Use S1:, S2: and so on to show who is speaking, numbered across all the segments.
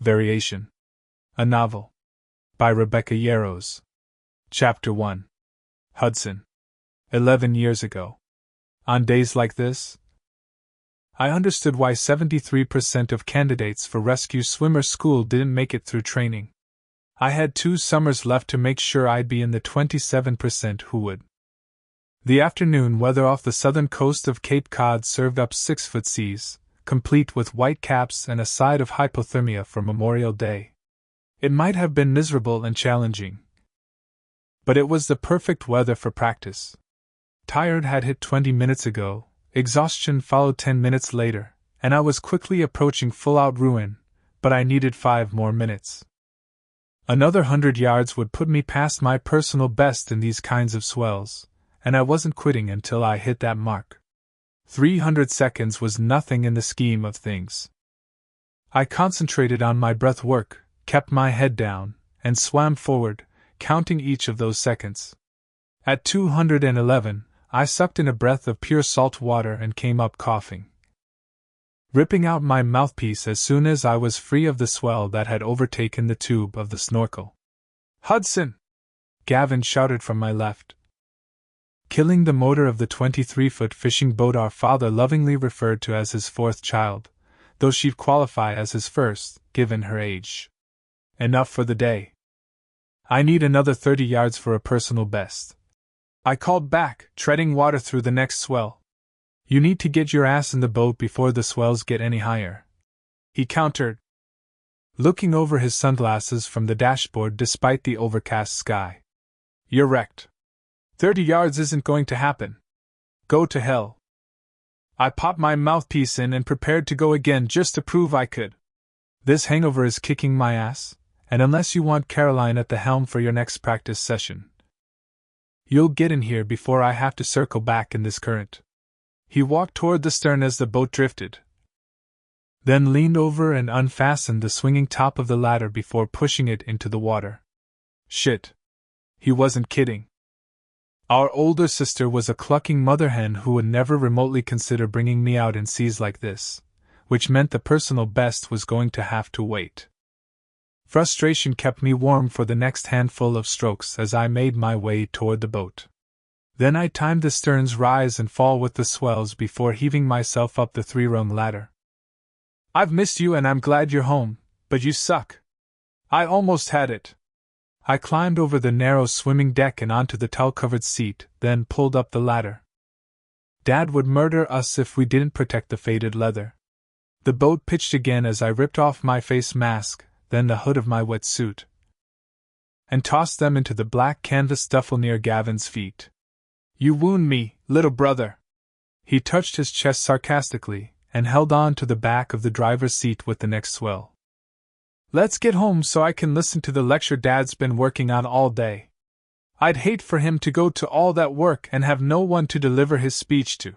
S1: Variation. A novel. By Rebecca Yarros. Chapter 1. Hudson. 11 years ago. On days like this, I understood why 73% of candidates for rescue swimmer school didn't make it through training. I had 2 summers left to make sure I'd be in the 27% who would. The afternoon weather off the southern coast of Cape Cod served up 6-foot seas, complete with white caps and a side of hypothermia for Memorial Day. It might have been miserable and challenging, but it was the perfect weather for practice. Tired had hit 20 minutes ago, exhaustion followed 10 minutes later, and I was quickly approaching full-out ruin, but I needed 5 more minutes. Another 100 yards would put me past my personal best in these kinds of swells, and I wasn't quitting until I hit that mark. 300 seconds was nothing in the scheme of things. I concentrated on my breath work, kept my head down, and swam forward, counting each of those seconds. At 211, I sucked in a breath of pure salt water and came up coughing, ripping out my mouthpiece as soon as I was free of the swell that had overtaken the tube of the snorkel. "Hudson!" Gavin shouted from my left. Killing the motor of the 23-foot fishing boat our father lovingly referred to as his 4th child, though she'd qualify as his 1st, given her age. Enough for the day. I need another 30 yards for a personal best. I called back, treading water through the next swell. "You need to get your ass in the boat before the swells get any higher," he countered, looking over his sunglasses from the dashboard despite the overcast sky. "You're wrecked. 30 yards isn't going to happen. Go to hell." I popped my mouthpiece in and prepared to go again just to prove I could. This hangover is kicking my ass, and unless you want Caroline at the helm for your next practice session, you'll get in here before I have to circle back in this current. He walked toward the stern as the boat drifted, then leaned over and unfastened the swinging top of the ladder before pushing it into the water. Shit. He wasn't kidding. Our older sister was a clucking mother hen who would never remotely consider bringing me out in seas like this, which meant the personal best was going to have to wait. Frustration kept me warm for the next handful of strokes as I made my way toward the boat. Then I timed the stern's rise and fall with the swells before heaving myself up the 3-rung ladder. "I've missed you and I'm glad you're home, but you suck." I almost had it. I climbed over the narrow swimming deck and onto the towel-covered seat, then pulled up the ladder. Dad would murder us if we didn't protect the faded leather. The boat pitched again as I ripped off my face mask, then the hood of my wetsuit, and tossed them into the black canvas duffel near Gavin's feet. "You wound me, little brother." He touched his chest sarcastically, and held on to the back of the driver's seat with the next swell. "Let's get home so I can listen to the lecture Dad's been working on all day. I'd hate for him to go to all that work and have no one to deliver his speech to.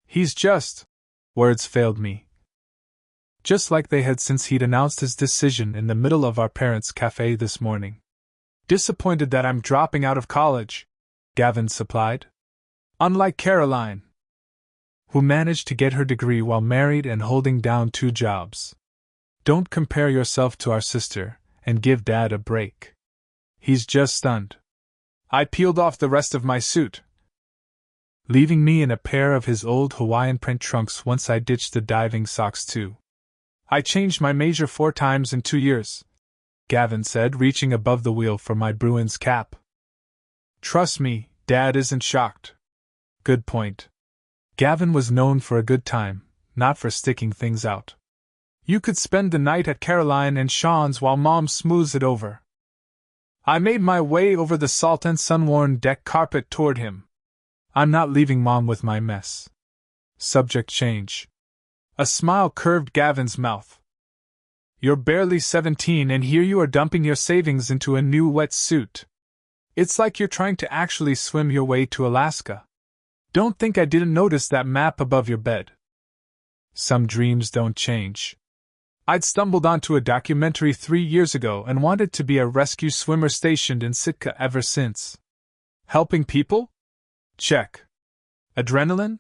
S1: He's just—" Words failed me. Just like they had since he'd announced his decision in the middle of our parents' cafe this morning. "Disappointed that I'm dropping out of college," Gavin supplied. "Unlike Caroline, who managed to get her degree while married and holding down 2 jobs. Don't compare yourself to our sister, and give Dad a break. He's just stunned." I peeled off the rest of my suit, leaving me in a pair of his old Hawaiian print trunks once I ditched the diving socks too. "I changed my major 4 times in 2 years, Gavin said, reaching above the wheel for my Bruins cap. "Trust me, Dad isn't shocked." Good point. Gavin was known for a good time, not for sticking things out. "You could spend the night at Caroline and Sean's while Mom smooths it over." I made my way over the salt and sun-worn deck carpet toward him. "I'm not leaving Mom with my mess." Subject change. A smile curved Gavin's mouth. "You're barely 17 and here you are dumping your savings into a new wetsuit. It's like you're trying to actually swim your way to Alaska. Don't think I didn't notice that map above your bed." Some dreams don't change. I'd stumbled onto a documentary 3 years ago and wanted to be a rescue swimmer stationed in Sitka ever since. Helping people? Check. Adrenaline?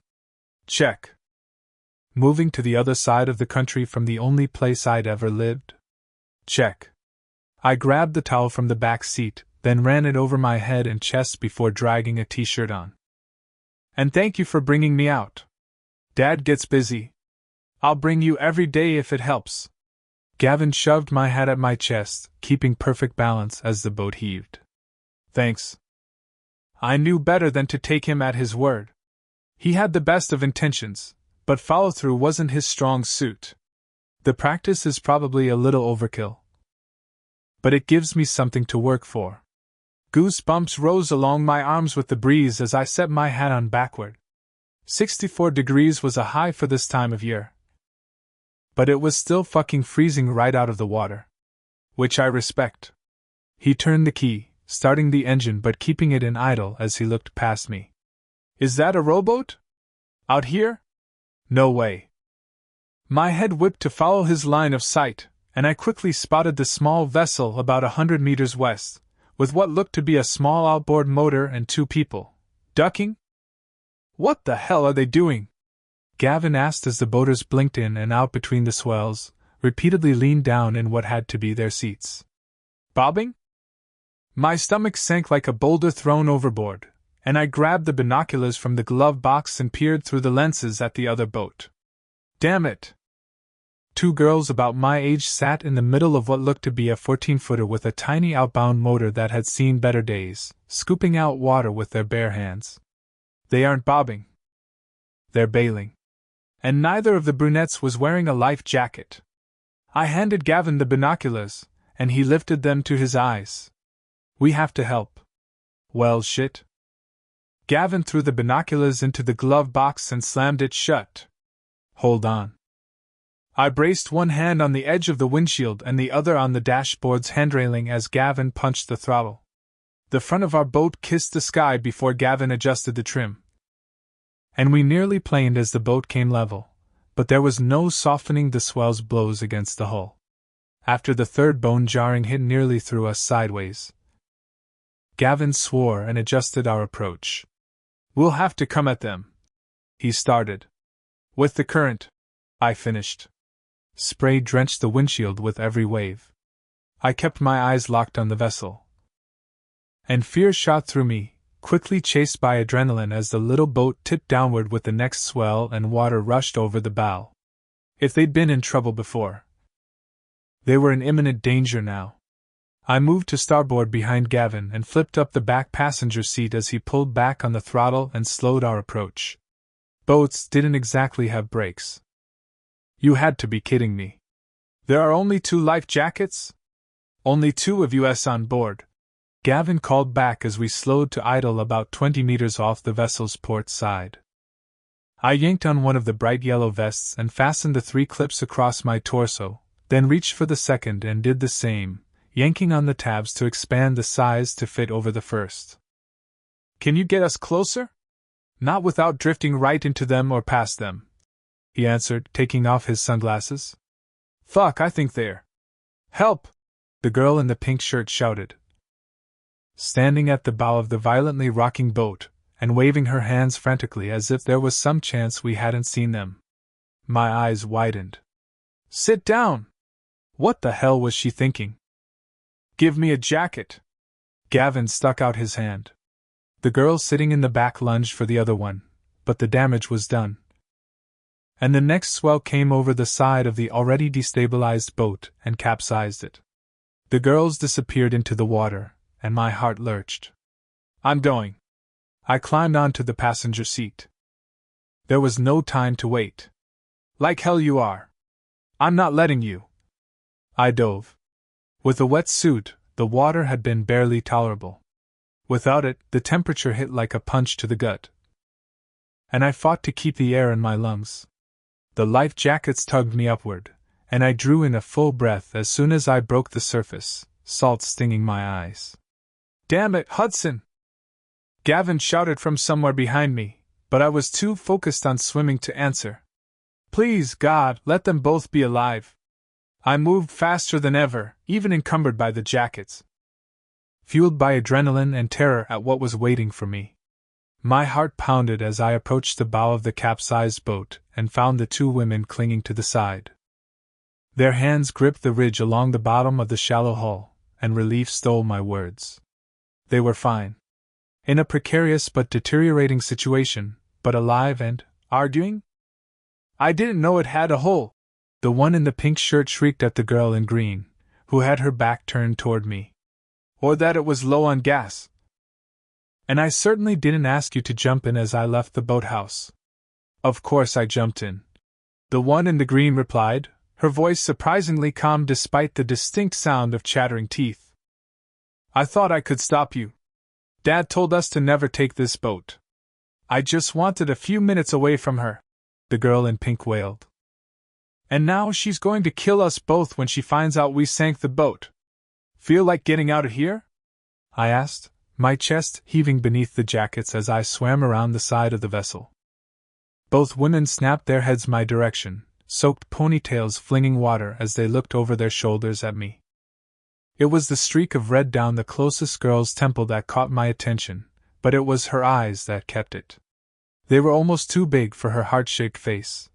S1: Check. Moving to the other side of the country from the only place I'd ever lived? Check. I grabbed the towel from the back seat, then ran it over my head and chest before dragging a t-shirt on. And thank you for bringing me out. Dad gets busy. I'll bring you every day if it helps. Gavin shoved my hat at my chest, keeping perfect balance as the boat heaved. Thanks. I knew better than to take him at his word. He had the best of intentions, but follow-through wasn't his strong suit. The practice is probably a little overkill, but it gives me something to work for. Goosebumps rose along my arms with the breeze as I set my hat on backward. 64 degrees was a high for this time of year. But it was still fucking freezing right out of the water. Which I respect. He turned the key, starting the engine but keeping it in idle as he looked past me. Is that a rowboat? Out here? No way. My head whipped to follow his line of sight, and I quickly spotted the small vessel about 100 meters west, with what looked to be a small outboard motor and 2 people. Ducking? What the hell are they doing? Gavin asked as the boaters blinked in and out between the swells, repeatedly leaned down in what had to be their seats. Bobbing? My stomach sank like a boulder thrown overboard, and I grabbed the binoculars from the glove box and peered through the lenses at the other boat. Damn it! 2 girls about my age sat in the middle of what looked to be a 14-footer with a tiny outbound motor that had seen better days, scooping out water with their bare hands. They aren't bobbing. They're bailing. And neither of the brunettes was wearing a life jacket. I handed Gavin the binoculars, and he lifted them to his eyes. We have to help. Well, shit. Gavin threw the binoculars into the glove box and slammed it shut. Hold on. I braced one hand on the edge of the windshield and the other on the dashboard's handrailing as Gavin punched the throttle. The front of our boat kissed the sky before Gavin adjusted the trim. And we nearly planed as the boat came level, but there was no softening the swell's blows against the hull. After the third bone-jarring hit nearly threw us sideways, Gavin swore and adjusted our approach. We'll have to come at them, he started. With the current, I finished. Spray drenched the windshield with every wave. I kept my eyes locked on the vessel. And fear shot through me, quickly chased by adrenaline as the little boat tipped downward with the next swell and water rushed over the bow. If they'd been in trouble before, they were in imminent danger now. I moved to starboard behind Gavin and flipped up the back passenger seat as he pulled back on the throttle and slowed our approach. Boats didn't exactly have brakes. You had to be kidding me. There are only 2 life jackets? Only 2 of us on board, Gavin called back as we slowed to idle about 20 meters off the vessel's port side. I yanked on one of the bright yellow vests and fastened the 3 clips across my torso, then reached for the second and did the same, yanking on the tabs to expand the size to fit over the first. Can you get us closer? Not without drifting right into them or past them, he answered, taking off his sunglasses. Fuck, I think they're. Help! The girl in the pink shirt shouted, standing at the bow of the violently rocking boat, and waving her hands frantically as if there was some chance we hadn't seen them. My eyes widened. Sit down! What the hell was she thinking? Give me a jacket! Gavin stuck out his hand. The girl sitting in the back lunged for the other one, but the damage was done. And the next swell came over the side of the already destabilized boat and capsized it. The girls disappeared into the water, and my heart lurched. I'm going. I climbed onto the passenger seat. There was no time to wait. Like hell you are. I'm not letting you. I dove. With a wet suit, the water had been barely tolerable. Without it, the temperature hit like a punch to the gut. And I fought to keep the air in my lungs. The life jackets tugged me upward, and I drew in a full breath as soon as I broke the surface, salt stinging my eyes. Damn it, Hudson! Gavin shouted from somewhere behind me, but I was too focused on swimming to answer. Please, God, let them both be alive. I moved faster than ever, even encumbered by the jackets. Fueled by adrenaline and terror at what was waiting for me. My heart pounded as I approached the bow of the capsized boat and found the 2 women clinging to the side. Their hands gripped the ridge along the bottom of the shallow hull, and relief stole my words. They were fine. In a precarious but deteriorating situation, but alive and arguing? I didn't know it had a hole, the one in the pink shirt shrieked at the girl in green, who had her back turned toward me. Or that it was low on gas. And I certainly didn't ask you to jump in as I left the boathouse. Of course I jumped in. The one in the green replied, her voice surprisingly calm despite the distinct sound of chattering teeth. I thought I could stop you. Dad told us to never take this boat. I just wanted a few minutes away from her, the girl in pink wailed. And now she's going to kill us both when she finds out we sank the boat. Feel like getting out of here? I asked, my chest heaving beneath the jackets as I swam around the side of the vessel. Both women snapped their heads my direction, soaked ponytails flinging water as they looked over their shoulders at me. It was the streak of red down the closest girl's temple that caught my attention, but it was her eyes that kept it. They were almost too big for her heart-shaped face.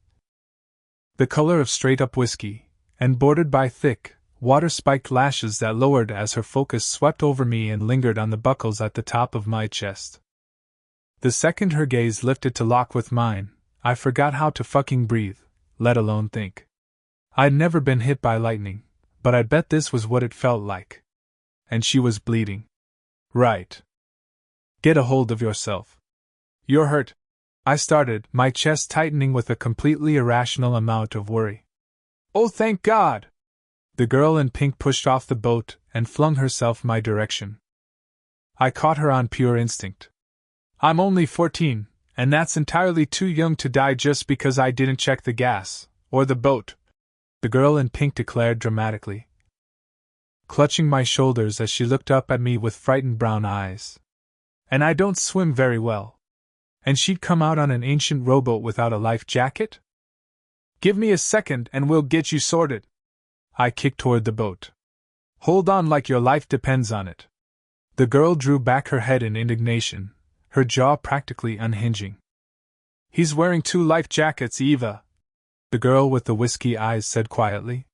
S1: The color of straight-up whiskey, and bordered by thick, water-spiked lashes that lowered as her focus swept over me and lingered on the buckles at the top of my chest. The second her gaze lifted to lock with mine, I forgot how to fucking breathe, let alone think. I'd never been hit by lightning, but I bet this was what it felt like. And she was bleeding. Right. Get a hold of yourself. You're hurt. I started, my chest tightening with a completely irrational amount of worry. Oh, thank God! The girl in pink pushed off the boat and flung herself my direction. I caught her on pure instinct. I'm only 14, and that's entirely too young to die just because I didn't check the gas, or the boat, the girl in pink declared dramatically, clutching my shoulders as she looked up at me with frightened brown eyes. And I don't swim very well. And she'd come out on an ancient rowboat without a life jacket? Give me a second and we'll get you sorted. I kicked toward the boat. Hold on like your life depends on it. The girl drew back her head in indignation, her jaw practically unhinging. He's wearing 2 life jackets, Eva, the girl with the whiskey eyes said quietly.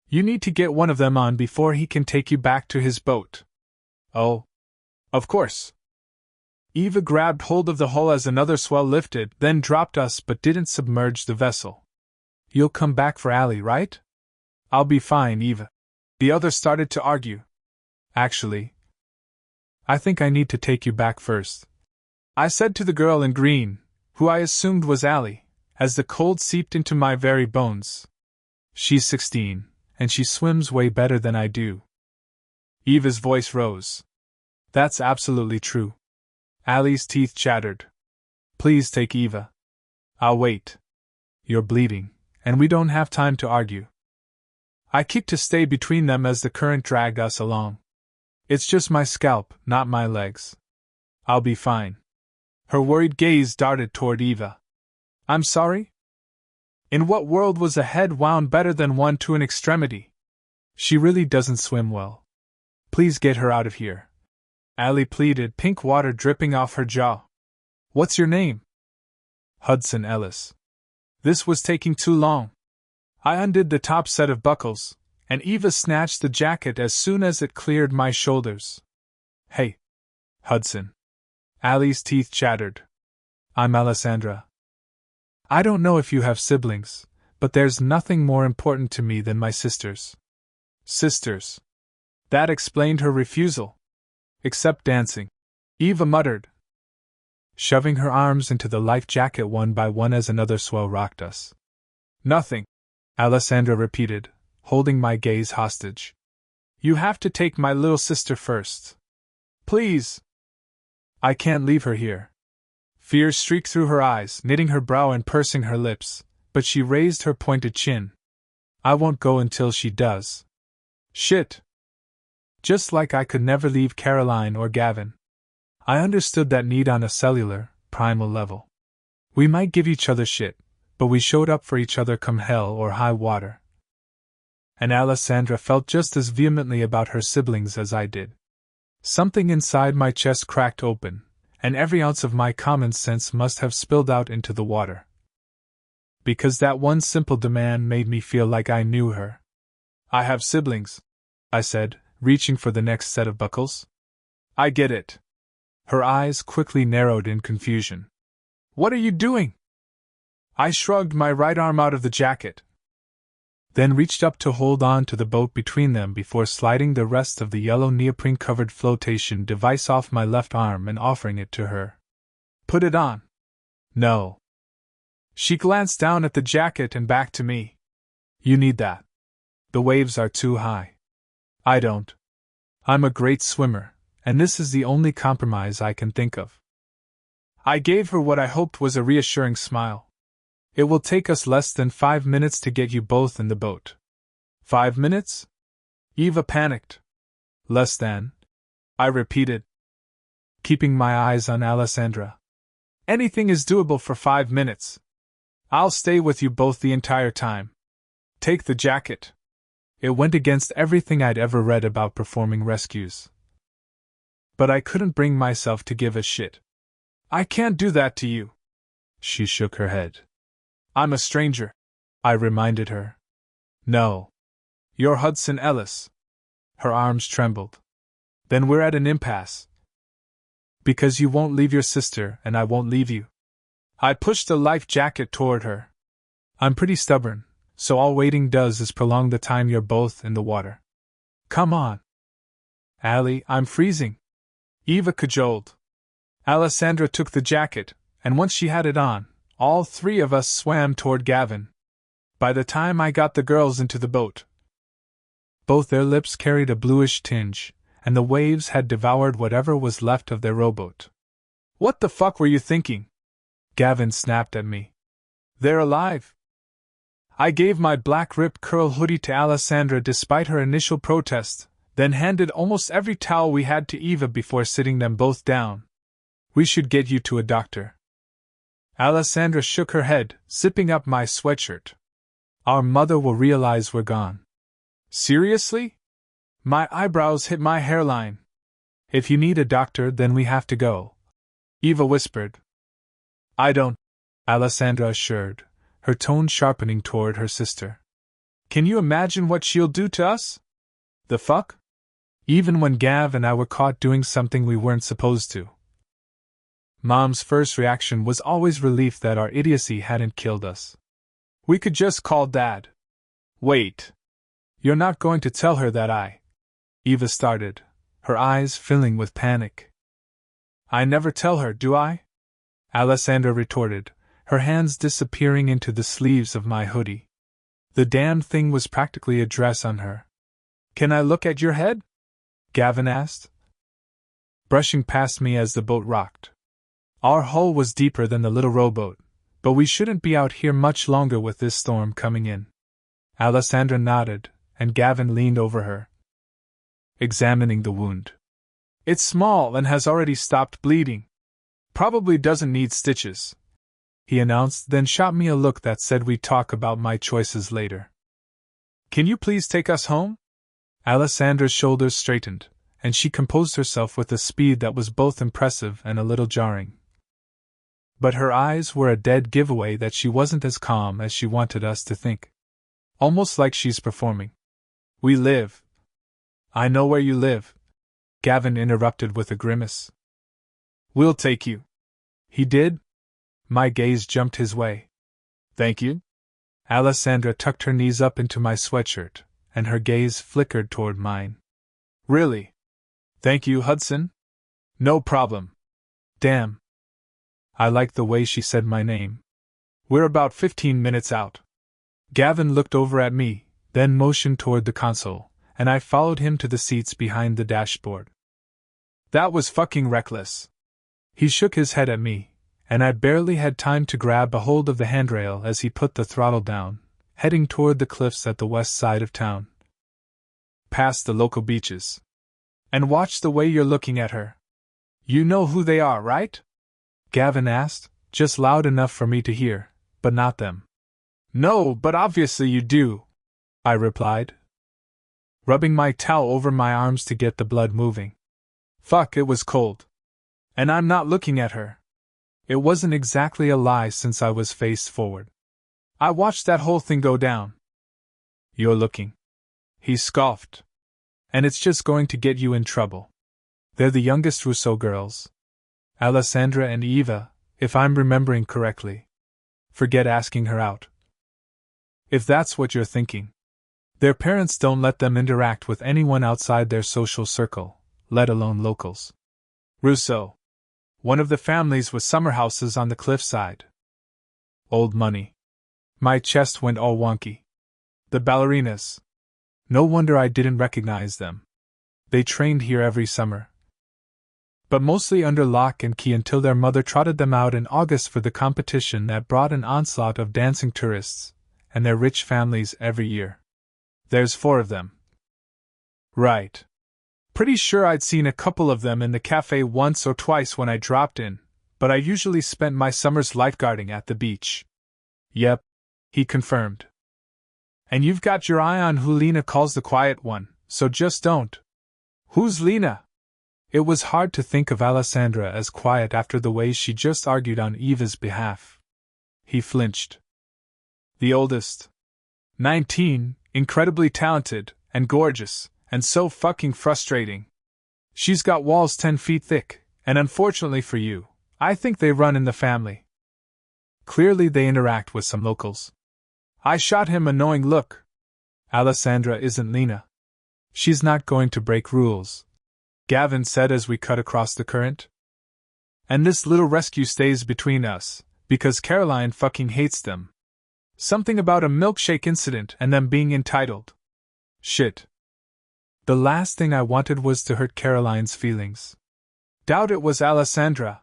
S1: You need to get one of them on before he can take you back to his boat. Oh. Of course. Eva grabbed hold of the hull as another swell lifted, then dropped us but didn't submerge the vessel. You'll come back for Allie, right? I'll be fine, Eva. The other started to argue. Actually, I think I need to take you back first, I said to the girl in green, who I assumed was Allie, as the cold seeped into my very bones. She's 16, and she swims way better than I do. Eva's voice rose. That's absolutely true. Allie's teeth chattered. Please take Eva. I'll wait. You're bleeding, and we don't have time to argue. I kicked to stay between them as the current dragged us along. It's just my scalp, not my legs. I'll be fine. Her worried gaze darted toward Eva. I'm sorry? In what world was a head wound better than one to an extremity? She really doesn't swim well. Please get her out of here. Allie pleaded, pink water dripping off her jaw. What's your name? Hudson Ellis. This was taking too long. I undid the top set of buckles, and Eva snatched the jacket as soon as it cleared my shoulders. Hey, Hudson. Allie's teeth chattered. I'm Alessandra. I don't know if you have siblings, but there's nothing more important to me than my sisters. Sisters. That explained her refusal. Except dancing, Eva muttered, shoving her arms into the life jacket one by one as another swell rocked us. Nothing, Alessandra repeated, holding my gaze hostage. You have to take my little sister first. Please. I can't leave her here. Fear streaked through her eyes, knitting her brow and pursing her lips, but she raised her pointed chin. I won't go until she does. Shit. Just like I could never leave Caroline or Gavin. I understood that need on a cellular, primal level. We might give each other shit, but we showed up for each other come hell or high water. And Alessandra felt just as vehemently about her siblings as I did. Something inside my chest cracked open, and every ounce of my common sense must have spilled out into the water. Because that one simple demand made me feel like I knew her, I have siblings, I said, reaching for the next set of buckles. I get it. Her eyes quickly narrowed in confusion. What are you doing? I shrugged my right arm out of the jacket, then reached up to hold on to the boat between them before sliding the rest of the yellow neoprene-covered flotation device off my left arm and offering it to her. Put it on. No. She glanced down at the jacket and back to me. You need that. The waves are too high. I don't. I'm a great swimmer, and this is the only compromise I can think of. I gave her what I hoped was a reassuring smile. It will take us less than 5 minutes to get you both in the boat. 5 minutes? Eva panicked. Less than, I repeated, keeping my eyes on Alessandra. Anything is doable for 5 minutes. I'll stay with you both the entire time. Take the jacket. It went against everything I'd ever read about performing rescues. But I couldn't bring myself to give a shit. I can't do that to you. She shook her head. I'm a stranger, I reminded her. No. You're Hudson Ellis. Her arms trembled. Then we're at an impasse. Because you won't leave your sister and I won't leave you. I pushed the life jacket toward her. I'm pretty stubborn, so all waiting does is prolong the time you're both in the water. Come on. Allie, I'm freezing. Eva cajoled. Alessandra took the jacket, and once she had it on, all three of us swam toward Gavin. By the time I got the girls into the boat, both their lips carried a bluish tinge, and the waves had devoured whatever was left of their rowboat. What the fuck were you thinking? Gavin snapped at me. They're alive. I gave my black ripped curl hoodie to Alessandra despite her initial protest, then handed almost every towel we had to Eva before sitting them both down. We should get you to a doctor. Alessandra shook her head, zipping up my sweatshirt. Our mother will realize we're gone. Seriously? My eyebrows hit my hairline. If you need a doctor, then we have to go, Eva whispered. I don't, Alessandra assured, her tone sharpening toward her sister. Can you imagine what she'll do to us? The fuck? Even when Gav and I were caught doing something we weren't supposed to. Mom's first reaction was always relief that our idiocy hadn't killed us. We could just call Dad. Wait. You're not going to tell her that Eva started, her eyes filling with panic. I never tell her, do I? Alessandra retorted, her hands disappearing into the sleeves of my hoodie. The damn thing was practically a dress on her. Can I look at your head? Gavin asked, brushing past me as the boat rocked. Our hull was deeper than the little rowboat, but we shouldn't be out here much longer with this storm coming in. Alessandra nodded, and Gavin leaned over her, examining the wound. It's small and has already stopped bleeding. Probably doesn't need stitches, he announced, then shot me a look that said we'd talk about my choices later. Can you please take us home? Alessandra's shoulders straightened, and she composed herself with a speed that was both impressive and a little jarring. But her eyes were a dead giveaway that she wasn't as calm as she wanted us to think. Almost like she's performing. We live. I know where you live, Gavin interrupted with a grimace. We'll take you. He did? My gaze jumped his way. Thank you? Alessandra tucked her knees up into my sweatshirt, and her gaze flickered toward mine. Really? Thank you, Hudson? No problem. Damn. I liked the way she said my name. We're about 15 minutes out. Gavin looked over at me, then motioned toward the console, and I followed him to the seats behind the dashboard. That was fucking reckless. He shook his head at me, and I barely had time to grab a hold of the handrail as he put the throttle down, heading toward the cliffs at the west side of town. Past the local beaches. And watch the way you're looking at her. You know who they are, right? Gavin asked, just loud enough for me to hear, but not them. No, but obviously you do, I replied, rubbing my towel over my arms to get the blood moving. Fuck, it was cold. And I'm not looking at her. It wasn't exactly a lie since I was face forward. I watched that whole thing go down. You're looking. He scoffed. And it's just going to get you in trouble. They're the youngest Russo girls. Alessandra and Eva, if I'm remembering correctly. Forget asking her out. If that's what you're thinking. Their parents don't let them interact with anyone outside their social circle, let alone locals. Russo. One of the families with summer houses on the cliffside. Old money. My chest went all wonky. The ballerinas. No wonder I didn't recognize them. They trained here every summer. But mostly under lock and key until their mother trotted them out in August for the competition that brought an onslaught of dancing tourists, and their rich families every year. There's 4 of them. Right. Pretty sure I'd seen a couple of them in the cafe once or twice when I dropped in, but I usually spent my summers lifeguarding at the beach. Yep, he confirmed. And you've got your eye on who Lena calls the quiet one, so just don't. Who's Lena? It was hard to think of Alessandra as quiet after the way she just argued on Eva's behalf. He flinched. The oldest. 19, incredibly talented, and gorgeous, and so fucking frustrating. She's got walls 10 feet thick, and unfortunately for you, I think they run in the family. Clearly they interact with some locals. I shot him a knowing look. Alessandra isn't Lena. She's not going to break rules, Gavin said as we cut across the current. And this little rescue stays between us, because Caroline fucking hates them. Something about a milkshake incident and them being entitled. Shit. The last thing I wanted was to hurt Caroline's feelings. Doubt it was Alessandra.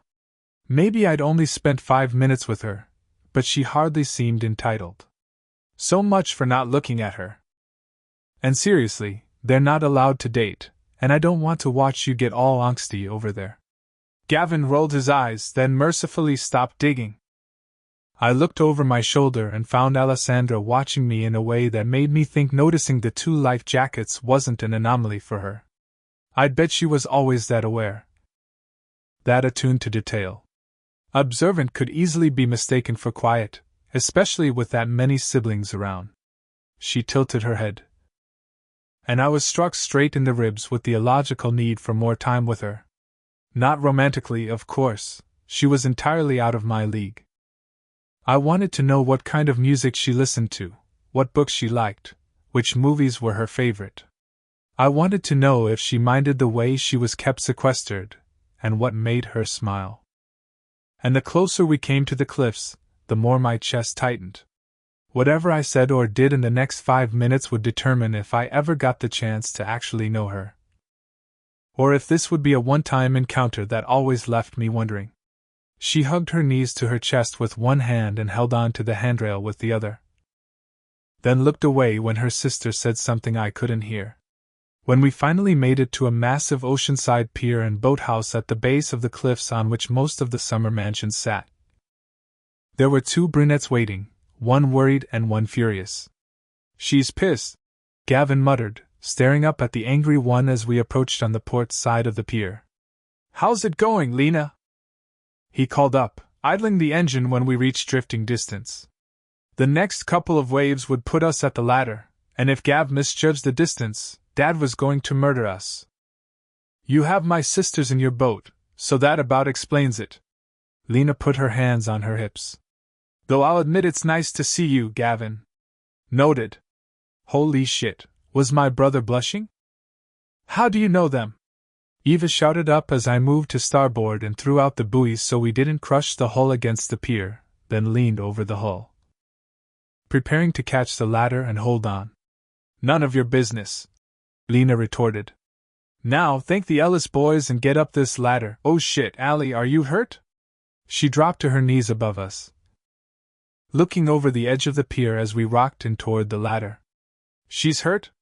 S1: Maybe I'd only spent 5 minutes with her, but she hardly seemed entitled. So much for not looking at her. And seriously, they're not allowed to date, and I don't want to watch you get all angsty over there. Gavin rolled his eyes, then mercifully stopped digging. I looked over my shoulder and found Alessandra watching me in a way that made me think noticing the 2 life jackets wasn't an anomaly for her. I'd bet she was always that aware. That attuned to detail. Observant could easily be mistaken for quiet, especially with that many siblings around. She tilted her head. And I was struck straight in the ribs with the illogical need for more time with her. Not romantically, of course, she was entirely out of my league. I wanted to know what kind of music she listened to, what books she liked, which movies were her favorite. I wanted to know if she minded the way she was kept sequestered, and what made her smile. And the closer we came to the cliffs, the more my chest tightened. Whatever I said or did in the next 5 minutes would determine if I ever got the chance to actually know her. Or if this would be a one-time encounter that always left me wondering. She hugged her knees to her chest with one hand and held on to the handrail with the other. Then looked away when her sister said something I couldn't hear. When we finally made it to a massive oceanside pier and boathouse at the base of the cliffs on which most of the summer mansions sat, there were 2 brunettes waiting, one worried and one furious. She's pissed, Gavin muttered, staring up at the angry one as we approached on the port side of the pier. How's it going, Lena? He called up, idling the engine when we reached drifting distance. The next couple of waves would put us at the ladder, and if Gav misjudged the distance, Dad was going to murder us. You have my sisters in your boat, so that about explains it. Lena put her hands on her hips. Though I'll admit it's nice to see you, Gavin. Noted. Holy shit, was my brother blushing? How do you know them? Eva shouted up as I moved to starboard and threw out the buoys so we didn't crush the hull against the pier, then leaned over the hull, preparing to catch the ladder and hold on. None of your business, Lena retorted. Now thank the Ellis boys and get up this ladder. Oh shit, Allie, are you hurt? She dropped to her knees above us, looking over the edge of the pier as we rocked in toward the ladder. She's hurt?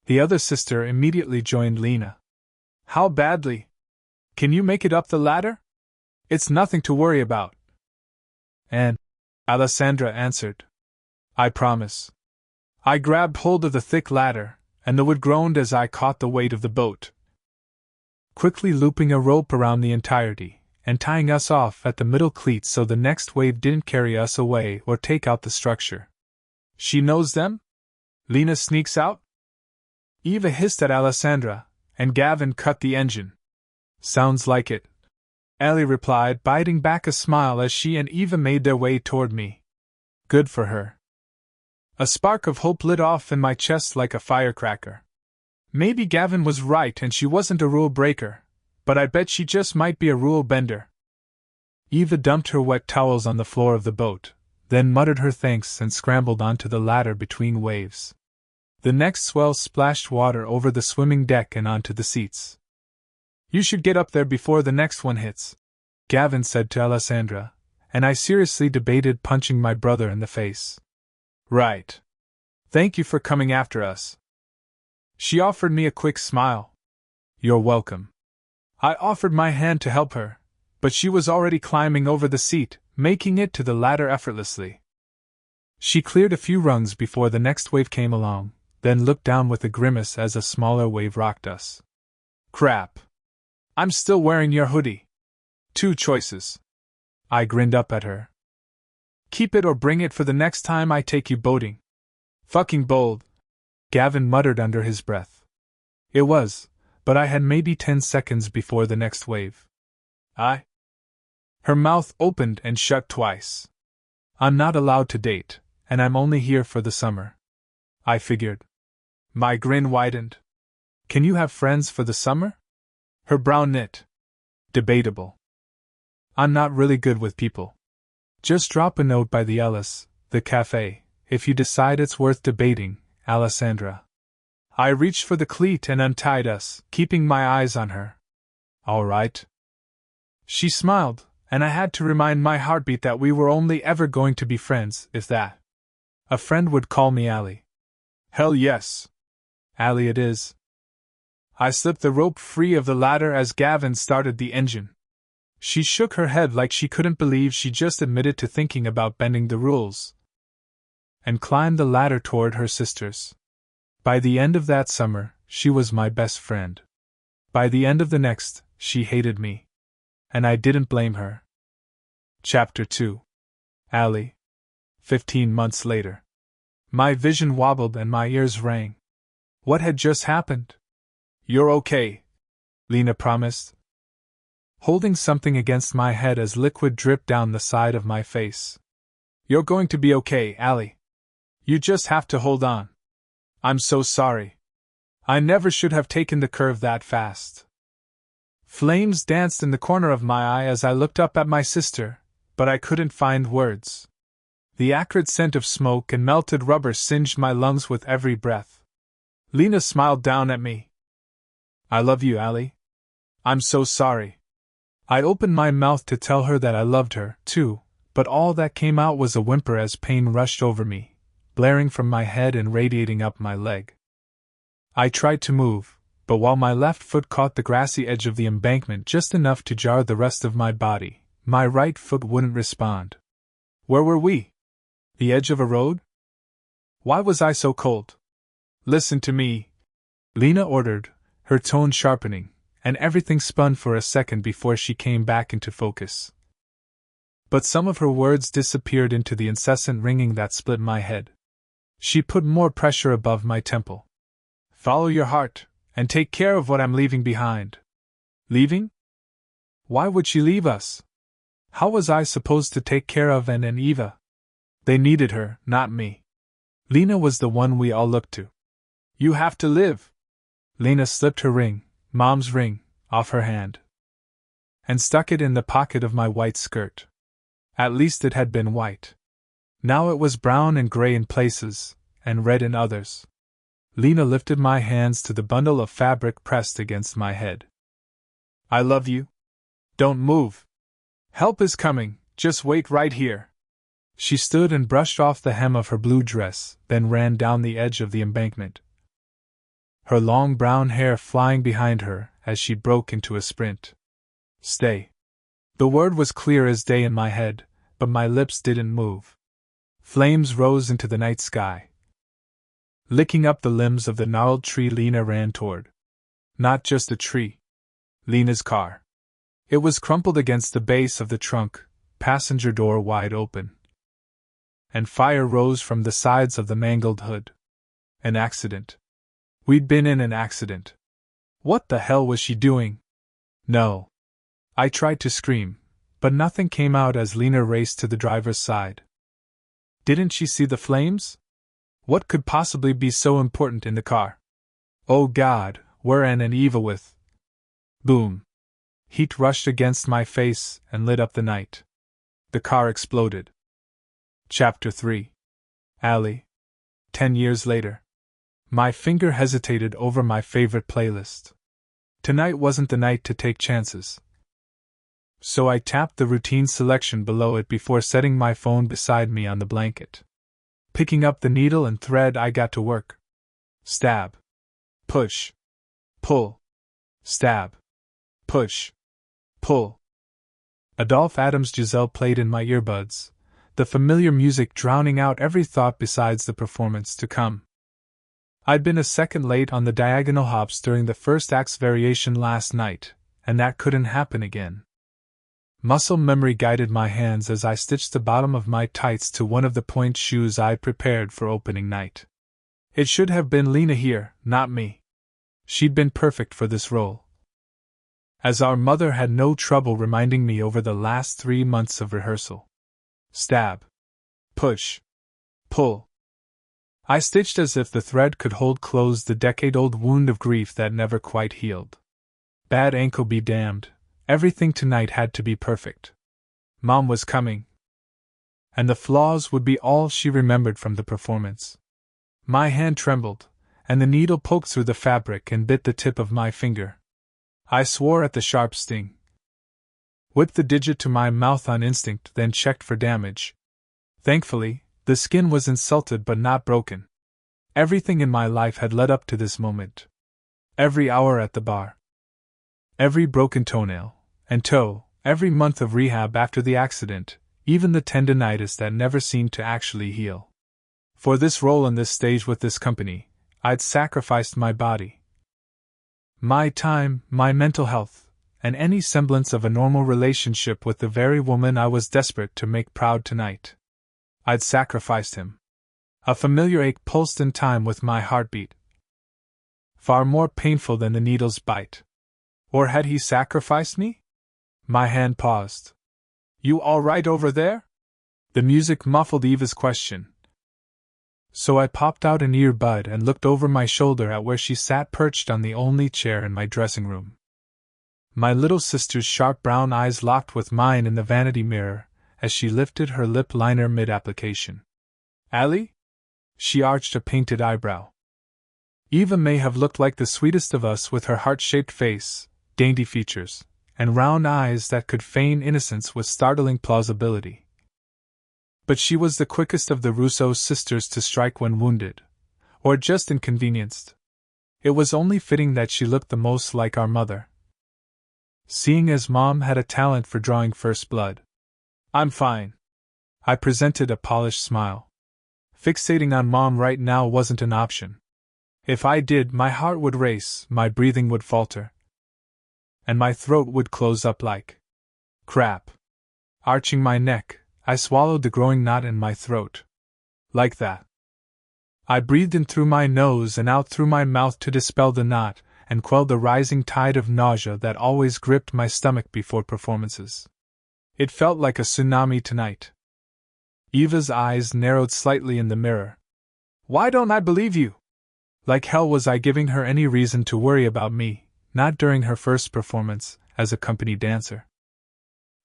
S1: The other sister immediately joined Lena. How badly? Can you make it up the ladder? It's nothing to worry about. And Alessandra answered. I promise. I grabbed hold of the thick ladder, and the wood groaned as I caught the weight of the boat, quickly looping a rope around the entirety, and tying us off at the middle cleat so the next wave didn't carry us away or take out the structure. She knows them? Lena sneaks out? Eva hissed at Alessandra, and Gavin cut the engine. Sounds like it, Allie replied, biting back a smile as she and Eva made their way toward me. Good for her. A spark of hope lit off in my chest like a firecracker. Maybe Gavin was right and she wasn't a rule breaker, but I bet she just might be a rule bender. Eva dumped her wet towels on the floor of the boat, then muttered her thanks and scrambled onto the ladder between waves. The next swell splashed water over the swimming deck and onto the seats. You should get up there before the next one hits, Gavin said to Alessandra, and I seriously debated punching my brother in the face. Right. Thank you for coming after us. She offered me a quick smile. You're welcome. I offered my hand to help her, but she was already climbing over the seat, making it to the ladder effortlessly. She cleared a few rungs before the next wave came along, then looked down with a grimace as a smaller wave rocked us. Crap. I'm still wearing your hoodie. 2 choices. I grinned up at her. Keep it or bring it for the next time I take you boating. Fucking bold, Gavin muttered under his breath. It was, but I had maybe 10 seconds before the next wave. Her mouth opened and shut twice. I'm not allowed to date, and I'm only here for the summer. I figured. My grin widened. Can you have friends for the summer? Her brow knit. Debatable. I'm not really good with people. Just drop a note by the Ellis, the cafe, if you decide it's worth debating, Alessandra. I reached for the cleat and untied us, keeping my eyes on her. All right. She smiled, and I had to remind my heartbeat that we were only ever going to be friends, if that. A friend would call me Allie. Hell yes. Allie it is. I slipped the rope free of the ladder as Gavin started the engine. She shook her head like she couldn't believe she just admitted to thinking about bending the rules, and climbed the ladder toward her sisters. By the end of that summer, she was my best friend. By the end of the next, she hated me. And I didn't blame her. Chapter 2. Allie. 15 months later. My vision wobbled and my ears rang. What had just happened? You're okay, Lena promised, holding something against my head as liquid dripped down the side of my face. You're going to be okay, Allie. You just have to hold on. I'm so sorry. I never should have taken the curve that fast. Flames danced in the corner of my eye as I looked up at my sister, but I couldn't find words. The acrid scent of smoke and melted rubber singed my lungs with every breath. Lena smiled down at me. I love you, Allie. I'm so sorry. I opened my mouth to tell her that I loved her, too, but all that came out was a whimper as pain rushed over me, blaring from my head and radiating up my leg. I tried to move, but while my left foot caught the grassy edge of the embankment just enough to jar the rest of my body, my right foot wouldn't respond. Where were we? The edge of a road? Why was I so cold? Listen to me, Lena ordered, her tone sharpening, and everything spun for a second before she came back into focus. But some of her words disappeared into the incessant ringing that split my head. She put more pressure above my temple. Follow your heart, and take care of what I'm leaving behind. Leaving? Why would she leave us? How was I supposed to take care of Anne and Eva? They needed her, not me. Lena was the one we all looked to. You have to live. Lena slipped her ring, Mom's ring, off her hand, and stuck it in the pocket of my white skirt. At least it had been white. Now it was brown and gray in places, and red in others. Lena lifted my hands to the bundle of fabric pressed against my head. I love you. Don't move. Help is coming, just wait right here. She stood and brushed off the hem of her blue dress, then ran down the edge of the embankment, her long brown hair flying behind her as she broke into a sprint. Stay. The word was clear as day in my head, but my lips didn't move. Flames rose into the night sky, licking up the limbs of the gnarled tree Lena ran toward. Not just a tree. Lena's car. It was crumpled against the base of the trunk, passenger door wide open. And fire rose from the sides of the mangled hood. An accident. We'd been in an accident. What the hell was she doing? No. I tried to scream, but nothing came out as Lena raced to the driver's side. Didn't she see the flames? What could possibly be so important in the car? Oh God, we're Anne and Eva with. Boom. Heat rushed against my face and lit up the night. The car exploded. Chapter 3. Allie. 10 years later. My finger hesitated over my favorite playlist. Tonight wasn't the night to take chances. So I tapped the routine selection below it before setting my phone beside me on the blanket. Picking up the needle and thread, I got to work. Stab. Push. Pull. Stab. Push. Pull. Adolphe Adams' Giselle played in my earbuds, the familiar music drowning out every thought besides the performance to come. I'd been a second late on the diagonal hops during the first act's variation last night, and that couldn't happen again. Muscle memory guided my hands as I stitched the bottom of my tights to one of the point shoes I'd prepared for opening night. It should have been Lena here, not me. She'd been perfect for this role. As our mother had no trouble reminding me over the last 3 months of rehearsal. Stab. Push. Pull. I stitched as if the thread could hold closed the decade-old wound of grief that never quite healed. Bad ankle be damned, everything tonight had to be perfect. Mom was coming. And the flaws would be all she remembered from the performance. My hand trembled, and the needle poked through the fabric and bit the tip of my finger. I swore at the sharp sting. Whipped the digit to my mouth on instinct, then checked for damage. Thankfully, the skin was insulted but not broken. Everything in my life had led up to this moment. Every hour at the bar. Every broken toenail and toe, every month of rehab after the accident, even the tendinitis that never seemed to actually heal. For this role on this stage with this company, I'd sacrificed my body, my time, my mental health, and any semblance of a normal relationship with the very woman I was desperate to make proud tonight. I'd sacrificed him. A familiar ache pulsed in time with my heartbeat. Far more painful than the needle's bite. Or had he sacrificed me? My hand paused. You all right over there? The music muffled Eva's question. So I popped out an earbud and looked over my shoulder at where she sat perched on the only chair in my dressing room. My little sister's sharp brown eyes locked with mine in the vanity mirror as she lifted her lip liner mid-application. Allie? She arched a painted eyebrow. Eva may have looked like the sweetest of us with her heart-shaped face, dainty features, and round eyes that could feign innocence with startling plausibility. But she was the quickest of the Russo sisters to strike when wounded, or just inconvenienced. It was only fitting that she looked the most like our mother, seeing as Mom had a talent for drawing first blood. I'm fine. I presented a polished smile. Fixating on Mom right now wasn't an option. If I did, my heart would race, my breathing would falter, and my throat would close up like crap. Arching my neck, I swallowed the growing knot in my throat. Like that. I breathed in through my nose and out through my mouth to dispel the knot and quell the rising tide of nausea that always gripped my stomach before performances. It felt like a tsunami tonight. Eva's eyes narrowed slightly in the mirror. Why don't I believe you? Like hell was I giving her any reason to worry about me, not during her first performance, as a company dancer.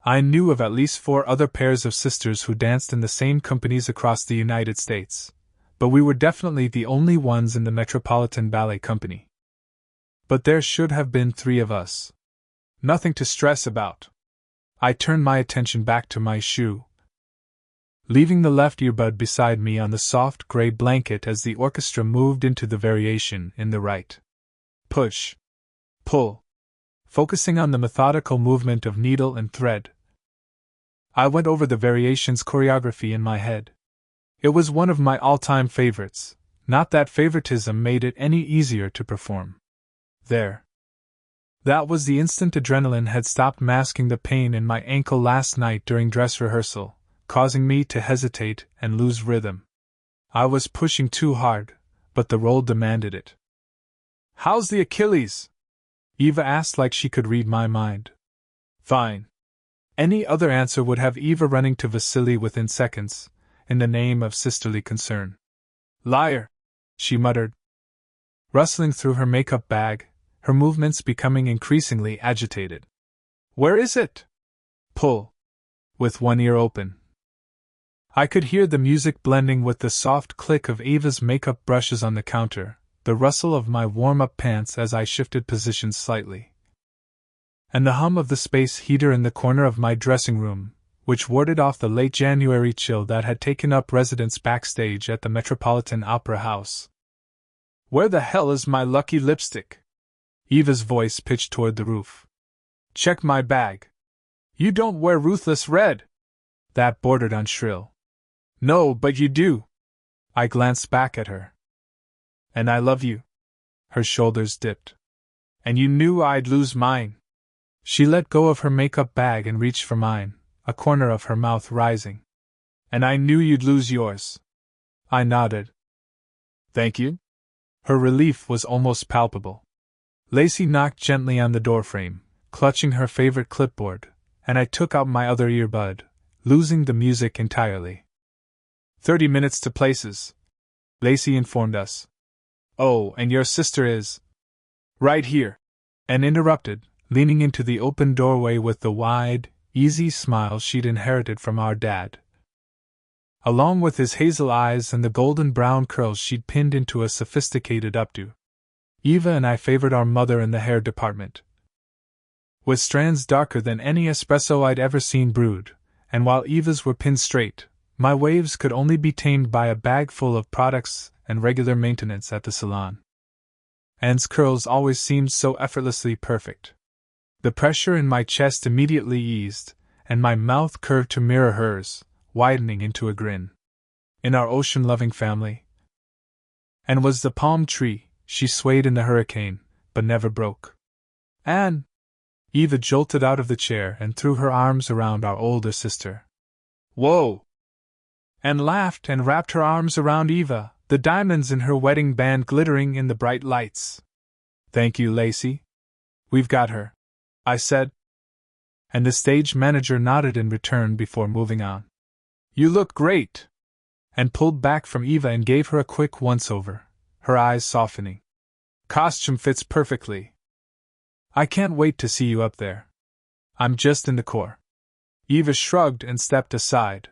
S1: I knew of at least 4 other pairs of sisters who danced in the same companies across the United States, but we were definitely the only ones in the Metropolitan Ballet Company. But there should have been 3 of us. Nothing to stress about. I turned my attention back to my shoe, leaving the left earbud beside me on the soft gray blanket as the orchestra moved into the variation in the right. Push. Pull. Focusing on the methodical movement of needle and thread. I went over the variation's choreography in my head. It was one of my all-time favorites, not that favoritism made it any easier to perform. There. That was the instant adrenaline had stopped masking the pain in my ankle last night during dress rehearsal, causing me to hesitate and lose rhythm. I was pushing too hard, but the role demanded it. How's the Achilles? Eva asked like she could read my mind. Fine. Any other answer would have Eva running to Vasily within seconds, in the name of sisterly concern. Liar, she muttered, rustling through her makeup bag, her movements becoming increasingly agitated. Where is it? Pull. With one ear open. I could hear the music blending with the soft click of Eva's makeup brushes on the counter, the rustle of my warm-up pants as I shifted positions slightly, and the hum of the space heater in the corner of my dressing room, which warded off the late January chill that had taken up residence backstage at the Metropolitan Opera House. Where the hell is my lucky lipstick? Eva's voice pitched toward the roof. Check my bag. You don't wear ruthless red. That bordered on shrill. No, but you do. I glanced back at her. And I love you. Her shoulders dipped. And you knew I'd lose mine. She let go of her makeup bag and reached for mine, a corner of her mouth rising. And I knew you'd lose yours. I nodded. Thank you? Her relief was almost palpable. Lacey knocked gently on the doorframe, clutching her favorite clipboard, and I took out my other earbud, losing the music entirely. 30 minutes to places, Lacey informed us. Oh, and your sister is right here, and interrupted, leaning into the open doorway with the wide, easy smile she'd inherited from our dad. Along with his hazel eyes and the golden brown curls she'd pinned into a sophisticated updo. Eva and I favored our mother in the hair department, with strands darker than any espresso I'd ever seen brewed, and while Eva's were pinned straight, my waves could only be tamed by a bag full of products and regular maintenance at the salon. Anne's curls always seemed so effortlessly perfect. The pressure in my chest immediately eased, and my mouth curved to mirror hers, widening into a grin. In our ocean-loving family. And was the palm tree, she swayed in the hurricane, but never broke. Anne! Eva jolted out of the chair and threw her arms around our older sister. Whoa! Anne laughed and wrapped her arms around Eva, the diamonds in her wedding band glittering in the bright lights. Thank you, Lacey. We've got her, I said. And the stage manager nodded in return before moving on. You look great! And pulled back from Eva and gave her a quick once-over, her eyes softening. Costume fits perfectly. I can't wait to see you up there. I'm just in the core. Eva shrugged and stepped aside.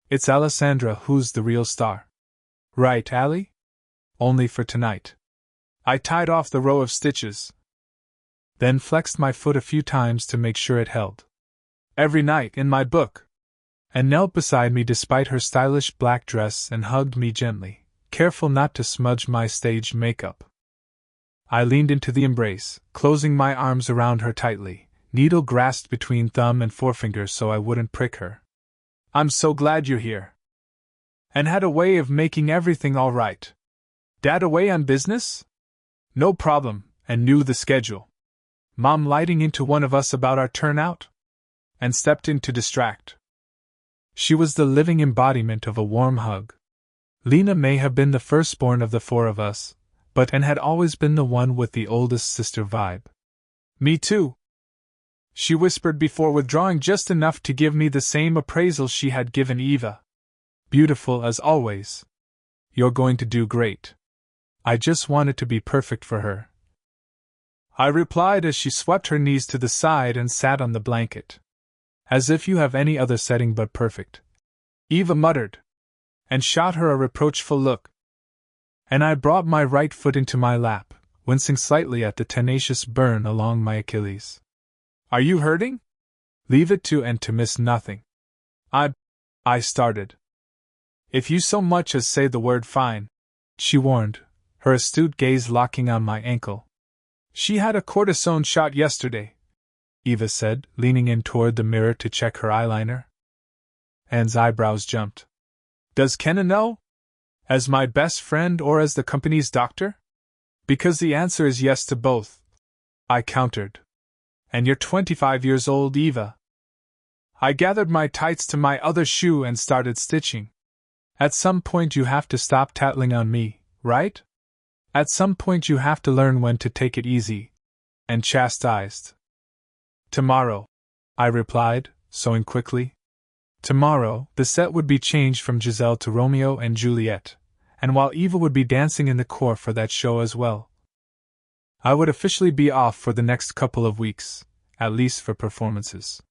S1: It's Alessandra who's the real star. Right, Allie? Only for tonight. I tied off the row of stitches, then flexed my foot a few times to make sure it held. Every night in my book. And knelt beside me despite her stylish black dress and hugged me gently, careful not to smudge my stage makeup. I leaned into the embrace, closing my arms around her tightly, needle grasped between thumb and forefinger so I wouldn't prick her. I'm so glad you're here. And had a way of making everything all right. Dad away on business? No problem, and knew the schedule. Mom lighting into one of us about our turnout? And stepped in to distract. She was the living embodiment of a warm hug. Lena may have been the firstborn of the four of us, but Anne had always been the one with the oldest sister vibe. Me too, she whispered before withdrawing just enough to give me the same appraisal she had given Eva. Beautiful as always. You're going to do great. I just wanted to be perfect for her, I replied as she swept her knees to the side and sat on the blanket. As if you have any other setting but perfect, Eva muttered, and shot her a reproachful look. And I brought my right foot into my lap, wincing slightly at the tenacious burn along my Achilles. Are you hurting? Leave it to and to miss nothing. I started. If you so much as say the word fine, she warned, her astute gaze locking on my ankle. She had a cortisone shot yesterday, Eva said, leaning in toward the mirror to check her eyeliner. Anne's eyebrows jumped. Does Kenna know? As my best friend or as the company's doctor? Because the answer is yes to both, I countered. And you're 25 years old, Eva. I gathered my tights to my other shoe and started stitching. At some point you have to stop tattling on me, right? At some point you have to learn when to take it easy, and chastised. Tomorrow, I replied, sewing quickly. Tomorrow, the set would be changed from Giselle to Romeo and Juliet, and while Eva would be dancing in the corps for that show as well, I would officially be off for the next couple of weeks, at least for performances.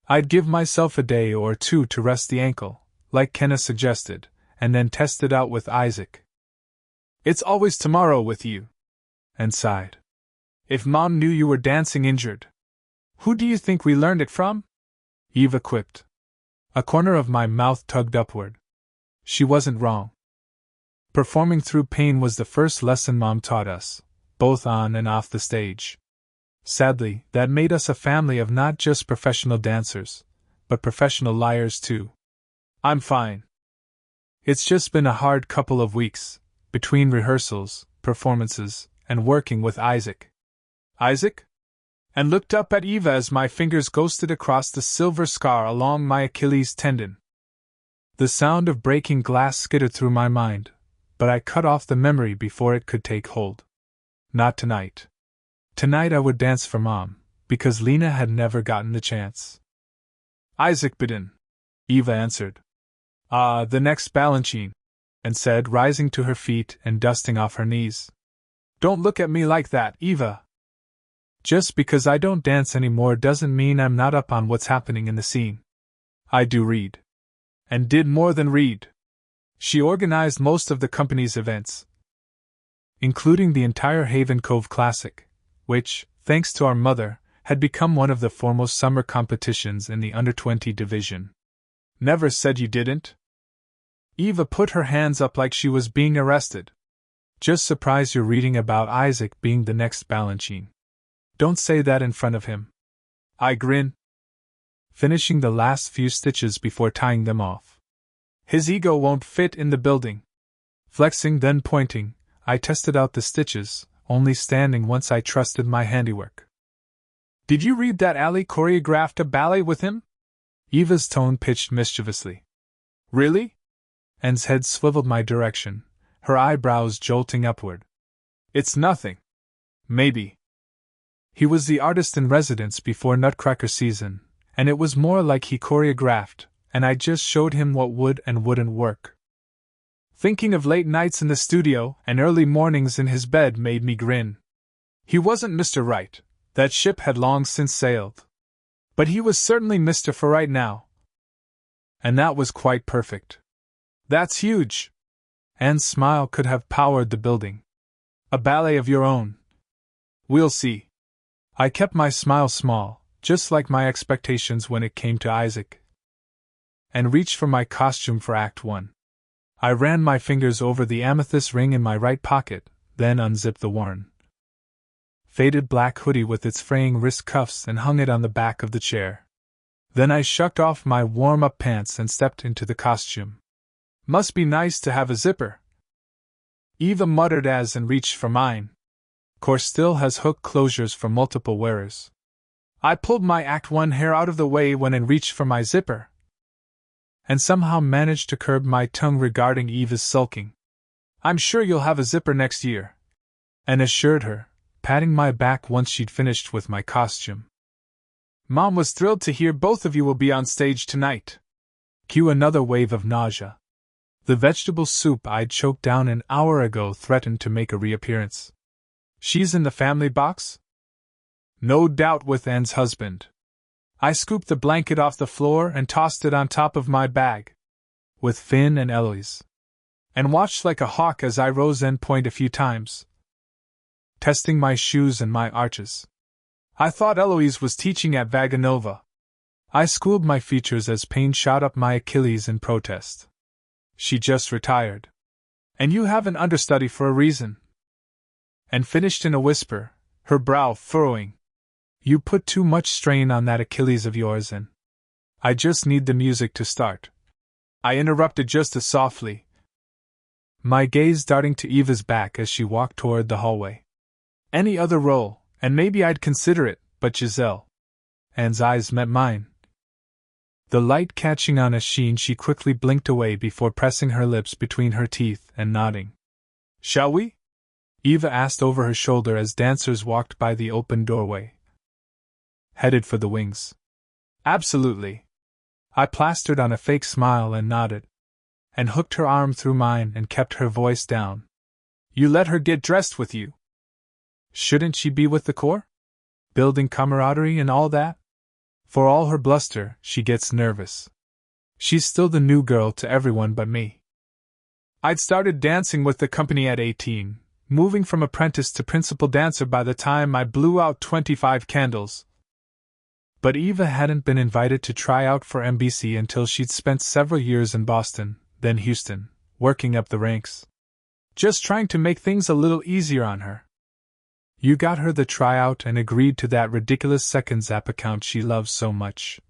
S1: I'd give myself a day or two to rest the ankle, like Kenna suggested, and then test it out with Isaac. It's always tomorrow with you, and sighed. If Mom knew you were dancing injured. Who do you think we learned it from? Eva quipped. A corner of my mouth tugged upward. She wasn't wrong. Performing through pain was the first lesson Mom taught us, both on and off the stage. Sadly, that made us a family of not just professional dancers, but professional liars too. I'm fine. It's just been a hard couple of weeks, between rehearsals, performances, and working with Isaac. Isaac? And looked up at Eva as my fingers ghosted across the silver scar along my Achilles tendon. The sound of breaking glass skittered through my mind, but I cut off the memory before it could take hold. Not tonight. Tonight I would dance for Mom, because Lena had never gotten the chance. Isaac bidden, Eva answered. The next Balanchine, and said, rising to her feet and dusting off her knees. Don't look at me like that, Eva. Just because I don't dance anymore doesn't mean I'm not up on what's happening in the scene. I do read. And did more than read. She organized most of the company's events, including the entire Haven Cove Classic, which, thanks to our mother, had become one of the foremost summer competitions in the under-20 division. Never said you didn't? Eva put her hands up like she was being arrested. Just surprised you're reading about Isaac being the next Balanchine. Don't say that in front of him. I grin, finishing the last few stitches before tying them off. His ego won't fit in the building. Flexing, then pointing, I tested out the stitches, only standing once I trusted my handiwork. Did you read that Ali choreographed a ballet with him? Eva's tone pitched mischievously. Really? Anne's head swiveled my direction, her eyebrows jolting upward. It's nothing. Maybe. He was the artist in residence before Nutcracker season, and it was more like he choreographed, and I just showed him what would and wouldn't work. Thinking of late nights in the studio and early mornings in his bed made me grin. He wasn't Mr. Right, that ship had long since sailed. But he was certainly Mr. For right now. And that was quite perfect. That's huge. Anne's smile could have powered the building. A ballet of your own. We'll see. I kept my smile small, just like my expectations when it came to Isaac, and reached for my costume for Act 1. I ran my fingers over the amethyst ring in my right pocket, then unzipped the worn, faded black hoodie with its fraying wrist cuffs and hung it on the back of the chair. Then I shucked off my warm-up pants and stepped into the costume. Must be nice to have a zipper, Eva muttered as and reached for mine. Course still has hook closures for multiple wearers. I pulled my Act 1 hair out of the way when and reached for my zipper, and somehow managed to curb my tongue regarding Eva's sulking. I'm sure you'll have a zipper next year, and assured her, patting my back once she'd finished with my costume. Mom was thrilled to hear both of you will be on stage tonight. Cue another wave of nausea. The vegetable soup I'd choked down an hour ago threatened to make a reappearance. She's in the family box? No doubt with Anne's husband. I scooped the blanket off the floor and tossed it on top of my bag, with Finn and Eloise, and watched like a hawk as I rose and pointed a few times, testing my shoes and my arches. I thought Eloise was teaching at Vaganova. I schooled my features as pain shot up my Achilles in protest. She just retired. And you have an understudy for a reason. And finished in a whisper, her brow furrowing. You put too much strain on that Achilles of yours and I just need the music to start. I interrupted just as softly, my gaze darting to Eva's back as she walked toward the hallway. Any other role, and maybe I'd consider it, but Giselle. Anne's eyes met mine. The light catching on a sheen, she quickly blinked away before pressing her lips between her teeth and nodding. Shall we? Eva asked over her shoulder as dancers walked by the open doorway. Headed for the wings. Absolutely. I plastered on a fake smile and nodded, and hooked her arm through mine and kept her voice down. You let her get dressed with you. Shouldn't she be with the Corps? Building camaraderie and all that? For all her bluster, she gets nervous. She's still the new girl to everyone but me. I'd started dancing with the company at 18, moving from apprentice to principal dancer by the time I blew out 25 candles. But Eva hadn't been invited to try out for MBC until she'd spent several years in Boston, then Houston, working up the ranks. Just trying to make things a little easier on her. You got her the tryout and agreed to that ridiculous second Zap account she loves so much.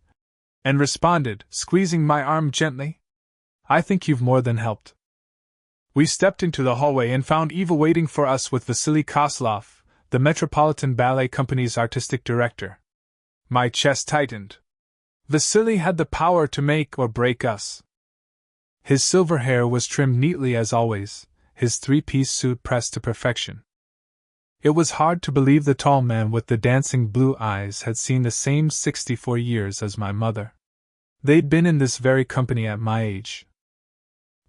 S1: And responded, squeezing my arm gently. I think you've more than helped. We stepped into the hallway and found Eva waiting for us with Vasily Koslov, the Metropolitan Ballet Company's artistic director. My chest tightened. Vasily had the power to make or break us. His silver hair was trimmed neatly as always, his three-piece suit pressed to perfection. It was hard to believe the tall man with the dancing blue eyes had seen the same 64 years as my mother. They'd been in this very company at my age.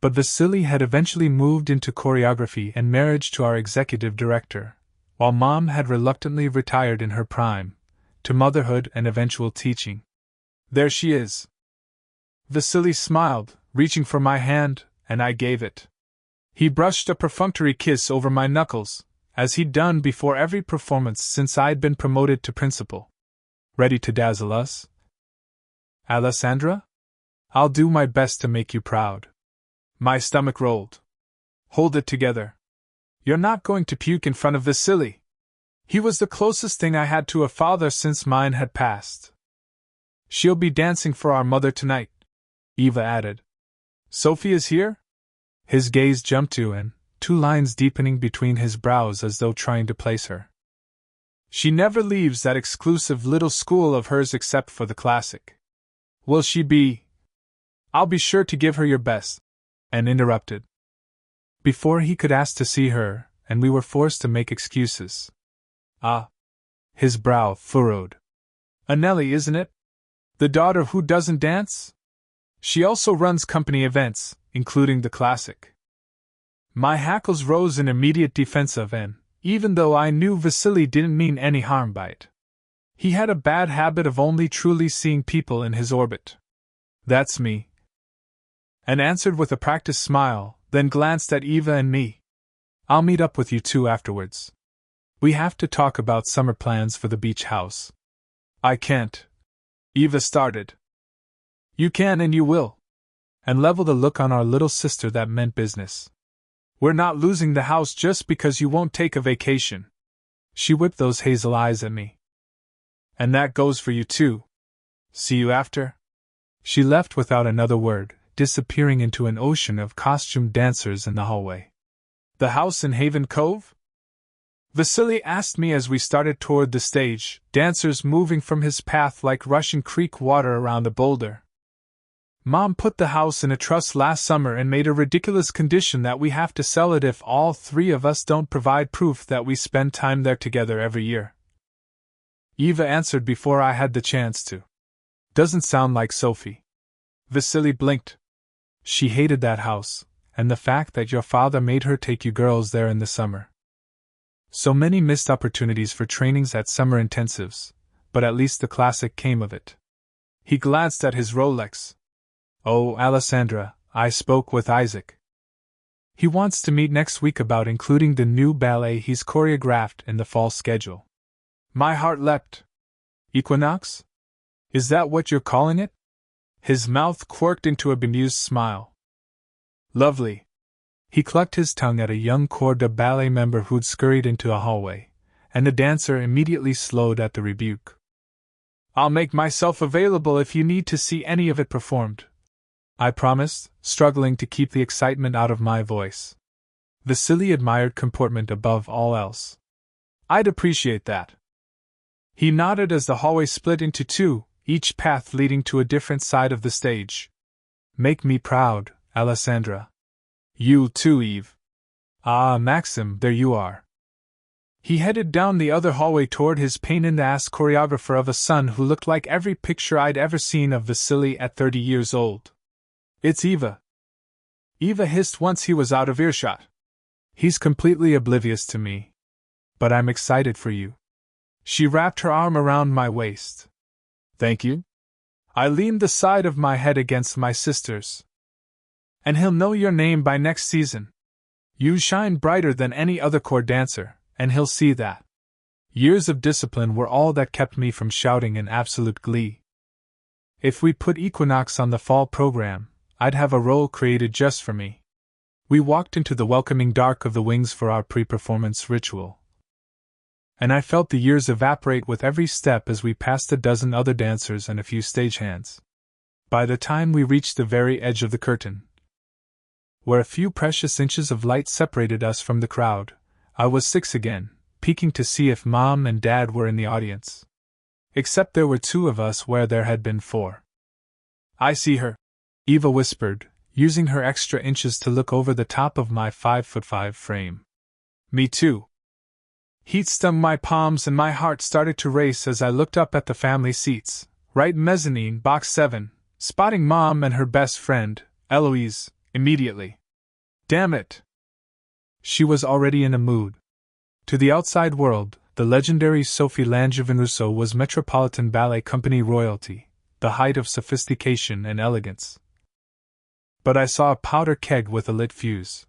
S1: But Vasily had eventually moved into choreography and marriage to our executive director, while Mom had reluctantly retired in her prime, to motherhood and eventual teaching. There she is. Vasily smiled, reaching for my hand, and I gave it. He brushed a perfunctory kiss over my knuckles, as he'd done before every performance since I'd been promoted to principal. Ready to dazzle us? Alessandra? I'll do my best to make you proud. My stomach rolled. Hold it together. You're not going to puke in front of Vasily. He was the closest thing I had to a father since mine had passed. She'll be dancing for our mother tonight, Eva added. Sophie is here? His gaze jumped to and, two lines deepening between his brows as though trying to place her. She never leaves that exclusive little school of hers except for the classic. Will she be? I'll be sure to give her your best, and interrupted. Before he could ask to see her, and we were forced to make excuses. Ah. His brow furrowed. Anneli, isn't it? The daughter who doesn't dance? She also runs company events, including the classic. My hackles rose in immediate defense of N, even though I knew Vasily didn't mean any harm by it. He had a bad habit of only truly seeing people in his orbit. That's me. And answered with a practiced smile, then glanced at Eva and me. I'll meet up with you two afterwards. We have to talk about summer plans for the beach house. I can't. Eva started. You can and you will. And leveled a look on our little sister that meant business. We're not losing the house just because you won't take a vacation. She whipped those hazel eyes at me. And that goes for you too. See you after? She left without another word, disappearing into an ocean of costumed dancers in the hallway. The house in Haven Cove? Vasily asked me as we started toward the stage, dancers moving from his path like rushing creek water around a boulder. Mom put the house in a trust last summer and made a ridiculous condition that we have to sell it if all three of us don't provide proof that we spend time there together every year. Eva answered before I had the chance to. Doesn't sound like Sophie. Vasily blinked. She hated that house, and the fact that your father made her take you girls there in the summer. So many missed opportunities for trainings at summer intensives, but at least the classic came of it. He glanced at his Rolex. Oh, Alessandra, I spoke with Isaac. He wants to meet next week about including the new ballet he's choreographed in the fall schedule. My heart leapt. Equinox? Is that what you're calling it? His mouth quirked into a bemused smile. Lovely. He clucked his tongue at a young corps de ballet member who'd scurried into a hallway, and the dancer immediately slowed at the rebuke. I'll make myself available if you need to see any of it performed, I promised, struggling to keep the excitement out of my voice. Vasily admired comportment above all else. I'd appreciate that. He nodded as the hallway split into two, each path leading to a different side of the stage. Make me proud, Alessandra. You too, Eve. Ah, Maxim, there you are. He headed down the other hallway toward his pain-in-the-ass choreographer of a son who looked like every picture I'd ever seen of Vasily at 30 years old. "It's Eva," Eva hissed once he was out of earshot. "He's completely oblivious to me. But I'm excited for you." She wrapped her arm around my waist. "Thank you." I leaned the side of my head against my sister's. "And he'll know your name by next season. You shine brighter than any other court dancer, and he'll see that." Years of discipline were all that kept me from shouting in absolute glee. If we put Equinox on the fall program, I'd have a role created just for me. We walked into the welcoming dark of the wings for our pre-performance ritual. And I felt the years evaporate with every step as we passed a dozen other dancers and a few stagehands. By the time we reached the very edge of the curtain, where a few precious inches of light separated us from the crowd, I was 6 again, peeking to see if Mom and Dad were in the audience. Except there were 2 of us where there had been 4. "I see her," Eva whispered, using her extra inches to look over the top of my 5'5" frame. "Me too." Heat stung my palms and my heart started to race as I looked up at the family seats, right mezzanine, box 7, spotting Mom and her best friend, Eloise, immediately. Damn it! She was already in a mood. To the outside world, the legendary Sophie Langevin Russo was Metropolitan Ballet Company royalty, the height of sophistication and elegance. But I saw a powder keg with a lit fuse.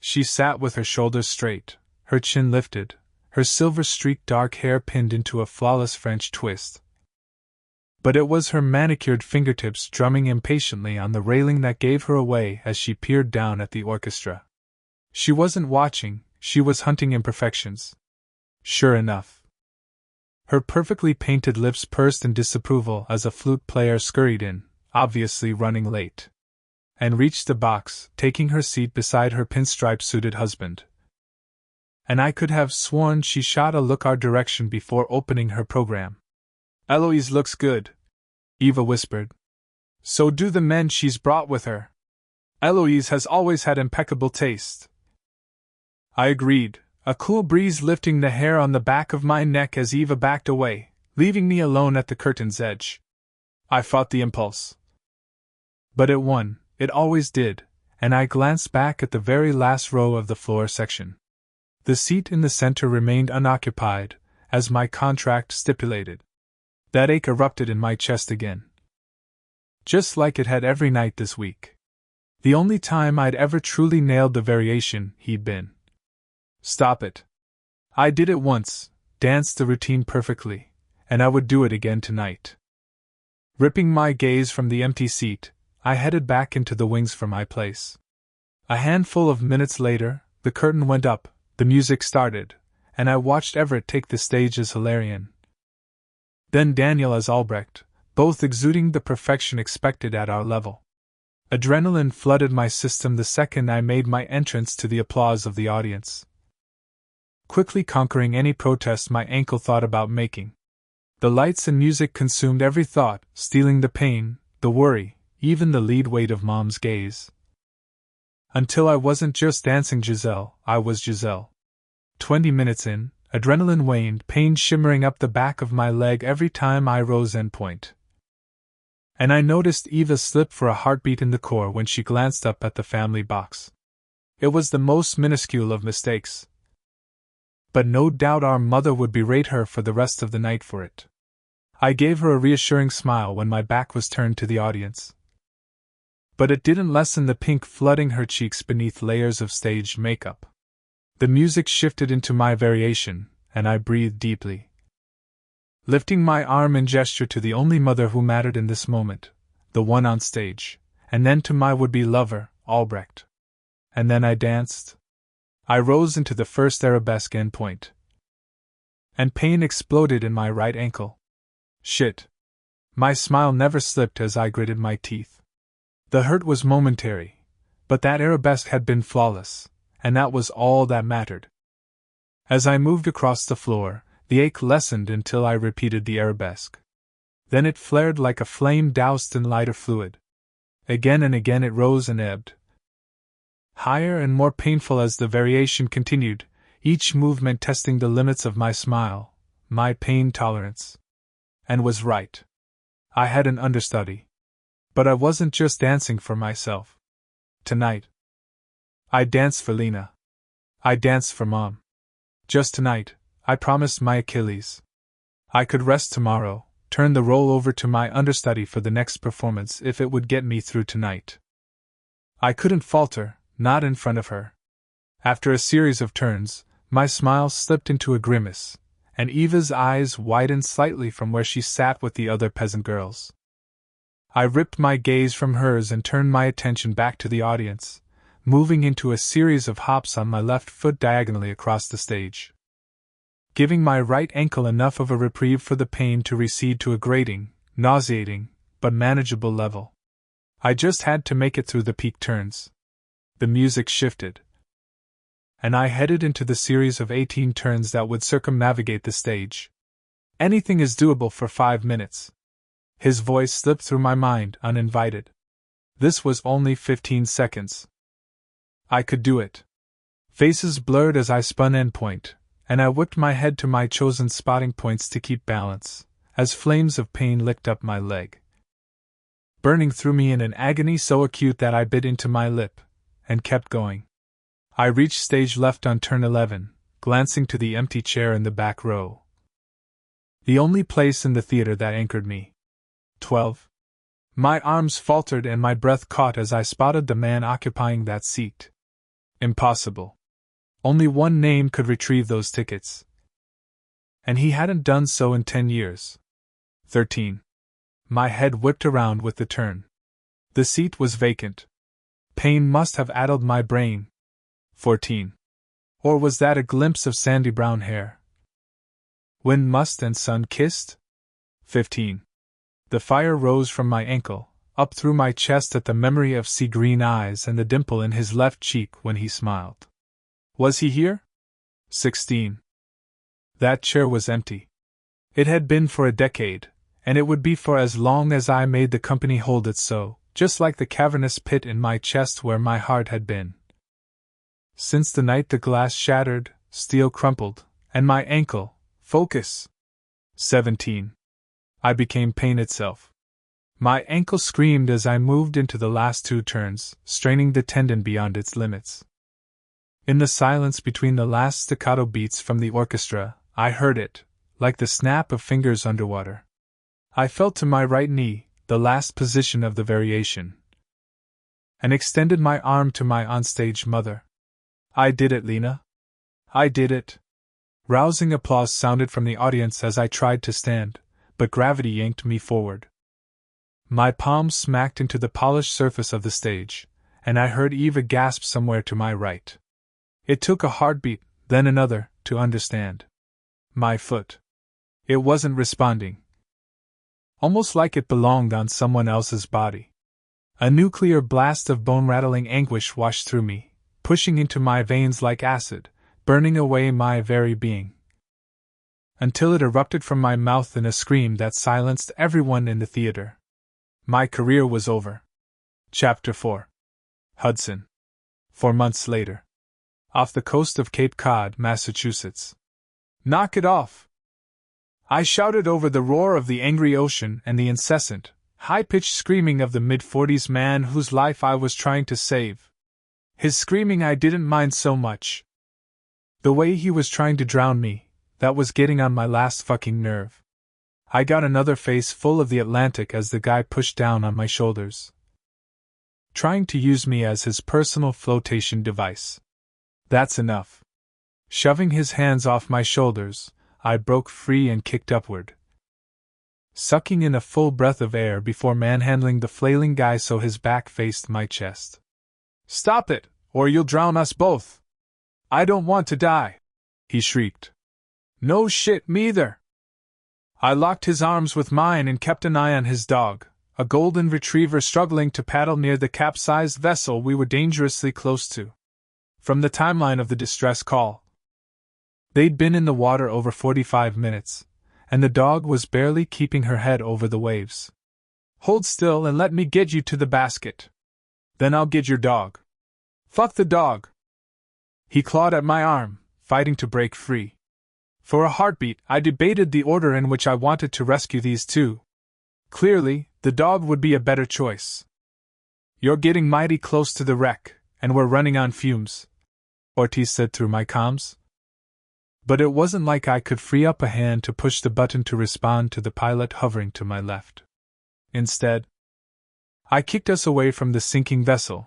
S1: She sat with her shoulders straight, her chin lifted, her silver-streaked dark hair pinned into a flawless French twist. But it was her manicured fingertips drumming impatiently on the railing that gave her away as she peered down at the orchestra. She wasn't watching, she was hunting imperfections. Sure enough. Her perfectly painted lips pursed in disapproval as a flute player scurried in, obviously running late, and reached the box, taking her seat beside her pinstripe-suited husband. And I could have sworn she shot a look our direction before opening her program. "Eloise looks good," Eva whispered. "So do the men she's brought with her. Eloise has always had impeccable taste." I agreed, a cool breeze lifting the hair on the back of my neck as Eva backed away, leaving me alone at the curtain's edge. I fought the impulse. But it won, it always did, and I glanced back at the very last row of the floor section. The seat in the center remained unoccupied, as my contract stipulated. That ache erupted in my chest again. Just like it had every night this week. The only time I'd ever truly nailed the variation he'd been. Stop it. I did it once, danced the routine perfectly, and I would do it again tonight. Ripping my gaze from the empty seat, I headed back into the wings for my place. A handful of minutes later, the curtain went up, the music started, and I watched Everett take the stage as Hilarion. Then Daniel as Albrecht, both exuding the perfection expected at our level. Adrenaline flooded my system the second I made my entrance to the applause of the audience. Quickly conquering any protest my ankle thought about making. The lights and music consumed every thought, stealing the pain, the worry, even the lead weight of Mom's gaze. Until I wasn't just dancing Giselle, I was Giselle. 20 minutes in, adrenaline waned, pain shimmering up the back of my leg every time I rose endpoint. And I noticed Eva slip for a heartbeat in the core when she glanced up at the family box. It was the most minuscule of mistakes. But no doubt our mother would berate her for the rest of the night for it. I gave her a reassuring smile when my back was turned to the audience. But it didn't lessen the pink flooding her cheeks beneath layers of staged makeup. The music shifted into my variation, and I breathed deeply. Lifting my arm in gesture to the only mother who mattered in this moment, the one on stage, and then to my would-be lover, Albrecht. And then I danced. I rose into the first arabesque endpoint. And pain exploded in my right ankle. Shit. My smile never slipped as I gritted my teeth. The hurt was momentary, but that arabesque had been flawless, and that was all that mattered. As I moved across the floor, the ache lessened until I repeated the arabesque. Then it flared like a flame doused in lighter fluid. Again and again it rose and ebbed. Higher and more painful as the variation continued, each movement testing the limits of my smile, my pain tolerance. And was right. I had an understudy. But I wasn't just dancing for myself. Tonight, I danced for Lena. I danced for Mom. Just tonight, I promised my Achilles. I could rest tomorrow, turn the role over to my understudy for the next performance if it would get me through tonight. I couldn't falter, not in front of her. After a series of turns, my smile slipped into a grimace, and Eva's eyes widened slightly from where she sat with the other peasant girls. I ripped my gaze from hers and turned my attention back to the audience, moving into a series of hops on my left foot diagonally across the stage. Giving my right ankle enough of a reprieve for the pain to recede to a grating, nauseating, but manageable level. I just had to make it through the peak turns. The music shifted, and I headed into the series of 18 turns that would circumnavigate the stage. Anything is doable for 5 minutes. His voice slipped through my mind uninvited. This was only 15 seconds. I could do it. Faces blurred as I spun endpoint, and I whipped my head to my chosen spotting points to keep balance, as flames of pain licked up my leg, burning through me in an agony so acute that I bit into my lip, and kept going. I reached stage left on turn 11, glancing to the empty chair in the back row. The only place in the theater that anchored me. 12. My arms faltered and my breath caught as I spotted the man occupying that seat. Impossible. Only one name could retrieve those tickets. And he hadn't done so in 10 years. 13. My head whipped around with the turn. The seat was vacant. Pain must have addled my brain. 14. Or was that a glimpse of sandy brown hair? Wind must and sun kissed? 15. The fire rose from my ankle, up through my chest at the memory of sea green eyes and the dimple in his left cheek when he smiled. Was he here? 16. That chair was empty. It had been for a decade, and it would be for as long as I made the company hold it so, just like the cavernous pit in my chest where my heart had been. Since the night the glass shattered, steel crumpled, and my ankle, focus. 17. I became pain itself. My ankle screamed as I moved into the last 2 turns, straining the tendon beyond its limits. In the silence between the last staccato beats from the orchestra, I heard it, like the snap of fingers underwater. I felt to my right knee, the last position of the variation, and extended my arm to my onstage mother. I did it, Lena. I did it. Rousing applause sounded from the audience as I tried to stand, but gravity yanked me forward. My palms smacked into the polished surface of the stage, and I heard Eva gasp somewhere to my right. It took a heartbeat, then another, to understand. My foot. It wasn't responding. Almost like it belonged on someone else's body. A nuclear blast of bone-rattling anguish washed through me, pushing into my veins like acid, burning away my very being. Until it erupted from my mouth in a scream that silenced everyone in the theater. My career was over. Chapter 4. Hudson. 4 months later. Off the coast of Cape Cod, Massachusetts. Knock it off! I shouted over the roar of the angry ocean and the incessant, high-pitched screaming of the mid-40s man whose life I was trying to save. His screaming I didn't mind so much. The way he was trying to drown me, that was getting on my last fucking nerve. I got another face full of the Atlantic as the guy pushed down on my shoulders, trying to use me as his personal flotation device. That's enough. Shoving his hands off my shoulders, I broke free and kicked upward, sucking in a full breath of air before manhandling the flailing guy so his back faced my chest. Stop it, or you'll drown us both! I don't want to die! He shrieked. No shit, meither! I locked his arms with mine and kept an eye on his dog, a golden retriever struggling to paddle near the capsized vessel we were dangerously close to. From the timeline of the distress call, they'd been in the water over 45 minutes, and the dog was barely keeping her head over the waves. Hold still and let me get you to the basket. Then I'll get your dog. Fuck the dog! He clawed at my arm, fighting to break free. For a heartbeat, I debated the order in which I wanted to rescue these two. Clearly, the dog would be a better choice. "You're getting mighty close to the wreck, and we're running on fumes," Ortiz said through my comms. But it wasn't like I could free up a hand to push the button to respond to the pilot hovering to my left. Instead, I kicked us away from the sinking vessel,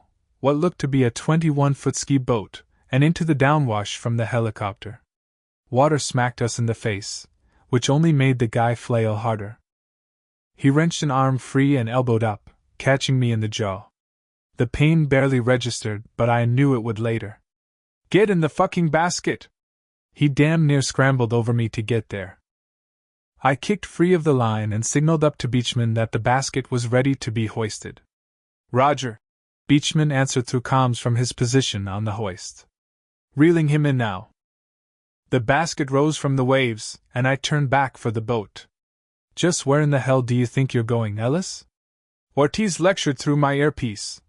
S1: what looked to be a 21-foot ski boat, and into the downwash from the helicopter. Water smacked us in the face, which only made the guy flail harder. He wrenched an arm free and elbowed up, catching me in the jaw. The pain barely registered, but I knew it would later. "Get in the fucking basket!" He damn near scrambled over me to get there. I kicked free of the line and signaled up to Beachman that the basket was ready to be hoisted. "Roger," Beachman answered through comms from his position on the hoist. "Reeling him in now." The basket rose from the waves, and I turned back for the boat. "Just where in the hell do you think you're going, Ellis?" Ortiz lectured through my earpiece,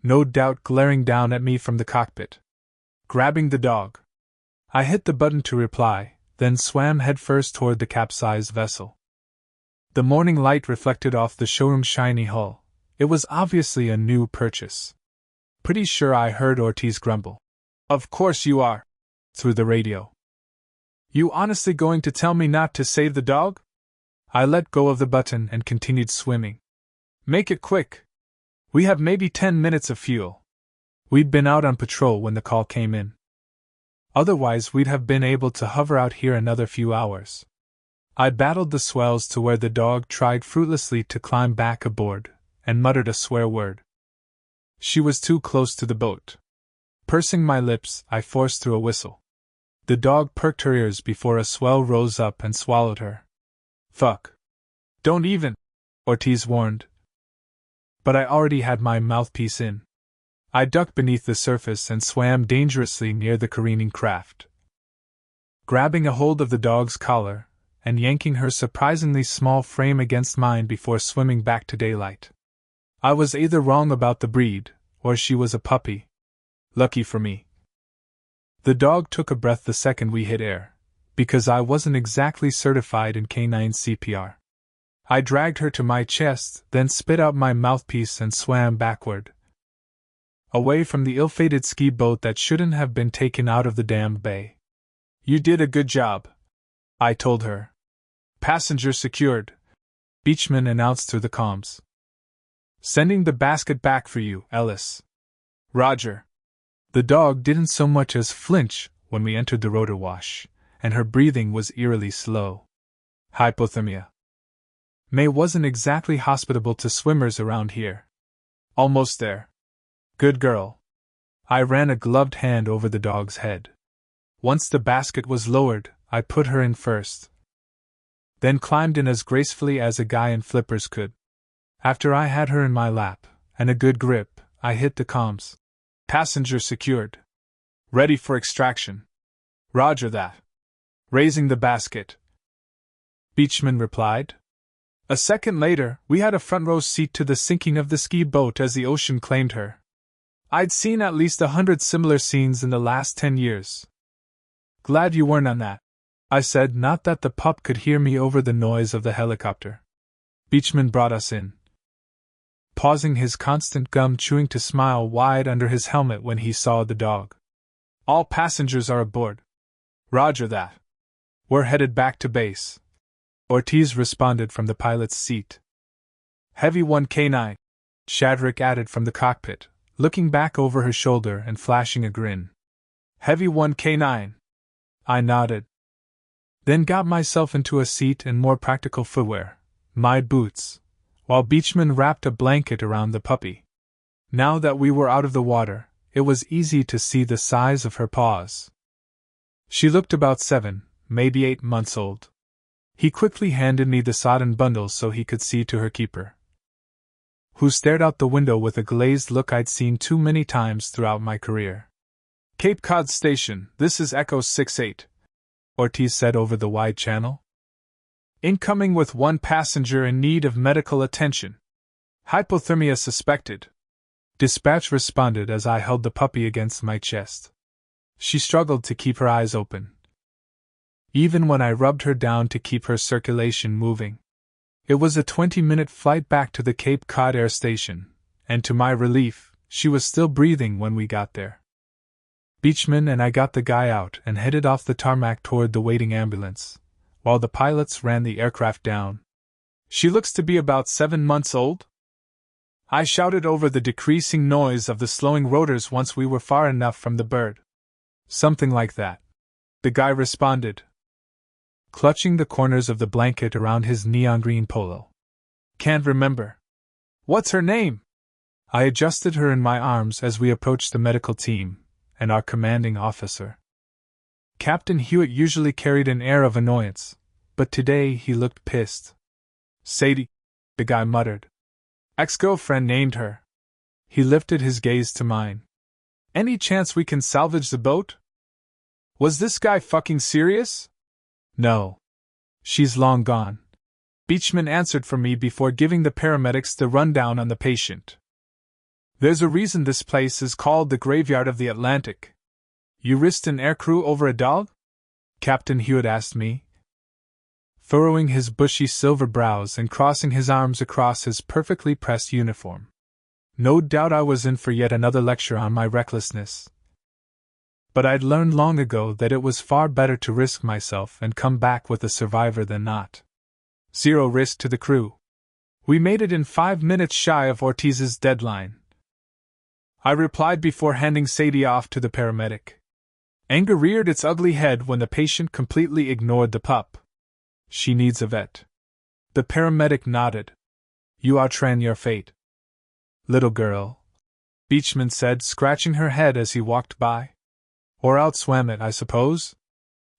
S1: no doubt glaring down at me from the cockpit. Grabbing the dog, I hit the button to reply, then swam headfirst toward the capsized vessel. The morning light reflected off the showroom's shiny hull. It was obviously a new purchase. Pretty sure I heard Ortiz grumble, "Of course you are," through the radio. "You honestly going to tell me not to save the dog?" I let go of the button and continued swimming. "Make it quick. We have maybe 10 minutes of fuel." We'd been out on patrol when the call came in. Otherwise, we'd have been able to hover out here another few hours. I battled the swells to where the dog tried fruitlessly to climb back aboard, and muttered a swear word. She was too close to the boat. Pursing my lips, I forced through a whistle. The dog perked her ears before a swell rose up and swallowed her. "Fuck. Don't even," Ortiz warned. But I already had my mouthpiece in. I ducked beneath the surface and swam dangerously near the careening craft. Grabbing a hold of the dog's collar, and yanking her surprisingly small frame against mine before swimming back to daylight. I was either wrong about the breed, or she was a puppy. Lucky for me. The dog took a breath the second we hit air, because I wasn't exactly certified in canine CPR. I dragged her to my chest, then spit out my mouthpiece and swam backward, away from the ill-fated ski boat that shouldn't have been taken out of the damned bay. "You did a good job," I told her. "Passenger secured," Beachman announced through the comms. "Sending the basket back for you, Ellis." "Roger." The dog didn't so much as flinch when we entered the rotor wash, and her breathing was eerily slow. Hypothermia. May wasn't exactly hospitable to swimmers around here. "Almost there. Good girl." I ran a gloved hand over the dog's head. Once the basket was lowered, I put her in first, then climbed in as gracefully as a guy in flippers could. After I had her in my lap, and a good grip, I hit the comms. "Passenger secured. Ready for extraction." "Roger that." "Raising the basket," Beachman replied. A second later, we had a front row seat to the sinking of the ski boat as the ocean claimed her. I'd seen at least 100 similar scenes in the last 10 years. "Glad you weren't on that," I said, not that the pup could hear me over the noise of the helicopter. Beachman brought us in, pausing his constant gum chewing to smile wide under his helmet when he saw the dog. "All passengers are aboard." "Roger that." "We're headed back to base," Ortiz responded from the pilot's seat. "Heavy 1K9, Shadrick added from the cockpit, looking back over her shoulder and flashing a grin. "Heavy 1K9. I nodded. Then got myself into a seat and more practical footwear, my boots, while Beachman wrapped a blanket around the puppy. Now that we were out of the water, it was easy to see the size of her paws. She looked about 7, maybe 8 months old. He quickly handed me the sodden bundle so he could see to her keeper, who stared out the window with a glazed look I'd seen too many times throughout my career. "Cape Cod Station, this is Echo 68, Ortiz said over the wide channel. "Incoming with one passenger in need of medical attention. Hypothermia suspected." Dispatch responded as I held the puppy against my chest. She struggled to keep her eyes open, even when I rubbed her down to keep her circulation moving. It was a 20-minute flight back to the Cape Cod Air Station, and to my relief, she was still breathing when we got there. Beachman and I got the guy out and headed off the tarmac toward the waiting ambulance, while the pilots ran the aircraft down. "She looks to be about 7 months old?" I shouted over the decreasing noise of the slowing rotors once we were far enough from the bird. "Something like that," the guy responded, clutching the corners of the blanket around his neon green polo. "Can't remember." "What's her name?" I adjusted her in my arms as we approached the medical team and our commanding officer. Captain Hewitt usually carried an air of annoyance, but today he looked pissed. "Sadie," the guy muttered. "Ex-girlfriend named her." He lifted his gaze to mine. "Any chance we can salvage the boat?" Was this guy fucking serious? "No. She's long gone." Beachman answered for me before giving the paramedics the rundown on the patient. "There's a reason this place is called the Graveyard of the Atlantic." "You risked an aircrew over a dog?" Captain Hewitt asked me, furrowing his bushy silver brows and crossing his arms across his perfectly pressed uniform. No doubt I was in for yet another lecture on my recklessness. But I'd learned long ago that it was far better to risk myself and come back with a survivor than not. Zero risk to the crew. We made it in 5 minutes shy of Ortiz's deadline. I replied before handing Sadie off to the paramedic. Anger reared its ugly head when the patient completely ignored the pup. "She needs a vet." The paramedic nodded. "You outran your fate, little girl," Beachman said, scratching her head as he walked by. "Or outswam it, I suppose?"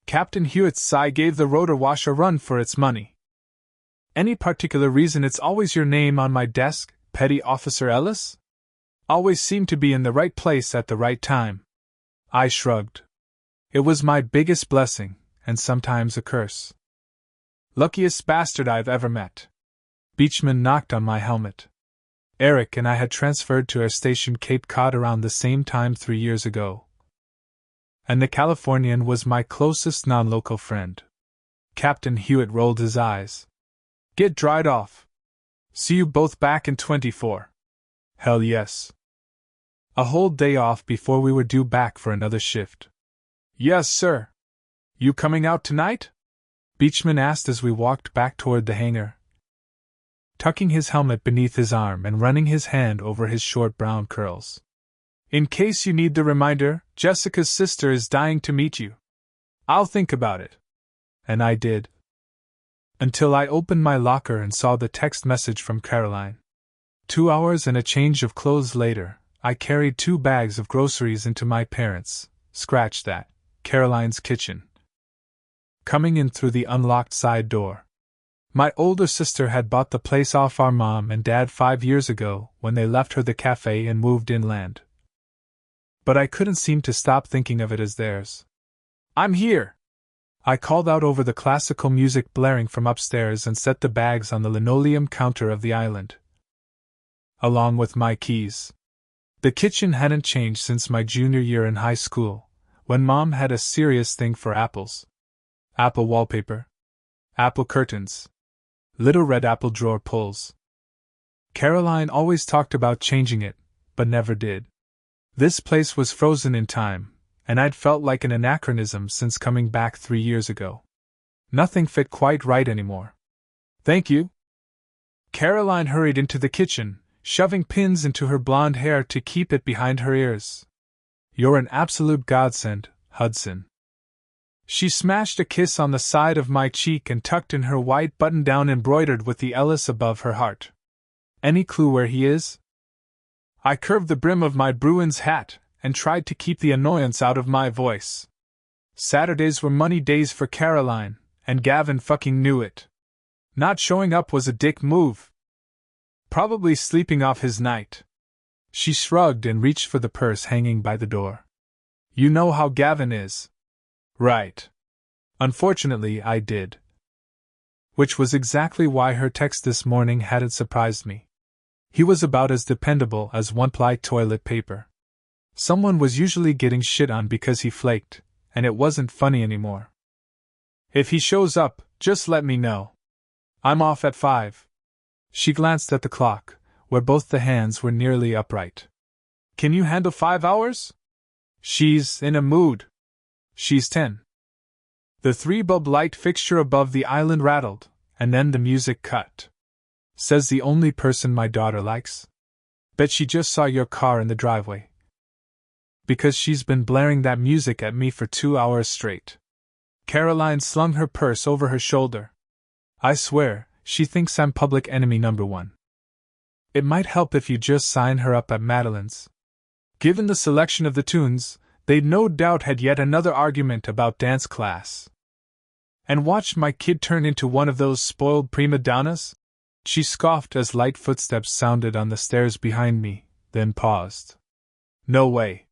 S1: Captain Hewitt's sigh gave the rotor wash a run for its money. "Any particular reason it's always your name on my desk, Petty Officer Ellis?" "Always seem to be in the right place at the right time." I shrugged. It was my biggest blessing, and sometimes a curse. "Luckiest bastard I've ever met." Beachman knocked on my helmet. Eric and I had transferred to Air Station Cape Cod around the same time 3 years ago. And the Californian was my closest non-local friend. Captain Hewitt rolled his eyes. "Get dried off. See you both back in 24. "Hell yes." A whole day off before we were due back for another shift. "Yes, sir." "You coming out tonight?" Beachman asked as we walked back toward the hangar, tucking his helmet beneath his arm and running his hand over his short brown curls. "In case you need the reminder, Jessica's sister is dying to meet you." "I'll think about it." And I did. Until I opened my locker and saw the text message from Caroline. 2 hours and a change of clothes later, I carried 2 bags of groceries into my parents', scratch that, Caroline's kitchen. Coming in through the unlocked side door. My older sister had bought the place off our mom and dad 5 years ago when they left her the cafe and moved inland. But I couldn't seem to stop thinking of it as theirs. "I'm here!" I called out over the classical music blaring from upstairs and set the bags on the linoleum counter of the island, along with my keys. The kitchen hadn't changed since my junior year in high school, when Mom had a serious thing for apples. Apple wallpaper, apple curtains, little red apple drawer pulls. Caroline always talked about changing it, but never did. This place was frozen in time, and I'd felt like an anachronism since coming back 3 years ago. Nothing fit quite right anymore. "Thank you." Caroline hurried into the kitchen, shoving pins into her blonde hair to keep it behind her ears. "You're an absolute godsend, Hudson." She smashed a kiss on the side of my cheek and tucked in her white button-down embroidered with the Ellis above her heart. "Any clue where he is?" I curved the brim of my Bruins hat and tried to keep the annoyance out of my voice. Saturdays were money days for Caroline, and Gavin fucking knew it. Not showing up was a dick move. Probably sleeping off his night. She shrugged and reached for the purse hanging by the door. "You know how Gavin is." "Right." Unfortunately, I did. Which was exactly why her text this morning hadn't surprised me. He was about as dependable as one-ply toilet paper. Someone was usually getting shit on because he flaked, and it wasn't funny anymore. If he shows up, just let me know. I'm off at 5. She glanced at the clock, where both the hands were nearly upright. Can you handle 5 hours? She's in a mood. She's 10. The 3-bulb light fixture above the island rattled, and then the music cut. Says the only person my daughter likes. Bet she just saw your car in the driveway. Because she's been blaring that music at me for 2 hours straight. Caroline slung her purse over her shoulder. I swear, she thinks I'm public enemy number 1. It might help if you just sign her up at Madeline's. Given the selection of the tunes, they'd no doubt had yet another argument about dance class. And watched my kid turn into one of those spoiled prima donnas? She scoffed as light footsteps sounded on the stairs behind me, then paused. No way.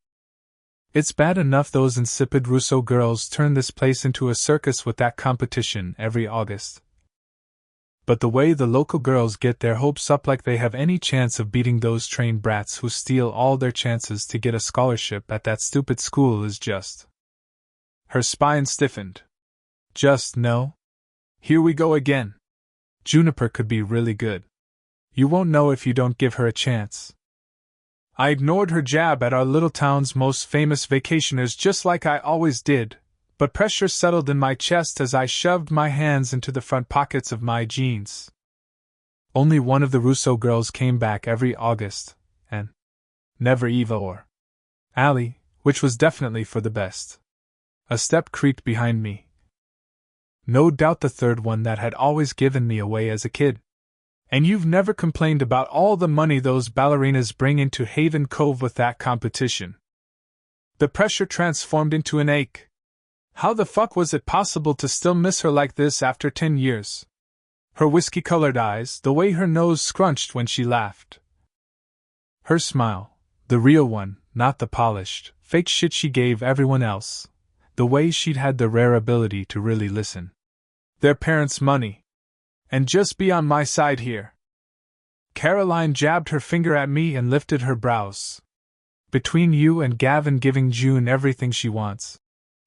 S1: It's bad enough those insipid Russo girls turn this place into a circus with that competition every August. But the way the local girls get their hopes up like they have any chance of beating those trained brats who steal all their chances to get a scholarship at that stupid school is just... Her spine stiffened. Just no. Here we go again. Juniper could be really good. You won't know if you don't give her a chance. I ignored her jab at our little town's most famous vacationers just like I always did, but pressure settled in my chest as I shoved my hands into the front pockets of my jeans. Only one of the Russo girls came back every August, and never Eva or Allie, which was definitely for the best. A step creaked behind me. No doubt the third one that had always given me away as a kid. And you've never complained about all the money those ballerinas bring into Haven Cove with that competition. The pressure transformed into an ache. How the fuck was it possible to still miss her like this after 10 years? Her whiskey-colored eyes, the way her nose scrunched when she laughed. Her smile, the real one, not the polished, fake shit she gave everyone else. The way she'd had the rare ability to really listen. Their parents' money. And just be on my side here. Caroline jabbed her finger at me and lifted her brows. Between you and Gavin giving June everything she wants.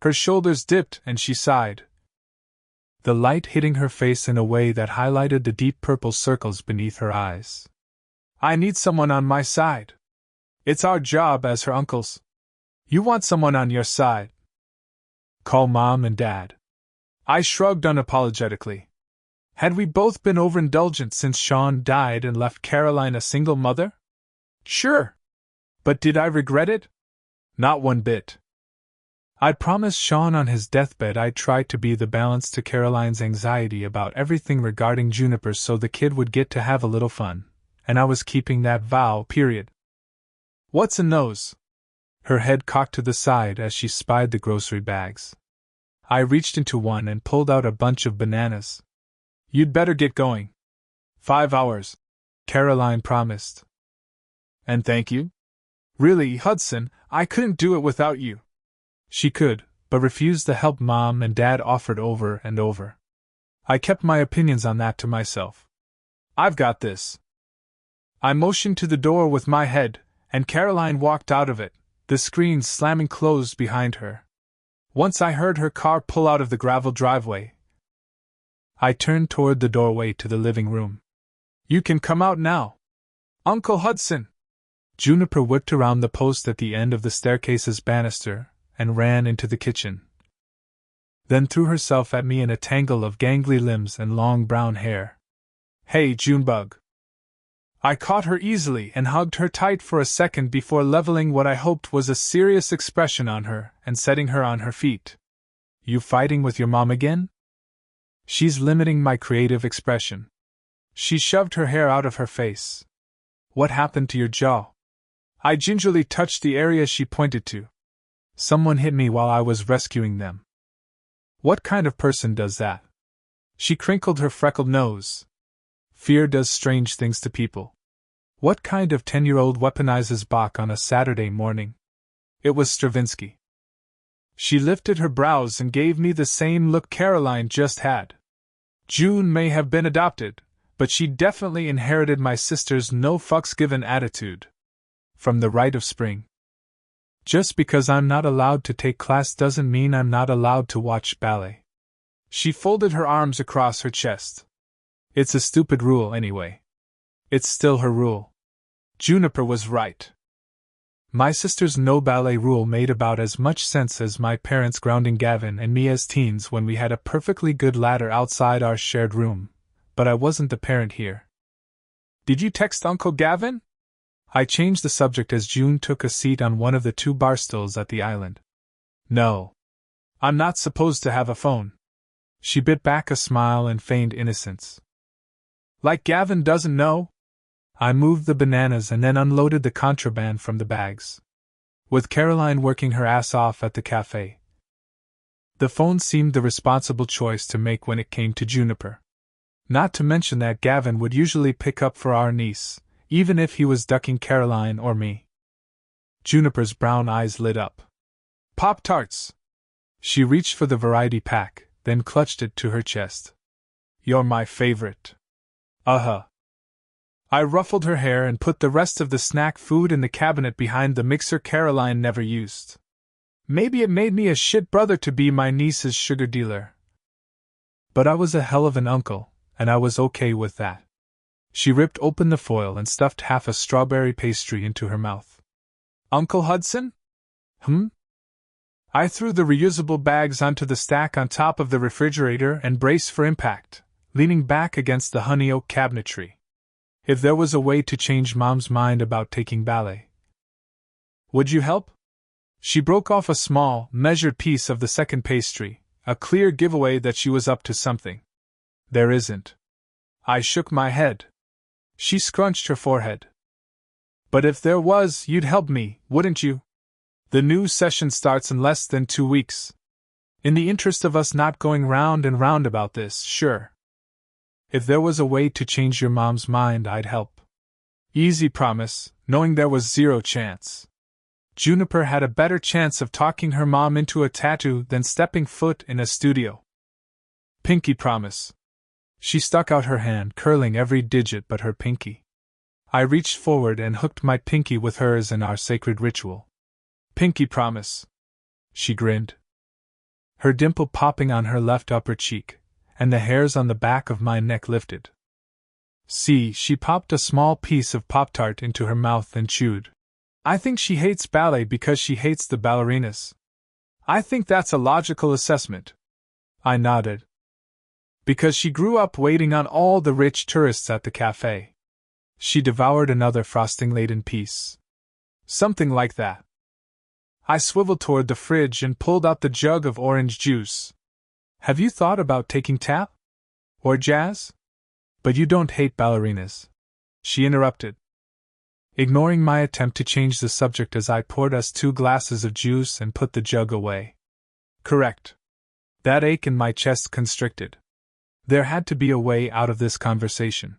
S1: Her shoulders dipped and she sighed. The light hitting her face in a way that highlighted the deep purple circles beneath her eyes. I need someone on my side. It's our job as her uncles. You want someone on your side. Call Mom and Dad. I shrugged unapologetically. Had we both been overindulgent since Sean died and left Caroline a single mother? Sure. But did I regret it? Not one bit. I'd promised Sean on his deathbed I'd try to be the balance to Caroline's anxiety about everything regarding Juniper so the kid would get to have a little fun, and I was keeping that vow, period. What's a nose? Her head cocked to the side as she spied the grocery bags. I reached into one and pulled out a bunch of bananas. You'd better get going. 5 hours, Caroline promised. And thank you? Really, Hudson, I couldn't do it without you. She could, but refused the help Mom and Dad offered over and over. I kept my opinions on that to myself. I've got this. I motioned to the door with my head, and Caroline walked out of it, the screen slamming closed behind her. Once I heard her car pull out of the gravel driveway, I turned toward the doorway to the living room. You can come out now. Uncle Hudson! Juniper whipped around the post at the end of the staircase's banister and ran into the kitchen. Then threw herself at me in a tangle of gangly limbs and long brown hair. Hey, Junebug! I caught her easily and hugged her tight for a second before leveling what I hoped was a serious expression on her and setting her on her feet. You fighting with your mom again? She's limiting my creative expression. She shoved her hair out of her face. What happened to your jaw? I gingerly touched the area she pointed to. Someone hit me while I was rescuing them. What kind of person does that? She crinkled her freckled nose. Fear does strange things to people. What kind of 10-year-old weaponizes Bach on a Saturday morning? It was Stravinsky. She lifted her brows and gave me the same look Caroline just had. June may have been adopted, but she definitely inherited my sister's no-fucks-given attitude. From the rite of spring. Just because I'm not allowed to take class doesn't mean I'm not allowed to watch ballet. She folded her arms across her chest. It's a stupid rule anyway. It's still her rule. Juniper was right. My sister's no ballet rule made about as much sense as my parents grounding Gavin and me as teens when we had a perfectly good ladder outside our shared room, but I wasn't the parent here. Did you text Uncle Gavin? I changed the subject as June took a seat on one of the 2 bar stools at the island. No. I'm not supposed to have a phone. She bit back a smile and feigned innocence. Like Gavin doesn't know? I moved the bananas and then unloaded the contraband from the bags. With Caroline working her ass off at the cafe, the phone seemed the responsible choice to make when it came to Juniper. Not to mention that Gavin would usually pick up for our niece, even if he was ducking Caroline or me. Juniper's brown eyes lit up. Pop-Tarts! She reached for the variety pack, then clutched it to her chest. You're my favorite. Uh-huh. I ruffled her hair and put the rest of the snack food in the cabinet behind the mixer Caroline never used. Maybe it made me a shit brother to be my niece's sugar dealer. But I was a hell of an uncle, and I was okay with that. She ripped open the foil and stuffed half a strawberry pastry into her mouth. Uncle Hudson? I threw the reusable bags onto the stack on top of the refrigerator and braced for impact, leaning back against the honey oak cabinetry. If there was a way to change Mom's mind about taking ballet, would you help? She broke off a small, measured piece of the second pastry, a clear giveaway that she was up to something. There isn't. I shook my head. She scrunched her forehead. But if there was, you'd help me, wouldn't you? The new session starts in less than 2 weeks. In the interest of us not going round and round about this, sure. If there was a way to change your mom's mind, I'd help. Easy promise, knowing there was 0 chance. Juniper had a better chance of talking her mom into a tattoo than stepping foot in a studio. Pinky promise. She stuck out her hand, curling every digit but her pinky. I reached forward and hooked my pinky with hers in our sacred ritual. Pinky promise. She grinned, her dimple popping on her left upper cheek, and the hairs on the back of my neck lifted. See, she popped a small piece of Pop-Tart into her mouth and chewed. I think she hates ballet because she hates the ballerinas. I think that's a logical assessment. I nodded. Because she grew up waiting on all the rich tourists at the cafe. She devoured another frosting-laden piece. Something like that. I swiveled toward the fridge and pulled out the jug of orange juice. Have you thought about taking tap? Or jazz? But you don't hate ballerinas. She interrupted, ignoring my attempt to change the subject as I poured us 2 glasses of juice and put the jug away. Correct. That ache in my chest constricted. There had to be a way out of this conversation.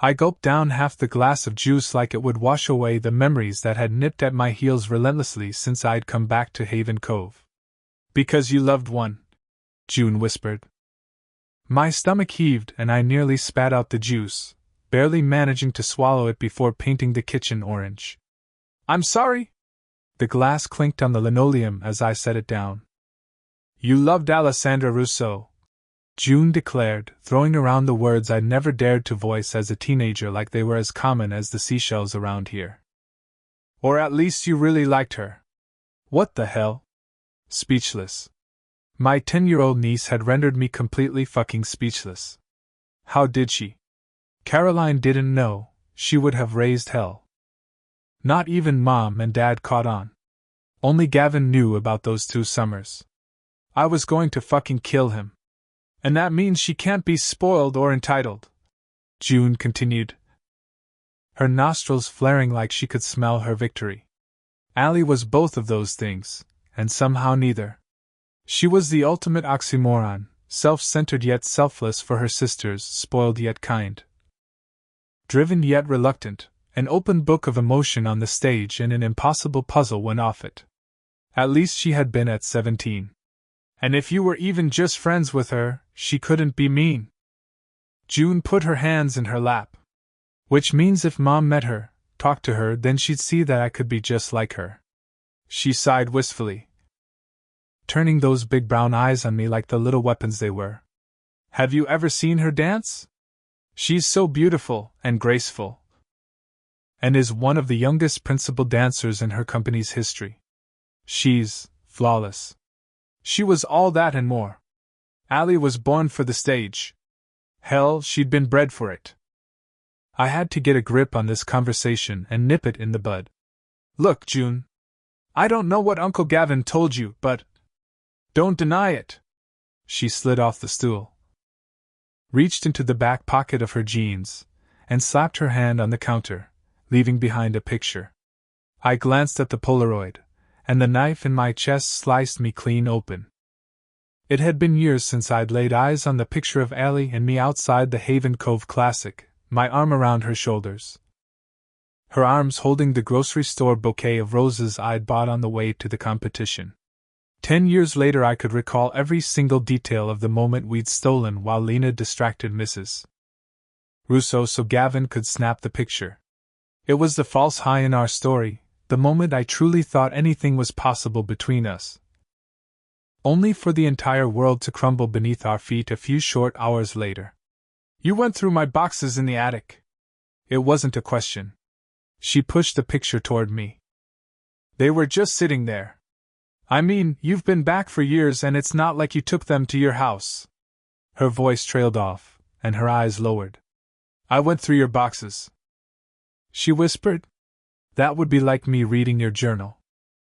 S1: I gulped down half the glass of juice like it would wash away the memories that had nipped at my heels relentlessly since I'd come back to Haven Cove. Because you loved one, June whispered. My stomach heaved and I nearly spat out the juice, barely managing to swallow it before painting the kitchen orange. I'm sorry. The glass clinked on the linoleum as I set it down. You loved Alessandra Russo, June declared, throwing around the words I'd never dared to voice as a teenager like they were as common as the seashells around here. Or at least you really liked her. What the hell? Speechless. My 10-year-old niece had rendered me completely fucking speechless. How did she? Caroline didn't know, she would have raised hell. Not even Mom and Dad caught on. Only Gavin knew about those 2 summers. I was going to fucking kill him. And that means she can't be spoiled or entitled, June continued, her nostrils flaring like she could smell her victory. Allie was both of those things, and somehow neither. She was the ultimate oxymoron, self-centered yet selfless for her sisters, spoiled yet kind. Driven yet reluctant, an open book of emotion on the stage and an impossible puzzle when off it. At least she had been at 17. And if you were even just friends with her, she couldn't be mean. June put her hands in her lap. Which means if Mom met her, talked to her, then she'd see that I could be just like her. she sighed wistfully, turning those big brown eyes on me like the little weapons they were. Have you ever seen her dance? She's so beautiful and graceful, and is one of the youngest principal dancers in her company's history. She's flawless. She was all that and more. Allie was born for the stage. Hell, she'd been bred for it. I had to get a grip on this conversation and nip it in the bud. Look, June. I don't know what Uncle Gavin told you, but don't deny it. She slid off the stool, reached into the back pocket of her jeans, and slapped her hand on the counter, leaving behind a picture. I glanced at the Polaroid, and the knife in my chest sliced me clean open. It had been years since I'd laid eyes on the picture of Allie and me outside the Haven Cove Classic, my arm around her shoulders, her arms holding the grocery store bouquet of roses I'd bought on the way to the competition. 10 years later I could recall every single detail of the moment we'd stolen while Lena distracted Mrs. Russo so Gavin could snap the picture. It was the false high in our story, the moment I truly thought anything was possible between us, only for the entire world to crumble beneath our feet a few short hours later. You went through my boxes in the attic. It wasn't a question. She pushed the picture toward me. They were just sitting there. I mean, you've been back for years and it's not like you took them to your house. Her voice trailed off, and her eyes lowered. I went through your boxes, she whispered. That would be like me reading your journal.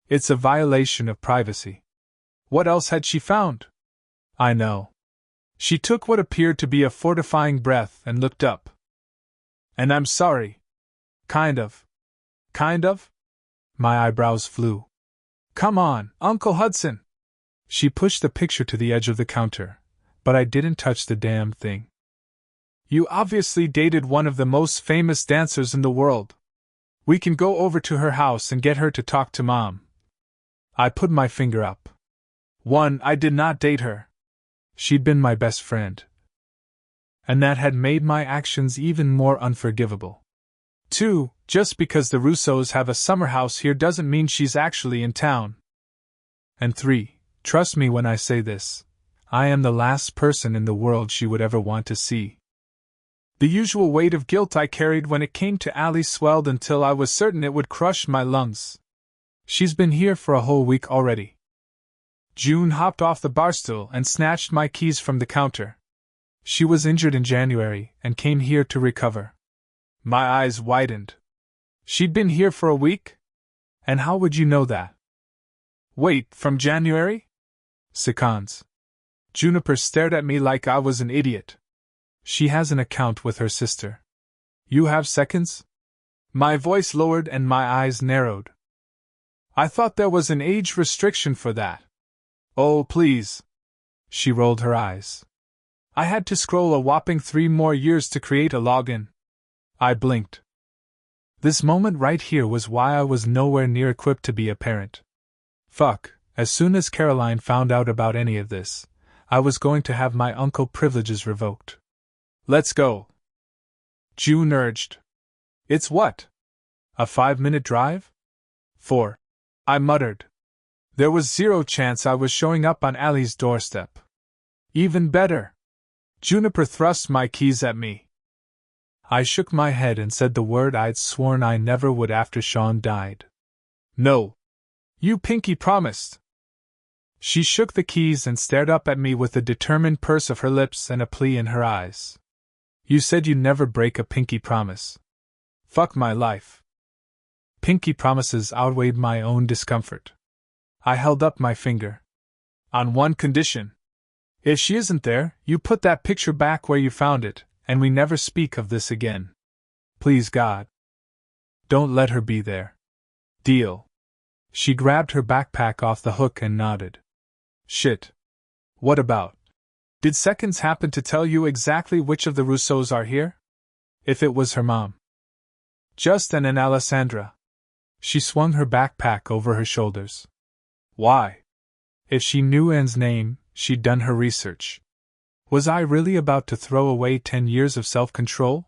S1: It's a violation of privacy. What else had she found? I know. She took what appeared to be a fortifying breath and looked up. And I'm sorry. Kind of. Kind of? My eyebrows flew. Come on, Uncle Hudson. She pushed the picture to the edge of the counter, but I didn't touch the damn thing. You obviously dated one of the most famous dancers in the world. We can go over to her house and get her to talk to Mom. I put my finger up. 1. I did not date her. She'd been my best friend, and that had made my actions even more unforgivable. 2. Just because the Russos have a summer house here doesn't mean she's actually in town. And 3. Trust me when I say this, I am the last person in the world she would ever want to see. The usual weight of guilt I carried when it came to Allie swelled until I was certain it would crush my lungs. She's been here for a whole week already. June hopped off the barstool and snatched my keys from the counter. She was injured in January and came here to recover. My eyes widened. She'd been here for a week? And how would you know that? Wait, from January? Seconds. Juniper stared at me like I was an idiot. She has an account with her sister. You have seconds? My voice lowered and my eyes narrowed. I thought there was an age restriction for that. Oh, please. She rolled her eyes. I had to scroll a whopping 3 more years to create a login. I blinked. This moment right here was why I was nowhere near equipped to be a parent. Fuck, as soon as Caroline found out about any of this, I was going to have my uncle privileges revoked. Let's go, June urged. It's what? A 5-minute drive? 4. I muttered. There was 0 chance I was showing up on Allie's doorstep. Even better. Juniper thrust my keys at me. I shook my head and said the word I'd sworn I never would after Sean died. No. You pinky promised. She shook the keys and stared up at me with a determined purse of her lips and a plea in her eyes. You said you'd never break a pinky promise. Fuck my life. Pinky promises outweighed my own discomfort. I held up my finger. On one condition. If she isn't there, you put that picture back where you found it, and we never speak of this again. Please God. Don't let her be there. Deal. She grabbed her backpack off the hook and nodded. Shit. What about? Did Seconds happen to tell you exactly which of the Russos are here? If it was her mom. Justin and Alessandra. She swung her backpack over her shoulders. Why? If she knew Anne's name, she'd done her research. Was I really about to throw away 10 years of self-control?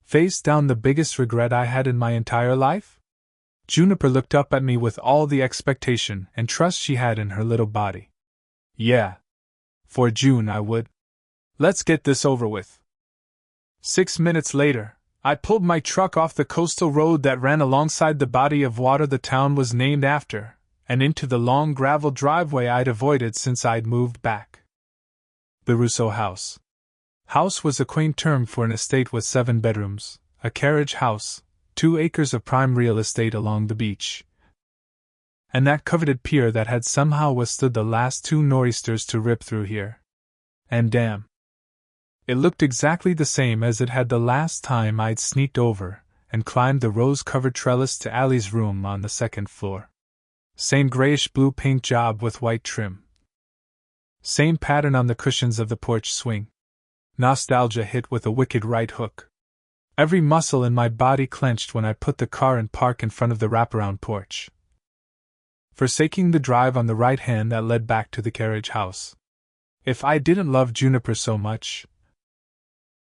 S1: Face down the biggest regret I had in my entire life? Juniper looked up at me with all the expectation and trust she had in her little body. Yeah. For June I would. Let's get this over with. 6 minutes later, I pulled my truck off the coastal road that ran alongside the body of water the town was named after, and into the long gravel driveway I'd avoided since I'd moved back. The Russo house. House was a quaint term for an estate with 7 bedrooms, a carriage house, 2 acres of prime real estate along the beach, and that coveted pier that had somehow withstood the last 2 nor'easters to rip through here. And damn, it looked exactly the same as it had the last time I'd sneaked over and climbed the rose-covered trellis to Allie's room on the 2nd floor. Same grayish-blue paint job with white trim. Same pattern on the cushions of the porch swing. Nostalgia hit with a wicked right hook. Every muscle in my body clenched when I put the car in park in front of the wraparound porch, forsaking the drive on the right hand that led back to the carriage house. If I didn't love Juniper so much,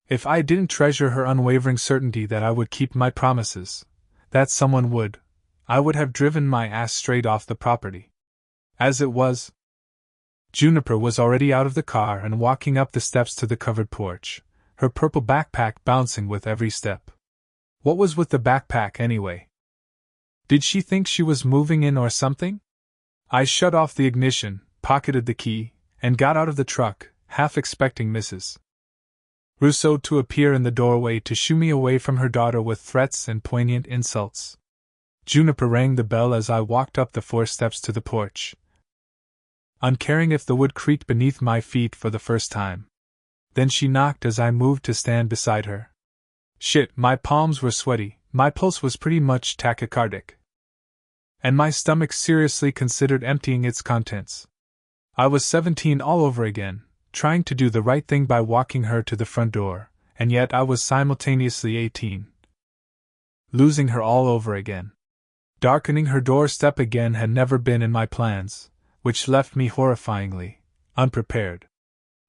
S1: if I didn't treasure her unwavering certainty that I would keep my promises, that someone would, I would have driven my ass straight off the property. As it was, Juniper was already out of the car and walking up the steps to the covered porch, her purple backpack bouncing with every step. What was with the backpack anyway? Did she think she was moving in or something? I shut off the ignition, pocketed the key, and got out of the truck, half expecting Mrs. Russo to appear in the doorway to shoo me away from her daughter with threats and poignant insults. Juniper rang the bell as I walked up the 4 steps to the porch, uncaring if the wood creaked beneath my feet for the first time. Then she knocked as I moved to stand beside her. Shit, my palms were sweaty, my pulse was pretty much tachycardic, and my stomach seriously considered emptying its contents. I was 17 all over again, trying to do the right thing by walking her to the front door, and yet I was simultaneously 18. Losing her all over again. Darkening her doorstep again had never been in my plans, which left me horrifyingly unprepared.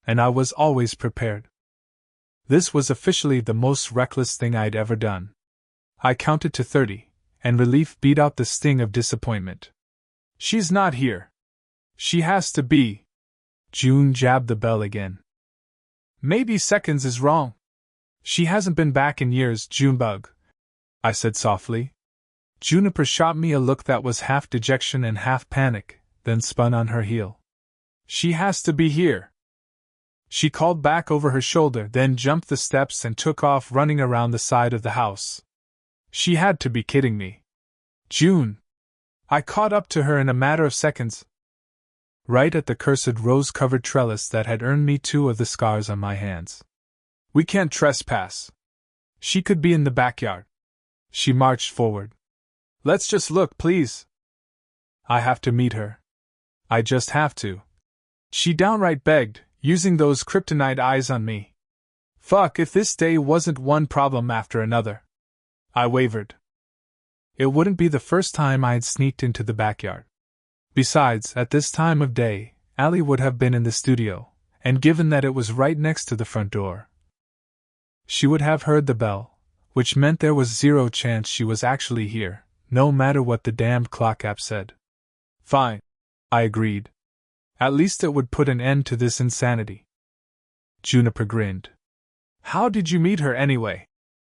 S1: And I was always prepared. This was officially the most reckless thing I'd ever done. I counted to 30, and relief beat out the sting of disappointment. She's not here. She has to be. June jabbed the bell again. Maybe seconds is wrong. She hasn't been back in years, Junebug, I said softly. Juniper shot me a look that was half dejection and half panic, then spun on her heel. She has to be here. She called back over her shoulder, then jumped the steps and took off running around the side of the house. She had to be kidding me. June! I caught up to her in a matter of seconds, right at the cursed rose-covered trellis that had earned me 2 of the scars on my hands. We can't trespass. She could be in the backyard. She marched forward. Let's just look, please. I have to meet her. I just have to. She downright begged, using those kryptonite eyes on me. Fuck if this day wasn't one problem after another. I wavered. It wouldn't be the first time I had sneaked into the backyard. Besides, at this time of day, Allie would have been in the studio, and given that it was right next to the front door, she would have heard the bell, which meant there was 0 chance she was actually here, no matter what the damned clock app said. Fine, I agreed. At least it would put an end to this insanity. Juniper grinned. How did you meet her anyway?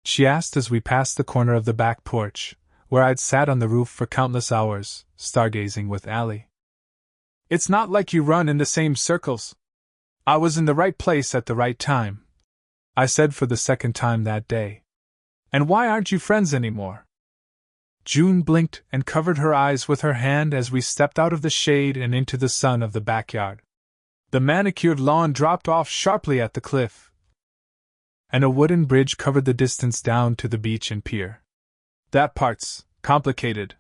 S1: She asked as we passed the corner of the back porch, where I'd sat on the roof for countless hours, stargazing with Allie. It's not like you run in the same circles. I was in the right place at the right time, I said for the 2nd time that day. And why aren't you friends anymore? June blinked and covered her eyes with her hand as we stepped out of the shade and into the sun of the backyard. The manicured lawn dropped off sharply at the cliff, and a wooden bridge covered the distance down to the beach and pier. That part's complicated,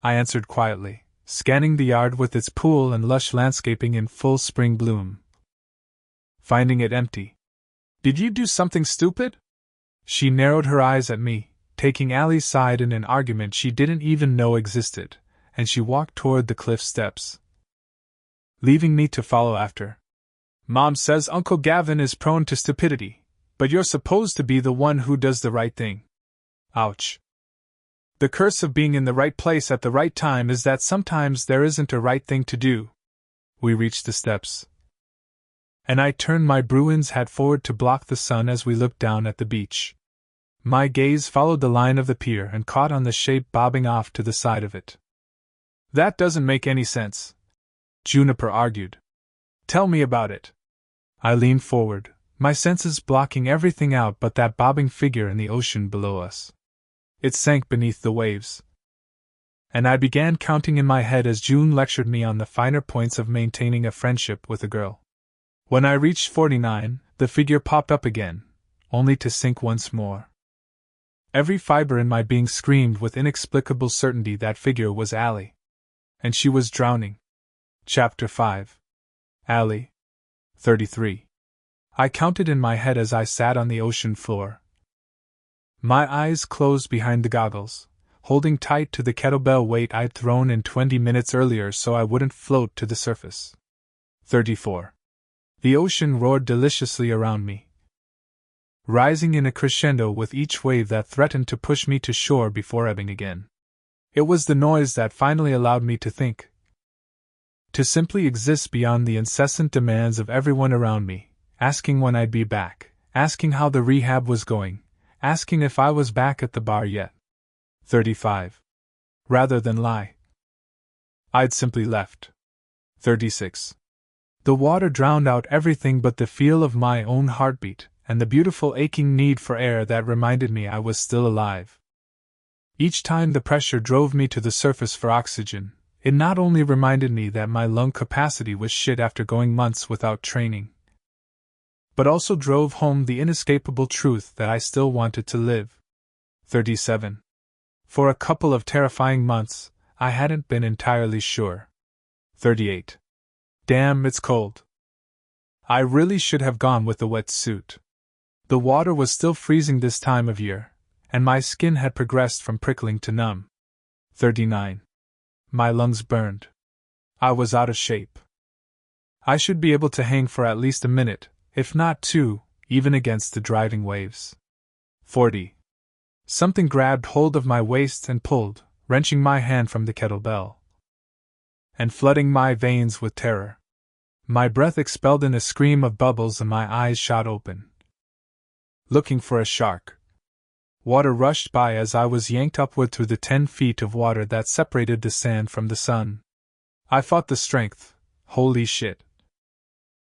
S1: I answered quietly, scanning the yard with its pool and lush landscaping in full spring bloom, finding it empty. Did you do something stupid? She narrowed her eyes at me, taking Allie's side in an argument she didn't even know existed, and she walked toward the cliff steps, leaving me to follow after. Mom says Uncle Gavin is prone to stupidity, but you're supposed to be the one who does the right thing. Ouch. The curse of being in the right place at the right time is that sometimes there isn't a right thing to do. We reached the steps, and I turned my Bruins hat forward to block the sun as we looked down at the beach. My gaze followed the line of the pier and caught on the shape bobbing off to the side of it. That doesn't make any sense, Juniper argued. Tell me about it. I leaned forward, my senses blocking everything out but that bobbing figure in the ocean below us. It sank beneath the waves, and I began counting in my head as June lectured me on the finer points of maintaining a friendship with a girl. When I reached 49, the figure popped up again, only to sink once more. Every fiber in my being screamed with inexplicable certainty that figure was Allie. And she was drowning. Chapter 5. Allie. 33. I counted in my head as I sat on the ocean floor. My eyes closed behind the goggles, holding tight to the kettlebell weight I'd thrown in 20 minutes earlier so I wouldn't float to the surface. 34. The ocean roared deliciously around me, rising in a crescendo with each wave that threatened to push me to shore before ebbing again. It was the noise that finally allowed me to think. To simply exist beyond the incessant demands of everyone around me, asking when I'd be back, asking how the rehab was going, asking if I was back at the bar yet. 35. Rather than lie, I'd simply left. 36. The water drowned out everything but the feel of my own heartbeat, and the beautiful aching need for air that reminded me I was still alive. Each time the pressure drove me to the surface for oxygen, it not only reminded me that my lung capacity was shit after going months without training, but also drove home the inescapable truth that I still wanted to live. 37. For a couple of terrifying months, I hadn't been entirely sure. 38. Damn, it's cold. I really should have gone with the wetsuit. The water was still freezing this time of year, and my skin had progressed from prickling to numb. 39. My lungs burned. I was out of shape. I should be able to hang for at least a minute, if not two, even against the driving waves. 40. Something grabbed hold of my waist and pulled, wrenching my hand from the kettlebell, and flooding my veins with terror. My breath expelled in a scream of bubbles and my eyes shot open, looking for a shark. Water rushed by as I was yanked upward through the 10 feet of water that separated the sand from the sun. I fought the strength. Holy shit.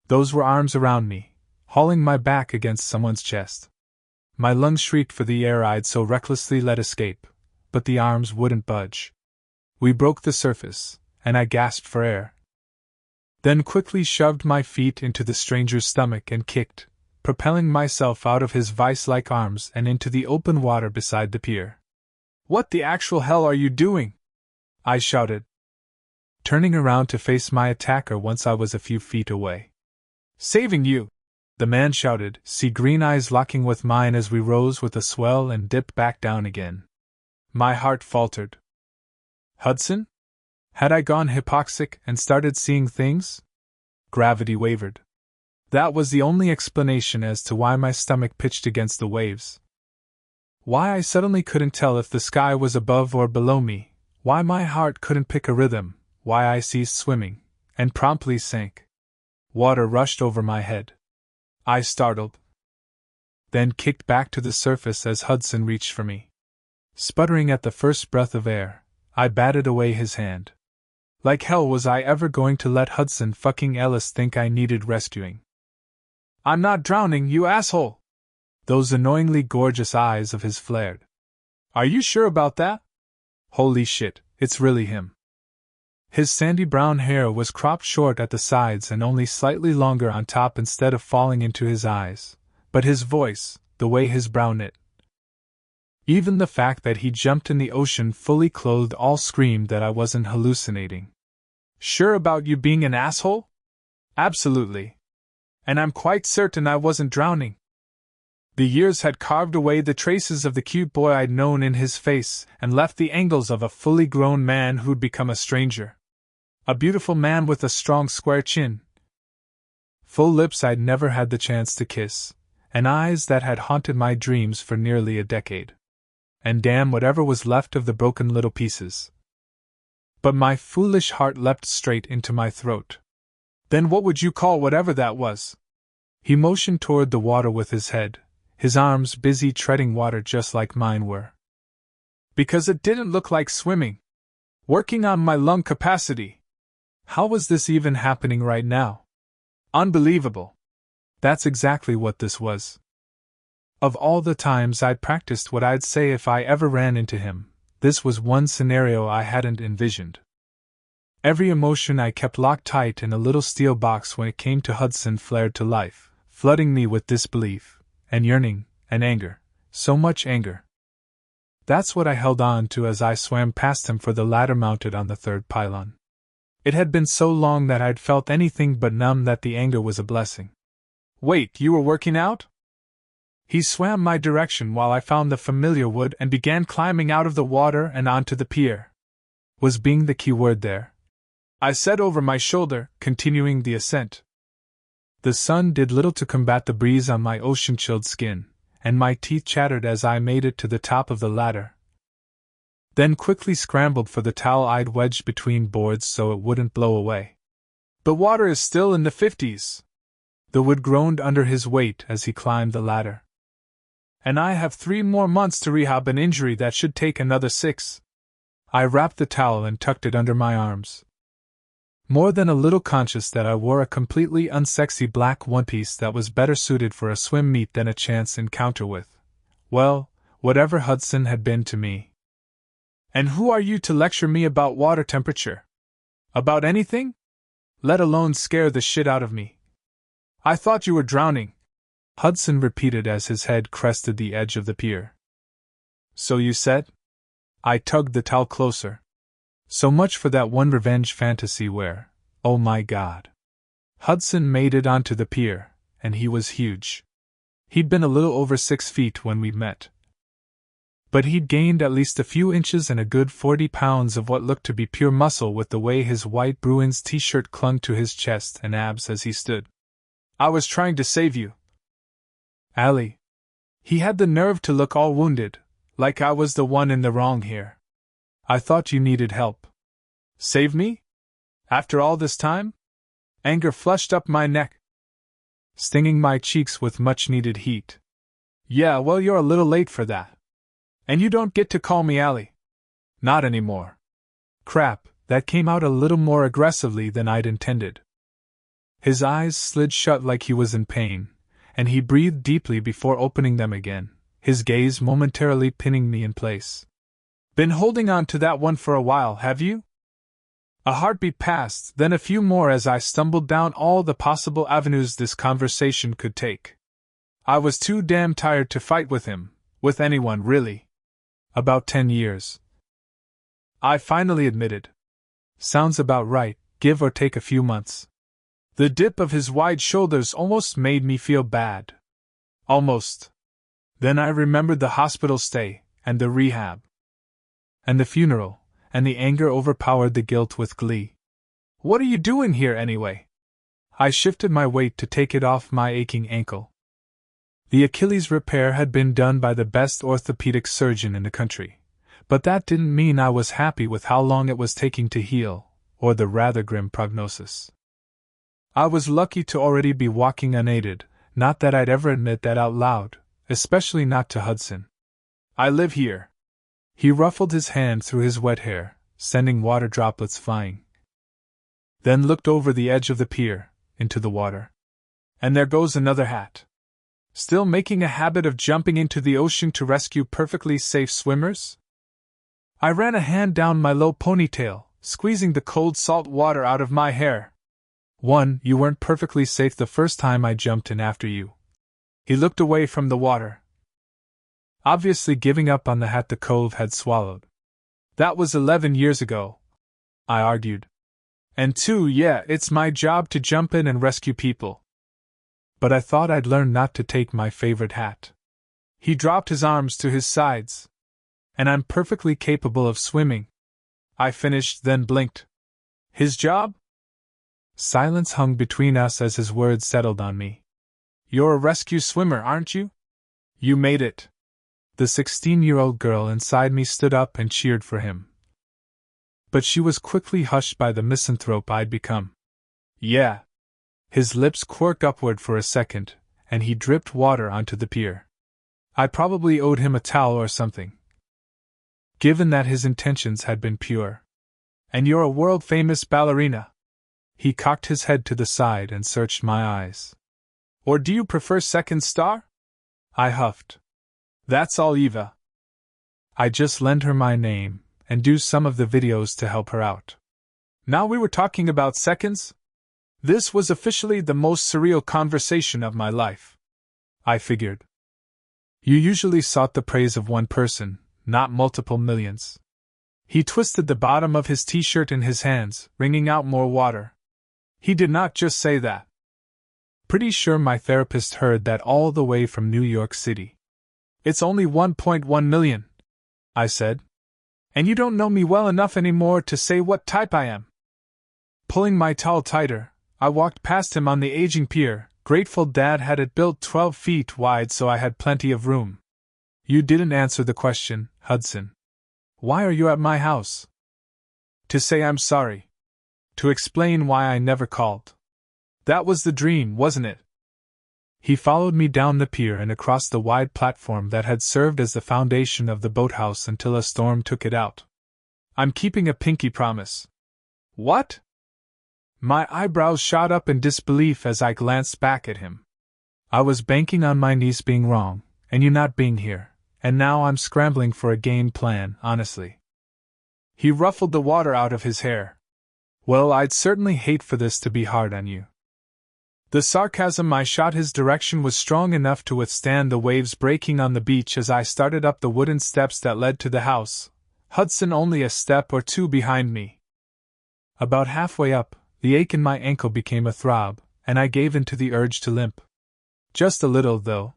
S1: Those were arms around me, hauling my back against someone's chest. My lungs shrieked for the air I'd so recklessly let escape, but the arms wouldn't budge. We broke the surface, and I gasped for air, then quickly shoved my feet into the stranger's stomach and kicked, propelling myself out of his vice-like arms and into the open water beside the pier. What the actual hell are you doing? I shouted, turning around to face my attacker once I was a few feet away. Saving you! The man shouted, sea green eyes locking with mine as we rose with a swell and dipped back down again. My heart faltered. Hudson? Had I gone hypoxic and started seeing things? Gravity wavered. That was the only explanation as to why my stomach pitched against the waves. Why I suddenly couldn't tell if the sky was above or below me, why my heart couldn't pick a rhythm, why I ceased swimming, and promptly sank. Water rushed over my head. I startled, then kicked back to the surface as Hudson reached for me. Sputtering at the first breath of air, I batted away his hand. Like hell was I ever going to let Hudson fucking Ellis think I needed rescuing? I'm not drowning, you asshole! Those annoyingly gorgeous eyes of his flared. Are you sure about that? Holy shit, it's really him. His sandy brown hair was cropped short at the sides and only slightly longer on top instead of falling into his eyes, but his voice, the way his brow knit. Even the fact that he jumped in the ocean fully clothed all screamed that I wasn't hallucinating. Sure about you being an asshole? Absolutely. And I'm quite certain I wasn't drowning. The years had carved away the traces of the cute boy I'd known in his face and left the angles of a fully grown man who'd become a stranger. A beautiful man with a strong square chin, full lips I'd never had the chance to kiss, and eyes that had haunted my dreams for nearly a decade. and damn whatever was left of the broken little pieces. But my foolish heart leapt straight into my throat. Then what would you call whatever that was? He motioned toward the water with his head, his arms busy treading water just like mine were. Because it didn't look like swimming. Working on my lung capacity. How was this even happening right now? Unbelievable. That's exactly what this was. Of all the times I'd practiced what I'd say if I ever ran into him, this was one scenario I hadn't envisioned. Every emotion I kept locked tight in a little steel box when it came to Hudson flared to life, flooding me with disbelief, and yearning, and anger, so much anger. That's what I held on to as I swam past him for the ladder mounted on the third pylon. It had been so long that I'd felt anything but numb that the anger was a blessing. Wait, you were working out? He swam my direction while I found the familiar wood and began climbing out of the water and onto the pier. Was being the key word there? I said over my shoulder, continuing the ascent. The sun did little to combat the breeze on my ocean-chilled skin, and my teeth chattered as I made it to the top of the ladder. Then quickly scrambled for the towel I'd wedged between boards so it wouldn't blow away. The water is still in the 50s. The wood groaned under his weight as he climbed the ladder. And I have 3 more months to rehab an injury that should take another 6. I wrapped the towel and tucked it under my arms. More than a little conscious that I wore a completely unsexy black one-piece that was better suited for a swim meet than a chance encounter with, well, whatever Hudson had been to me. And who are you to lecture me about water temperature? About anything? Let alone scare the shit out of me. I thought you were drowning, Hudson repeated as his head crested the edge of the pier. So you said? I tugged the towel closer. So much for that one revenge fantasy where, oh my God. Hudson made it onto the pier, and he was huge. He'd been a little over 6 feet when we met. But he'd gained at least a few inches and a good 40 pounds of what looked to be pure muscle with the way his white Bruins t-shirt clung to his chest and abs as he stood. I was trying to save you. Allie. He had the nerve to look all wounded, like I was the one in the wrong here. I thought you needed help. Save me? After all this time? Anger flushed up my neck, stinging my cheeks with much-needed heat. Yeah, well, you're a little late for that. And you don't get to call me Allie. Not anymore. Crap, that came out a little more aggressively than I'd intended. His eyes slid shut like he was in pain, and he breathed deeply before opening them again, his gaze momentarily pinning me in place. Been holding on to that one for a while, have you? A heartbeat passed, then a few more as I stumbled down all the possible avenues this conversation could take. I was too damn tired to fight with him, with anyone really. About 10 years. I finally admitted. Sounds about right, give or take a few months. The dip of his wide shoulders almost made me feel bad. Almost. Then I remembered the hospital stay, and the rehab. And the funeral, and the anger overpowered the guilt with glee. What are you doing here anyway? I shifted my weight to take it off my aching ankle. The Achilles repair had been done by the best orthopedic surgeon in the country, but that didn't mean I was happy with how long it was taking to heal, or the rather grim prognosis. I was lucky to already be walking unaided, not that I'd ever admit that out loud, especially not to Hudson. I live here. He ruffled his hand through his wet hair, sending water droplets flying. Then looked over the edge of the pier, into the water. And there goes another hat. Still making a habit of jumping into the ocean to rescue perfectly safe swimmers? I ran a hand down my low ponytail, squeezing the cold salt water out of my hair. 1. You weren't perfectly safe the first time I jumped in after you. He looked away from the water, obviously giving up on the hat the cove had swallowed. That was 11 years ago, I argued. And 2, yeah, it's my job to jump in and rescue people. But I thought I'd learned not to take my favorite hat. He dropped his arms to his sides. And I'm perfectly capable of swimming. I finished, then blinked. His job? Silence hung between us as his words settled on me. You're a rescue swimmer, aren't you? You made it. The 16-year-old girl inside me stood up and cheered for him. But she was quickly hushed by the misanthrope I'd become. Yeah. His lips quirked upward for a second, and he dripped water onto the pier. I probably owed him a towel or something, given that his intentions had been pure. And you're a world-famous ballerina. He cocked his head to the side and searched my eyes. Or do you prefer second star? I huffed. That's all, Eva. I just lend her my name and do some of the videos to help her out. Now we were talking about seconds? This was officially the most surreal conversation of my life. I figured. You usually sought the praise of one person, not multiple millions. He twisted the bottom of his t-shirt in his hands, wringing out more water. He did not just say that. Pretty sure my therapist heard that all the way from New York City. It's only 1.1 million, I said. And you don't know me well enough anymore to say what type I am. Pulling my towel tighter, I walked past him on the aging pier, grateful Dad had it built 12 feet wide so I had plenty of room. You didn't answer the question, Hudson. Why are you at my house? To say I'm sorry. To explain why I never called. That was the dream, wasn't it? He followed me down the pier and across the wide platform that had served as the foundation of the boathouse until a storm took it out. I'm keeping a pinky promise. What? My eyebrows shot up in disbelief as I glanced back at him. I was banking on my niece being wrong, and you not being here, and now I'm scrambling for a game plan, honestly. He ruffled the water out of his hair. Well, I'd certainly hate for this to be hard on you. The sarcasm I shot his direction was strong enough to withstand the waves breaking on the beach as I started up the wooden steps that led to the house, Hudson only a step or two behind me. About halfway up, the ache in my ankle became a throb, and I gave in to the urge to limp. Just a little, though.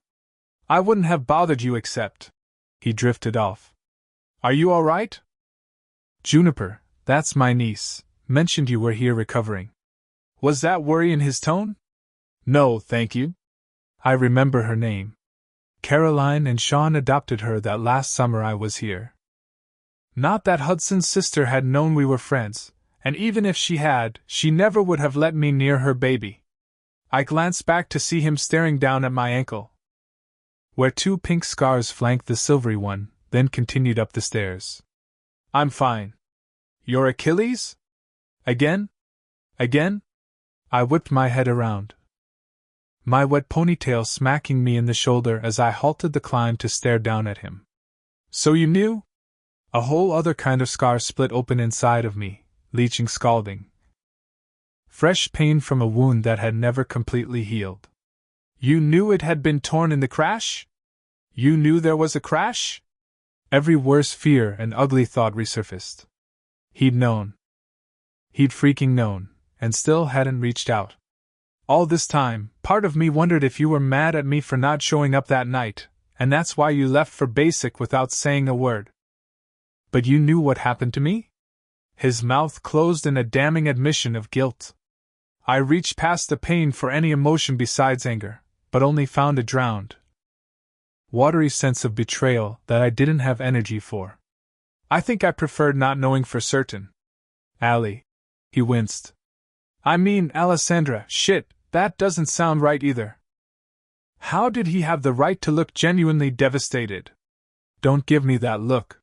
S1: I wouldn't have bothered you except. He drifted off. Are you all right? Juniper, that's my niece, mentioned you were here recovering. Was that worry in his tone? No, thank you. I remember her name. Caroline and Sean adopted her that last summer I was here. Not that Hudson's sister had known we were friends, and even if she had, she never would have let me near her baby. I glanced back to see him staring down at my ankle, where two pink scars flanked the silvery one, then continued up the stairs. I'm fine. Your Achilles? Again? Again? I whipped my head around, my wet ponytail smacking me in the shoulder as I halted the climb to stare down at him. So you knew? A whole other kind of scar split open inside of me, leaching scalding. Fresh pain from a wound that had never completely healed. You knew it had been torn in the crash? You knew there was a crash? Every worse fear and ugly thought resurfaced. He'd known. He'd freaking known, and still hadn't reached out. All this time, part of me wondered if you were mad at me for not showing up that night, and that's why you left for basic without saying a word. But you knew what happened to me? His mouth closed in a damning admission of guilt. I reached past the pain for any emotion besides anger, but only found a drowned, watery sense of betrayal that I didn't have energy for. I think I preferred not knowing for certain. Allie. He winced. I mean, Alessandra, shit, that doesn't sound right either. How did he have the right to look genuinely devastated? Don't give me that look.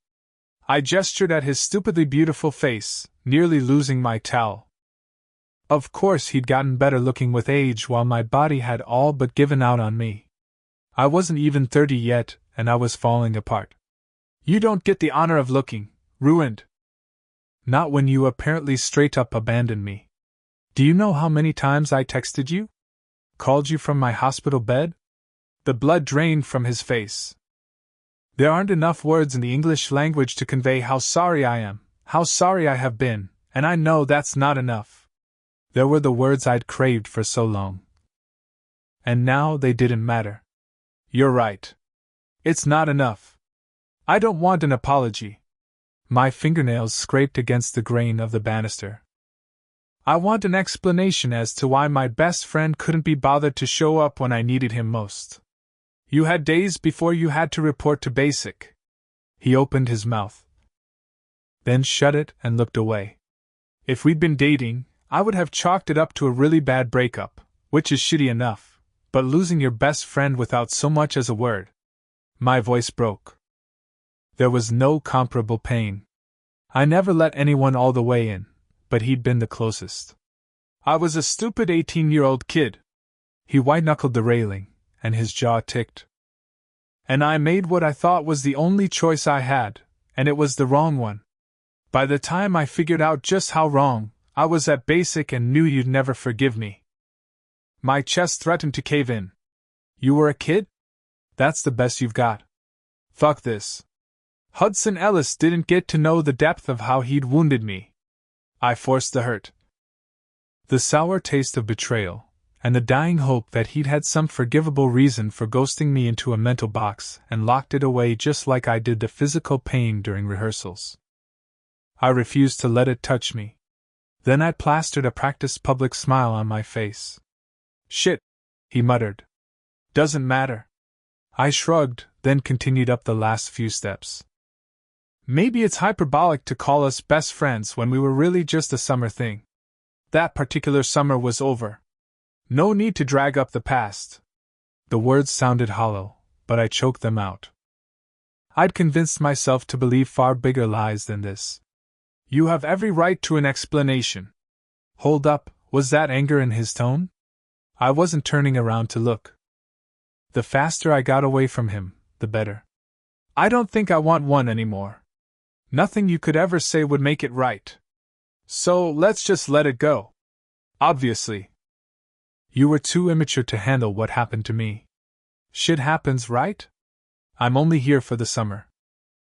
S1: I gestured at his stupidly beautiful face, nearly losing my towel. Of course he'd gotten better looking with age while my body had all but given out on me. I wasn't even 30 yet, and I was falling apart. You don't get the honor of looking ruined. Not when you apparently straight up abandoned me. Do you know how many times I texted you? Called you from my hospital bed? The blood drained from his face. There aren't enough words in the English language to convey how sorry I am, how sorry I have been, and I know that's not enough. There were the words I'd craved for so long. And now they didn't matter. You're right. It's not enough. I don't want an apology. My fingernails scraped against the grain of the banister. I want an explanation as to why my best friend couldn't be bothered to show up when I needed him most. You had days before you had to report to basic. He opened his mouth, then shut it and looked away. If we'd been dating, I would have chalked it up to a really bad breakup, which is shitty enough, but losing your best friend without so much as a word. My voice broke. There was no comparable pain. I never let anyone all the way in, but he'd been the closest. I was a stupid 18-year-old kid. He white-knuckled the railing, and his jaw ticked. And I made what I thought was the only choice I had, and it was the wrong one. By the time I figured out just how wrong, I was at basic and knew you'd never forgive me. My chest threatened to cave in. You were a kid? That's the best you've got. Fuck this. Hudson Ellis didn't get to know the depth of how he'd wounded me. I forced the hurt. The sour taste of betrayal, and the dying hope that he'd had some forgivable reason for ghosting me into a mental box and locked it away just like I did the physical pain during rehearsals. I refused to let it touch me. Then I plastered a practiced public smile on my face. Shit, he muttered. Doesn't matter. I shrugged, then continued up the last few steps. Maybe it's hyperbolic to call us best friends when we were really just a summer thing. That particular summer was over. No need to drag up the past. The words sounded hollow, but I choked them out. I'd convinced myself to believe far bigger lies than this. You have every right to an explanation. Hold up, was that anger in his tone? I wasn't turning around to look. The faster I got away from him, the better. I don't think I want one anymore. Nothing you could ever say would make it right. So let's just let it go. Obviously. You were too immature to handle what happened to me. Shit happens, right? I'm only here for the summer.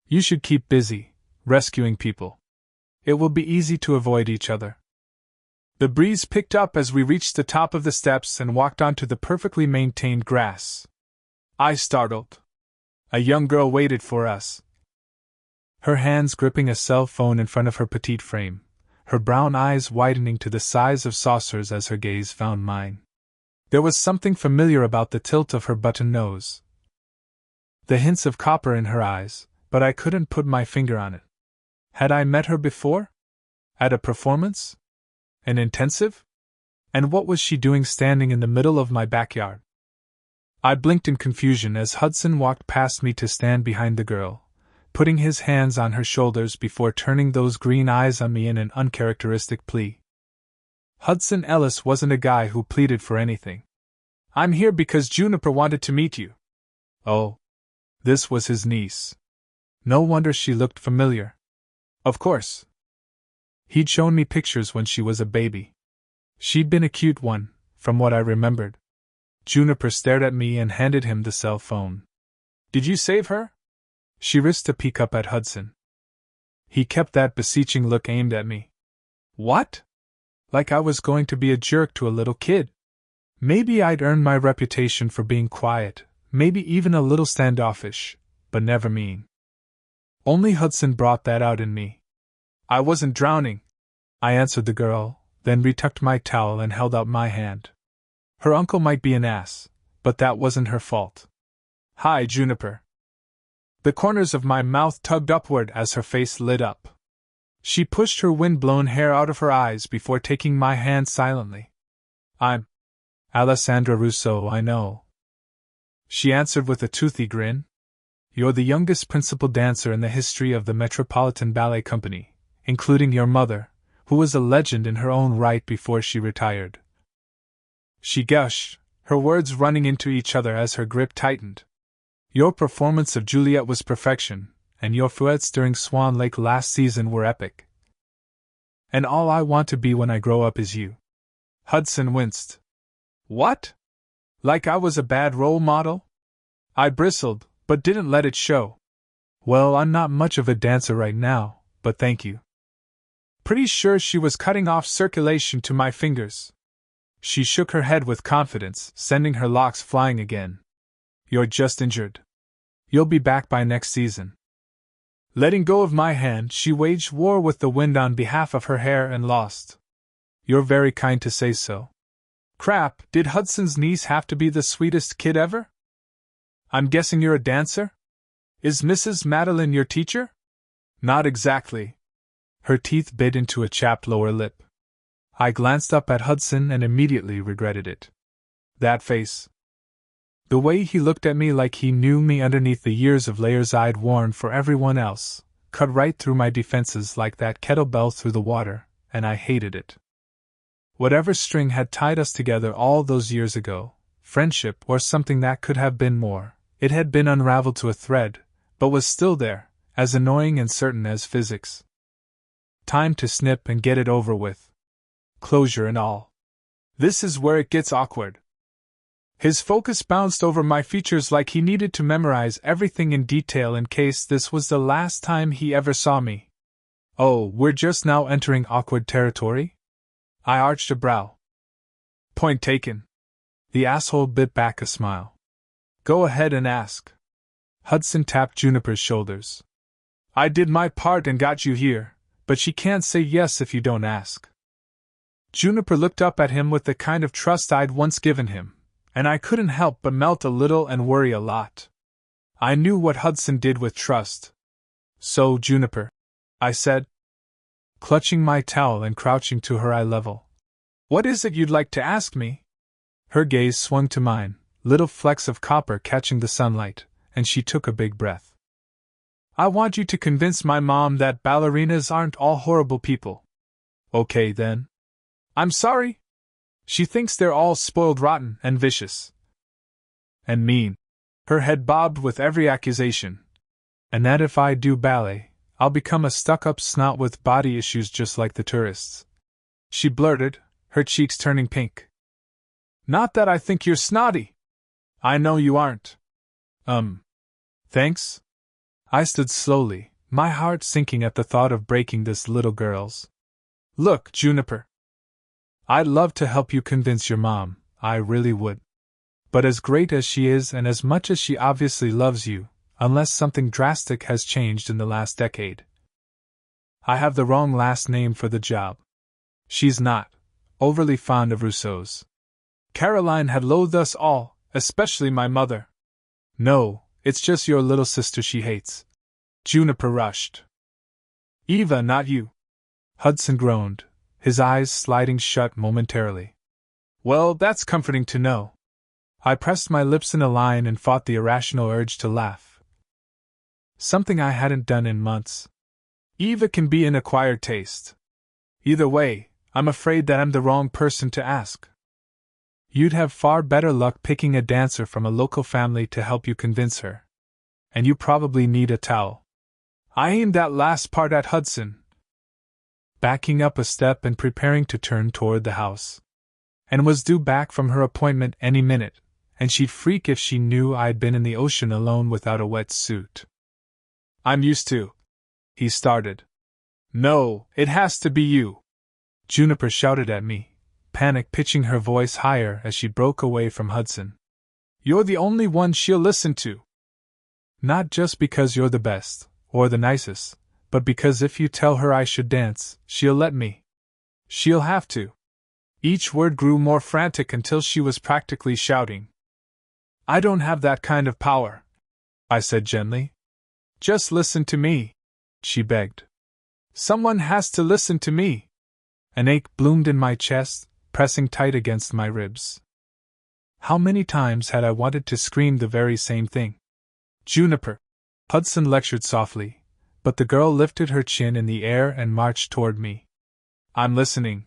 S1: You should keep busy, rescuing people. It will be easy to avoid each other. The breeze picked up as we reached the top of the steps and walked onto the perfectly maintained grass. I startled. A young girl waited for us. Her hands gripping a cell phone in front of her petite frame, her brown eyes widening to the size of saucers as her gaze found mine. There was something familiar about the tilt of her button nose, the hints of copper in her eyes, but I couldn't put my finger on it. Had I met her before? At a performance? An intensive? And what was she doing standing in the middle of my backyard? I blinked in confusion as Hudson walked past me to stand behind the girl, putting his hands on her shoulders before turning those green eyes on me in an uncharacteristic plea. Hudson Ellis wasn't a guy who pleaded for anything. I'm here because Juniper wanted to meet you. Oh. This was his niece. No wonder she looked familiar. Of course. He'd shown me pictures when she was a baby. She'd been a cute one, from what I remembered. Juniper stared at me and handed him the cell phone. Did you save her? She risked a peek up at Hudson. He kept that beseeching look aimed at me. What? Like I was going to be a jerk to a little kid. Maybe I'd earned my reputation for being quiet, maybe even a little standoffish, but never mean. Only Hudson brought that out in me. I wasn't drowning, I answered the girl, then retucked my towel and held out my hand. Her uncle might be an ass, but that wasn't her fault. Hi, Juniper. The corners of my mouth tugged upward as her face lit up. She pushed her wind-blown hair out of her eyes before taking my hand silently. I'm Alessandra Russo, I know. She answered with a toothy grin. You're the youngest principal dancer in the history of the Metropolitan Ballet Company, including your mother, who was a legend in her own right before she retired. She gushed, her words running into each other as her grip tightened. Your performance of Juliet was perfection, and your fouettes during Swan Lake last season were epic. And all I want to be when I grow up is you. Hudson winced. What? Like I was a bad role model? I bristled, but didn't let it show. Well, I'm not much of a dancer right now, but thank you. Pretty sure she was cutting off circulation to my fingers. She shook her head with confidence, sending her locks flying again. You're just injured. You'll be back by next season. Letting go of my hand, she waged war with the wind on behalf of her hair and lost. You're very kind to say so. Crap, did Hudson's niece have to be the sweetest kid ever? I'm guessing you're a dancer? Is Mrs. Madeline your teacher? Not exactly. Her teeth bit into a chapped lower lip. I glanced up at Hudson and immediately regretted it. That face. The way he looked at me like he knew me underneath the years of layers I'd worn for everyone else, cut right through my defenses like that kettlebell through the water, and I hated it. Whatever string had tied us together all those years ago, friendship or something that could have been more, it had been unraveled to a thread, but was still there, as annoying and certain as physics. Time to snip and get it over with. Closure and all. This is where it gets awkward. His focus bounced over my features like he needed to memorize everything in detail in case this was the last time he ever saw me. Oh, we're just now entering awkward territory? I arched a brow. Point taken. The asshole bit back a smile. Go ahead and ask. Hudson tapped Juniper's shoulders. I did my part and got you here, but she can't say yes if you don't ask. Juniper looked up at him with the kind of trust I'd once given him, and I couldn't help but melt a little and worry a lot. I knew what Hudson did with trust. So, Juniper, I said, clutching my towel and crouching to her eye level. What is it you'd like to ask me? Her gaze swung to mine, little flecks of copper catching the sunlight, and she took a big breath. I want you to convince my mom that ballerinas aren't all horrible people. Okay then. I'm sorry? She thinks they're all spoiled rotten and vicious. And mean. Her head bobbed with every accusation. And that if I do ballet, I'll become a stuck-up snot with body issues just like the tourists. She blurted, her cheeks turning pink. Not that I think you're snotty. I know you aren't. Thanks? I stood slowly, my heart sinking at the thought of breaking this little girl's. Look, Juniper. I'd love to help you convince your mom, I really would. But as great as she is and as much as she obviously loves you, unless something drastic has changed in the last decade, I have the wrong last name for the job. She's not overly fond of Russos. Caroline had loathed us all, especially my mother. No, it's just your little sister she hates. Juniper rushed. Eva, not you. Hudson groaned, his eyes sliding shut momentarily. Well, that's comforting to know. I pressed my lips in a line and fought the irrational urge to laugh. Something I hadn't done in months. Eva can be an acquired taste. Either way, I'm afraid that I'm the wrong person to ask. You'd have far better luck picking a dancer from a local family to help you convince her. And you probably need a towel. I aimed that last part at Hudson, backing up a step and preparing to turn toward the house. And was due back from her appointment any minute, and she'd freak if she knew I'd been in the ocean alone without a wet suit. I'm used to. He started. No, it has to be you. Juniper shouted at me, panic pitching her voice higher as she broke away from Hudson. You're the only one she'll listen to. Not just because you're the best, or the nicest, but because if you tell her I should dance, she'll let me. She'll have to. Each word grew more frantic until she was practically shouting. I don't have that kind of power, I said gently. Just listen to me, she begged. Someone has to listen to me. An ache bloomed in my chest, pressing tight against my ribs. How many times had I wanted to scream the very same thing? Juniper, Hudson lectured softly, but the girl lifted her chin in the air and marched toward me. I'm listening,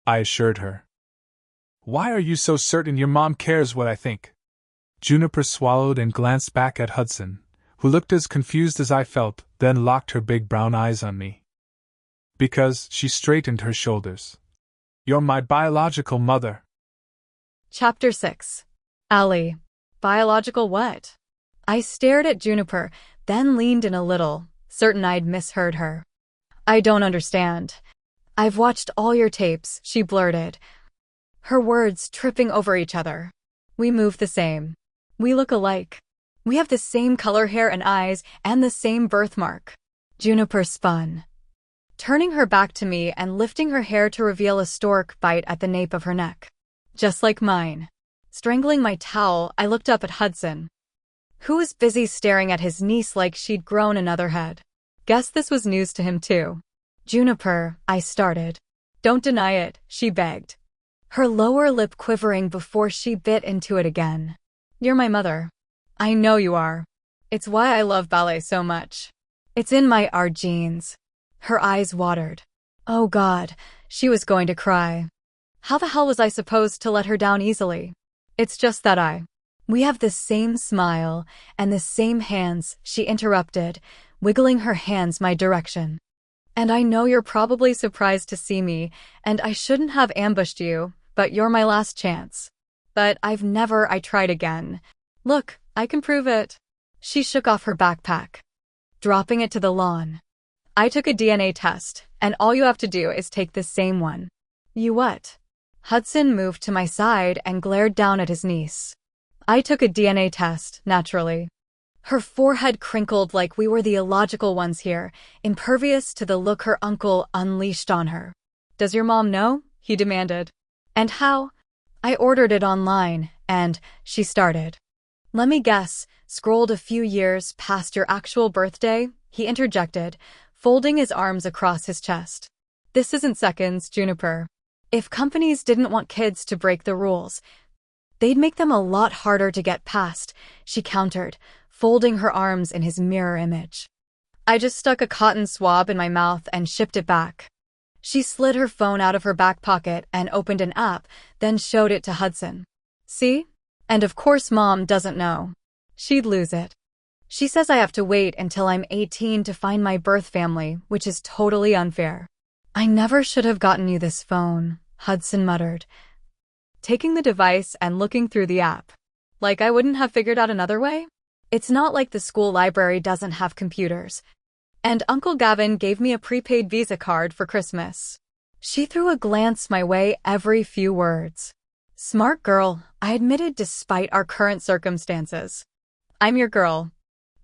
S1: I assured her. Why are you so certain your mom cares what I think? Juniper swallowed and glanced back at Hudson, who looked as confused as I felt, then locked her big brown eyes on me. Because, she straightened her shoulders. You're my biological mother.
S2: Chapter 6. Allie. Biological what? I stared at Juniper, then leaned in a little, certain I'd misheard her. I don't understand. I've watched all your tapes, she blurted, her words tripping over each other. We move the same. We look alike. We have the same color hair and eyes, and the same birthmark. Juniper spun, turning her back to me and lifting her hair to reveal a stork bite at the nape of her neck. Just like mine. Strangling my towel, I looked up at Hudson. who was busy staring at his niece like she'd grown another head. Guess this was news to him too. Juniper, I started. Don't deny it, she begged, her lower lip quivering before she bit into it again. You're my mother. I know you are. It's why I love ballet so much. It's in my our genes. Her eyes watered. Oh God, she was going to cry. How the hell was I supposed to let her down easily? It's just that we have the same smile and the same hands, she interrupted, wiggling her hands my direction. And I know you're probably surprised to see me, and I shouldn't have ambushed you, but you're my last chance. But I tried again. Look, I can prove it. She shook off her backpack, dropping it to the lawn. I took a DNA test, and all you have to do is take the same one. You what? Hudson moved to my side and glared down at his niece. I took a DNA test, naturally. Her forehead crinkled like we were the illogical ones here, impervious to the look her uncle unleashed on her. Does your mom know? He demanded. And how? I ordered it online, and she started. Let me guess, scrolled a few years past your actual birthday, he interjected, folding his arms across his chest. This isn't seconds, Juniper. If companies didn't want kids to break the rules, they'd make them a lot harder to get past, she countered, folding her arms in his mirror image. I just stuck a cotton swab in my mouth and shipped it back. She slid her phone out of her back pocket and opened an app, then showed it to Hudson. See? And of course Mom doesn't know. She'd lose it. She says I have to wait until I'm 18 to find my birth family, which is totally unfair. I never should have gotten you this phone, Hudson muttered, taking the device and looking through the app. Like I wouldn't have figured out another way? It's not like the school library doesn't have computers. And Uncle Gavin gave me a prepaid Visa card for Christmas. She threw a glance my way every few words. Smart girl, I admitted despite our current circumstances. I'm your girl.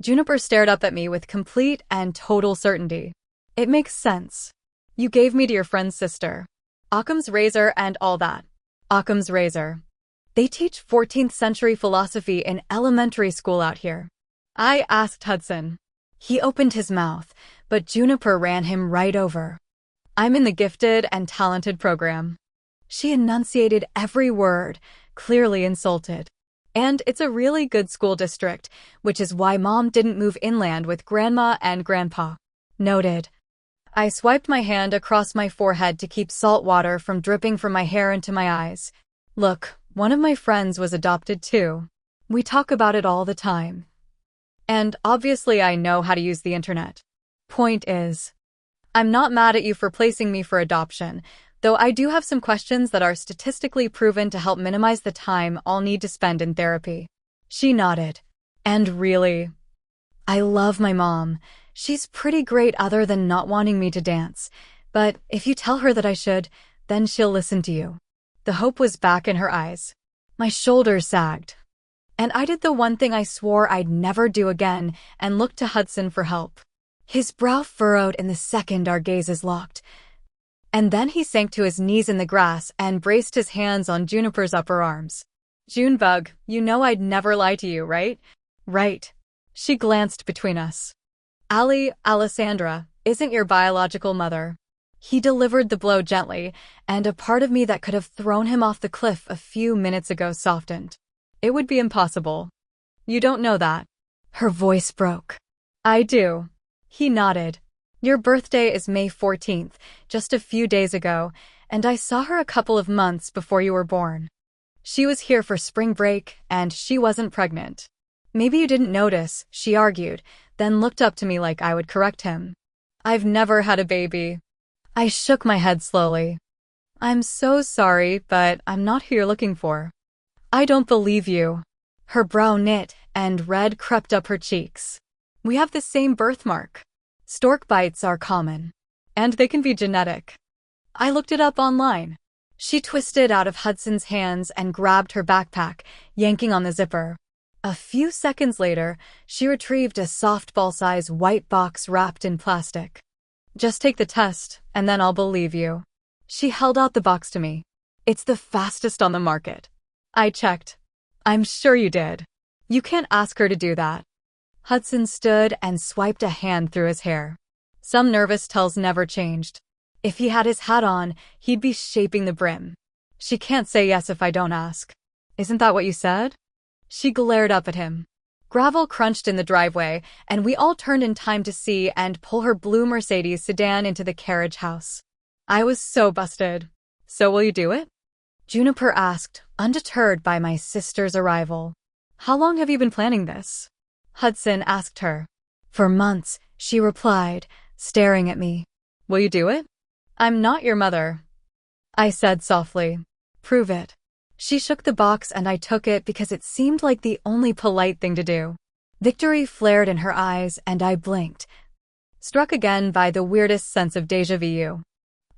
S2: Juniper stared up at me with complete and total certainty. It makes sense. You gave me to your friend's sister. Occam's razor and all that. Occam's razor. They teach 14th century philosophy in elementary school out here. I asked Hudson. He opened his mouth, but Juniper ran him right over. I'm in the gifted and talented program. She enunciated every word, clearly insulted. And it's a really good school district, which is why Mom didn't move inland with Grandma and Grandpa. Noted. I swiped my hand across my forehead to keep salt water from dripping from my hair into my eyes. Look, one of my friends was adopted too. We talk about it all the time. And obviously I know how to use the internet. Point is, I'm not mad at you for placing me for adoption, though I do have some questions that are statistically proven to help minimize the time I'll need to spend in therapy. She nodded. And really, I love my mom. She's pretty great other than not wanting me to dance. But if you tell her that I should, then she'll listen to you. The hope was back in her eyes. My shoulders sagged. And I did the one thing I swore I'd never do again and looked to Hudson for help. His brow furrowed in the second our gazes locked. And then he sank to his knees in the grass and braced his hands on Juniper's upper arms. Junebug, you know I'd never lie to you, right? Right. She glanced between us. Alessandra, isn't your biological mother. He delivered the blow gently, and a part of me that could have thrown him off the cliff a few minutes ago softened. It would be impossible. You don't know that. Her voice broke. I do. He nodded. Your birthday is May 14th, just a few days ago, and I saw her a couple of months before you were born. She was here for spring break, and she wasn't pregnant. Maybe you didn't notice, she argued, then looked up to me like I would correct him. I've never had a baby. I shook my head slowly. I'm so sorry, but I'm not who you're looking for. I don't believe you. Her brow knit, and red crept up her cheeks. We have the same birthmark. Stork bites are common. And they can be genetic. I looked it up online. She twisted out of Hudson's hands and grabbed her backpack, yanking on the zipper. A few seconds later, she retrieved a softball-size white box wrapped in plastic. Just take the test, and then I'll believe you. She held out the box to me. It's the fastest on the market. I checked. I'm sure you did. You can't ask her to do that. Hudson stood and swiped a hand through his hair. Some nervous tells never changed. If he had his hat on, he'd be shaping the brim. She can't say yes if I don't ask. Isn't that what you said? She glared up at him. Gravel crunched in the driveway, and we all turned in time to see and pull her blue Mercedes sedan into the carriage house. I was so busted. So will you do it? Juniper asked, undeterred by my sister's arrival. How long have you been planning this? Hudson asked her. For months, she replied, staring at me. Will you do it? I'm not your mother. I said softly. Prove it. She shook the box and I took it because it seemed like the only polite thing to do. Victory flared in her eyes and I blinked, struck again by the weirdest sense of déjà vu.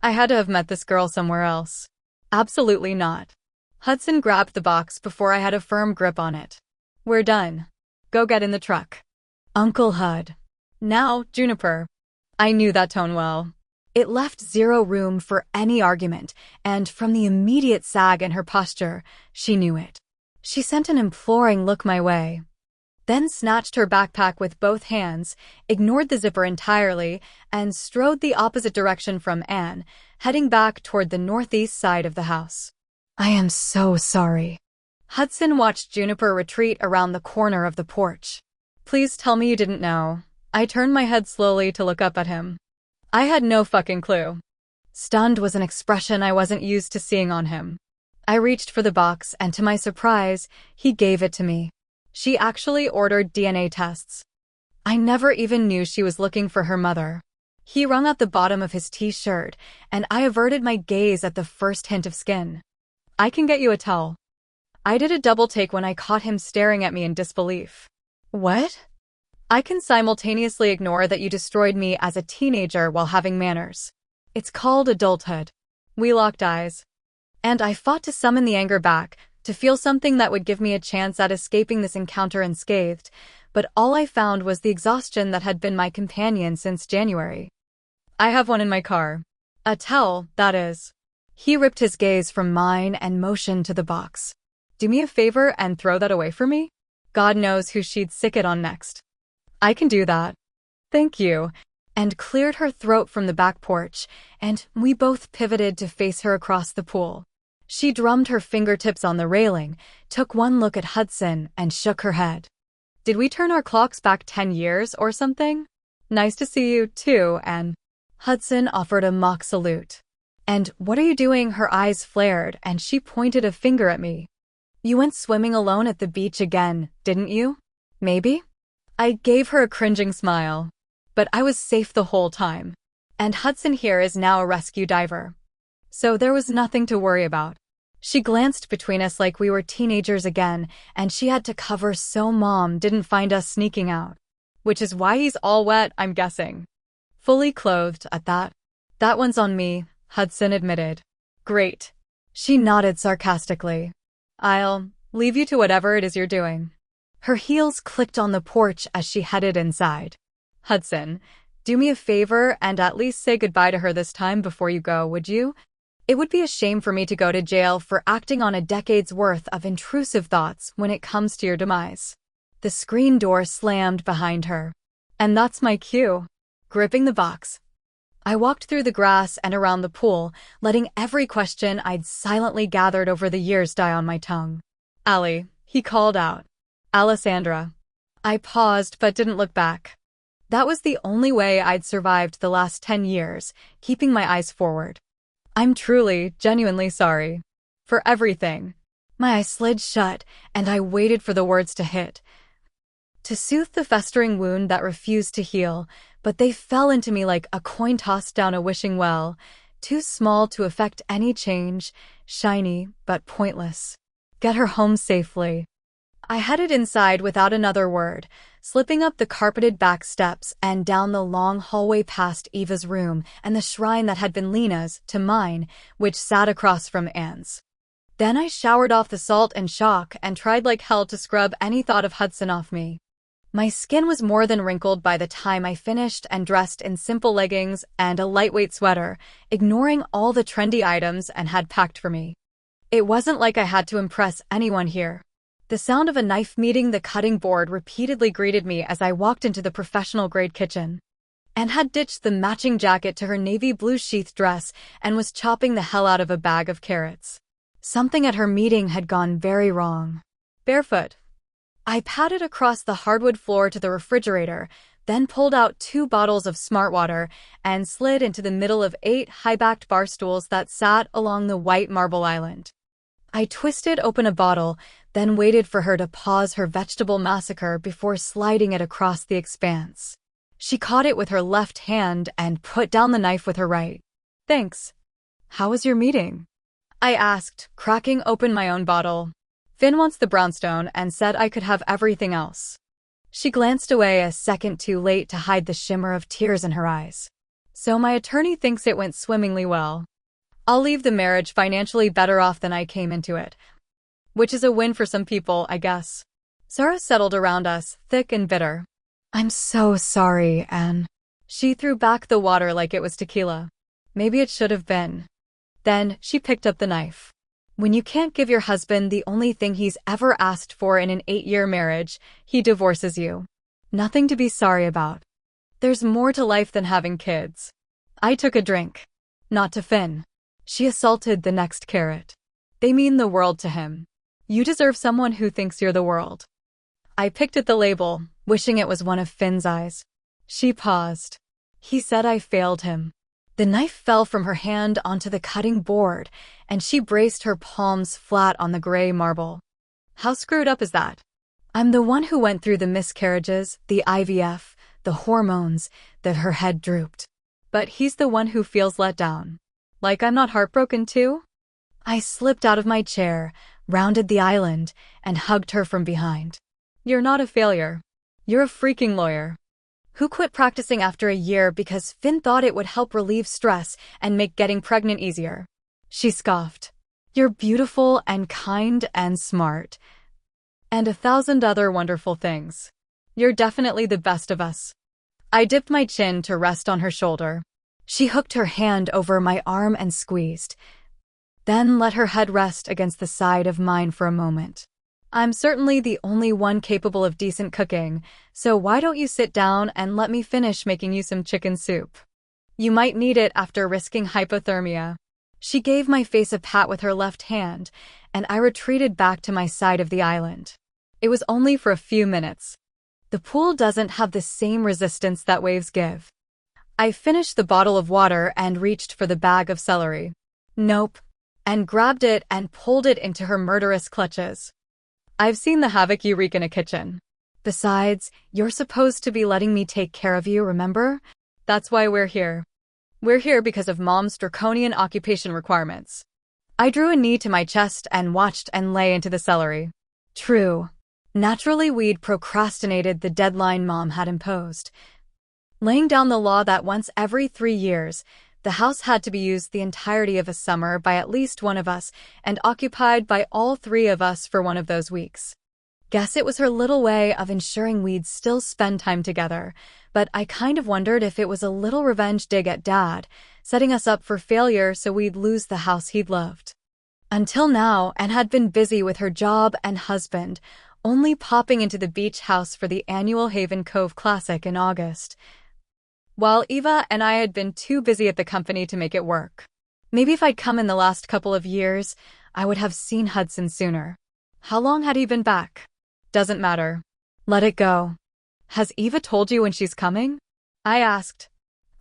S2: I had to have met this girl somewhere else. Absolutely not. Hudson grabbed the box before I had a firm grip on it. We're done. Go get in the truck. Uncle Hud. Now, Juniper. I knew that tone well. It left zero room for any argument, and from the immediate sag in her posture, she knew it. She sent an imploring look my way, then snatched her backpack with both hands, ignored the zipper entirely, and strode the opposite direction from Anne, heading back toward the northeast side of the house. I am so sorry. Hudson watched Juniper retreat around the corner of the porch. Please tell me you didn't know. I turned my head slowly to look up at him. I had no fucking clue. Stunned was an expression I wasn't used to seeing on him. I reached for the box, and to my surprise, he gave it to me. She actually ordered DNA tests. I never even knew she was looking for her mother. He wrung out the bottom of his t-shirt, and I averted my gaze at the first hint of skin. I can get you a towel. I did a double take when I caught him staring at me in disbelief. What? I can simultaneously ignore that you destroyed me as a teenager while having manners. It's called adulthood. We locked eyes. And I fought to summon the anger back, to feel something that would give me a chance at escaping this encounter unscathed, but all I found was the exhaustion that had been my companion since January. I have one in my car. A towel, that is. He ripped his gaze from mine and motioned to the box. Do me a favor and throw that away for me? God knows who she'd sick it on next. I can do that. Thank you. And cleared her throat from the back porch, and we both pivoted to face her across the pool. She drummed her fingertips on the railing, took one look at Hudson, and shook her head. Did we turn our clocks back 10 years or something? Nice to see you, too, Anne. Hudson offered a mock salute. And what are you doing? Her eyes flared, and she pointed a finger at me. You went swimming alone at the beach again, didn't you? Maybe? I gave her a cringing smile. But I was safe the whole time. And Hudson here is now a rescue diver. So there was nothing to worry about. She glanced between us like we were teenagers again, and she had to cover so Mom didn't find us sneaking out. Which is why he's all wet, I'm guessing. Fully clothed at that. That one's on me, Hudson admitted. Great. She nodded sarcastically. I'll leave you to whatever it is you're doing. Her heels clicked on the porch as she headed inside. Hudson, do me a favor and at least say goodbye to her this time before you go, would you? It would be a shame for me to go to jail for acting on a decade's worth of intrusive thoughts when it comes to your demise. The screen door slammed behind her. And that's my cue. Gripping the box. I walked through the grass and around the pool, letting every question I'd silently gathered over the years die on my tongue. Allie, he called out. Alessandra. I paused but didn't look back. That was the only way I'd survived the last 10 years, keeping my eyes forward. I'm truly, genuinely sorry. For everything. My eyes slid shut, and I waited for the words to hit. To soothe the festering wound that refused to heal, but they fell into me like a coin tossed down a wishing well, too small to affect any change, shiny but pointless. Get her home safely. I headed inside without another word, slipping up the carpeted back steps and down the long hallway past Eva's room and the shrine that had been Lena's to mine, which sat across from Anne's. Then I showered off the salt and shock and tried like hell to scrub any thought of Hudson off me. My skin was more than wrinkled by the time I finished and dressed in simple leggings and a lightweight sweater, ignoring all the trendy items Anne had packed for me. It wasn't like I had to impress anyone here. The sound of a knife meeting the cutting board repeatedly greeted me as I walked into the professional-grade kitchen. Anne had ditched the matching jacket to her navy blue sheath dress and was chopping the hell out of a bag of carrots. Something at her meeting had gone very wrong. Barefoot, I padded across the hardwood floor to the refrigerator, then pulled out 2 bottles of smart water and slid into the middle of 8 high-backed bar stools that sat along the white marble island. I twisted open a bottle, then waited for her to pause her vegetable massacre before sliding it across the expanse. She caught it with her left hand and put down the knife with her right. "Thanks. How was your meeting?" I asked, cracking open my own bottle. "Finn wants the brownstone and said I could have everything else." She glanced away a second too late to hide the shimmer of tears in her eyes. "So my attorney thinks it went swimmingly well. I'll leave the marriage financially better off than I came into it. Which is a win for some people, I guess." Sarah settled around us, thick and bitter. "I'm so sorry, Anne." She threw back the water like it was tequila. "Maybe it should have been." Then she picked up the knife. "When you can't give your husband the only thing he's ever asked for in an 8-year marriage, he divorces you. Nothing to be sorry about. There's more to life than having kids." I took a drink. "Not to Finn." She assaulted the next carrot. "They mean the world to him. You deserve someone who thinks you're the world." I picked at the label, wishing it was one of Finn's eyes. She paused. "He said I failed him." The knife fell from her hand onto the cutting board, and she braced her palms flat on the gray marble. "How screwed up is that? I'm the one who went through the miscarriages, the IVF, the hormones," that her head drooped. "But he's the one who feels let down. Like I'm not heartbroken too?" I slipped out of my chair, rounded the island, and hugged her from behind. "You're not a failure. You're a freaking lawyer who quit practicing after a year because Finn thought it would help relieve stress and make getting pregnant easier." She scoffed. "You're beautiful and kind and smart. And 1,000 other wonderful things. You're definitely the best of us." I dipped my chin to rest on her shoulder. She hooked her hand over my arm and squeezed, then let her head rest against the side of mine for a moment. "I'm certainly the only one capable of decent cooking, so why don't you sit down and let me finish making you some chicken soup? You might need it after risking hypothermia." She gave my face a pat with her left hand, and I retreated back to my side of the island. It was only for a few minutes. The pool doesn't have the same resistance that waves give. I finished the bottle of water and reached for the bag of celery. "Nope," and grabbed it and pulled it into her murderous clutches. "I've seen the havoc you wreak in a kitchen. Besides, you're supposed to be letting me take care of you, remember? That's why we're here. We're here because of Mom's draconian occupation requirements." I drew a knee to my chest and watched and lay into the celery. True. Naturally, we'd procrastinated the deadline Mom had imposed, laying down the law that once every 3 years, the house had to be used the entirety of a summer by at least one of us and occupied by all 3 of us for one of those weeks. Guess it was her little way of ensuring we'd still spend time together, but I kind of wondered if it was a little revenge dig at Dad, setting us up for failure so we'd lose the house he'd loved. Until now, Anne had been busy with her job and husband, only popping into the beach house for the annual Haven Cove Classic in August, while Eva and I had been too busy at the company to make it work. Maybe if I'd come in the last couple of years, I would have seen Hudson sooner. How long had he been back? Doesn't matter. Let it go. "Has Eva told you when she's coming?" I asked.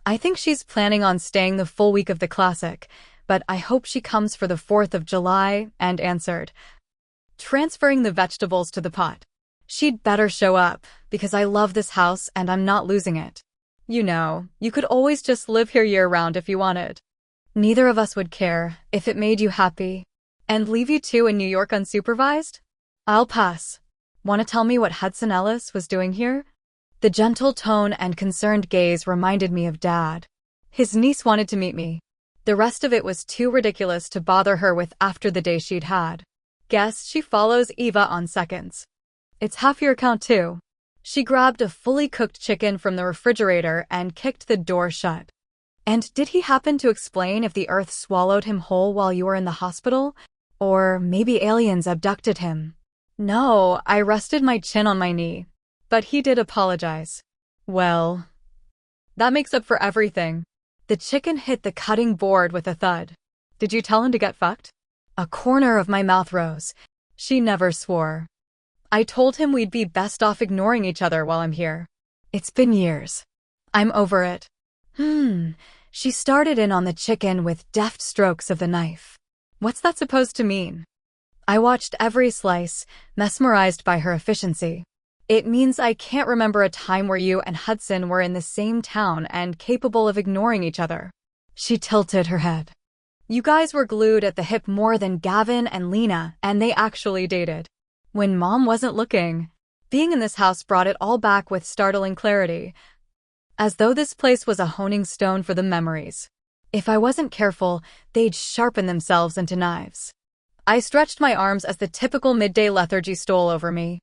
S2: "I think she's planning on staying the full week of the Classic, but I hope she comes for the 4th of July, and answered, transferring the vegetables to the pot. "She'd better show up, because I love this house and I'm not losing it. You know, you could always just live here year-round if you wanted. Neither of us would care, if it made you happy. And leave you two in New York unsupervised? I'll pass. Want to tell me what Hudson Ellis was doing here?" The gentle tone and concerned gaze reminded me of Dad. His niece wanted to meet me. The rest of it was too ridiculous to bother her with after the day she'd had. Guess she follows Eva on seconds. It's half your account too. She grabbed a fully cooked chicken from the refrigerator and kicked the door shut. "And did he happen to explain if the earth swallowed him whole while you were in the hospital? Or maybe aliens abducted him?" No, I rested my chin on my knee. But he did apologize. Well, that makes up for everything. The chicken hit the cutting board with a thud. Did you tell him to get fucked? A corner of my mouth rose. She never swore. I told him we'd be best off ignoring each other while I'm here. It's been years. I'm over it. She started in on the chicken with deft strokes of the knife. What's that supposed to mean? I watched every slice, mesmerized by her efficiency. It means I can't remember a time where you and Hudson were in the same town and capable of ignoring each other. She tilted her head. You guys were glued at the hip more than Gavin and Lena, and they actually dated. When Mom wasn't looking, being in this house brought it all back with startling clarity, as though this place was a honing stone for the memories. If I wasn't careful, they'd sharpen themselves into knives. I stretched my arms as the typical midday lethargy stole over me.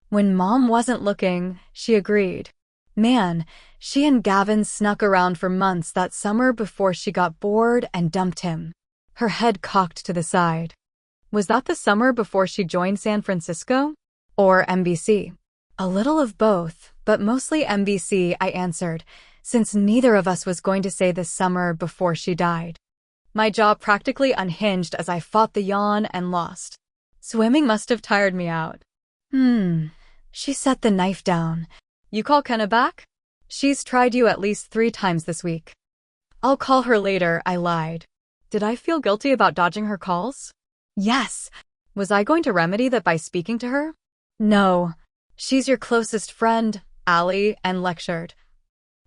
S2: When Mom wasn't looking, she agreed. Man, she and Gavin snuck around for months that summer before she got bored and dumped him. Her head cocked to the side. Was that the summer before she joined San Francisco? Or NBC? A little of both, but mostly NBC, I answered, since neither of us was going to say this summer before she died. My jaw practically unhinged as I fought the yawn and lost. Swimming must have tired me out. She set the knife down. You call Kenna back? She's tried you at least 3 times this week. I'll call her later, I lied. Did I feel guilty about dodging her calls? Yes. Was I going to remedy that by speaking to her? No. She's your closest friend, Allie, and lectured.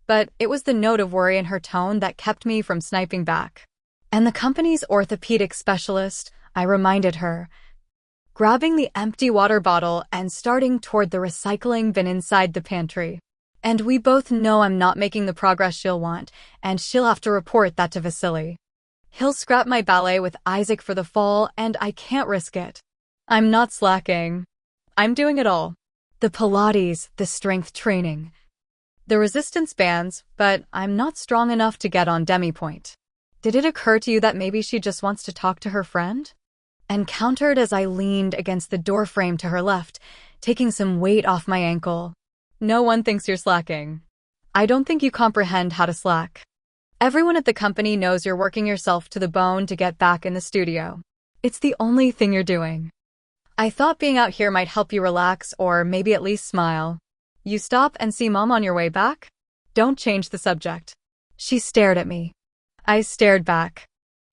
S2: But it was the note of worry in her tone that kept me from sniping back. And the company's orthopedic specialist, I reminded her, grabbing the empty water bottle and starting toward the recycling bin inside the pantry. And we both know I'm not making the progress she'll want, and she'll have to report that to Vasily. He'll scrap my ballet with Isaac for the fall, and I can't risk it. I'm not slacking. I'm doing it all. The Pilates, the strength training, the resistance bands, but I'm not strong enough to get on demi-point. Did it occur to you that maybe she just wants to talk to her friend? And countered as I leaned against the doorframe to her left, taking some weight off my ankle. No one thinks you're slacking. I don't think you comprehend how to slack. Everyone at the company knows you're working yourself to the bone to get back in the studio. It's the only thing you're doing. I thought being out here might help you relax or maybe at least smile. You stop and see Mom on your way back? Don't change the subject. She stared at me. I stared back.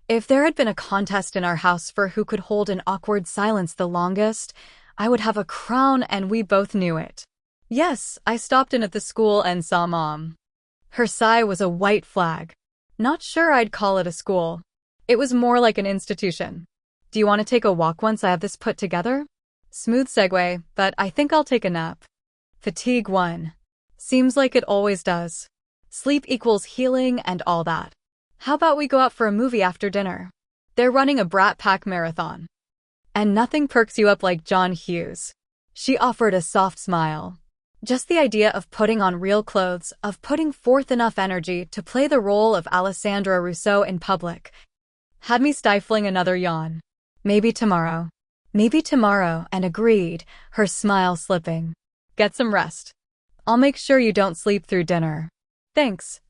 S2: If there had been a contest in our house for who could hold an awkward silence the longest, I would have a crown and we both knew it. Yes, I stopped in at the school and saw Mom. Her sigh was a white flag. Not sure I'd call it a school. It was more like an institution. Do you want to take a walk once I have this put together? Smooth segue, but I think I'll take a nap. Fatigue 1. Seems like it always does. Sleep equals healing and all that. How about we go out for a movie after dinner? They're running a Brat Pack marathon. And nothing perks you up like John Hughes. She offered a soft smile. Just the idea of putting on real clothes, of putting forth enough energy to play the role of Alessandra Russo in public, had me stifling another yawn. Maybe tomorrow, and agreed, her smile slipping. Get some rest. I'll make sure you don't sleep through dinner. Thanks.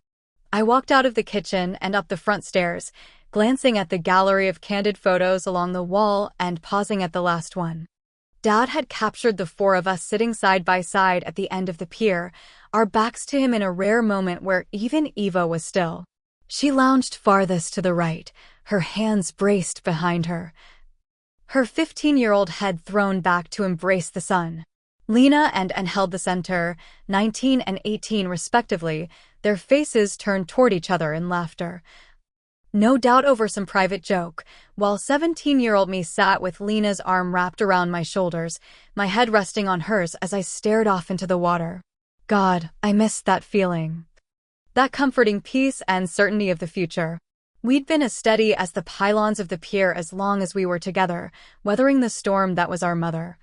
S2: I walked out of the kitchen and up the front stairs, glancing at the gallery of candid photos along the wall and pausing at the last one. Dad had captured the 4 of us sitting side by side at the end of the pier, our backs to him in a rare moment where even Eva was still. She lounged farthest to the right, her hands braced behind her, her 15-year-old head thrown back to embrace the sun. Lena and Anne held the center, 19 and 18 respectively, their faces turned toward each other in laughter. No doubt over some private joke, while 17-year-old me sat with Lena's arm wrapped around my shoulders, my head resting on hers as I stared off into the water. God, I missed that feeling. That comforting peace and certainty of the future. We'd been as steady as the pylons of the pier as long as we were together, weathering the storm that was our mother.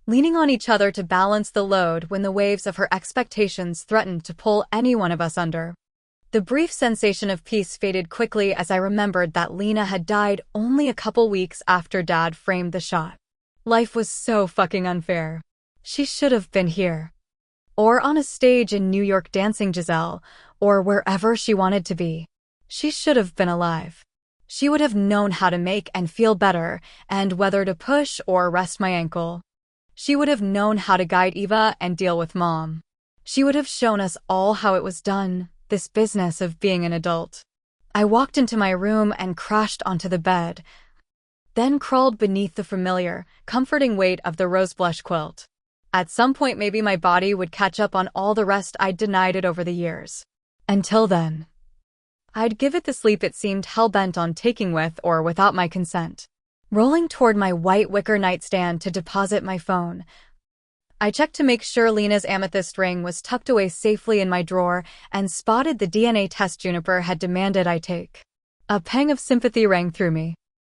S2: Leaning on each other to balance the load when the waves of her expectations threatened to pull any one of us under. The brief sensation of peace faded quickly as I remembered that Lena had died only a couple weeks after Dad framed the shot. Life was so fucking unfair. She should have been here. Or on a stage in New York dancing Giselle, or wherever she wanted to be. She should have been alive. She would have known how to make and feel better, and whether to push or rest my ankle. She would have known how to guide Eva and deal with Mom. She would have shown us all how it was done, this business of being an adult. I walked into my room and crashed onto the bed, then crawled beneath the familiar, comforting weight of the rose blush quilt. At some point maybe my body would catch up on all the rest I'd denied it over the years. Until then, I'd give it the sleep it seemed hell-bent on taking with or without my consent. Rolling toward my white wicker nightstand to deposit my phone, I checked to make sure Lena's amethyst ring was tucked away safely in my drawer and spotted the DNA test Juniper had demanded I take. A pang of sympathy rang through me.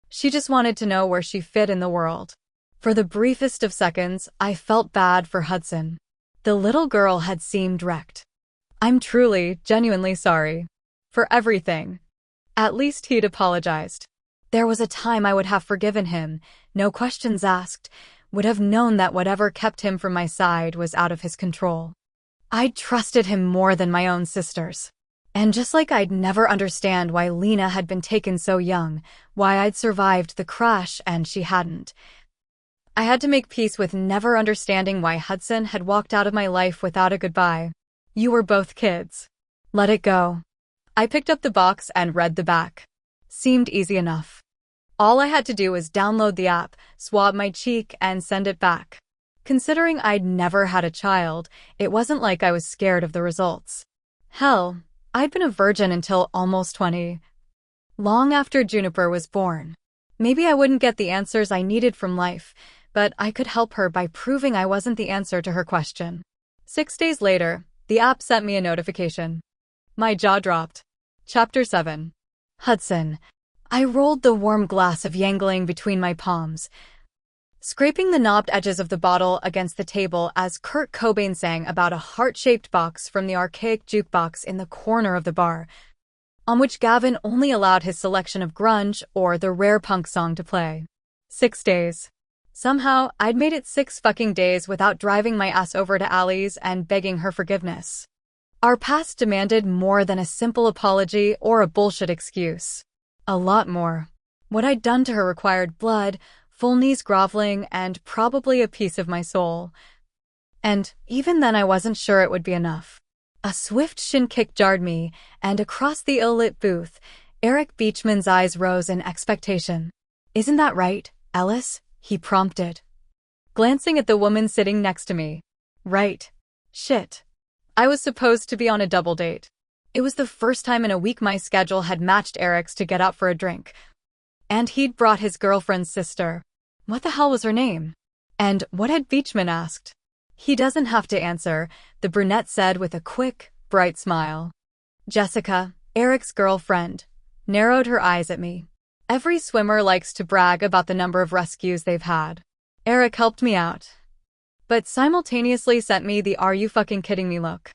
S2: She just wanted to know where she fit in the world. For the briefest of seconds, I felt bad for Hudson. The little girl had seemed wrecked. I'm truly, genuinely sorry. For everything. At least he'd apologized. There was a time I would have forgiven him, no questions asked, would have known that whatever kept him from my side was out of his control. I'd trusted him more than my own sisters. And just like I'd never understand why Lena had been taken so young, why I'd survived the crash and she hadn't, I had to make peace with never understanding why Hudson had walked out of my life without a goodbye. You were both kids. Let it go. I picked up the box and read the back. Seemed easy enough. All I had to do was download the app, swab my cheek, and send it back. Considering I'd never had a child, it wasn't like I was scared of the results. Hell, I'd been a virgin until almost 20. Long after Juniper was born. Maybe I wouldn't get the answers I needed from life, but I could help her by proving I wasn't the answer to her question. 6 days later, the app sent me a notification. My jaw dropped. Chapter 7. Hudson. I rolled the warm glass of Yangling between my palms, scraping the knobbed edges of the bottle against the table as Kurt Cobain sang about a heart-shaped box from the archaic jukebox in the corner of the bar, on which Gavin only allowed his selection of grunge or the rare punk song to play. 6 days. Somehow, I'd made it 6 fucking days without driving my ass over to Allie's and begging her forgiveness. Our past demanded more than a simple apology or a bullshit excuse. A lot more. What I'd done to her required blood, full knees groveling, and probably a piece of my soul. And even then I wasn't sure it would be enough. A swift shin kick jarred me, and across the ill-lit booth, Eric Beachman's eyes rose in expectation. "Isn't that right, Ellis?" he prompted, glancing at the woman sitting next to me. Right. Shit. I was supposed to be on a double date. It was the first time in a week my schedule had matched Eric's to get out for a drink. And he'd brought his girlfriend's sister. What the hell was her name? And what had Beachman asked? He doesn't have to answer, the brunette said with a quick, bright smile. Jessica, Eric's girlfriend, narrowed her eyes at me. Every swimmer likes to brag about the number of rescues they've had. Eric helped me out, but simultaneously sent me the "are you fucking kidding me" look.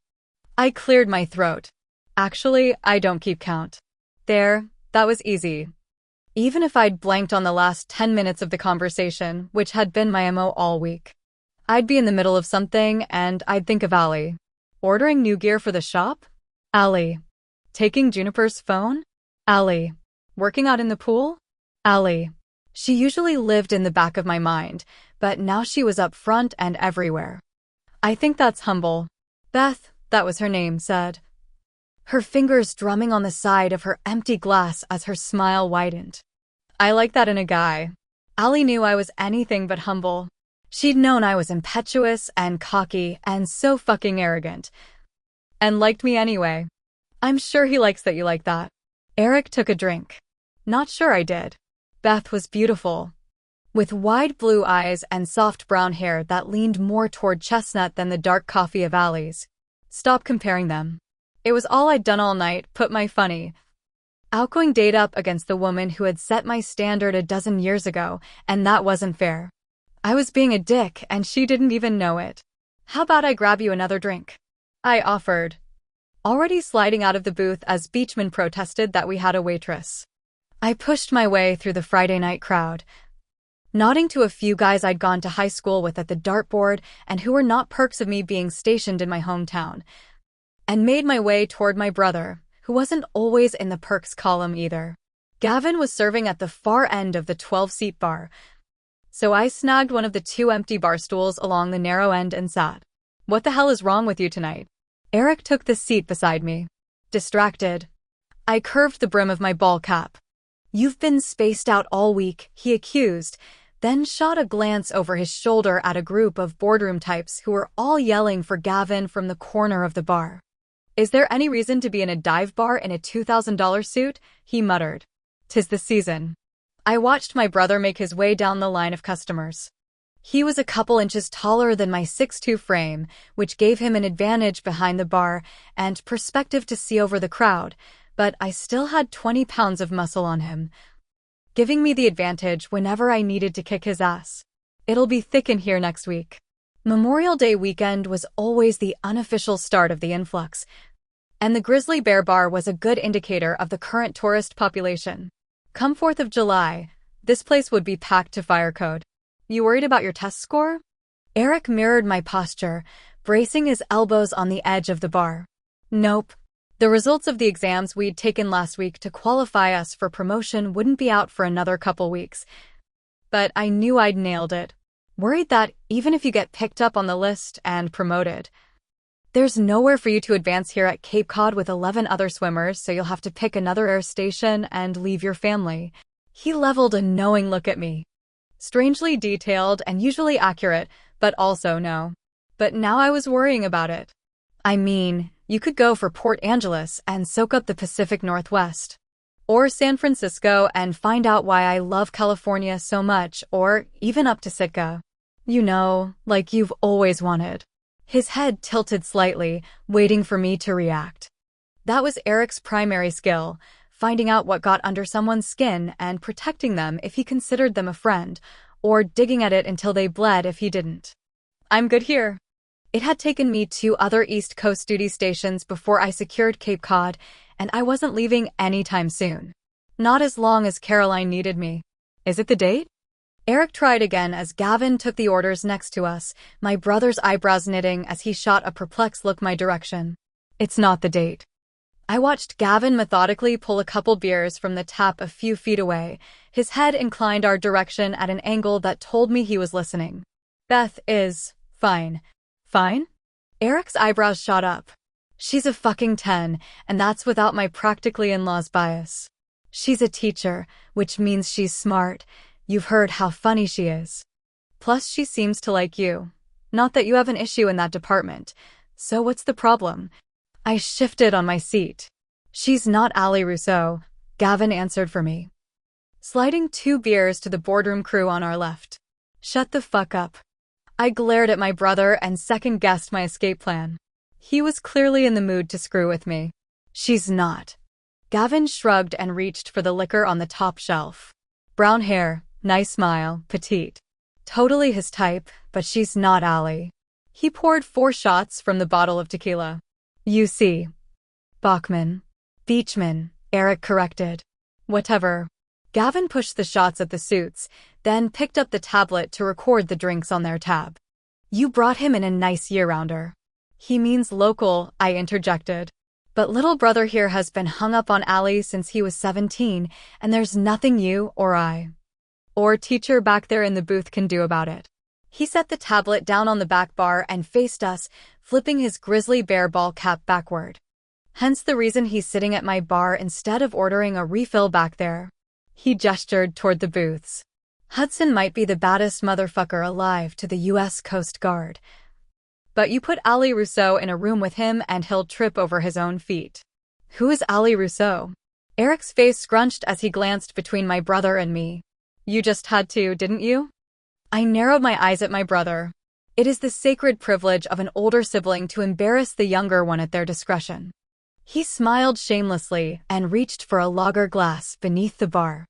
S2: I cleared my throat. Actually, I don't keep count. There, that was easy. Even if I'd blanked on the last 10 minutes of the conversation, which had been my MO all week. I'd be in the middle of something and I'd think of Allie. Ordering new gear for the shop? Allie. Taking Juniper's phone? Allie. Working out in the pool? Allie. She usually lived in the back of my mind, but now she was up front and everywhere. I think that's humble. Beth, that was her name, said, her fingers drumming on the side of her empty glass as her smile widened. I like that in a guy. Allie knew I was anything but humble. She'd known I was impetuous and cocky and so fucking arrogant. And liked me anyway. I'm sure he likes that you like that. Eric took a drink. Not sure I did. Beth was beautiful, with wide blue eyes and soft brown hair that leaned more toward chestnut than the dark coffee of Allie's. Stop comparing them. It was all I'd done all night, put my funny, outgoing date up against the woman who had set my standard a dozen years ago, and that wasn't fair. I was being a dick, and she didn't even know it. How about I grab you another drink? I offered, already sliding out of the booth as Beachman protested that we had a waitress. I pushed my way through the Friday night crowd, nodding to a few guys I'd gone to high school with at the dartboard and who were not perks of me being stationed in my hometown, and made my way toward my brother, who wasn't always in the perks column either. Gavin was serving at the far end of the 12-seat bar, so I snagged one of the 2 empty bar stools along the narrow end and sat. "What the hell is wrong with you tonight?" Eric took the seat beside me. Distracted, I curved the brim of my ball cap. "You've been spaced out all week," he accused, then shot a glance over his shoulder at a group of boardroom types who were all yelling for Gavin from the corner of the bar. "Is there any reason to be in a dive bar in a $2,000 suit?" he muttered. "'Tis the season." I watched my brother make his way down the line of customers. He was a couple inches taller than my 6'2" frame, which gave him an advantage behind the bar and perspective to see over the crowd, but I still had 20 pounds of muscle on him, giving me the advantage whenever I needed to kick his ass. "It'll be thick in here next week." Memorial Day weekend was always the unofficial start of the influx, and the Grizzly Bear Bar was a good indicator of the current tourist population. Come 4th of July, this place would be packed to fire code. "You worried about your test score?" Eric mirrored my posture, bracing his elbows on the edge of the bar. "Nope. The results of the exams we'd taken last week to qualify us for promotion wouldn't be out for another couple weeks. But I knew I'd nailed it. Worried that even if you get picked up on the list and promoted, there's nowhere for you to advance here at Cape Cod with 11 other swimmers, so you'll have to pick another air station and leave your family." He leveled a knowing look at me. Strangely detailed and usually accurate, but also no. But now I was worrying about it. "I mean, you could go for Port Angeles and soak up the Pacific Northwest. Or San Francisco and find out why I love California so much, or even up to Sitka. You know, like you've always wanted." His head tilted slightly, waiting for me to react. That was Eric's primary skill, finding out what got under someone's skin and protecting them if he considered them a friend, or digging at it until they bled if he didn't. "I'm good here." It had taken me 2 other East Coast duty stations before I secured Cape Cod, and I wasn't leaving anytime soon. Not as long as Caroline needed me. "Is it the date?" Eric tried again as Gavin took the orders next to us, my brother's eyebrows knitting as he shot a perplexed look my direction. "It's not the date." I watched Gavin methodically pull a couple beers from the tap a few feet away, his head inclined our direction at an angle that told me he was listening. "Beth is fine." "Fine?" Eric's eyebrows shot up. "She's a fucking 10, and that's without my practically in-laws bias. She's a teacher, which means she's smart. You've heard how funny she is. Plus she seems to like you. Not that you have an issue in that department. So what's the problem?" I shifted on my seat. "She's not Ali Russo," Gavin answered for me, sliding 2 beers to the boardroom crew on our left. "Shut the fuck up." I glared at my brother and second-guessed my escape plan. He was clearly in the mood to screw with me. "She's not." Gavin shrugged and reached for the liquor on the top shelf. "Brown hair, nice smile, petite. Totally his type, but she's not Ali." He poured 4 shots from the bottle of tequila. "You see." "Bachman." "Beachman," Eric corrected. "Whatever." Gavin pushed the shots at the suits, then picked up the tablet to record the drinks on their tab. "You brought him in a nice year-rounder." "He means local," I interjected. "But little brother here has been hung up on Ali since he was 17, and there's nothing you or I or teacher back there in the booth can do about it." He set the tablet down on the back bar and faced us, flipping his grizzly bear ball cap backward. Hence the reason he's sitting at my bar instead of ordering a refill back there. He gestured toward the booths. "Hudson might be the baddest motherfucker alive to the U.S. Coast Guard. But you put Ali Russo in a room with him and he'll trip over his own feet." "Who is Ali Russo?" Eric's face scrunched as he glanced between my brother and me. "You just had to, didn't you?" I narrowed my eyes at my brother. It is the sacred privilege of an older sibling to embarrass the younger one at their discretion. He smiled shamelessly and reached for a lager glass beneath the bar.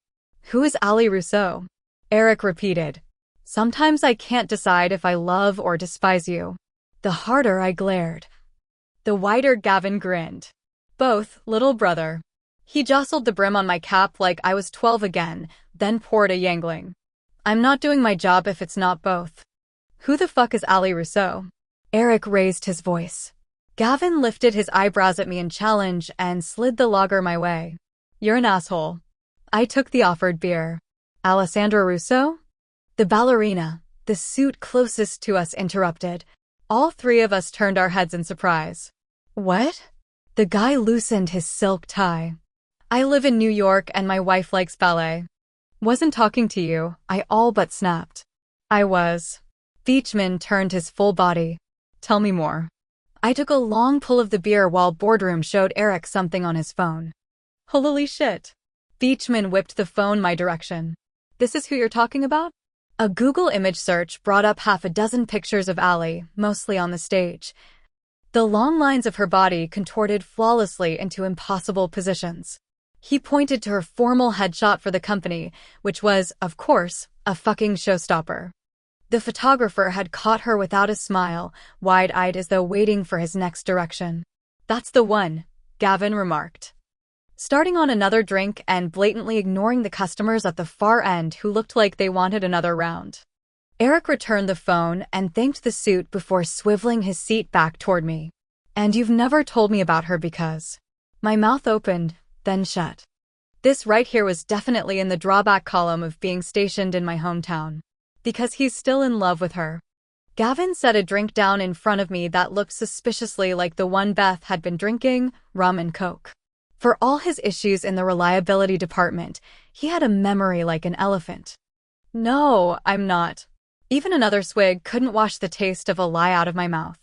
S2: "Who is Ali Russo?" Eric repeated. "Sometimes I can't decide if I love or despise you." The harder I glared, the wider Gavin grinned. "Both, little brother." He jostled the brim on my cap like I was 12 again, then poured a Yangling. I'm not doing my job if it's not both. Who the fuck is Ali Russo? Eric raised his voice. Gavin lifted his eyebrows at me in challenge and slid the lager my way. You're an asshole. I took the offered beer. Alessandra Russo? The ballerina, the suit closest to us, interrupted. All three of us turned our heads in surprise. What? The guy loosened his silk tie. I live in New York and my wife likes ballet. Wasn't talking to you, I all but snapped. I was. Beachman turned his full body. Tell me more. I took a long pull of the beer while Boardroom showed Eric something on his phone. Holy shit. Beachman whipped the phone my direction. This is who you're talking about? A Google image search brought up half a dozen pictures of Ali, mostly on the stage. The long lines of her body contorted flawlessly into impossible positions. He pointed to her formal headshot for the company, which was, of course, a fucking showstopper. The photographer had caught her without a smile, wide-eyed as though waiting for his next direction. That's the one, Gavin remarked. Starting on another drink and blatantly ignoring the customers at the far end who looked like they wanted another round. Eric returned the phone and thanked the suit before swiveling his seat back toward me. And you've never told me about her because... My mouth opened, then shut. This right here was definitely in the drawback column of being stationed in my hometown. Because he's still in love with her. Gavin set a drink down in front of me that looked suspiciously like the one Beth had been drinking, rum and coke. For all his issues in the reliability department, he had a memory like an elephant. No, I'm not. Even another swig couldn't wash the taste of a lie out of my mouth.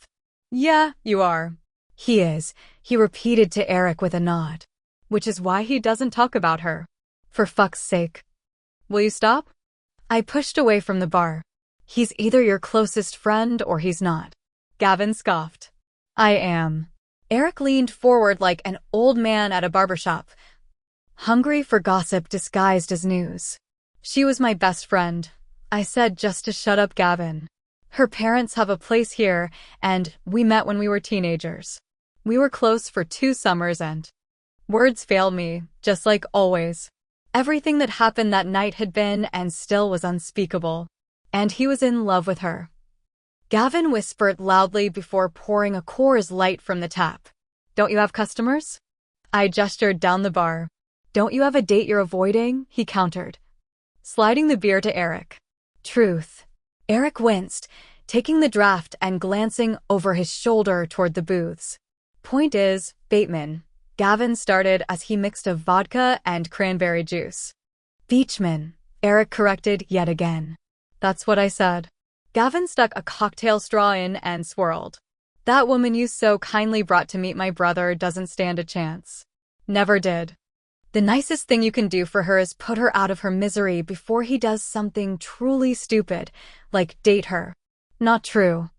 S2: Yeah, you are. He is, he repeated to Eric with a nod. Which is why he doesn't talk about her. For fuck's sake. Will you stop? I pushed away from the bar. He's either your closest friend or he's not. Gavin scoffed. I am. Eric leaned forward like an old man at a barbershop, hungry for gossip disguised as news. She was my best friend, I said just to shut up Gavin. Her parents have a place here, and we met when we were teenagers. We were close for 2 summers and... Words failed me, just like always. Everything that happened that night had been and still was unspeakable. And he was in love with her. Gavin whispered loudly before pouring a Coors Light from the tap. Don't you have customers? I gestured down the bar. Don't you have a date you're avoiding? He countered, sliding the beer to Eric. Truth. Eric winced, taking the draft and glancing over his shoulder toward the booths. Point is, Bateman. Gavin started as he mixed a vodka and cranberry juice. Beachman, Eric corrected yet again. That's what I said. Gavin stuck a cocktail straw in and swirled. That woman you so kindly brought to meet my brother doesn't stand a chance. Never did. The nicest thing you can do for her is put her out of her misery before he does something truly stupid, like date her. Not true.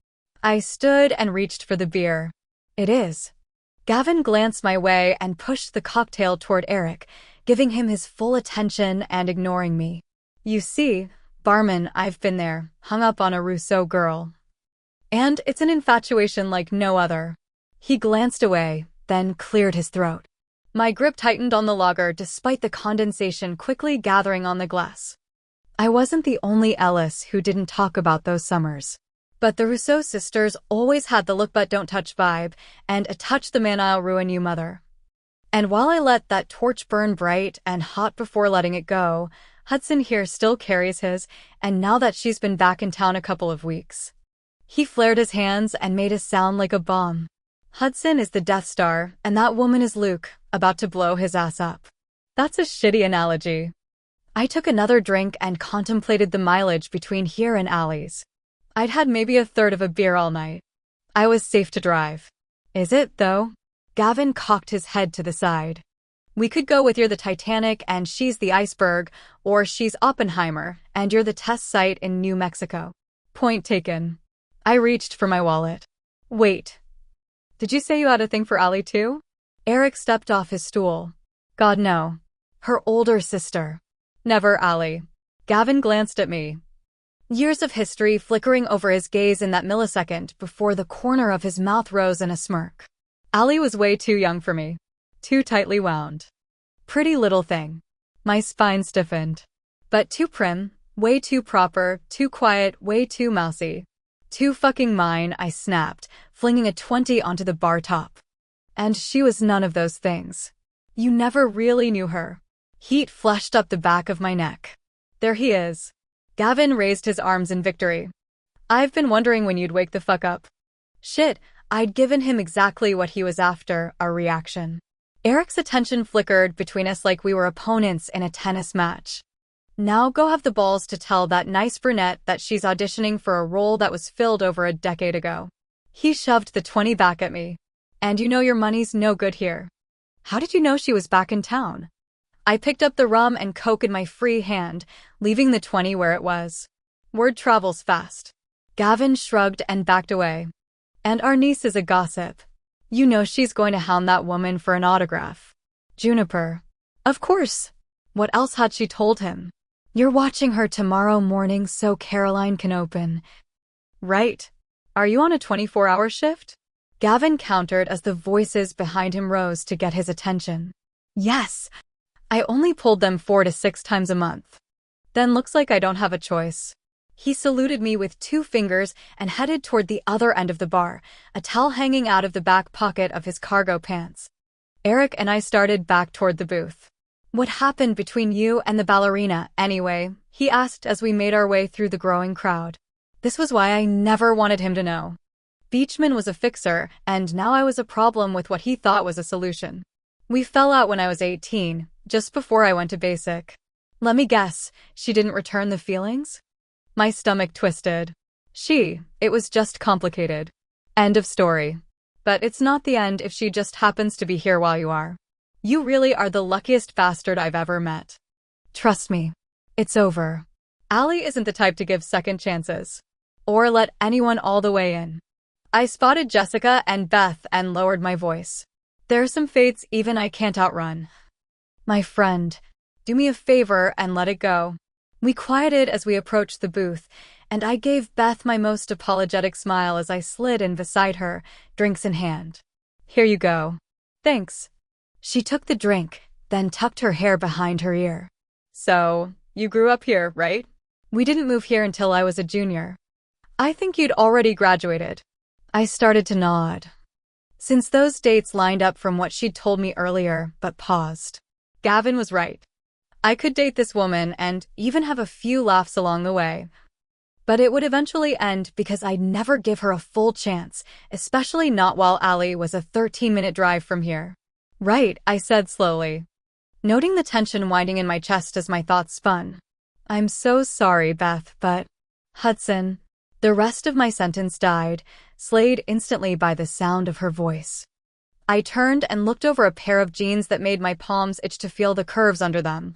S2: I stood and reached for the beer. It is. Gavin glanced my way and pushed the cocktail toward Eric, giving him his full attention and ignoring me. You see, barman, I've been there, hung up on a Russo girl. And it's an infatuation like no other. He glanced away, then cleared his throat. My grip tightened on the lager despite the condensation quickly gathering on the glass. I wasn't the only Ellis who didn't talk about those summers. But the Russo sisters always had the look but don't touch vibe, and a touch the man I'll ruin you mother. And while I let that torch burn bright and hot before letting it go, Hudson here still carries his, and now that she's been back in town a couple of weeks. He flared his hands and made a sound like a bomb. Hudson is the Death Star, and that woman is Luke, about to blow his ass up. That's a shitty analogy. I took another drink and contemplated the mileage between here and Allie's. I'd had maybe a third of a beer all night. I was safe to drive. Is it, though? Gavin cocked his head to the side. We could go with you're the Titanic and she's the iceberg, or she's Oppenheimer and you're the test site in New Mexico. Point taken. I reached for my wallet. Wait. Did you say you had a thing for Allie too? Eric stepped off his stool. God no. Her older sister. Never Allie. Gavin glanced at me. Years of history flickering over his gaze in that millisecond before the corner of his mouth rose in a smirk. Allie was way too young for me. Too tightly wound. Pretty little thing. My spine stiffened. But too prim, Way too proper, too quiet, way too mousy. Too fucking mine, I snapped, flinging a 20 onto the bar top. And she was none of those things. You never really knew her. Heat flushed up the back of my neck. There he is. Gavin raised his arms in victory. I've been wondering when you'd wake the fuck up. Shit, I'd given him exactly what he was after, a reaction. Eric's attention flickered between us like we were opponents in a tennis match. Now go have the balls to tell that nice brunette that she's auditioning for a role that was filled over a decade ago. He shoved the 20 back at me. And you know your money's no good here. How did you know she was back in town? I picked up the rum and coke in my free hand, leaving the 20 where it was. Word travels fast. Gavin shrugged and backed away. And our niece is a gossip. You know she's going to hound that woman for an autograph. Juniper. Of course. What else had she told him? You're watching her tomorrow morning so Caroline can open. Right. Are you on a 24-hour shift? Gavin countered as the voices behind him rose to get his attention. Yes. I only pulled them 4 to 6 times a month. Then looks like I don't have a choice. He saluted me with 2 fingers and headed toward the other end of the bar, a towel hanging out of the back pocket of his cargo pants. Eric and I started back toward the booth. What happened between you and the ballerina, anyway? He asked as we made our way through the growing crowd. This was why I never wanted him to know. Beachman was a fixer, and now I was a problem with what he thought was a solution. We fell out when I was 18, just before I went to basic. Let me guess, she didn't return the feelings? My stomach twisted. It was just complicated. End of story. But it's not the end if she just happens to be here while you are. You really are the luckiest bastard I've ever met. Trust me. It's over. Allie isn't the type to give second chances. Or let anyone all the way in. I spotted Jessica and Beth and lowered my voice. There are some fates even I can't outrun. My friend, do me a favor and let it go. We quieted as we approached the booth, and I gave Beth my most apologetic smile as I slid in beside her, drinks in hand. Here you go. Thanks. She took the drink, then tucked her hair behind her ear. So, you grew up here, right? We didn't move here until I was a junior. I think you'd already graduated. I started to nod. Since those dates lined up from what she'd told me earlier, but paused. Gavin was right. I could date this woman and even have a few laughs along the way. But it would eventually end because I'd never give her a full chance, especially not while Allie was a 13-minute drive from here. Right, I said slowly, noting the tension winding in my chest as my thoughts spun. I'm so sorry, Beth, but... Hudson. The rest of my sentence died, slayed instantly by the sound of her voice. I turned and looked over a pair of jeans that made my palms itch to feel the curves under them.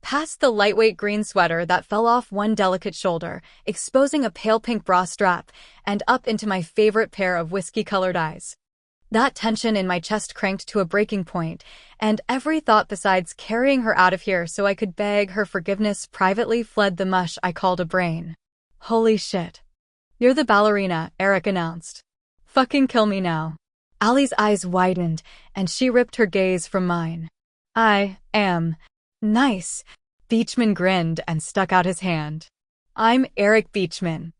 S2: Past the lightweight green sweater that fell off one delicate shoulder, exposing a pale pink bra strap, and up into my favorite pair of whiskey-colored eyes. That tension in my chest cranked to a breaking point, and every thought besides carrying her out of here so I could beg her forgiveness privately fled the mush I called a brain. Holy shit. You're the ballerina, Eric announced. Fucking kill me now. Allie's eyes widened, and she ripped her gaze from mine. I am. Nice. Beachman grinned and stuck out his hand. I'm Eric Beachman,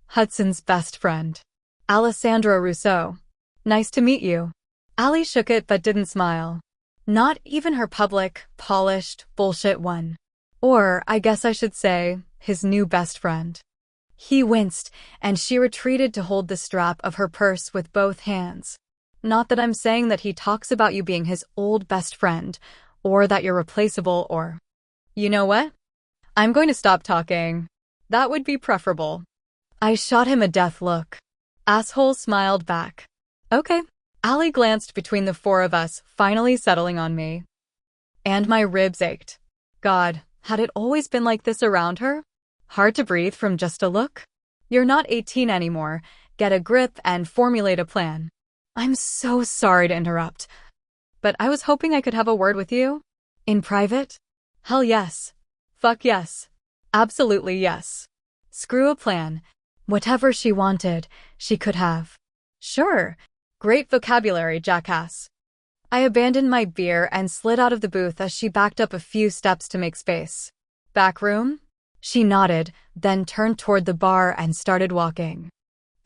S2: Hudson's best friend. Alessandra Russo. Nice to meet you. Allie shook it but didn't smile. Not even her public, polished, bullshit one. Or, I guess I should say, his new best friend. He winced, and she retreated to hold the strap of her purse with both hands. Not that I'm saying that he talks about you being his old best friend, or that you're replaceable, or... You know what? I'm going to stop talking. That would be preferable. I shot him a death look. Asshole smiled back. Okay. Allie glanced between the 4 of us, finally settling on me. And my ribs ached. God, had it always been like this around her? Hard to breathe from just a look? You're not 18 anymore. Get a grip and formulate a plan. I'm so sorry to interrupt. But I was hoping I could have a word with you. In private? Hell yes. Fuck yes. Absolutely yes. Screw a plan. Whatever she wanted, she could have. Sure. Great vocabulary, jackass. I abandoned my beer and slid out of the booth as she backed up a few steps to make space. Back room? She nodded, then turned toward the bar and started walking.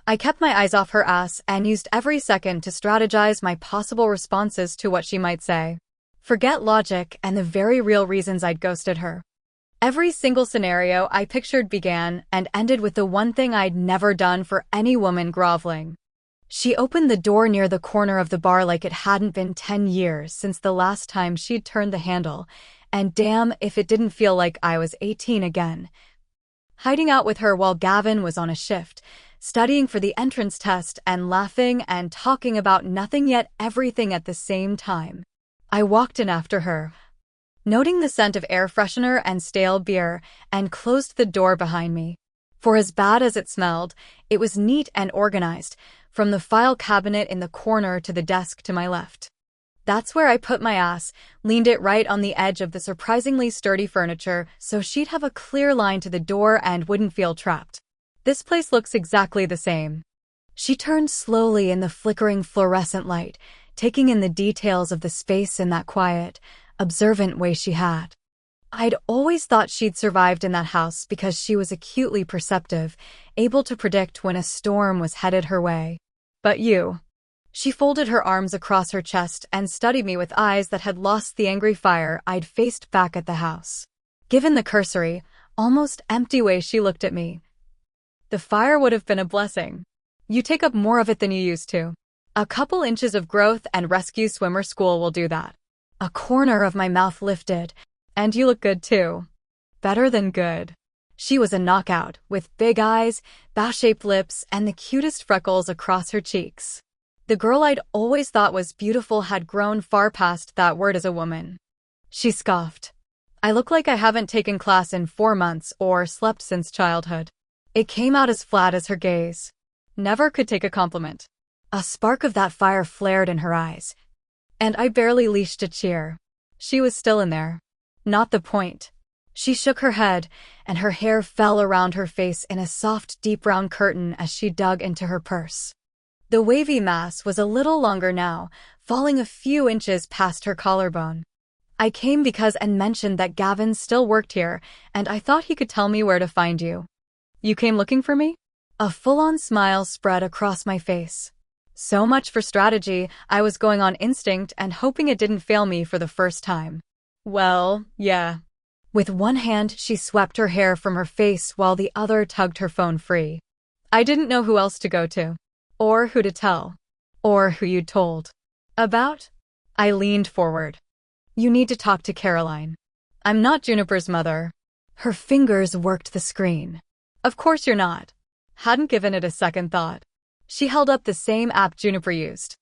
S2: I kept my eyes off her ass and used every second to strategize my possible responses to what she might say. Forget logic and the very real reasons I'd ghosted her. Every single scenario I pictured began and ended with the one thing I'd never done for any woman: groveling. She opened the door near the corner of the bar like it hadn't been 10 years since the last time she'd turned the handle, and damn if it didn't feel like I was 18 again. Hiding out with her while Gavin was on a shift, studying for the entrance test and laughing and talking about nothing yet everything at the same time. I walked in after her, noting the scent of air freshener and stale beer, and closed the door behind me. For as bad as it smelled, it was neat and organized, from the file cabinet in the corner to the desk to my left. That's where I put my ass, leaned it right on the edge of the surprisingly sturdy furniture so she'd have a clear line to the door and wouldn't feel trapped. This place looks exactly the same. She turned slowly in the flickering fluorescent light, taking in the details of the space in that quiet, observant way she had. I'd always thought she'd survived in that house because she was acutely perceptive, able to predict when a storm was headed her way. But you. She folded her arms across her chest and studied me with eyes that had lost the angry fire I'd faced back at the house. Given the cursory, almost empty way she looked at me, the fire would have been a blessing. You take up more of it than you used to. A couple inches of growth and rescue swimmer school will do that. A corner of my mouth lifted. And you look good too. Better than good. She was a knockout, with big eyes, bash-shaped lips, and the cutest freckles across her cheeks. The girl I'd always thought was beautiful had grown far past that word as a woman. She scoffed. I look like I haven't taken class in 4 months or slept since childhood. It came out as flat as her gaze. Never could take a compliment. A spark of that fire flared in her eyes, and I barely leashed a cheer. She was still in there. Not the point. She shook her head, and her hair fell around her face in a soft, deep brown curtain as she dug into her purse. The wavy mass was a little longer now, falling a few inches past her collarbone. I came because and mentioned that Gavin still worked here, and I thought he could tell me where to find you. You came looking for me? A full-on smile spread across my face. So much for strategy. I was going on instinct and hoping it didn't fail me for the first time. Well, yeah. With one hand, she swept her hair from her face while the other tugged her phone free. I didn't know who else to go to. Or who to tell. Or who you'd told. About? I leaned forward. You need to talk to Caroline. I'm not Juniper's mother. Her fingers worked the screen. Of course you're not. Hadn't given it a second thought. She held up the same app Juniper used.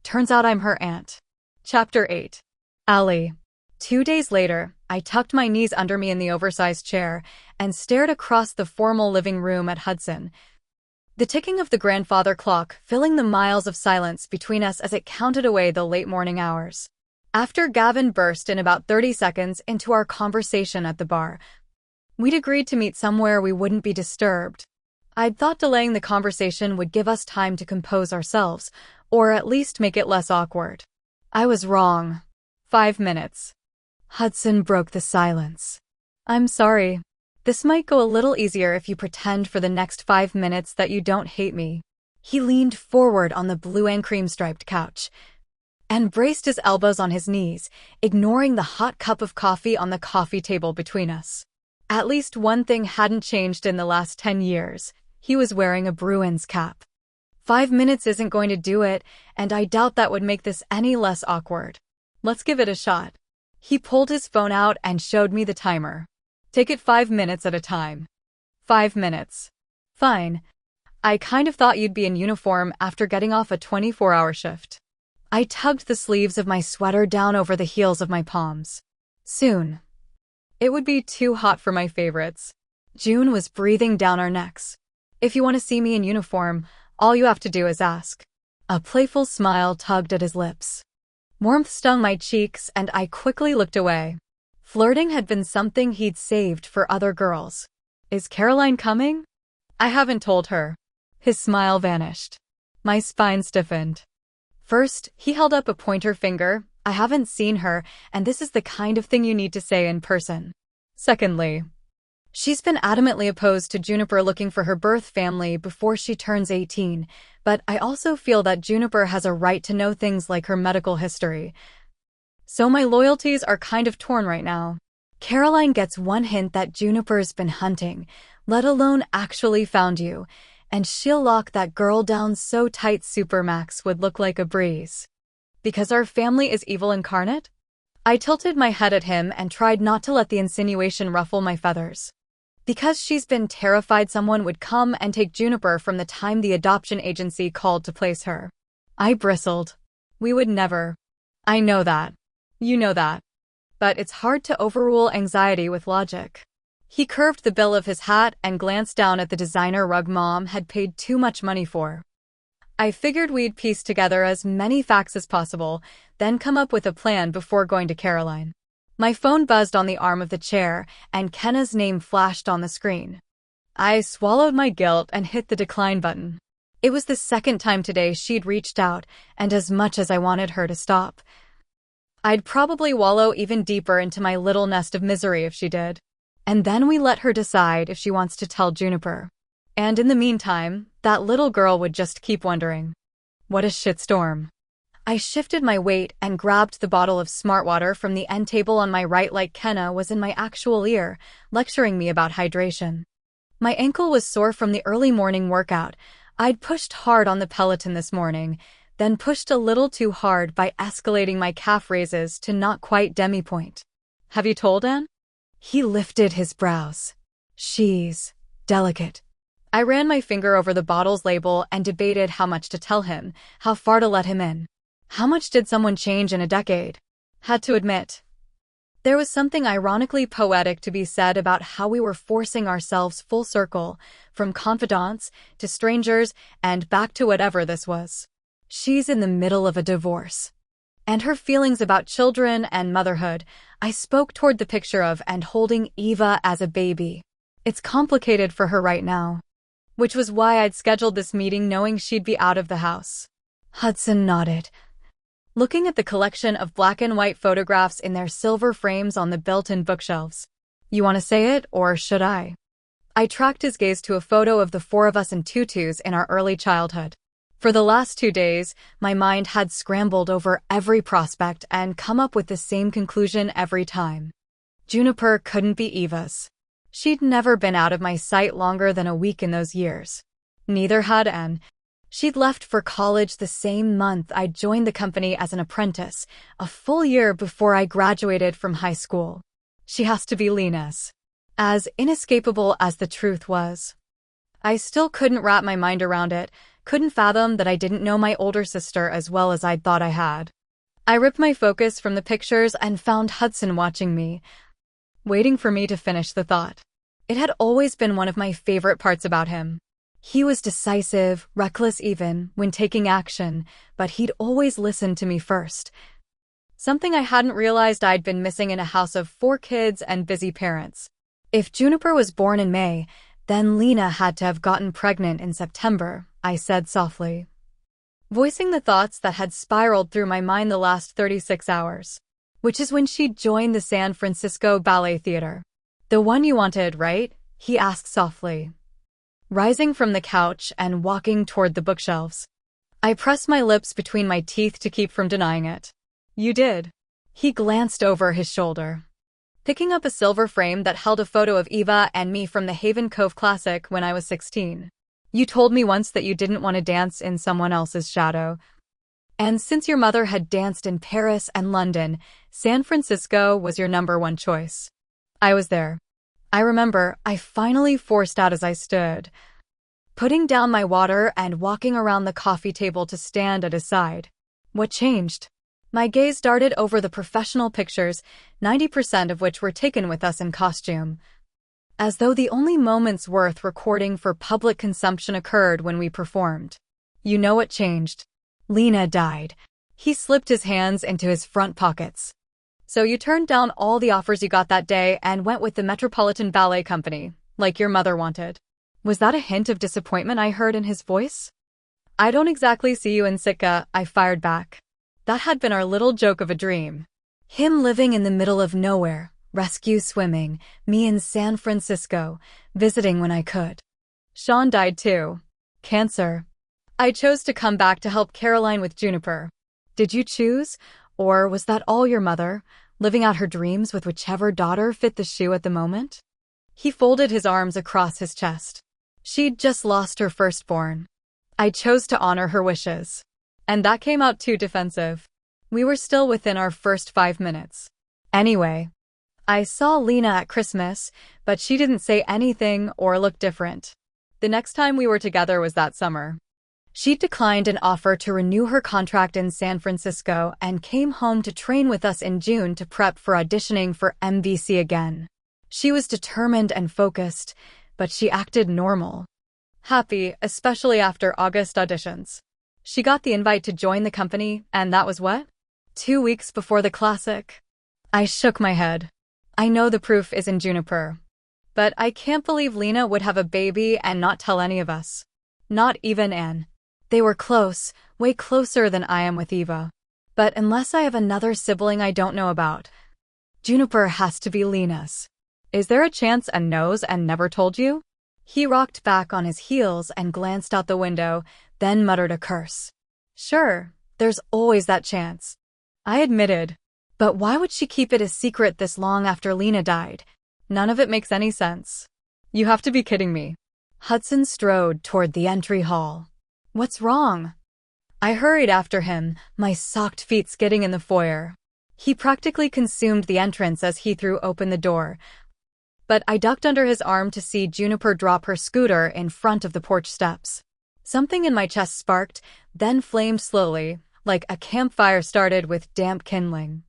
S2: Turns out I'm her aunt. Chapter 8. Allie. 2 days later, I tucked my knees under me in the oversized chair and stared across the formal living room at Hudson, the ticking of the grandfather clock filling the miles of silence between us as it counted away the late morning hours. After Gavin burst in about 30 seconds into our conversation at the bar, we'd agreed to meet somewhere we wouldn't be disturbed. I'd thought delaying the conversation would give us time to compose ourselves, or at least make it less awkward. I was wrong. 5 minutes. Hudson broke the silence. I'm sorry. This might go a little easier if you pretend for the next 5 minutes that you don't hate me. He leaned forward on the blue and cream-striped couch and braced his elbows on his knees, ignoring the hot cup of coffee on the coffee table between us. At least one thing hadn't changed in the last 10 years. He was wearing a Bruins cap. 5 minutes isn't going to do it, and I doubt that would make this any less awkward. Let's give it a shot. He pulled his phone out and showed me the timer. Take it 5 minutes at a time. 5 minutes. Fine. I kind of thought you'd be in uniform after getting off a 24-hour shift. I tugged the sleeves of my sweater down over the heels of my palms. Soon. It would be too hot for my favorites. June was breathing down our necks. If you want to see me in uniform, all you have to do is ask. A playful smile tugged at his lips. Warmth stung my cheeks and I quickly looked away. Flirting had been something he'd saved for other girls. Is Caroline coming? I haven't told her. His smile vanished. My spine stiffened. First, he held up a pointer finger. I haven't seen her, and this is the kind of thing you need to say in person. Secondly, She's been adamantly opposed to Juniper looking for her birth family before she turns 18, but I also feel that Juniper has a right to know things like her medical history. So my loyalties are kind of torn right now. Caroline gets one hint that Juniper's been hunting, let alone actually found you, and she'll lock that girl down so tight Supermax would look like a breeze. Because our family is evil incarnate? I tilted my head at him and tried not to let the insinuation ruffle my feathers. Because she's been terrified someone would come and take Juniper from the time the adoption agency called to place her. I bristled. We would never. I know that. You know that. But it's hard to overrule anxiety with logic. He curved the bill of his hat and glanced down at the designer rug Mom had paid too much money for. I figured we'd piece together as many facts as possible, then come up with a plan before going to Caroline. My phone buzzed on the arm of the chair, and Kenna's name flashed on the screen. I swallowed my guilt and hit the decline button. It was the second time today she'd reached out, and as much as I wanted her to stop, I'd probably wallow even deeper into my little nest of misery if she did. And then we let her decide if she wants to tell Juniper. And in the meantime, that little girl would just keep wondering. What a shitstorm. I shifted my weight and grabbed the bottle of smart water from the end table on my right like Kenna was in my actual ear, lecturing me about hydration. My ankle was sore from the early morning workout. I'd pushed hard on the Peloton this morning, then pushed a little too hard by escalating my calf raises to not quite demi-point. Have you told Anne? He lifted his brows. She's delicate. I ran my finger over the bottle's label and debated how much to tell him, how far to let him in. How much did someone change in a decade? Had to admit. There was something ironically poetic to be said about how we were forcing ourselves full circle, from confidants to strangers and back to whatever this was. She's in the middle of a divorce. And her feelings about children and motherhood, I spoke toward the picture of and holding Eva as a baby. It's complicated for her right now. Which was why I'd scheduled this meeting knowing she'd be out of the house. Hudson nodded, looking at the collection of black and white photographs in their silver frames on the built-in bookshelves. You want to say it, or should I? I tracked his gaze to a photo of the four of us in tutus in our early childhood. For the last 2 days, my mind had scrambled over every prospect and come up with the same conclusion every time. Juniper couldn't be Eva's. She'd never been out of my sight longer than a week in those years. Neither had Anne. She'd left for college the same month I'd joined the company as an apprentice, a full year before I graduated from high school. She has to be Lena's. As inescapable as the truth was. I still couldn't wrap my mind around it, couldn't fathom that I didn't know my older sister as well as I'd thought I had. I ripped my focus from the pictures and found Hudson watching me, waiting for me to finish the thought. It had always been one of my favorite parts about him. He was decisive, reckless even, when taking action, but he'd always listen to me first. Something I hadn't realized I'd been missing in a house of 4 kids and busy parents. If Juniper was born in May, then Lena had to have gotten pregnant in September, I said softly, voicing the thoughts that had spiraled through my mind the last 36 hours. Which is when she'd joined the San Francisco Ballet Theater. The one you wanted, right? He asked softly, rising from the couch and walking toward the bookshelves. I pressed my lips between my teeth to keep from denying it. You did. He glanced over his shoulder, picking up a silver frame that held a photo of Eva and me from the Haven Cove Classic when I was 16. You told me once that you didn't want to dance in someone else's shadow. And since your mother had danced in Paris and London, San Francisco was your #1 choice. I was there. I remember I finally forced out as I stood, putting down my water and walking around the coffee table to stand at his side. What changed? My gaze darted over the professional pictures, 90% of which were taken with us in costume. As though the only moments worth recording for public consumption occurred when we performed. You know what changed? Lena died. He slipped his hands into his front pockets. So you turned down all the offers you got that day and went with the Metropolitan Ballet Company, like your mother wanted. Was that a hint of disappointment I heard in his voice? I don't exactly see you in Sitka, I fired back. That had been our little joke of a dream. Him living in the middle of nowhere, rescue swimming, me in San Francisco, visiting when I could. Sean died too. Cancer. I chose to come back to help Caroline with Juniper. Did you choose? Or was that all your mother, living out her dreams with whichever daughter fit the shoe at the moment? He folded his arms across his chest. She'd just lost her firstborn. I chose to honor her wishes. And that came out too defensive. We were still within our first 5 minutes. Anyway, I saw Lena at Christmas, but she didn't say anything or look different. The next time we were together was that summer. She declined an offer to renew her contract in San Francisco and came home to train with us in June to prep for auditioning for MVC again. She was determined and focused, but she acted normal. Happy, especially after August auditions. She got the invite to join the company, and that was what? 2 weeks before the classic. I shook my head. I know the proof is in Juniper. But I can't believe Lena would have a baby and not tell any of us. Not even Anne. They were close, way closer than I am with Eva. But unless I have another sibling I don't know about, Juniper has to be Lena's. Is there a chance Anne knows and never told you? He rocked back on his heels and glanced out the window, then muttered a curse. Sure, there's always that chance. I admitted. But why would she keep it a secret this long after Lena died? None of it makes any sense. You have to be kidding me. Hudson strode toward the entry hall. What's wrong? I hurried after him, my socked feet skidding in the foyer. He practically consumed the entrance as he threw open the door. But I ducked under his arm to see Juniper drop her scooter in front of the porch steps. Something in my chest sparked, then flamed slowly, like a campfire started with damp kindling.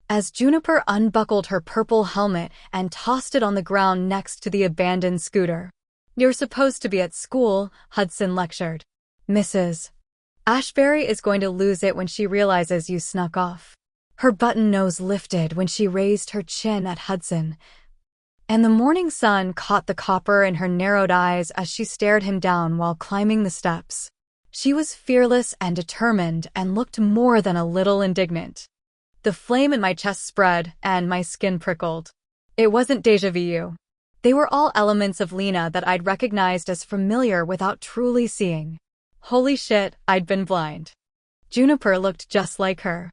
S2: As Juniper unbuckled her purple helmet and tossed it on the ground next to the abandoned scooter. You're supposed to be at school, Hudson lectured. Mrs. Ashbury is going to lose it when she realizes you snuck off. Her button nose lifted when she raised her chin at Hudson, and the morning sun caught the copper in her narrowed eyes as she stared him down while climbing the steps. She was fearless and determined and looked more than a little indignant. The flame in my chest spread, and my skin prickled. It wasn't déjà vu. They were all elements of Lena that I'd recognized as familiar without truly seeing. Holy shit, I'd been blind. Juniper looked just like her.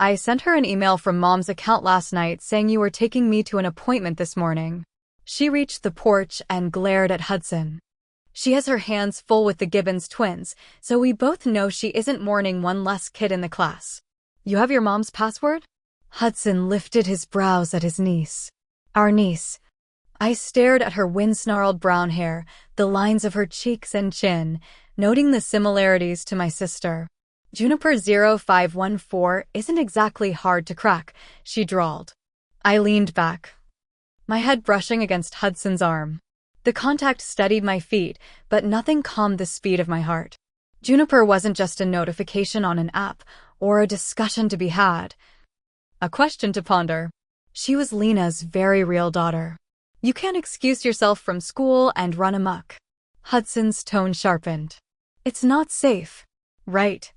S2: I sent her an email from Mom's account last night saying you were taking me to an appointment this morning. She reached the porch and glared at Hudson. She has her hands full with the Gibbons twins, so we both know she isn't mourning one less kid in the class. You have your mom's password? Hudson lifted his brows at his niece. Our niece. I stared at her wind-snarled brown hair, the lines of her cheeks and chin, noting the similarities to my sister. Juniper 0514 isn't exactly hard to crack, she drawled. I leaned back, my head brushing against Hudson's arm. The contact steadied my feet, but nothing calmed the speed of my heart. Juniper wasn't just a notification on an app or a discussion to be had. A question to ponder. She was Lena's very real daughter. You can't excuse yourself from school and run amok. Hudson's tone sharpened. It's not safe. Right.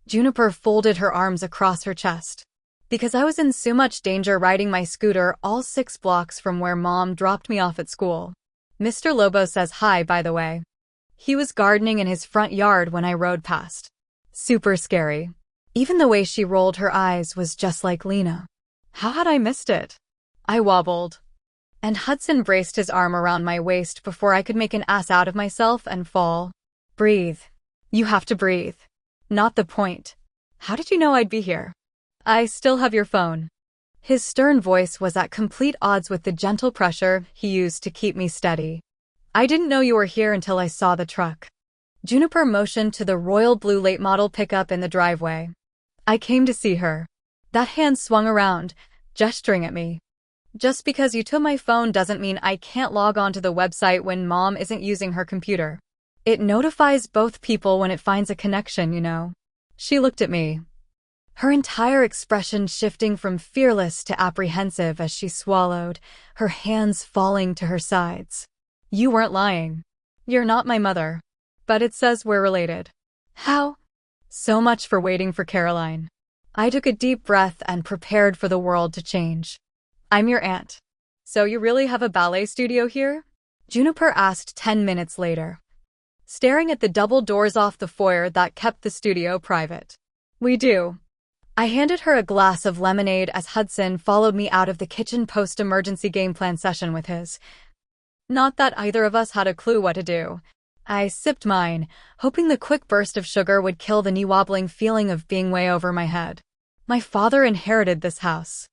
S2: Juniper folded her arms across her chest. Because I was in so much danger riding my scooter all 6 blocks from where Mom dropped me off at school. Mr. Lobo says hi, by the way. He was gardening in his front yard when I rode past. Super scary. Even the way she rolled her eyes was just like Lena. How had I missed it? I wobbled. And Hudson braced his arm around my waist before I could make an ass out of myself and fall. Breathe. You have to breathe. Not the point. How did you know I'd be here? I still have your phone. His stern voice was at complete odds with the gentle pressure he used to keep me steady. I didn't know you were here until I saw the truck. Juniper motioned to the royal blue late model pickup in the driveway. I came to see her. That hand swung around, gesturing at me. Just because you took my phone doesn't mean I can't log on to the website when Mom isn't using her computer. It notifies both people when it finds a connection, you know. She looked at me, her entire expression shifting from fearless to apprehensive as she swallowed, her hands falling to her sides. You weren't lying. You're not my mother. But it says we're related. How? So much for waiting for Caroline. I took a deep breath and prepared for the world to change. I'm your aunt. So you really have a ballet studio here? Juniper asked 10 minutes later, staring at the double doors off the foyer that kept the studio private. We do. I handed her a glass of lemonade as Hudson followed me out of the kitchen post-emergency game plan session with his. Not that either of us had a clue what to do. I sipped mine, hoping the quick burst of sugar would kill the knee-wobbling feeling of being way over my head. My father inherited this house.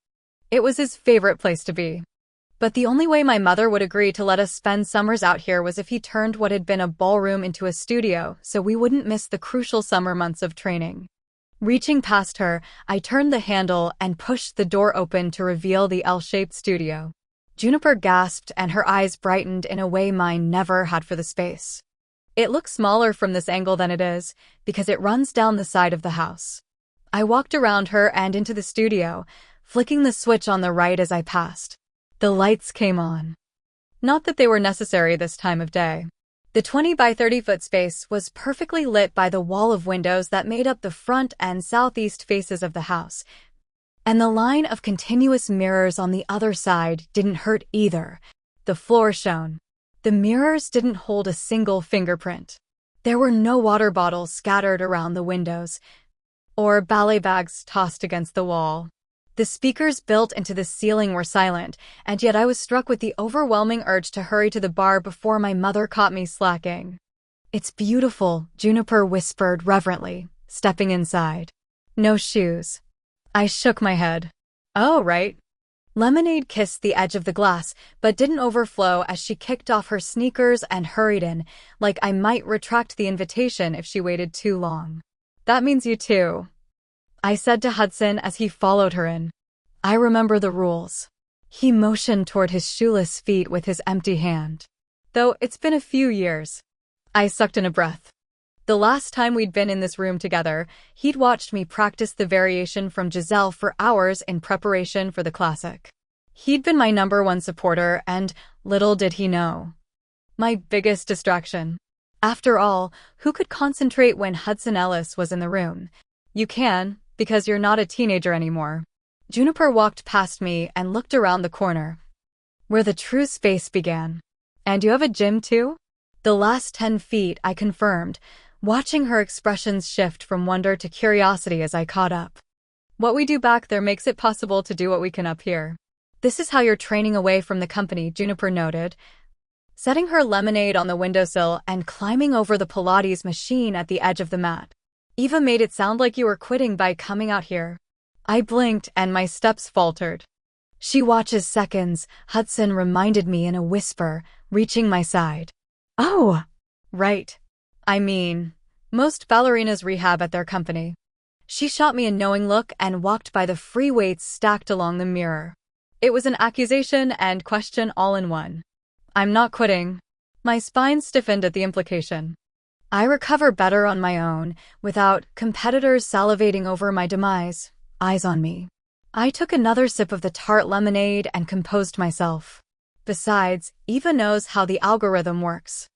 S2: It was his favorite place to be. But the only way my mother would agree to let us spend summers out here was if he turned what had been a ballroom into a studio so we wouldn't miss the crucial summer months of training. Reaching past her, I turned the handle and pushed the door open to reveal the L-shaped studio. Juniper gasped and her eyes brightened in a way mine never had for the space. It looks smaller from this angle than it is, because it runs down the side of the house. I walked around her and into the studio, flicking the switch on the right as I passed. The lights came on. Not that they were necessary this time of day. The 20 by 30 foot space was perfectly lit by the wall of windows that made up the front and southeast faces of the house. And the line of continuous mirrors on the other side didn't hurt either. The floor shone. The mirrors didn't hold a single fingerprint. There were no water bottles scattered around the windows, or ballet bags tossed against the wall. The speakers built into the ceiling were silent, and yet I was struck with the overwhelming urge to hurry to the bar before my mother caught me slacking. It's beautiful, Juniper whispered reverently, stepping inside. No shoes. I shook my head. Oh, right. Lemonade kissed the edge of the glass, but didn't overflow as she kicked off her sneakers and hurried in, like I might retract the invitation if she waited too long. That means you too, I said to Hudson as he followed her in. I remember the rules. He motioned toward his shoeless feet with his empty hand. Though it's been a few years. I sucked in a breath. The last time we'd been in this room together, he'd watched me practice the variation from Giselle for hours in preparation for the classic. He'd been my #1 supporter, and little did he know, my biggest distraction. After all, who could concentrate when Hudson Ellis was in the room? You can, because you're not a teenager anymore. Juniper walked past me and looked around the corner, where the true space began. And you have a gym too? The last 10 feet, I confirmed, watching her expressions shift from wonder to curiosity as I caught up. What we do back there makes it possible to do what we can up here. This is how you're training away from the company, Juniper noted, setting her lemonade on the windowsill and climbing over the Pilates machine at the edge of the mat. Eva made it sound like you were quitting by coming out here. I blinked and my steps faltered. She watches seconds, Hudson reminded me in a whisper, reaching my side. Oh, right. I mean, most ballerinas rehab at their company. She shot me a knowing look and walked by the free weights stacked along the mirror. It was an accusation and question all in one. I'm not quitting. My spine stiffened at the implication. I recover better on my own, without competitors salivating over my demise, eyes on me. I took another sip of the tart lemonade and composed myself. Besides, Eva knows how the algorithm works.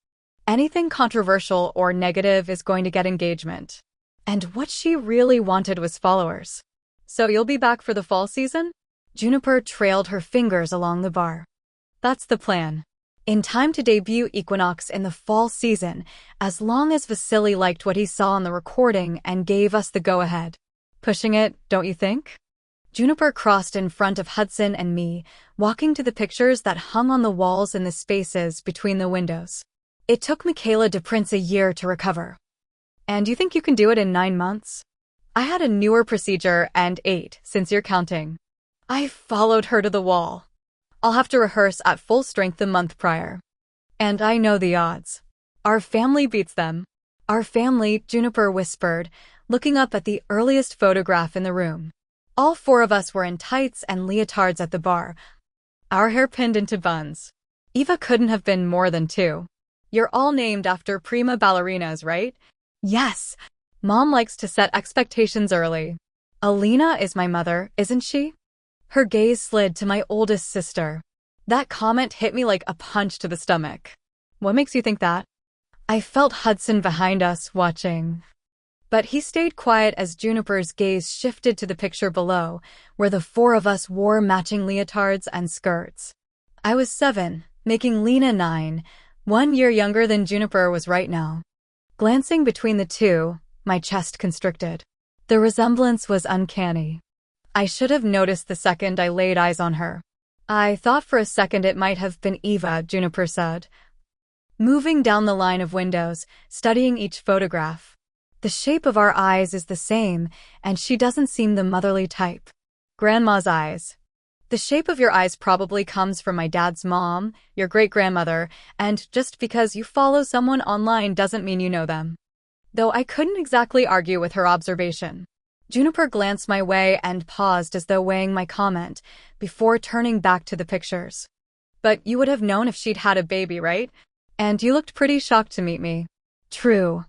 S2: Anything controversial or negative is going to get engagement. And what she really wanted was followers. So you'll be back for the fall season? Juniper trailed her fingers along the bar. That's the plan. In time to debut Equinox in the fall season, as long as Vasily liked what he saw on the recording and gave us the go-ahead. Pushing it, don't you think? Juniper crossed in front of Hudson and me, walking to the pictures that hung on the walls in the spaces between the windows. It took Michaela DePrince a year to recover. And you think you can do it in 9 months? I had a newer procedure and 8, since you're counting. I followed her to the wall. I'll have to rehearse at full strength the month prior. And I know the odds. Our family beats them. Our family, Juniper whispered, looking up at the earliest photograph in the room. All 4 of us were in tights and leotards at the bar, our hair pinned into buns. Eva couldn't have been more than 2. You're all named after prima ballerinas, right? Yes. Mom likes to set expectations early. Alina is my mother, isn't she? Her gaze slid to my oldest sister. That comment hit me like a punch to the stomach. What makes you think that? I felt Hudson behind us, watching. But he stayed quiet as Juniper's gaze shifted to the picture below, where the four of us wore matching leotards and skirts. I was 7, making Lena 9, 1 year younger than Juniper was right now. Glancing between the two, my chest constricted. The resemblance was uncanny. I should have noticed the second I laid eyes on her. I thought for a second it might have been Eva, Juniper said, moving down the line of windows, studying each photograph. The shape of our eyes is the same, and she doesn't seem the motherly type. Grandma's eyes. The shape of your eyes probably comes from my dad's mom, your great-grandmother, and just because you follow someone online doesn't mean you know them. Though I couldn't exactly argue with her observation. Juniper glanced my way and paused as though weighing my comment, before turning back to the pictures. But you would have known if she'd had a baby, right? And you looked pretty shocked to meet me. True.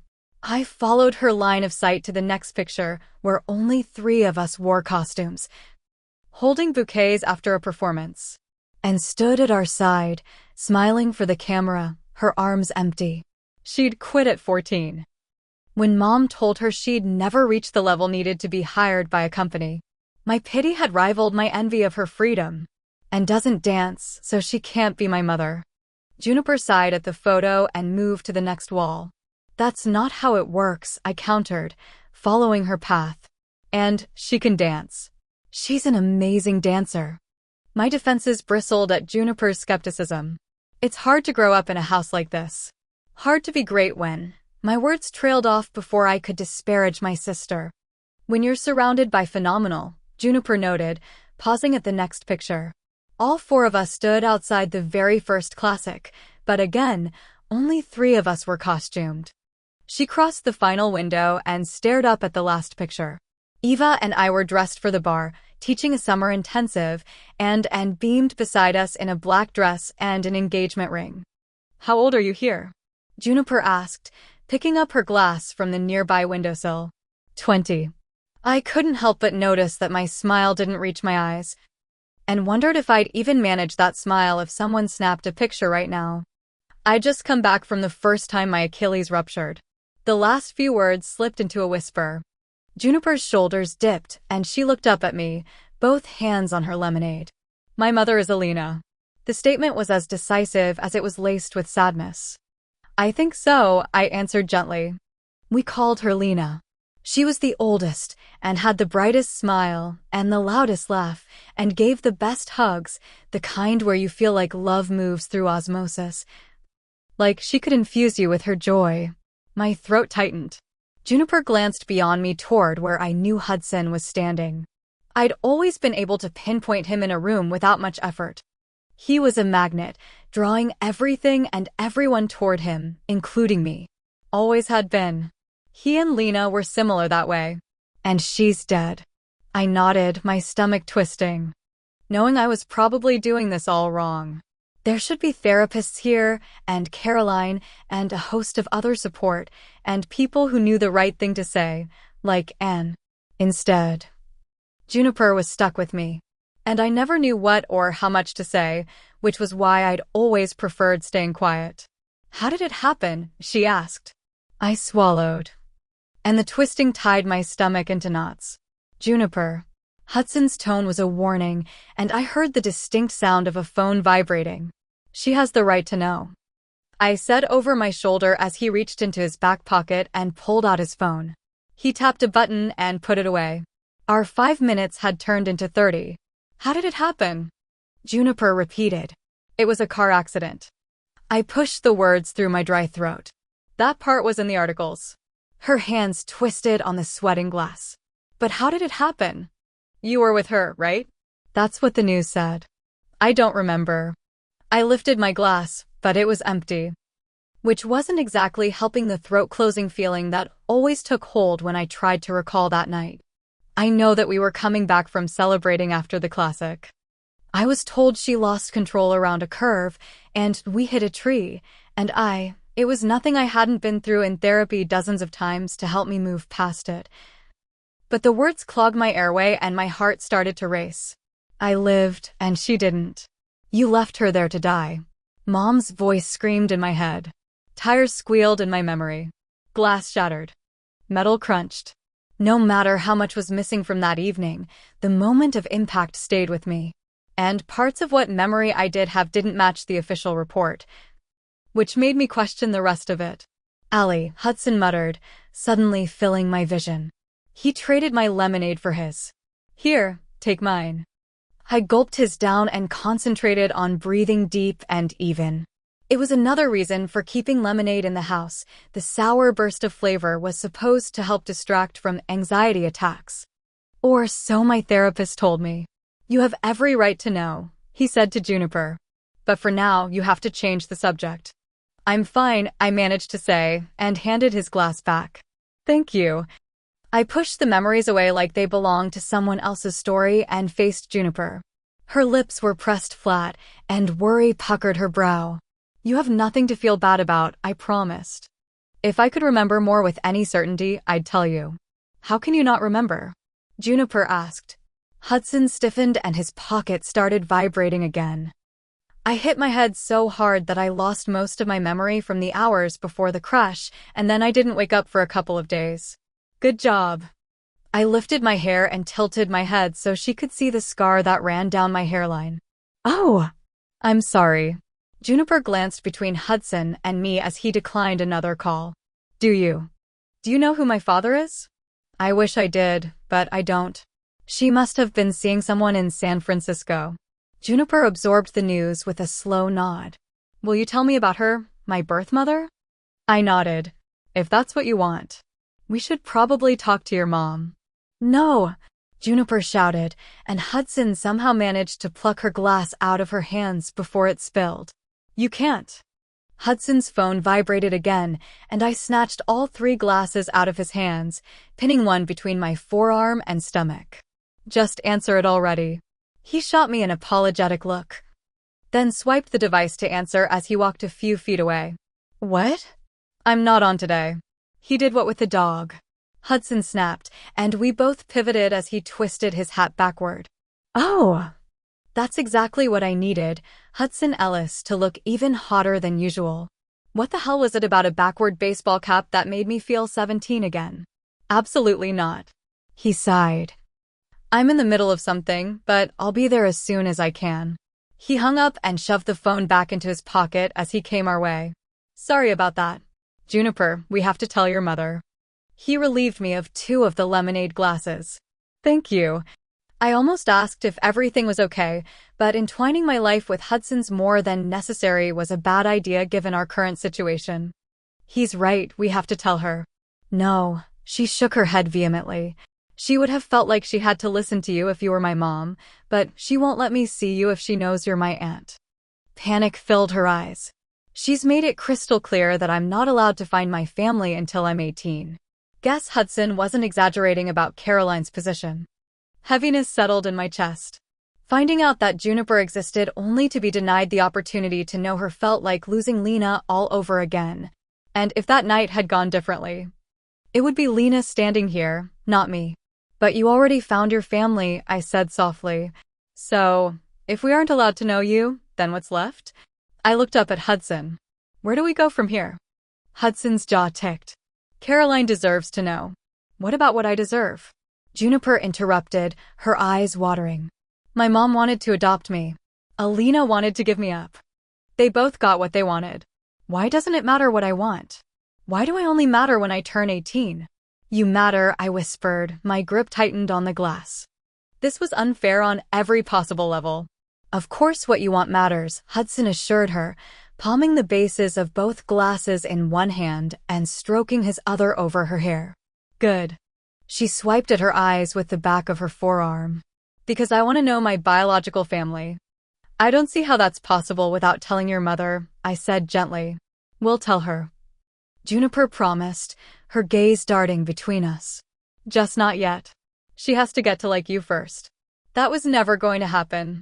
S2: I followed her line of sight to the next picture, where only 3 of us wore costumes, holding bouquets after a performance, and stood at our side, smiling for the camera, her arms empty. She'd quit at 14. When Mom told her she'd never reach the level needed to be hired by a company. My pity had rivaled my envy of her freedom. And doesn't dance, so she can't be my mother. Juniper sighed at the photo and moved to the next wall. That's not how it works, I countered, following her path. And she can dance. She's an amazing dancer. My defenses bristled at Juniper's skepticism. It's hard to grow up in a house like this. Hard to be great when... My words trailed off before I could disparage my sister. When you're surrounded by phenomenal, Juniper noted, pausing at the next picture. All 4 of us stood outside the very first classic, but again, only 3 of us were costumed. She crossed the final window and stared up at the last picture. Eva and I were dressed for the bar, teaching a summer intensive, and beamed beside us in a black dress and an engagement ring. How old are you here? Juniper asked, picking up her glass from the nearby windowsill. 20. I couldn't help but notice that my smile didn't reach my eyes, and wondered if I'd even manage that smile if someone snapped a picture right now. I'd just come back from the first time my Achilles ruptured. The last few words slipped into a whisper. Juniper's shoulders dipped, and she looked up at me, both hands on her lemonade. My mother is Alina. The statement was as decisive as it was laced with sadness. I think so, I answered gently. We called her Lena. She was the oldest, and had the brightest smile, and the loudest laugh, and gave the best hugs, the kind where you feel like love moves through osmosis. Like she could infuse you with her joy. My throat tightened. Juniper glanced beyond me toward where I knew Hudson was standing. I'd always been able to pinpoint him in a room without much effort. He was a magnet, drawing everything and everyone toward him, including me. Always had been. He and Lena were similar that way. And she's dead. I nodded, my stomach twisting, knowing I was probably doing this all wrong. There should be therapists here, and Caroline, and a host of other support, and people who knew the right thing to say, like Anne. Instead, Juniper was stuck with me. And I never knew what or how much to say, which was why I'd always preferred staying quiet. How did it happen? She asked. I swallowed. And the twisting tied my stomach into knots. Juniper. Hudson's tone was a warning, and I heard the distinct sound of a phone vibrating. She has the right to know. I said over my shoulder as he reached into his back pocket and pulled out his phone. He tapped a button and put it away. Our 5 minutes had turned into 30. How did it happen? Juniper repeated. It was a car accident. I pushed the words through my dry throat. That part was in the articles. Her hands twisted on the sweating glass. But how did it happen? You were with her, right? That's what the news said. I don't remember. I lifted my glass, but it was empty. Which wasn't exactly helping the throat-closing feeling that always took hold when I tried to recall that night. I know that we were coming back from celebrating after the classic. I was told she lost control around a curve, and we hit a tree, and it was nothing I hadn't been through in therapy dozens of times to help me move past it. But the words clogged my airway and my heart started to race. I lived, and she didn't. You left her there to die. Mom's voice screamed in my head. Tires squealed in my memory. Glass shattered. Metal crunched. No matter how much was missing from that evening, the moment of impact stayed with me. And parts of what memory I did have didn't match the official report, which made me question the rest of it. Allie, Hudson muttered, suddenly filling my vision. He traded my lemonade for his. Here, take mine. I gulped his down and concentrated on breathing deep and even. It was another reason for keeping lemonade in the house. The sour burst of flavor was supposed to help distract from anxiety attacks. Or so my therapist told me. You have every right to know, he said to Juniper. But for now, you have to change the subject. I'm fine, I managed to say, and handed his glass back. Thank you. I pushed the memories away like they belonged to someone else's story and faced Juniper. Her lips were pressed flat, and worry puckered her brow. You have nothing to feel bad about, I promised. If I could remember more with any certainty, I'd tell you. How can you not remember? Juniper asked. Hudson stiffened and his pocket started vibrating again. I hit my head so hard that I lost most of my memory from the hours before the crash, and then I didn't wake up for a couple of days. Good job. I lifted my hair and tilted my head so she could see the scar that ran down my hairline. Oh, I'm sorry. Juniper glanced between Hudson and me as he declined another call. Do you know who my father is? I wish I did, but I don't. She must have been seeing someone in San Francisco. Juniper absorbed the news with a slow nod. Will you tell me about her, my birth mother? I nodded. If that's what you want. We should probably talk to your mom. No, Juniper shouted, and Hudson somehow managed to pluck her glass out of her hands before it spilled. You can't. Hudson's phone vibrated again, and I snatched all 3 glasses out of his hands, pinning one between my forearm and stomach. Just answer it already. He shot me an apologetic look, then swiped the device to answer as he walked a few feet away. What? I'm not on today. He did what with the dog? Hudson snapped, and we both pivoted as he twisted his hat backward. Oh, that's exactly what I needed, Hudson Ellis, to look even hotter than usual. What the hell was it about a backward baseball cap that made me feel 17 again? Absolutely not. He sighed. I'm in the middle of something, but I'll be there as soon as I can. He hung up and shoved the phone back into his pocket as he came our way. Sorry about that. Juniper, we have to tell your mother. He relieved me of 2 of the lemonade glasses. Thank you. I almost asked if everything was okay, but entwining my life with Hudson's more than necessary was a bad idea given our current situation. He's right, we have to tell her. No, she shook her head vehemently. She would have felt like she had to listen to you if you were my mom, but she won't let me see you if she knows you're my aunt. Panic filled her eyes. She's made it crystal clear that I'm not allowed to find my family until I'm 18. Guess Hudson wasn't exaggerating about Caroline's position. Heaviness settled in my chest. Finding out that Juniper existed only to be denied the opportunity to know her felt like losing Lena all over again. And if that night had gone differently, it would be Lena standing here, not me. But you already found your family, I said softly. So, if we aren't allowed to know you, then what's left? I looked up at Hudson. Where do we go from here? Hudson's jaw ticked. Caroline deserves to know. What about what I deserve? Juniper interrupted, her eyes watering. My mom wanted to adopt me. Alina wanted to give me up. They both got what they wanted. Why doesn't it matter what I want? Why do I only matter when I turn 18? You matter, I whispered, my grip tightened on the glass. This was unfair on every possible level. Of course what you want matters, Hudson assured her, palming the bases of both glasses in one hand and stroking his other over her hair. Good. She swiped at her eyes with the back of her forearm. Because I want to know my biological family. I don't see how that's possible without telling your mother, I said gently. We'll tell her. Juniper promised, her gaze darting between us. Just not yet. She has to get to like you first. That was never going to happen.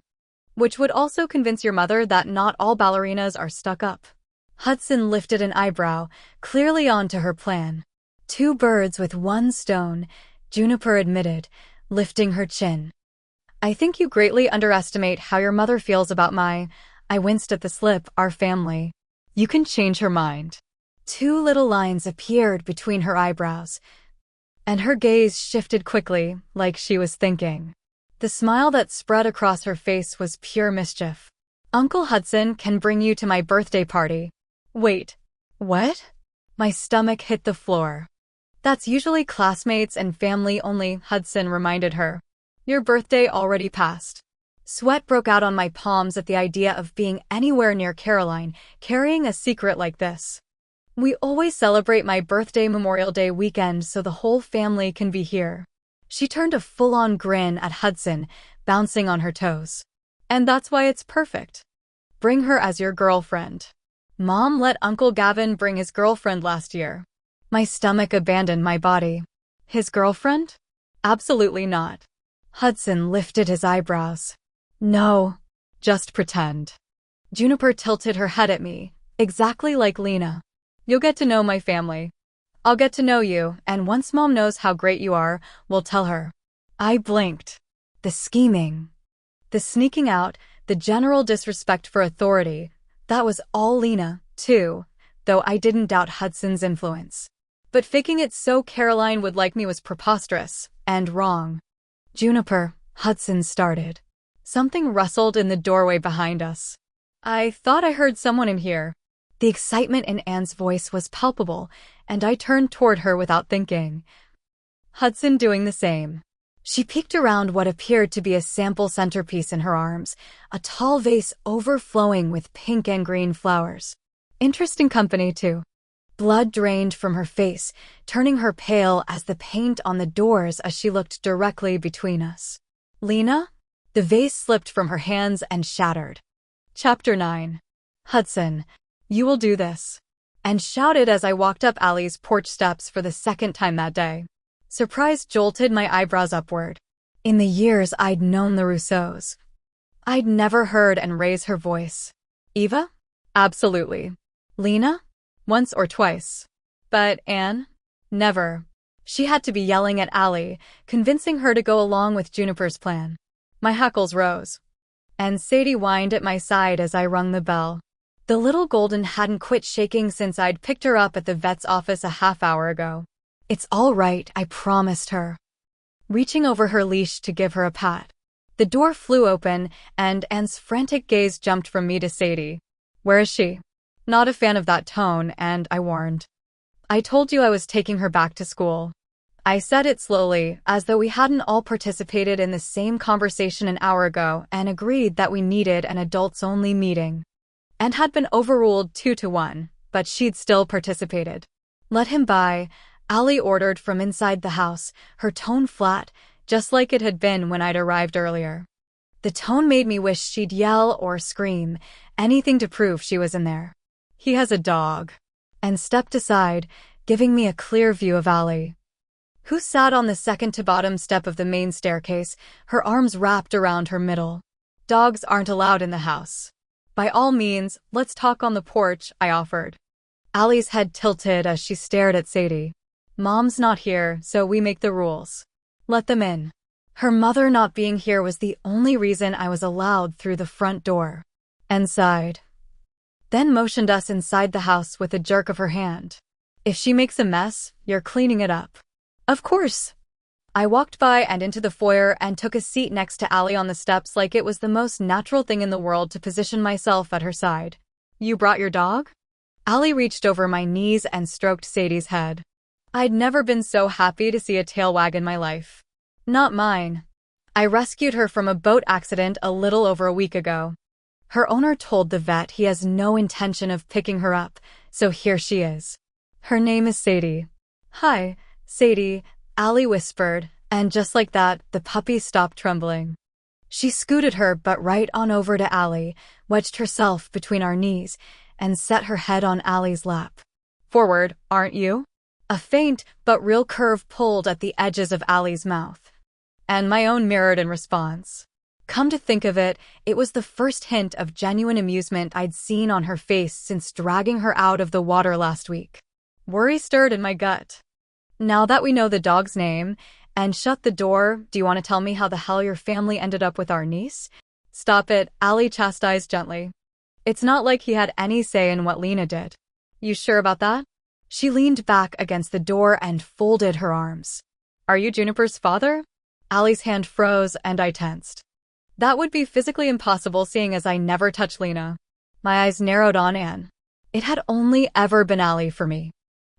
S2: Which would also convince your mother that not all ballerinas are stuck up. Hudson lifted an eyebrow, clearly on to her plan. 2 birds with 1 stone, Juniper admitted, lifting her chin. I think you greatly underestimate how your mother feels about I winced at the slip, our family. You can change her mind. 2 little lines appeared between her eyebrows. and her gaze shifted quickly, like she was thinking. The smile that spread across her face was pure mischief. Uncle Hudson can bring you to my birthday party. Wait, what? My stomach hit the floor. That's usually classmates and family only, Hudson reminded her. Your birthday already passed. Sweat broke out on my palms at the idea of being anywhere near Caroline, carrying a secret like this. We always celebrate my birthday Memorial Day weekend so the whole family can be here. She turned a full-on grin at Hudson, bouncing on her toes. And that's why it's perfect. Bring her as your girlfriend. Mom let Uncle Gavin bring his girlfriend last year. My stomach abandoned my body. His girlfriend? Absolutely not. Hudson lifted his eyebrows. No, just pretend. Juniper tilted her head at me, exactly like Lena. You'll get to know my family. I'll get to know you, and once Mom knows how great you are, we'll tell her. I blinked. The scheming. The sneaking out, the general disrespect for authority, that was all Lena, too, though I didn't doubt Hudson's influence. But faking it so Caroline would like me was preposterous, and wrong. Juniper, Hudson started. Something rustled in the doorway behind us. I thought I heard someone in here. The excitement in Anne's voice was palpable, and I turned toward her without thinking. Hudson doing the same. She peeked around what appeared to be a sample centerpiece in her arms, a tall vase overflowing with pink and green flowers. Interesting company, too. Blood drained from her face, turning her pale as the paint on the doors as she looked directly between us. Lena? The vase slipped from her hands and shattered. Chapter 9. Hudson, you will do this. And shouted as I walked up Allie's porch steps for the second time that day. Surprise jolted my eyebrows upward. In the years I'd known the Russos, I'd never heard Anne raise her voice. Eva? Absolutely. Lena? Once or twice. But Anne? Never. She had to be yelling at Allie, convincing her to go along with Juniper's plan. My hackles rose. And Sadie whined at my side as I rung the bell. The little golden hadn't quit shaking since I'd picked her up at the vet's office a half-hour ago. It's all right, I promised her. Reaching over her leash to give her a pat. The door flew open, and Anne's frantic gaze jumped from me to Sadie. Where is she? Not a fan of that tone, and I warned. I told you I was taking her back to school. I said it slowly, as though we hadn't all participated in the same conversation an hour ago and agreed that we needed an adults-only meeting. And had been overruled 2-1, but she'd still participated. Let him by, Allie ordered from inside the house, her tone flat, just like it had been when I'd arrived earlier. The tone made me wish she'd yell or scream, anything to prove she was in there. He has a dog. And stepped aside, giving me a clear view of Allie, who sat on the second-to-bottom step of the main staircase, her arms wrapped around her middle. Dogs aren't allowed in the house. By all means, let's talk on the porch, I offered. Allie's head tilted as she stared at Sadie. Mom's not here, so we make the rules. Let them in. Her mother not being here was the only reason I was allowed through the front door. And sighed. Then motioned us inside the house with a jerk of her hand. If she makes a mess, you're cleaning it up. Of course. I walked by and into the foyer and took a seat next to Allie on the steps like it was the most natural thing in the world to position myself at her side. You brought your dog? Allie reached over my knees and stroked Sadie's head. I'd never been so happy to see a tail wag in my life. Not mine. I rescued her from a boat accident a little over a week ago. Her owner told the vet he has no intention of picking her up, so here she is. Her name is Sadie. Hi, Sadie, Allie whispered, and just like that, the puppy stopped trembling. She scooted her butt right on over to Allie, wedged herself between our knees, and set her head on Allie's lap. Forward, aren't you? A faint but real curve pulled at the edges of Allie's mouth. And my own mirrored in response. Come to think of it, it was the first hint of genuine amusement I'd seen on her face since dragging her out of the water last week. Worry stirred in my gut. Now that we know the dog's name, and shut the door, do you want to tell me how the hell your family ended up with our niece? Stop it, Allie chastised gently. It's not like he had any say in what Lena did. You sure about that? She leaned back against the door and folded her arms. Are you Juniper's father? Allie's hand froze and I tensed. That would be physically impossible seeing as I never touch Lena. My eyes narrowed on Anne. It had only ever been Allie for me.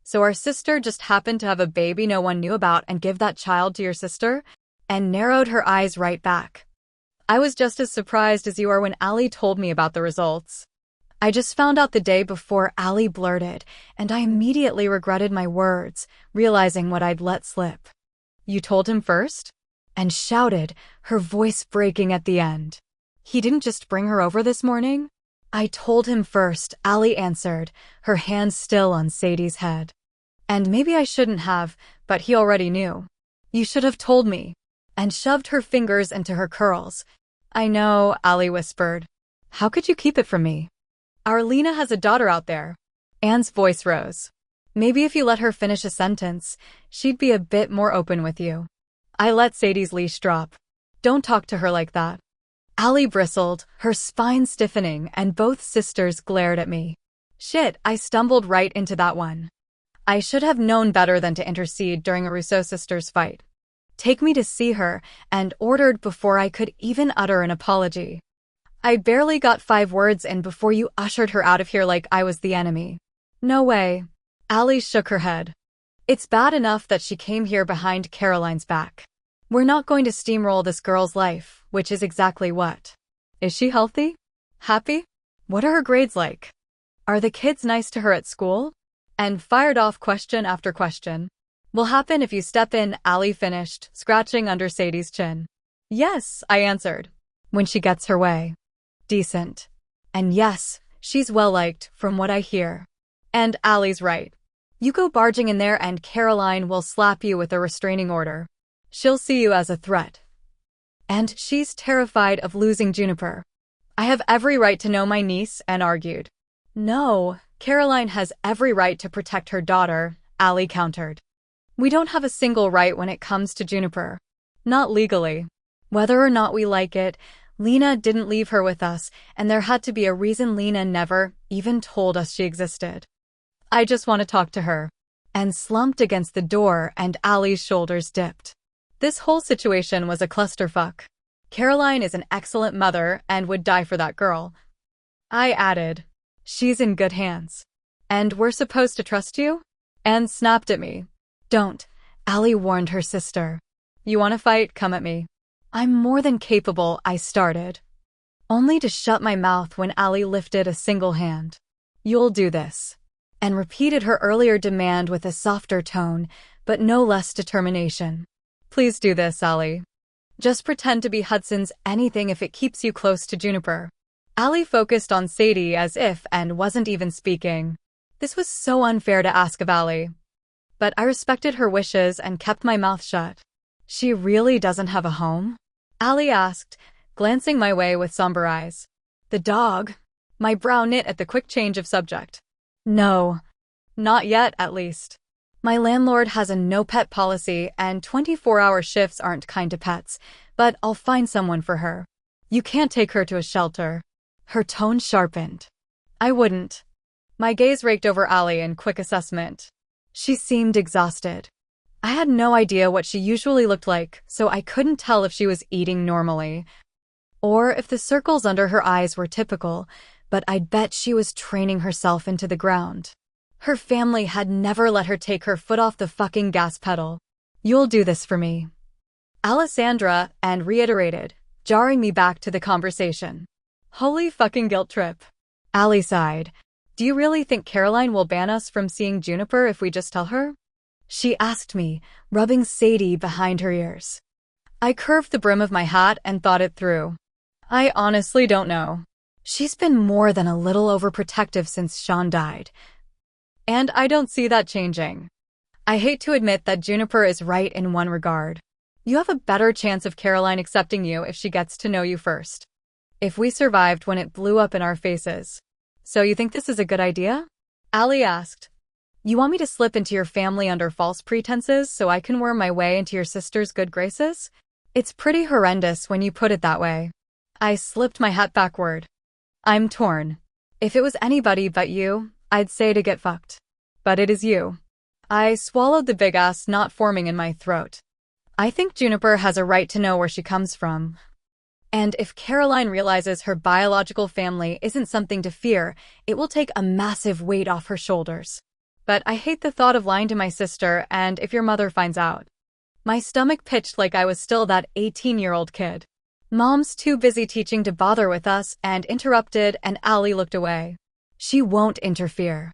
S2: So our sister just happened to have a baby no one knew about and give that child to your sister? And narrowed her eyes right back. I was just as surprised as you are when Allie told me about the results. I just found out the day before Allie blurted, and I immediately regretted my words, realizing what I'd let slip. You told him first? And shouted, her voice breaking at the end. He didn't just bring her over this morning? I told him first, Allie answered, her hand still on Sadie's head. And maybe I shouldn't have, but he already knew. You should have told me. And shoved her fingers into her curls. I know, Allie whispered. How could you keep it from me? Our Lena has a daughter out there. Anne's voice rose. Maybe if you let her finish a sentence, she'd be a bit more open with you. I let Sadie's leash drop. Don't talk to her like that. Allie bristled, her spine stiffening, and both sisters glared at me. Shit, I stumbled right into that one. I should have known better than to intercede during a Russo sisters fight. Take me to see her, and ordered before I could even utter an apology. I barely got 5 words in before you ushered her out of here like I was the enemy. No way. Allie shook her head. It's bad enough that she came here behind Caroline's back. We're not going to steamroll this girl's life, which is exactly what. Is she healthy? Happy? What are her grades like? Are the kids nice to her at school? And fired off question after question. Will happen if you step in, Allie finished, scratching under Sadie's chin. Yes, I answered. When she gets her way. Decent. And yes, she's well-liked, from what I hear. And Allie's right. You go barging in there and Caroline will slap you with a restraining order. She'll see you as a threat. And she's terrified of losing Juniper. I have every right to know my niece, Anne argued. No, Caroline has every right to protect her daughter, Allie countered. We don't have a single right when it comes to Juniper. Not legally. Whether or not we like it, Lena didn't leave her with us, and there had to be a reason Lena never even told us she existed. I just want to talk to her. And slumped against the door and Allie's shoulders dipped. This whole situation was a clusterfuck. Caroline is an excellent mother and would die for that girl. I added, she's in good hands. And we're supposed to trust you? Anne snapped at me. Don't, Allie warned her sister. You want to fight? Come at me. I'm more than capable, I started. Only to shut my mouth when Allie lifted a single hand. You'll do this. And repeated her earlier demand with a softer tone, but no less determination. Please do this, Allie. Just pretend to be Hudson's anything if it keeps you close to Juniper. Allie focused on Sadie as if and wasn't even speaking. This was so unfair to ask of Allie. But I respected her wishes and kept my mouth shut. She really doesn't have a home? Allie asked, glancing my way with somber eyes. The dog? My brow knit at the quick change of subject. No. Not yet, at least. My landlord has a no-pet policy and 24-hour shifts aren't kind to pets, but I'll find someone for her. You can't take her to a shelter. Her tone sharpened. I wouldn't. My gaze raked over Allie in quick assessment. She seemed exhausted. I had no idea what she usually looked like, so I couldn't tell if she was eating normally, or if the circles under her eyes were typical, but I'd bet she was training herself into the ground. Her family had never let her take her foot off the fucking gas pedal. You'll do this for me. Alessandra, and reiterated, jarring me back to the conversation. Holy fucking guilt trip. Allie sighed. Do you really think Caroline will ban us from seeing Juniper if we just tell her? She asked me, rubbing Sadie behind her ears. I curved the brim of my hat and thought it through. I honestly don't know. She's been more than a little overprotective since Sean died. And I don't see that changing. I hate to admit that Juniper is right in one regard. You have a better chance of Caroline accepting you if she gets to know you first. If we survived when it blew up in our faces. So you think this is a good idea? Allie asked. You want me to slip into your family under false pretenses so I can worm my way into your sister's good graces? It's pretty horrendous when you put it that way. I slipped my hat backward. I'm torn. If it was anybody but you, I'd say to get fucked. But it is you. I swallowed the big ass knot forming in my throat. I think Juniper has a right to know where she comes from. And if Caroline realizes her biological family isn't something to fear, it will take a massive weight off her shoulders. But I hate the thought of lying to my sister, and if your mother finds out. My stomach pitched like I was still that 18-year-old kid. Mom's too busy teaching to bother with us and interrupted, and Allie looked away. She won't interfere.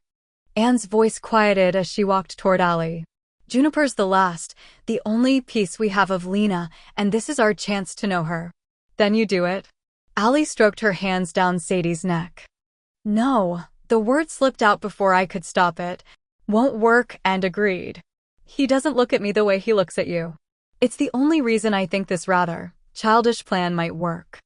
S2: Anne's voice quieted as she walked toward Allie. Juniper's the last, the only piece we have of Lena, and this is our chance to know her. Then you do it. Allie stroked her hands down Sadie's neck. No, the word slipped out before I could stop it. Won't work, and agreed. He doesn't look at me the way he looks at you. It's the only reason I think this rather childish plan might work.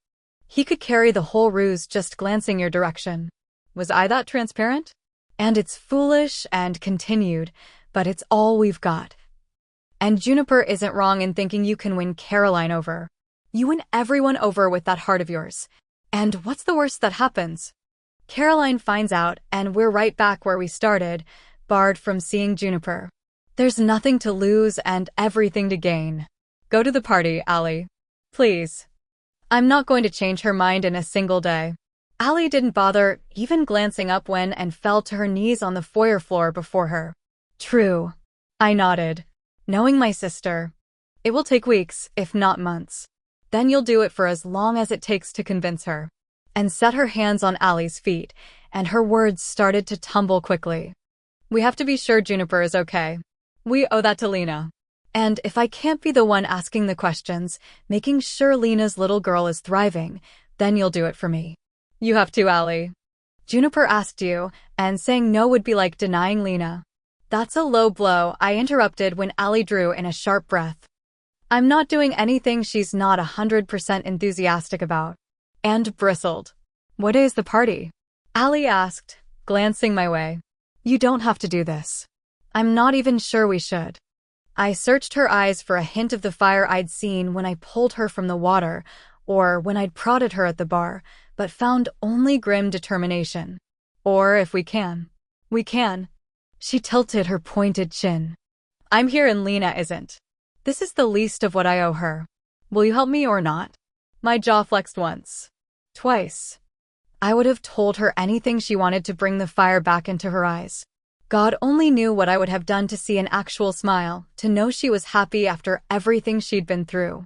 S2: He could carry the whole ruse just glancing your direction. Was I that transparent? And it's foolish and continued, but it's all we've got. And Juniper isn't wrong in thinking you can win Caroline over. You win everyone over with that heart of yours. And what's the worst that happens? Caroline finds out, and we're right back where we started, barred from seeing Juniper. There's nothing to lose and everything to gain. Go to the party, Allie. Please. I'm not going to change her mind in a single day. Allie didn't bother even glancing up when and fell to her knees on the foyer floor before her. True. I nodded. Knowing my sister. It will take weeks, if not months. Then you'll do it for as long as it takes to convince her. And set her hands on Allie's feet, and her words started to tumble quickly. We have to be sure Juniper is okay. We owe that to Lena. And if I can't be the one asking the questions, making sure Lena's little girl is thriving, then you'll do it for me. You have to, Allie. Juniper asked you, and saying no would be like denying Lena. That's a low blow, I interrupted when Allie drew in a sharp breath. I'm not doing anything she's not 100% enthusiastic about. And bristled. What day is the party? Allie asked, glancing my way. You don't have to do this. I'm not even sure we should. I searched her eyes for a hint of the fire I'd seen when I pulled her from the water, or when I'd prodded her at the bar, but found only grim determination. Or if we can. We can. She tilted her pointed chin. I'm here and Lena isn't. This is the least of what I owe her. Will you help me or not? My jaw flexed once. Twice. I would have told her anything she wanted to bring the fire back into her eyes. God only knew what I would have done to see an actual smile, to know she was happy after everything she'd been through.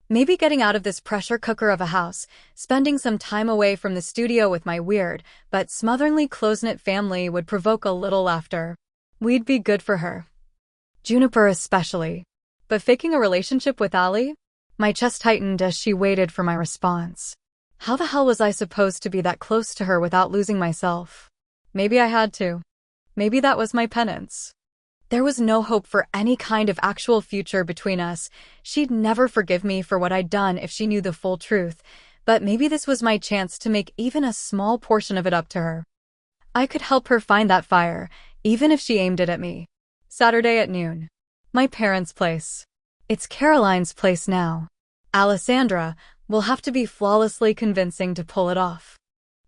S2: Maybe getting out of this pressure cooker of a house, spending some time away from the studio with my weird, but smotheringly close-knit family would provoke a little laughter. We'd be good for her. Juniper especially. But faking a relationship with Allie? My chest tightened as she waited for my response. How the hell was I supposed to be that close to her without losing myself? Maybe I had to. Maybe that was my penance. There was no hope for any kind of actual future between us. She'd never forgive me for what I'd done if she knew the full truth, but maybe this was my chance to make even a small portion of it up to her. I could help her find that fire, even if she aimed it at me. Saturday at noon. My parents' place. It's Caroline's place now. Alessandra will have to be flawlessly convincing to pull it off.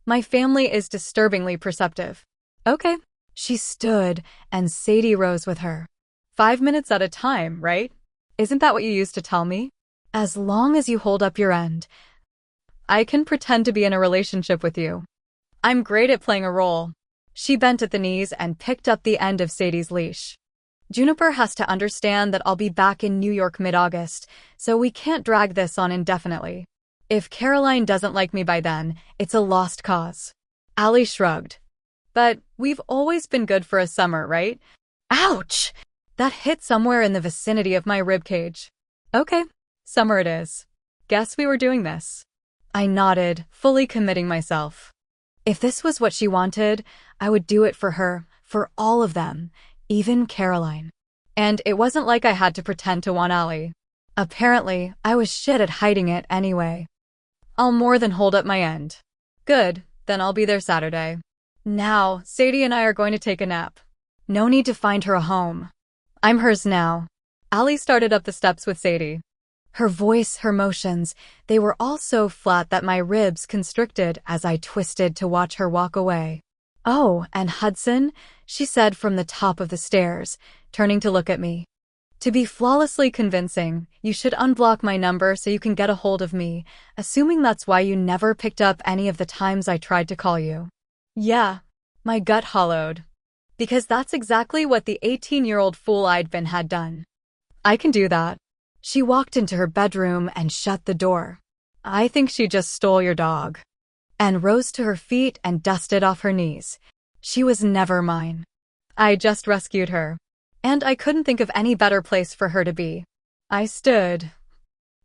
S2: My family is disturbingly perceptive. Okay. She stood, and Sadie rose with her. 5 minutes at a time, right? Isn't that what you used to tell me? As long as you hold up your end. I can pretend to be in a relationship with you. I'm great at playing a role. She bent at the knees and picked up the end of Sadie's leash. Juniper has to understand that I'll be back in New York mid-August, so we can't drag this on indefinitely. If Caroline doesn't like me by then, it's a lost cause. Allie shrugged. But we've always been good for a summer, right? Ouch! That hit somewhere in the vicinity of my ribcage. Okay, summer it is. Guess we were doing this. I nodded, fully committing myself. If this was what she wanted, I would do it for her, for all of them, even Caroline. And it wasn't like I had to pretend to want Allie. Apparently, I was shit at hiding it anyway. I'll more than hold up my end. Good, then I'll be there Saturday. Now, Sadie and I are going to take a nap. No need to find her a home. I'm hers now. Allie started up the steps with Sadie. Her voice, her motions, they were all so flat that my ribs constricted as I twisted to watch her walk away. Oh, and Hudson, she said from the top of the stairs, turning to look at me. To be flawlessly convincing, You should unblock my number so you can get a hold of me, assuming that's why you never picked up any of the times I tried to call you. Yeah, my gut hollowed. Because that's exactly what the 18-year-old fool I'd been had done. I can do that. She walked into her bedroom and shut the door. I think she just stole your dog. And rose to her feet and dusted off her knees. She was never mine. I just rescued her. And I couldn't think of any better place for her to be. I stood,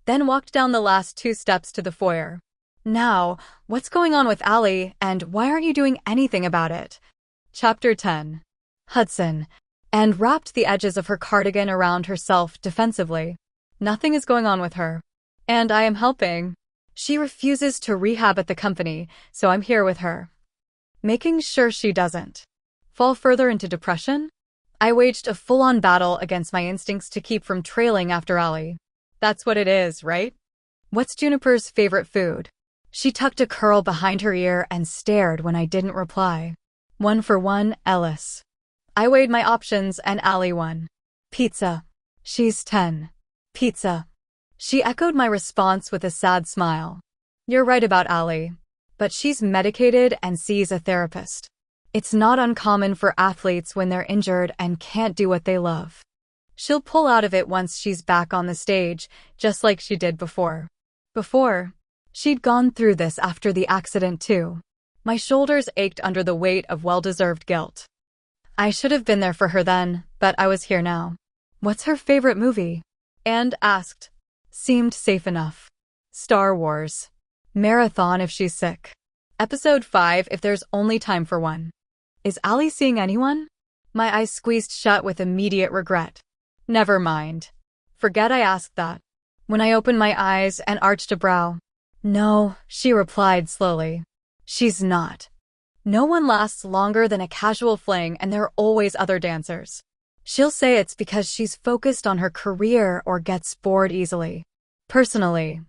S2: then walked down the last 2 steps to the foyer. Now, what's going on with Allie, and why aren't you doing anything about it? Chapter 10. Hudson. And wrapped the edges of her cardigan around herself defensively. Nothing is going on with her. And I am helping. She refuses to rehab at the company, so I'm here with her. Making sure she doesn't fall further into depression? I waged a full-on battle against my instincts to keep from trailing after Allie. That's what it is, right? What's Juniper's favorite food? She tucked a curl behind her ear and stared when I didn't reply. 1 for 1, Ellis. I weighed my options and Allie won. Pizza. She's 10. Pizza. She echoed my response with a sad smile. You're right about Allie. But she's medicated and sees a therapist. It's not uncommon for athletes when they're injured and can't do what they love. She'll pull out of it once she's back on the stage, just like she did before. She'd gone through this after the accident too. My shoulders ached under the weight of well-deserved guilt. I should have been there for her then, but I was here now. What's her favorite movie? And asked. Seemed safe enough. Star Wars. Marathon if she's sick. Episode 5 if there's only time for one. Is Allie seeing anyone? My eyes squeezed shut with immediate regret. Never mind. Forget I asked that. When I opened my eyes and arched a brow. No, she replied slowly. She's not. No one lasts longer than a casual fling, and there are always other dancers. She'll say it's because she's focused on her career or gets bored easily. Personally,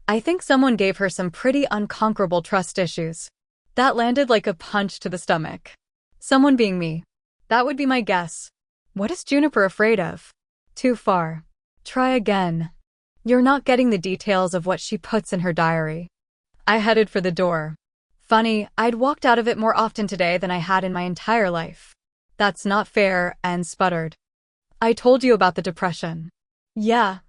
S2: I think someone gave her some pretty unconquerable trust issues. That landed like a punch to the stomach. Someone being me. That would be my guess. What is Juniper afraid of? Too far. Try again. You're not getting the details of what she puts in her diary. I headed for the door. Funny, I'd walked out of it more often today than I had in my entire life. That's not fair, and sputtered. I told you about the depression. Yeah.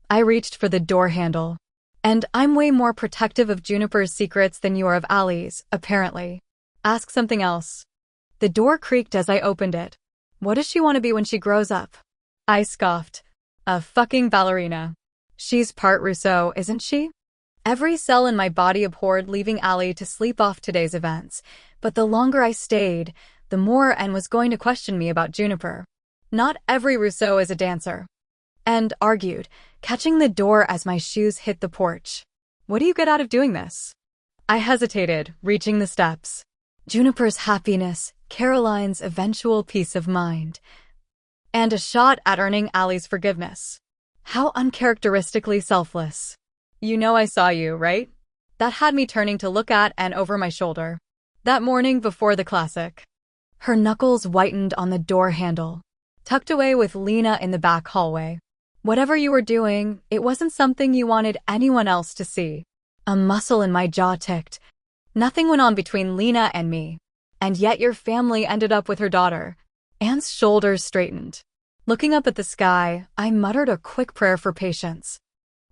S2: I reached for the door handle. And I'm way more protective of Juniper's secrets than you are of Allie's, apparently. Ask something else. The door creaked as I opened it. What does she want to be when she grows up? I scoffed. A fucking ballerina. She's part Russo, isn't she? Every cell in my body abhorred leaving Allie to sleep off today's events, but the longer I stayed, the more Anne was going to question me about Juniper. Not every Russo is a dancer. And argued, catching the door as my shoes hit the porch. What do you get out of doing this? I hesitated, reaching the steps. Juniper's happiness, Caroline's eventual peace of mind. And a shot at earning Allie's forgiveness. How uncharacteristically selfless. You know I saw you, right? That had me turning to look at and over my shoulder. That morning before the classic. Her knuckles whitened on the door handle. Tucked away with Lena in the back hallway. Whatever you were doing, it wasn't something you wanted anyone else to see. A muscle in my jaw ticked. Nothing went on between Lena and me. And yet your family ended up with her daughter. Anne's shoulders straightened. Looking up at the sky, I muttered a quick prayer for patience.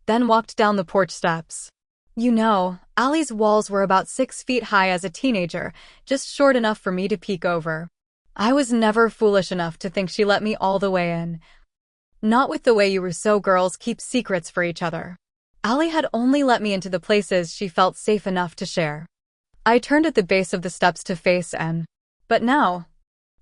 S2: Then walked down the porch steps. You know, Allie's walls were about 6 feet high as a teenager, just short enough for me to peek over. I was never foolish enough to think she let me all the way in. Not with the way you Russo girls keep secrets for each other. Allie had only let me into the places she felt safe enough to share. I turned at the base of the steps to face Anne. But now,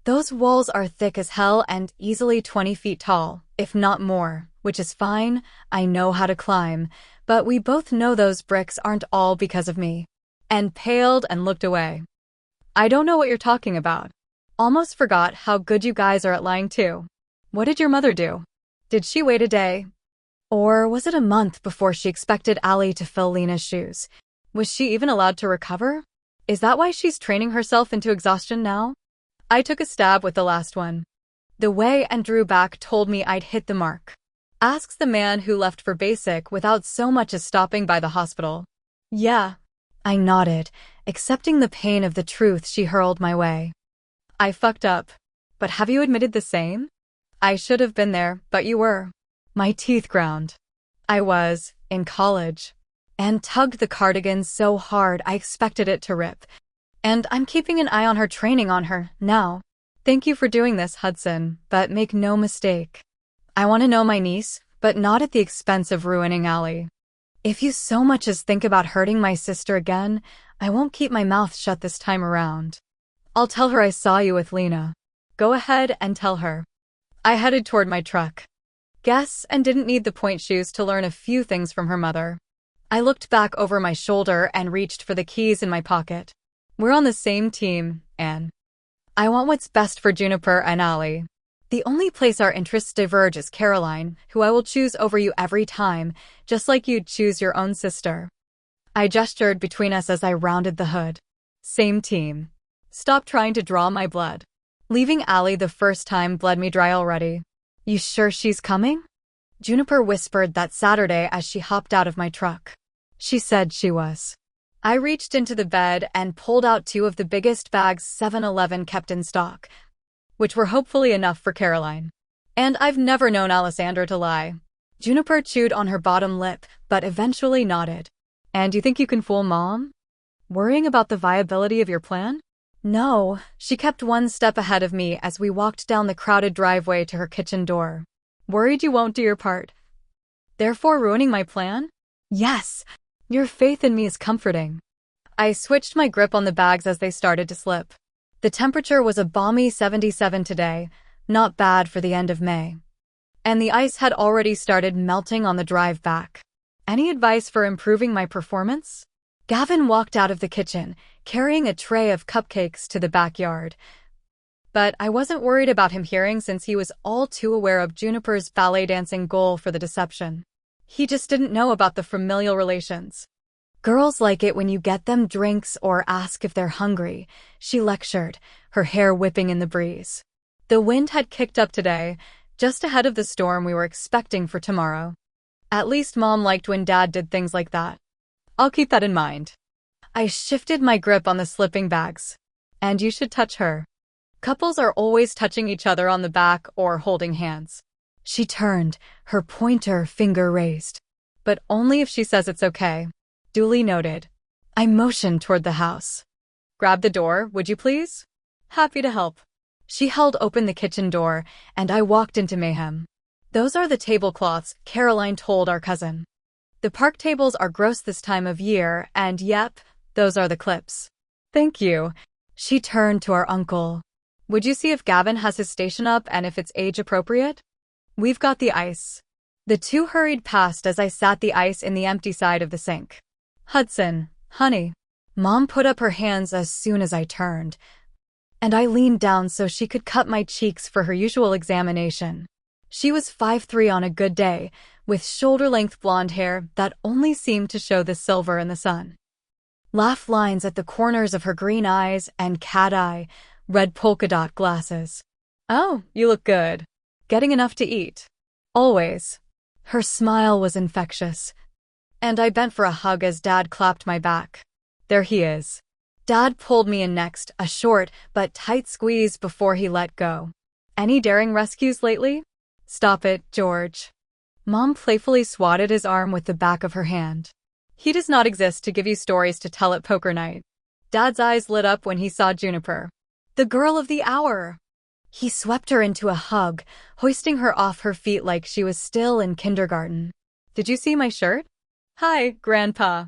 S2: those walls are thick as hell and easily 20 feet tall, if not more, which is fine. I know how to climb, but we both know those bricks aren't all because of me. Anne paled and looked away. I don't know what you're talking about. Almost forgot how good you guys are at lying too. What did your mother do? Did she wait a day? Or was it a month before she expected Allie to fill Lena's shoes? Was she even allowed to recover? Is that why she's training herself into exhaustion now? I took a stab with the last one. The way Anne drew back told me I'd hit the mark. Asks the man who left for basic without so much as stopping by the hospital. Yeah. I nodded, accepting the pain of the truth she hurled my way. I fucked up. But have you admitted the same? I should have been there, but you were. My teeth ground. I was, in college. And tugged the cardigan so hard I expected it to rip. And I'm keeping an eye on her, training on her, now. Thank you for doing this, Hudson, but make no mistake. I want to know my niece, but not at the expense of ruining Allie. If you so much as think about hurting my sister again, I won't keep my mouth shut this time around. I'll tell her I saw you with Lena. Go ahead and tell her. I headed toward my truck. Guess and didn't need the point shoes to learn a few things from her mother. I looked back over my shoulder and reached for the keys in my pocket. We're on the same team, Anne. I want what's best for Juniper and Allie. The only place our interests diverge is Caroline, who I will choose over you every time, just like you'd choose your own sister. I gestured between us as I rounded the hood. Same team. Stop trying to draw my blood. Leaving Allie the first time bled me dry already. You sure she's coming? Juniper whispered that Saturday as she hopped out of my truck. She said she was. I reached into the bed and pulled out 2 of the biggest bags 7-Eleven kept in stock, which were hopefully enough for Caroline. And I've never known Alessandra to lie. Juniper chewed on her bottom lip, but eventually nodded. And you think you can fool Mom? Worrying about the viability of your plan? No, she kept one step ahead of me as we walked down the crowded driveway to her kitchen door. Worried you won't do your part. Therefore ruining my plan? Yes, your faith in me is comforting. I switched my grip on the bags as they started to slip. The temperature was a balmy 77 today, not bad for the end of May. And the ice had already started melting on the drive back. Any advice for improving my performance? Gavin walked out of the kitchen, carrying a tray of cupcakes to the backyard. But I wasn't worried about him hearing since he was all too aware of Juniper's ballet dancing goal for the deception. He just didn't know about the familial relations. Girls like it when you get them drinks or ask if they're hungry, she lectured, her hair whipping in the breeze. The wind had kicked up today, just ahead of the storm we were expecting for tomorrow. At least Mom liked when Dad did things like that. I'll keep that in mind. I shifted my grip on the slipping bags. And you should touch her. Couples are always touching each other on the back or holding hands. She turned, her pointer finger raised. But only if she says it's okay. Duly noted. I motioned toward the house. Grab the door, would you please? Happy to help. She held open the kitchen door, and I walked into mayhem. Those are the tablecloths, Caroline told our cousin. The park tables are gross this time of year, and yep, those are the clips. Thank you. She turned to our uncle. Would you see if Gavin has his station up and if it's age appropriate? We've got the ice. The 2 hurried past as I sat the ice in the empty side of the sink. Hudson, honey. Mom put up her hands as soon as I turned, and I leaned down so she could cut my cheeks for her usual examination. She was 5'3" on a good day, with shoulder-length blonde hair that only seemed to show the silver in the sun. Laugh lines at the corners of her green eyes and cat-eye, red polka-dot glasses. Oh, you look good. Getting enough to eat. Always. Her smile was infectious. And I bent for a hug as Dad clapped my back. There he is. Dad pulled me in next, a short but tight squeeze before he let go. Any daring rescues lately? Stop it, George. Mom playfully swatted his arm with the back of her hand. He does not exist to give you stories to tell at poker night. Dad's eyes lit up when he saw Juniper. The girl of the hour. He swept her into a hug, hoisting her off her feet like she was still in kindergarten. Did you see my shirt? Hi, Grandpa.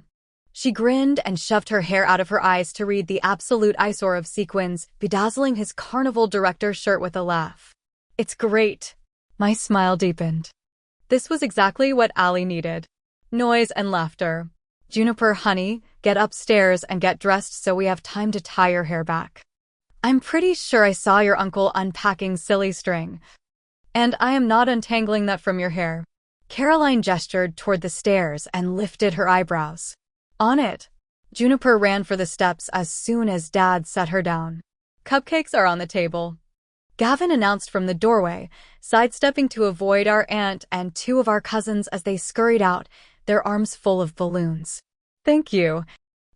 S2: She grinned and shoved her hair out of her eyes to read the absolute eyesore of sequins, bedazzling his carnival director shirt with a laugh. It's great. My smile deepened. This was exactly what Allie needed. Noise and laughter. Juniper, honey, get upstairs and get dressed so we have time to tie your hair back. I'm pretty sure I saw your uncle unpacking silly string. And I am not untangling that from your hair. Caroline gestured toward the stairs and lifted her eyebrows. On it. Juniper ran for the steps as soon as Dad set her down. Cupcakes are on the table. Gavin announced from the doorway, sidestepping to avoid our aunt and two of our cousins as they scurried out, their arms full of balloons. Thank you.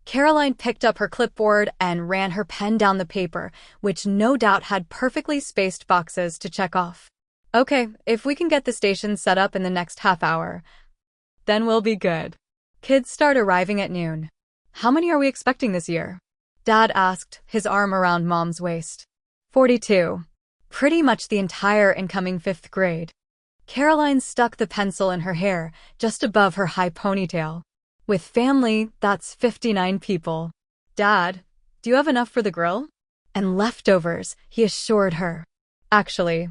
S2: Caroline picked up her clipboard and ran her pen down the paper, which no doubt had perfectly spaced boxes to check off. Okay, if we can get the station set up in the next half hour, then we'll be good. Kids start arriving at noon. How many are we expecting this year? Dad asked, his arm around Mom's waist. 42. Pretty much the entire incoming 5th grade. Caroline stuck the pencil in her hair, just above her high ponytail. With family, that's 59 people. Dad, do you have enough for the grill? And leftovers, he assured her. Actually,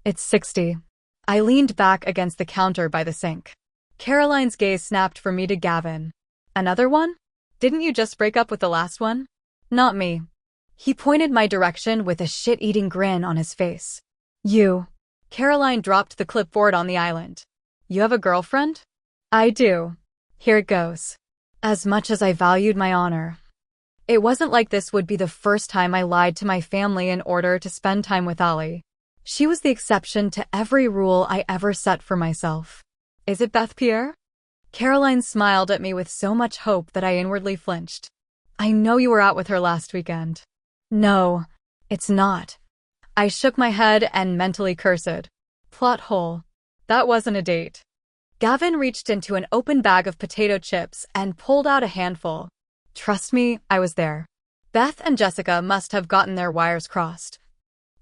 S2: it's 60. I leaned back against the counter by the sink. Caroline's gaze snapped from me to Gavin. Another one? Didn't you just break up with the last one? Not me. He pointed my direction with a shit-eating grin on his face. You. Caroline dropped the clipboard on the island. You have a girlfriend? I do. Here it goes. As much as I valued my honor, it wasn't like this would be the first time I lied to my family in order to spend time with Ali. She was the exception to every rule I ever set for myself. Is it Beth Pierre? Caroline smiled at me with so much hope that I inwardly flinched. I know you were out with her last weekend. No, it's not. I shook my head and mentally cursed. Plot hole. That wasn't a date. Gavin reached into an open bag of potato chips and pulled out a handful. Trust me, I was there. Beth and Jessica must have gotten their wires crossed.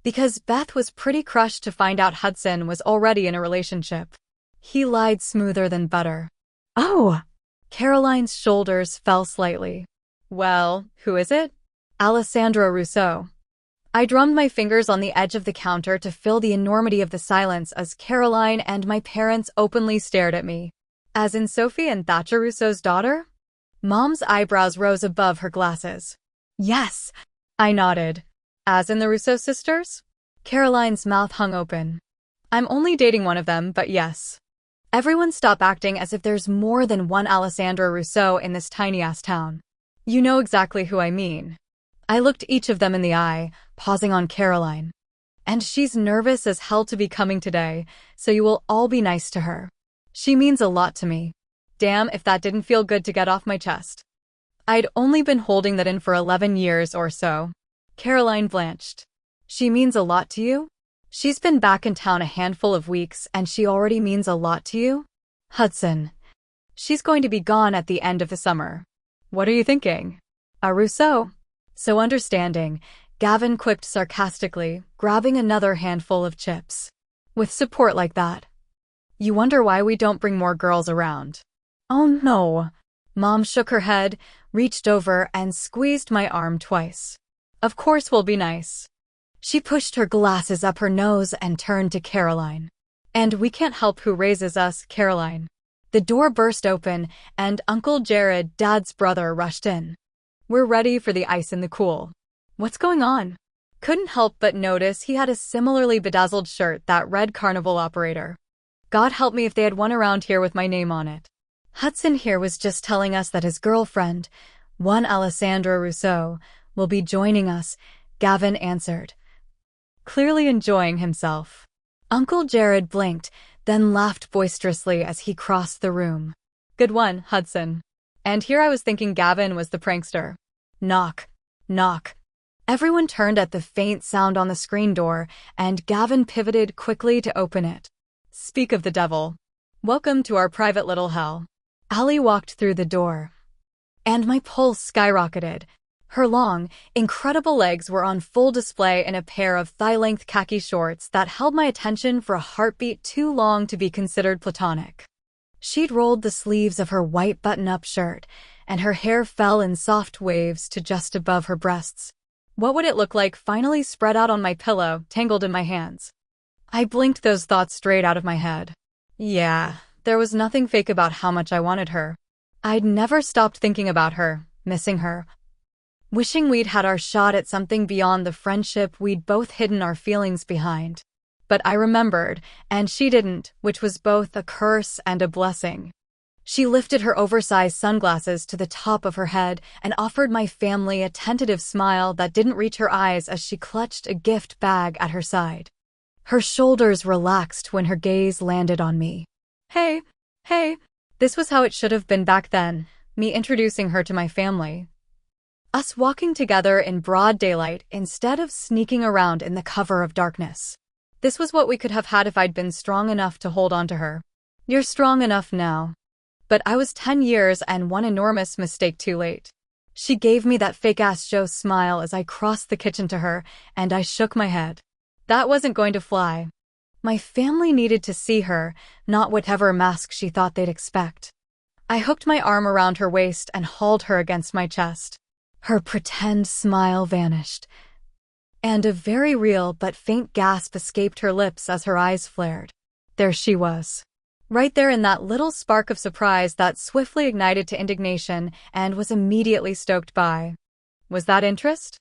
S2: Because Beth was pretty crushed to find out Hudson was already in a relationship. He lied smoother than butter. Oh! Caroline's shoulders fell slightly. Well, who is it? Alessandra Russo. I drummed my fingers on the edge of the counter to fill the enormity of the silence as Caroline and my parents openly stared at me. As in Sophie and Thatcher Russo's daughter? Mom's eyebrows rose above her glasses. Yes, I nodded. As in the Russo sisters? Caroline's mouth hung open. I'm only dating one of them, but yes. Everyone stop acting as if there's more than one Alessandra Russo in this tiny-ass town. You know exactly who I mean. I looked each of them in the eye, pausing on Caroline. And she's nervous as hell to be coming today, so you will all be nice to her. She means a lot to me. Damn if that didn't feel good to get off my chest. I'd only been holding that in for 11 years or so. Caroline blanched. She means a lot to you? She's been back in town a handful of weeks and she already means a lot to you? Hudson. She's going to be gone at the end of the summer. What are you thinking? A Russo? So understanding, Gavin quipped sarcastically, grabbing another handful of chips. With support like that, you wonder why we don't bring more girls around. Oh no. Mom shook her head, reached over and squeezed my arm twice. Of course we'll be nice. She pushed her glasses up her nose and turned to Caroline. And we can't help who raises us, Caroline. The door burst open and Uncle Jared, Dad's brother, rushed in. We're ready for the ice in the cool. What's going on? Couldn't help but notice he had a similarly bedazzled shirt that read Carnival Operator. God help me if they had one around here with my name on it. Hudson here was just telling us that his girlfriend, one Alessandra Russo, will be joining us, Gavin answered, clearly enjoying himself. Uncle Jared blinked, then laughed boisterously as he crossed the room. Good one, Hudson. And here I was thinking Gavin was the prankster. Knock. Knock. Everyone turned at the faint sound on the screen door, and Gavin pivoted quickly to open it. Speak of the devil. Welcome to our private little hell. Ali walked through the door, and my pulse skyrocketed. Her long, incredible legs were on full display in a pair of thigh-length khaki shorts that held my attention for a heartbeat too long to be considered platonic. She'd rolled the sleeves of her white button-up shirt, and her hair fell in soft waves to just above her breasts. What would it look like finally spread out on my pillow, tangled in my hands? I blinked those thoughts straight out of my head. Yeah, there was nothing fake about how much I wanted her. I'd never stopped thinking about her, missing her, wishing we'd had our shot at something beyond the friendship we'd both hidden our feelings behind. But I remembered, and she didn't, which was both a curse and a blessing. She lifted her oversized sunglasses to the top of her head and offered my family a tentative smile that didn't reach her eyes as she clutched a gift bag at her side. Her shoulders relaxed when her gaze landed on me. Hey. This was how it should have been back then, me introducing her to my family. Us walking together in broad daylight instead of sneaking around in the cover of darkness. This was what we could have had if I'd been strong enough to hold on to her. You're strong enough now. But I was 10 years and one enormous mistake too late. She gave me that fake-ass Joe smile as I crossed the kitchen to her, and I shook my head. That wasn't going to fly. My family needed to see her, not whatever mask she thought they'd expect. I hooked my arm around her waist and hauled her against my chest. Her pretend smile vanished, and a very real but faint gasp escaped her lips as her eyes flared. There she was. Right there in that little spark of surprise that swiftly ignited to indignation and was immediately stoked by. Was that interest?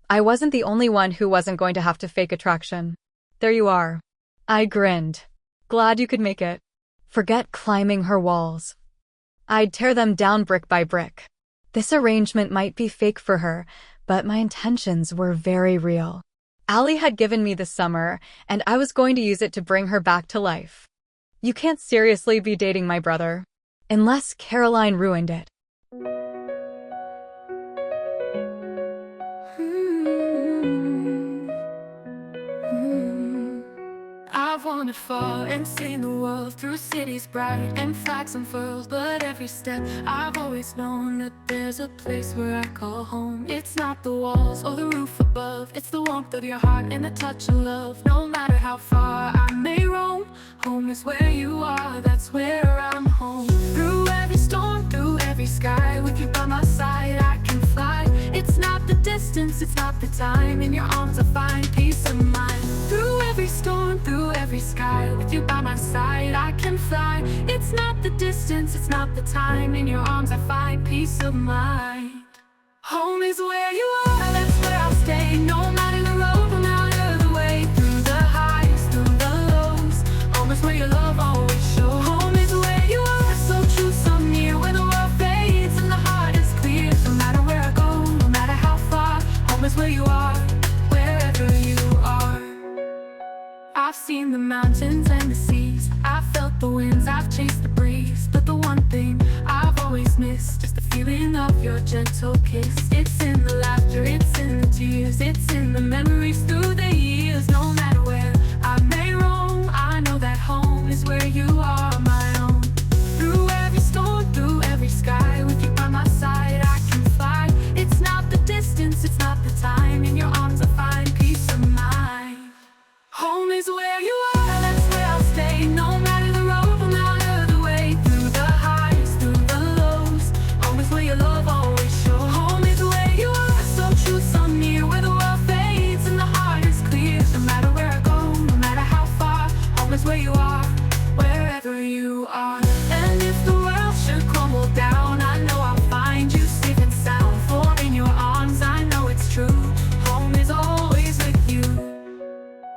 S2: I wasn't the only one who wasn't going to have to fake attraction. There you are. I grinned. Glad you could make it. Forget climbing her walls. I'd tear them down brick by brick. This arrangement might be fake for her, but my intentions were very real. Allie had given me the summer, and I was going to use it to bring her back to life. You can't seriously be dating my brother. Unless Caroline ruined it.
S3: I've wandered far and seen the world through cities bright and flags unfurled, but every step I've always known that there's a place where I call home. It's not the walls or the roof above, it's the warmth of your heart and the touch of love. No matter how far I may roam, home is where you are, that's where I'm home. Through every storm, through every sky, with you by my side I can fly. It's not the distance, it's not the time, in your arms I find peace of mind. Through every storm, through every sky, with you by my side I can fly. It's not the distance, it's not the time, in your arms I find peace of mind. Home is where you are, that's where I'll stay, no matter the road, no matter the way. Through the highs, through the lows, home is where your love always shows. Home is where you are, so true, so near, where the world fades and the heart is clear. No matter where I go, no matter how far, home is where you are, wherever you are. I've seen the mountains and the seas, I've felt the winds, I've chased the breeze, but the one thing I've always missed is the feeling of your gentle kiss. It's in the laughter, it's in the tears, it's in the memories through the years. No matter where I may roam, I know that home is where you are my own. Through every storm, through every sky, with you by my side I can fly. It's not the distance, it's not the time, in your arms I find peace of mind. Home is where you are, that's where I'll stay, no matter the road, no matter the way. Through the highs, through the lows, home is where your love always shows. Home is where you are, so true, so near, where the world fades and the heart is clear. No matter where I go, no matter how far, home is where you are, wherever you are. And if the world should crumble down, I know I'll find you safe and sound. For in your arms I know it's true, home is always with you.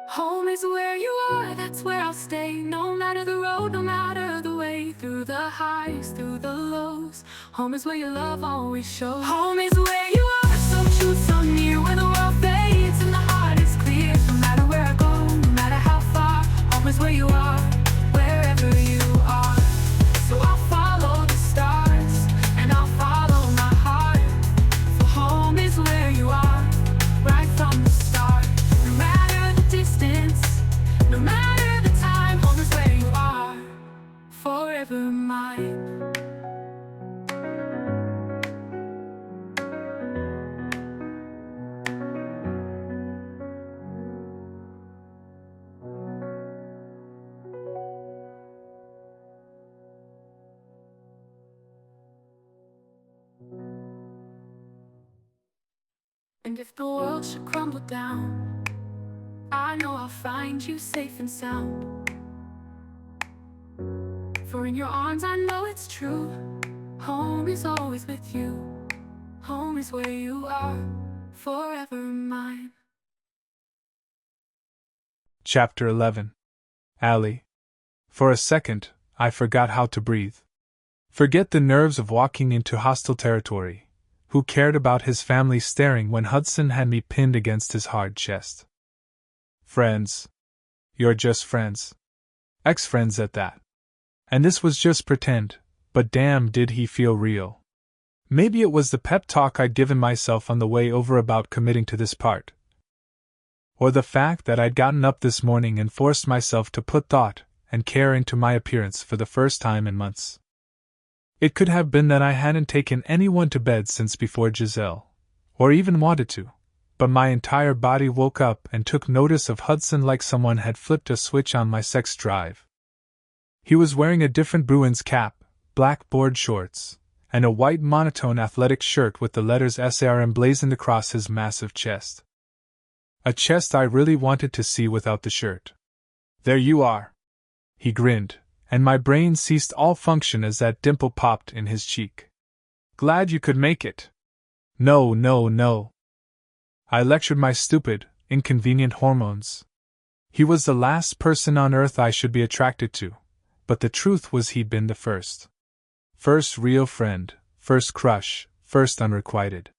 S3: Home is where you are, that's where I'll stay, no matter the road, no matter the way. Through the highs, through the lows, home is where your love always shows. Home is where you are, so true, so near, where the world fades and the heart is clear. No matter where I go, no matter how far, home is where you are, wherever you are. So I'll follow the stars, and I'll follow my heart, for home is where you are, right from the start. No matter the distance, no matter the time, home is where you are, forever mine. And if the world should crumble down, I know I'll find you safe and sound. For in your arms I know it's true, home is always with you. Home is where you are, forever mine.
S1: Chapter 11. Allie. For a second, I forgot how to breathe. Forget the nerves of walking into hostile territory. Who cared about his family staring when Hudson had me pinned against his hard chest? Friends. You're just friends. Ex-friends at that. And this was just pretend, but damn did he feel real. Maybe it was the pep talk I'd given myself on the way over about committing to this part. Or the fact that I'd gotten up this morning and forced myself to put thought and care into my appearance for the first time in months. It could have been that I hadn't taken anyone to bed since before Giselle, or even wanted to, but my entire body woke up and took notice of Hudson like someone had flipped a switch on my sex drive. He was wearing a different Bruins cap, black board shorts, and a white monotone athletic shirt with the letters SAR emblazoned across his massive chest. A chest I really wanted to see without the shirt. There you are. He grinned, and my brain ceased all function as that dimple popped in his cheek. Glad you could make it. No, no, no. I lectured my stupid, inconvenient hormones. He was the last person on earth I should be attracted to, but the truth was he'd been the first. First real friend, first crush, first unrequited.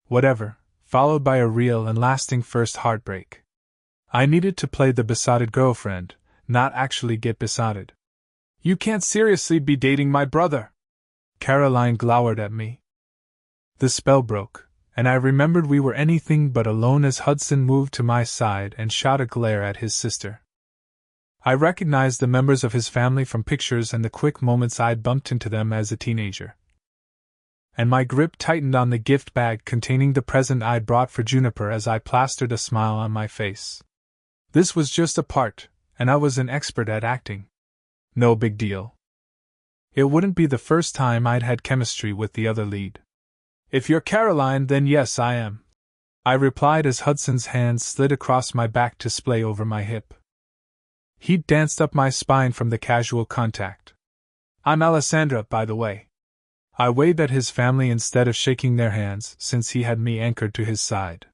S1: Whatever, followed by a real and lasting first heartbreak. I needed to play the besotted girlfriend, not actually get besotted. You can't seriously be dating my brother. Caroline glowered at me. The spell broke, and I remembered we were anything but alone as Hudson moved to my side and shot a glare at his sister. I recognized the members of his family from pictures and the quick moments I'd bumped into them as a teenager. And my grip tightened on the gift bag containing the present I'd brought for Juniper as I plastered a smile on my face. This was just a part, and I was an expert at acting. No big deal. It wouldn't be the first time I'd had chemistry with the other lead. If you're Caroline, then yes, I am, I replied as Hudson's hands slid across my back to splay over my hip. He'd danced up my spine from the casual contact. I'm Alessandra, by the way. I waved at his family instead of shaking their hands, since he had me anchored to his side.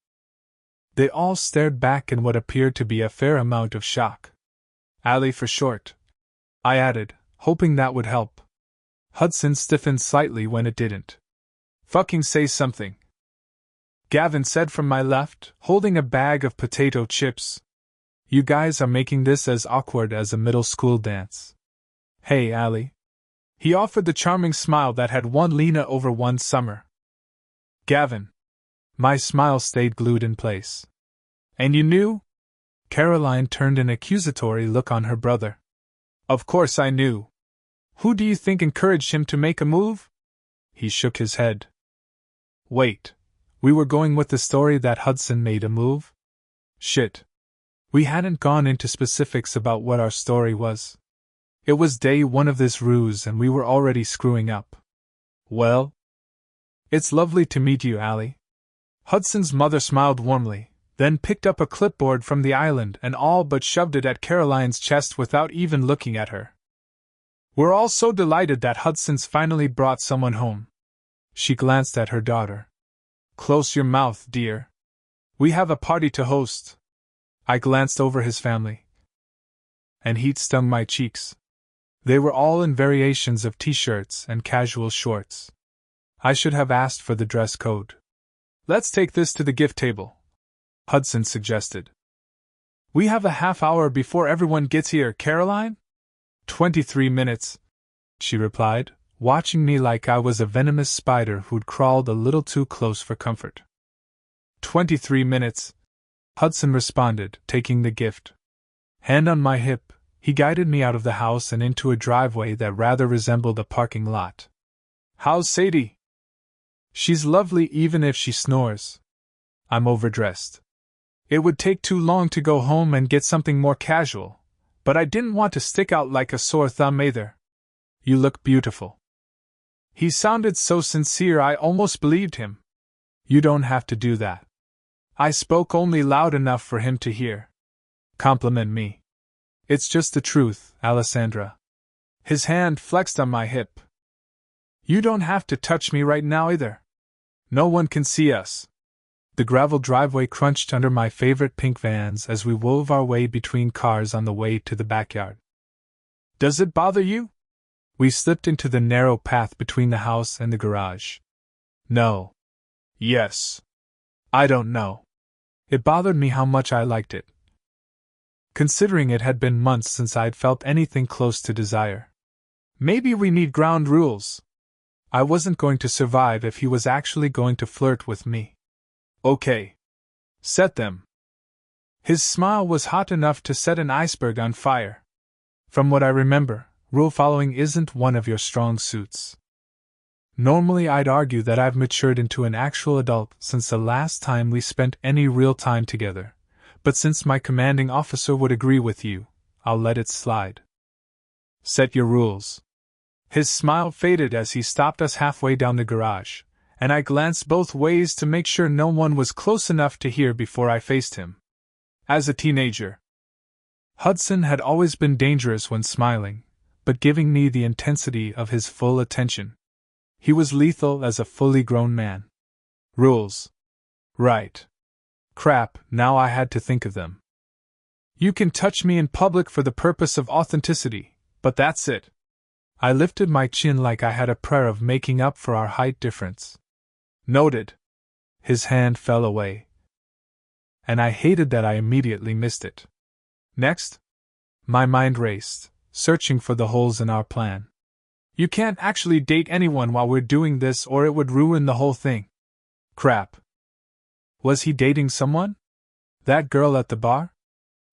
S1: They all stared back in what appeared to be a fair amount of shock. Allie for short, I added, hoping that would help. Hudson stiffened slightly when it didn't. Fucking say something, Gavin said from my left, holding a bag of potato chips. You guys are making this as awkward as a middle school dance. Hey, Allie. He offered the charming smile that had won Lena over one summer. Gavin. My smile stayed glued in place. And you knew? Caroline turned an accusatory look on her brother. Of course I knew. Who do you think encouraged him to make a move? He shook his head. Wait. We were going with the story that Hudson made a move? Shit. We hadn't gone into specifics about what our story was. It was day one of this ruse and we were already screwing up. Well? It's lovely to meet you, Allie. Hudson's mother smiled warmly, then picked up a clipboard from the island and all but shoved it at Caroline's chest without even looking at her. We're all so delighted that Hudson's finally brought someone home. She glanced at her daughter. Close your mouth, dear. We have a party to host. I glanced over his family. And heat stung my cheeks. They were all in variations of t-shirts and casual shorts. I should have asked for the dress code. Let's take this to the gift table, Hudson suggested. We have a half hour before everyone gets here, Caroline? 23 minutes, she replied, watching me like I was a venomous spider who'd crawled a little too close for comfort. 23 minutes, Hudson responded, taking the gift. Hand on my hip, he guided me out of the house and into a driveway that rather resembled a parking lot. How's Sadie? She's lovely even if she snores. I'm overdressed. It would take too long to go home and get something more casual, but I didn't want to stick out like a sore thumb either. You look beautiful. He sounded so sincere I almost believed him. You don't have to do that. I spoke only loud enough for him to hear. Compliment me. It's just the truth, Alessandra. His hand flexed on my hip. You don't have to touch me right now either. No one can see us. The gravel driveway crunched under my favorite pink Vans as we wove our way between cars on the way to the backyard. Does it bother you? We slipped into the narrow path between the house and the garage. No. Yes. I don't know. It bothered me how much I liked it, considering it had been months since I'd felt anything close to desire. Maybe we need ground rules. I wasn't going to survive if he was actually going to flirt with me. Okay. Set them. His smile was hot enough to set an iceberg on fire. From what I remember, rule following isn't one of your strong suits. Normally I'd argue that I've matured into an actual adult since the last time we spent any real time together, but since my commanding officer would agree with you, I'll let it slide. Set your rules. His smile faded as he stopped us halfway down the garage, and I glanced both ways to make sure no one was close enough to hear before I faced him. As a teenager, Hudson had always been dangerous when smiling, but giving me the intensity of his full attention. He was lethal as a fully grown man. Rules. Right. Crap, now I had to think of them. You can touch me in public for the purpose of authenticity, but that's it. I lifted my chin like I had a prayer of making up for our height difference. Noted. His hand fell away, and I hated that I immediately missed it. Next? My mind raced, searching for the holes in our plan. You can't actually date anyone while we're doing this or it would ruin the whole thing. Crap. Was he dating someone? That girl at the bar?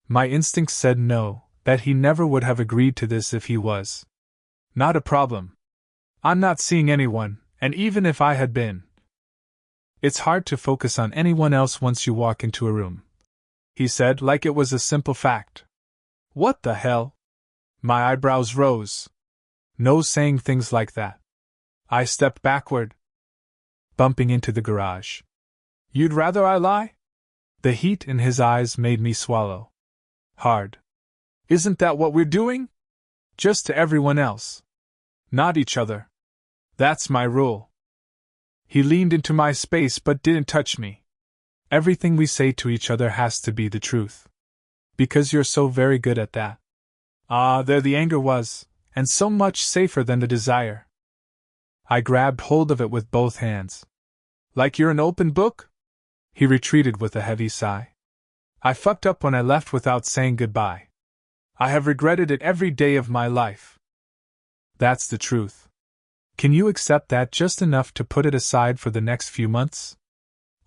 S1: My instincts said no, that he never would have agreed to this if he was. Not a problem. I'm not seeing anyone, and even if I had been, it's hard to focus on anyone else once you walk into a room, he said like it was a simple fact. What the hell? My eyebrows rose. No saying things like that. I stepped backward, bumping into the garage. You'd rather I lie? The heat in his eyes made me swallow hard. Isn't that what we're doing? Just to everyone else. Not each other. That's my rule. He leaned into my space but didn't touch me. Everything we say to each other has to be the truth. Because you're so very good at that. Ah, there the anger was, and so much safer than the desire. I grabbed hold of it with both hands. Like you're an open book? He retreated with a heavy sigh. I fucked up when I left without saying goodbye. I have regretted it every day of my life. That's the truth. Can you accept that just enough to put it aside for the next few months?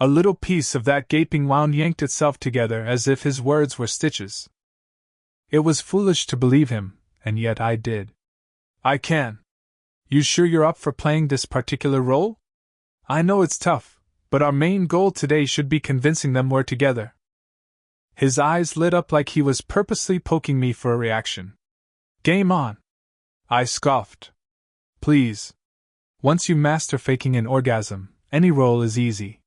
S1: A little piece of that gaping wound yanked itself together as if his words were stitches. It was foolish to believe him, and yet I did. I can. You sure you're up for playing this particular role? I know it's tough, but our main goal today should be convincing them we're together. His eyes lit up like he was purposely poking me for a reaction. Game on. I scoffed. Please. Once you master faking an orgasm, any role is easy.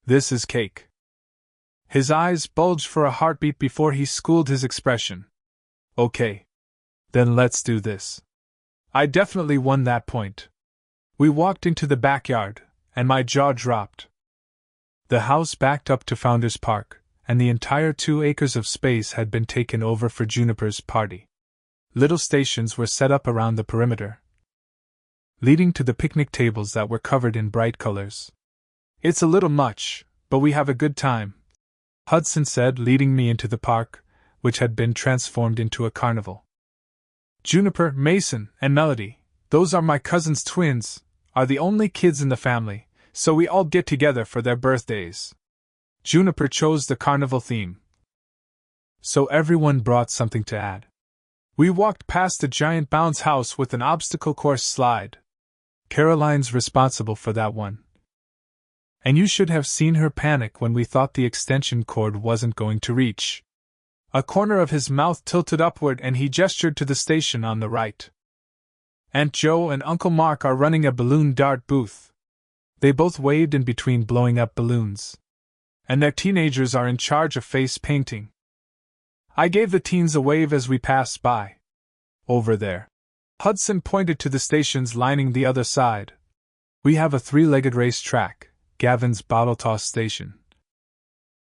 S1: This is cake. His eyes bulged for a heartbeat before he schooled his expression. Okay. Then let's do this. I definitely won that point. We walked into the backyard, and my jaw dropped. The house backed up to Founders Park, and the entire 2 acres of space had been taken over for Juniper's party. Little stations were set up around the perimeter, leading to the picnic tables that were covered in bright colors. It's a little much, but we have a good time, Hudson said, leading me into the park, which had been transformed into a carnival. Juniper, Mason, and Melody, those are my cousin's twins, are the only kids in the family, so we all get together for their birthdays. Juniper chose the carnival theme, so everyone brought something to add. We walked past a giant bounce house with an obstacle course slide. Caroline's responsible for that one. And you should have seen her panic when we thought the extension cord wasn't going to reach. A corner of his mouth tilted upward and he gestured to the station on the right. Aunt Jo and Uncle Mark are running a balloon dart booth. They both waved in between blowing up balloons. And their teenagers are in charge of face painting. I gave the teens a wave as we passed by. Over there. Hudson pointed to the stations lining the other side. We have a 3-legged race track, Gavin's bottle toss station,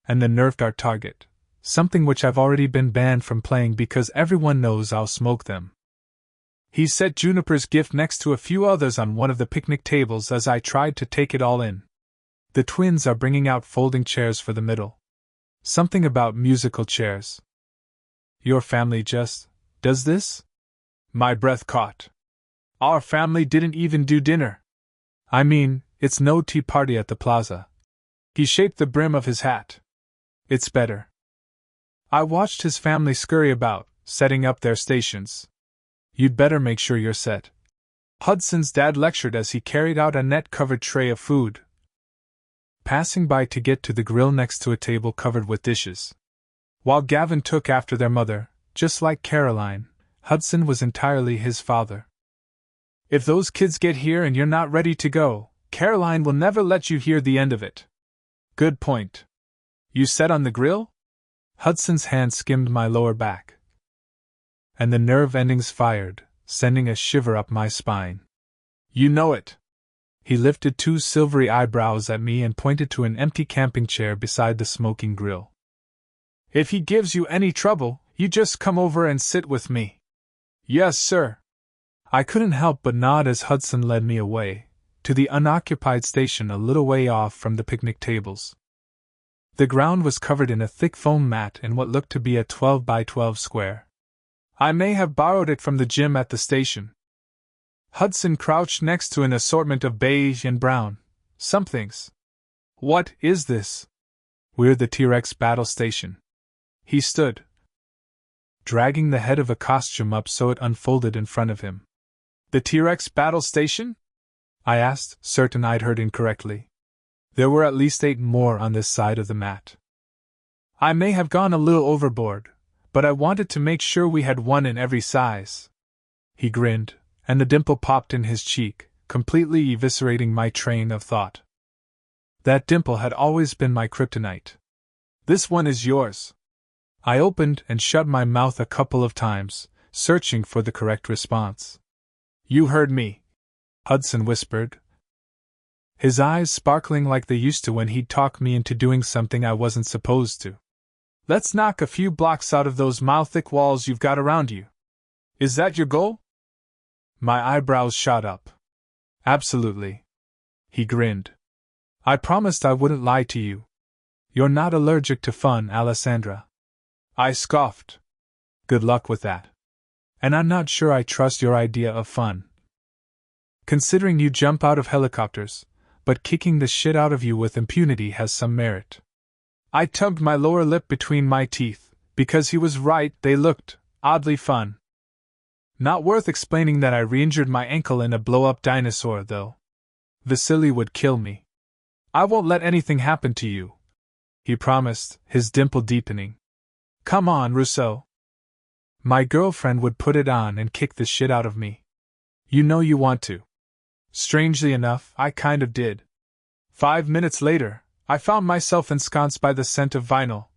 S1: and the Nerf dart target, something which I've already been banned from playing because everyone knows I'll smoke them. He set Juniper's gift next to a few others on one of the picnic tables as I tried to take it all in. The twins are bringing out folding chairs for the middle. Something about musical chairs. Your family just does this? My breath caught. Our family didn't even do dinner. I mean, it's no tea party at the plaza. He shaped the brim of his hat. It's better. I watched his family scurry about, setting up their stations. You'd better make sure you're set. Hudson's dad lectured as he carried out a net-covered tray of food, passing by to get to the grill next to a table covered with dishes. While Gavin took after their mother, just like Caroline, Hudson was entirely his father. If those kids get here and you're not ready to go, Caroline will never let you hear the end of it. Good point. You set on the grill? Hudson's hand skimmed my lower back, and the nerve endings fired, sending a shiver up my spine. You know it. He lifted two silvery eyebrows at me and pointed to an empty camping chair beside the smoking grill. If he gives you any trouble, you just come over and sit with me. Yes, sir. I couldn't help but nod as Hudson led me away, to the unoccupied station a little way off from the picnic tables. The ground was covered in a thick foam mat in what looked to be a 12 by 12 square. I may have borrowed it from the gym at the station. Hudson crouched next to an assortment of beige and brown somethings. What is this? We're the T-Rex battle station. He stood, dragging the head of a costume up so it unfolded in front of him. The T-Rex battle station? I asked, certain I'd heard incorrectly. There were at least 8 more on this side of the mat. I may have gone a little overboard, but I wanted to make sure we had one in every size. He grinned, and the dimple popped in his cheek, completely eviscerating my train of thought. That dimple had always been my kryptonite. This one is yours. I opened and shut my mouth a couple of times, searching for the correct response. You heard me, Hudson whispered, his eyes sparkling like they used to when he'd talk me into doing something I wasn't supposed to. Let's knock a few blocks out of those mile-thick walls you've got around you. Is that your goal? My eyebrows shot up. Absolutely. He grinned. I promised I wouldn't lie to you. You're not allergic to fun, Alessandra. I scoffed. Good luck with that. And I'm not sure I trust your idea of fun. Considering you jump out of helicopters, but kicking the shit out of you with impunity has some merit. I tugged my lower lip between my teeth, because he was right, they looked oddly fun. Not worth explaining that I re-injured my ankle in a blow-up dinosaur, though. Vasily would kill me. I won't let anything happen to you, he promised, his dimple deepening. Come on, Russo. My girlfriend would put it on and kick the shit out of me. You know you want to. Strangely enough, I kind of did. 5 minutes later, I found myself ensconced by the scent of vinyl,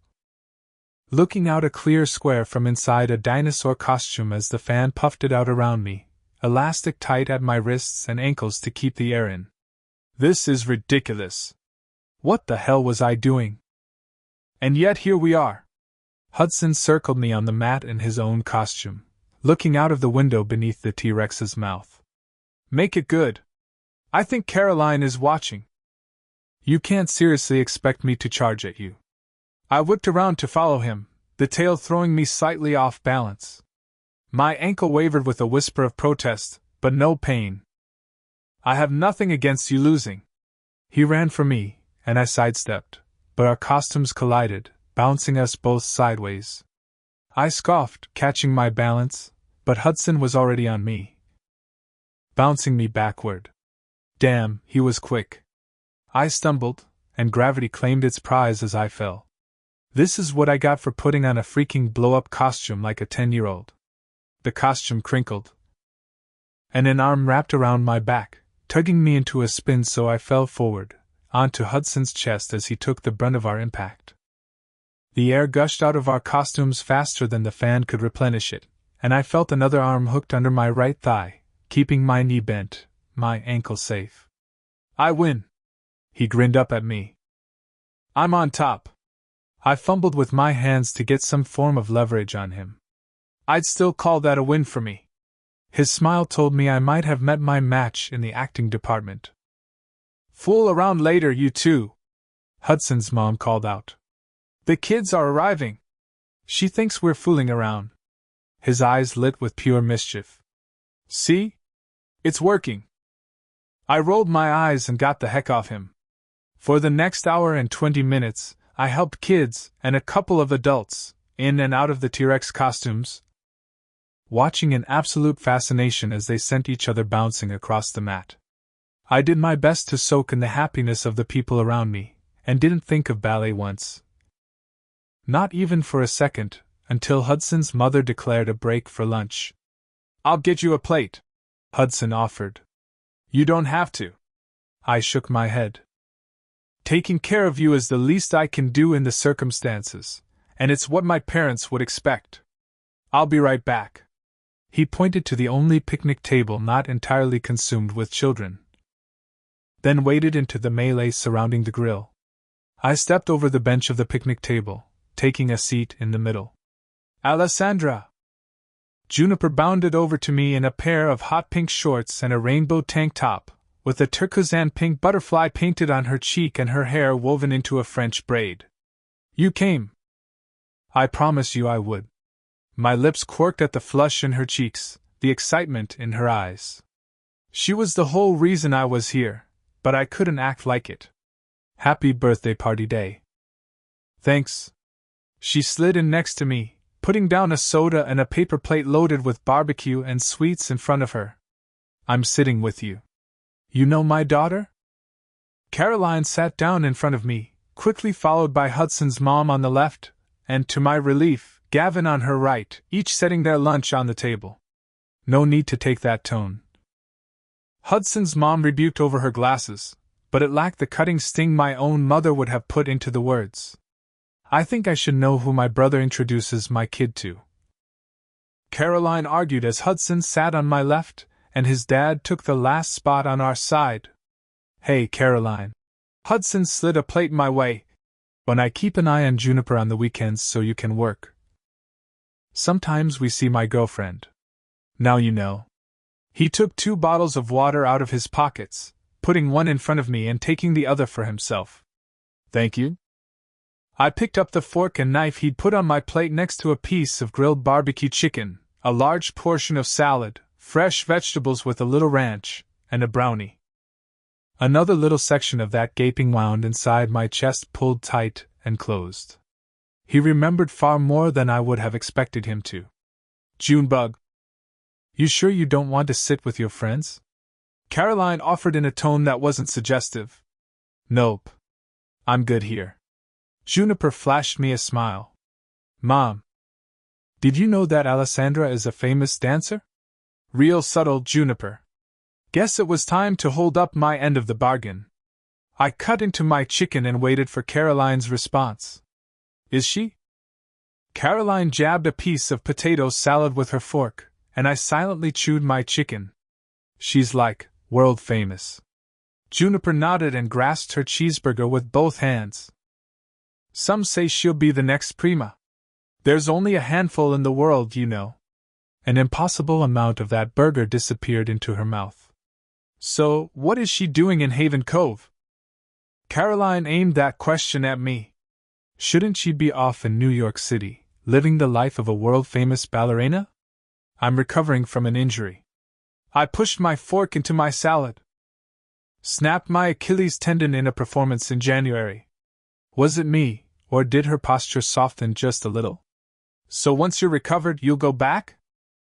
S1: looking out a clear square from inside a dinosaur costume as the fan puffed it out around me, elastic tight at my wrists and ankles to keep the air in. This is ridiculous. What the hell was I doing? And yet here we are. Hudson circled me on the mat in his own costume, looking out of the window beneath the T-Rex's mouth. Make it good. I think Caroline is watching. You can't seriously expect me to charge at you. I whipped around to follow him, the tail throwing me slightly off balance. My ankle wavered with a whisper of protest, but no pain. I have nothing against you losing. He ran for me, and I sidestepped, but our costumes collided, bouncing us both sideways. I scoffed, catching my balance, but Hudson was already on me, bouncing me backward. Damn, he was quick. I stumbled, and gravity claimed its prize as I fell. This is what I got for putting on a freaking blow-up costume like a 10-year-old. The costume crinkled, and an arm wrapped around my back, tugging me into a spin so I fell forward, onto Hudson's chest as he took the brunt of our impact. The air gushed out of our costumes faster than the fan could replenish it, and I felt another arm hooked under my right thigh, keeping my knee bent, my ankle safe. I win. He grinned up at me. I'm on top. I fumbled with my hands to get some form of leverage on him. I'd still call that a win for me. His smile told me I might have met my match in the acting department. "Fool around later, you two," Hudson's mom called out. "The kids are arriving. She thinks we're fooling around." His eyes lit with pure mischief. "See? It's working." I rolled my eyes and got the heck off him. For the next hour and 20 minutes, I helped kids and a couple of adults in and out of the T-Rex costumes, watching in absolute fascination as they sent each other bouncing across the mat. I did my best to soak in the happiness of the people around me, and didn't think of ballet once. Not even for a second, until Hudson's mother declared a break for lunch. "I'll get you a plate," Hudson offered. "You don't have to." I shook my head. "Taking care of you is the least I can do in the circumstances, and it's what my parents would expect. I'll be right back." He pointed to the only picnic table not entirely consumed with children, then waded into the melee surrounding the grill. I stepped over the bench of the picnic table, taking a seat in the middle. "Alessandra!" Juniper bounded over to me in a pair of hot pink shorts and a rainbow tank top, with a turquoise pink butterfly painted on her cheek and her hair woven into a French braid. "You came." "I promised you I would." My lips quirked at the flush in her cheeks, the excitement in her eyes. She was the whole reason I was here, but I couldn't act like it. "Happy birthday party day." "Thanks." She slid in next to me, putting down a soda and a paper plate loaded with barbecue and sweets in front of her. "I'm sitting with you. You know my daughter?" Caroline sat down in front of me, quickly followed by Hudson's mom on the left, and to my relief, Gavin on her right, each setting their lunch on the table. No need to take that tone. Hudson's mom rebuked over her glasses, but it lacked the cutting sting my own mother would have put into the words. "I think I should know who my brother introduces my kid to," Caroline argued as Hudson sat on my left, and his dad took the last spot on our side. "Hey, Caroline." Hudson slid a plate my way. "When I keep an eye on Juniper on the weekends so you can work. Sometimes we see my girlfriend. Now you know." He took 2 bottles of water out of his pockets, putting one in front of me and taking the other for himself. "Thank you." I picked up the fork and knife he'd put on my plate next to a piece of grilled barbecue chicken, a large portion of salad, fresh vegetables with a little ranch, and a brownie. Another little section of that gaping wound inside my chest pulled tight and closed. He remembered far more than I would have expected him to. "Junebug. You sure you don't want to sit with your friends?" Caroline offered in a tone that wasn't suggestive. "Nope. I'm good here." Juniper flashed me a smile. "Mom, did you know that Alessandra is a famous dancer?" Real subtle, Juniper. Guess it was time to hold up my end of the bargain. I cut into my chicken and waited for Caroline's response. "Is she?" Caroline jabbed a piece of potato salad with her fork, and I silently chewed my chicken. "She's like, world famous." Juniper nodded and grasped her cheeseburger with both hands. "Some say she'll be the next prima. There's only a handful in the world, you know." An impossible amount of that burger disappeared into her mouth. "So, what is she doing in Haven Cove?" Caroline aimed that question at me. "Shouldn't she be off in New York City, living the life of a world-famous ballerina?" "I'm recovering from an injury." I pushed my fork into my salad. "Snapped my Achilles tendon in a performance in January." Was it me, or did her posture soften just a little? "So once you're recovered, you'll go back?"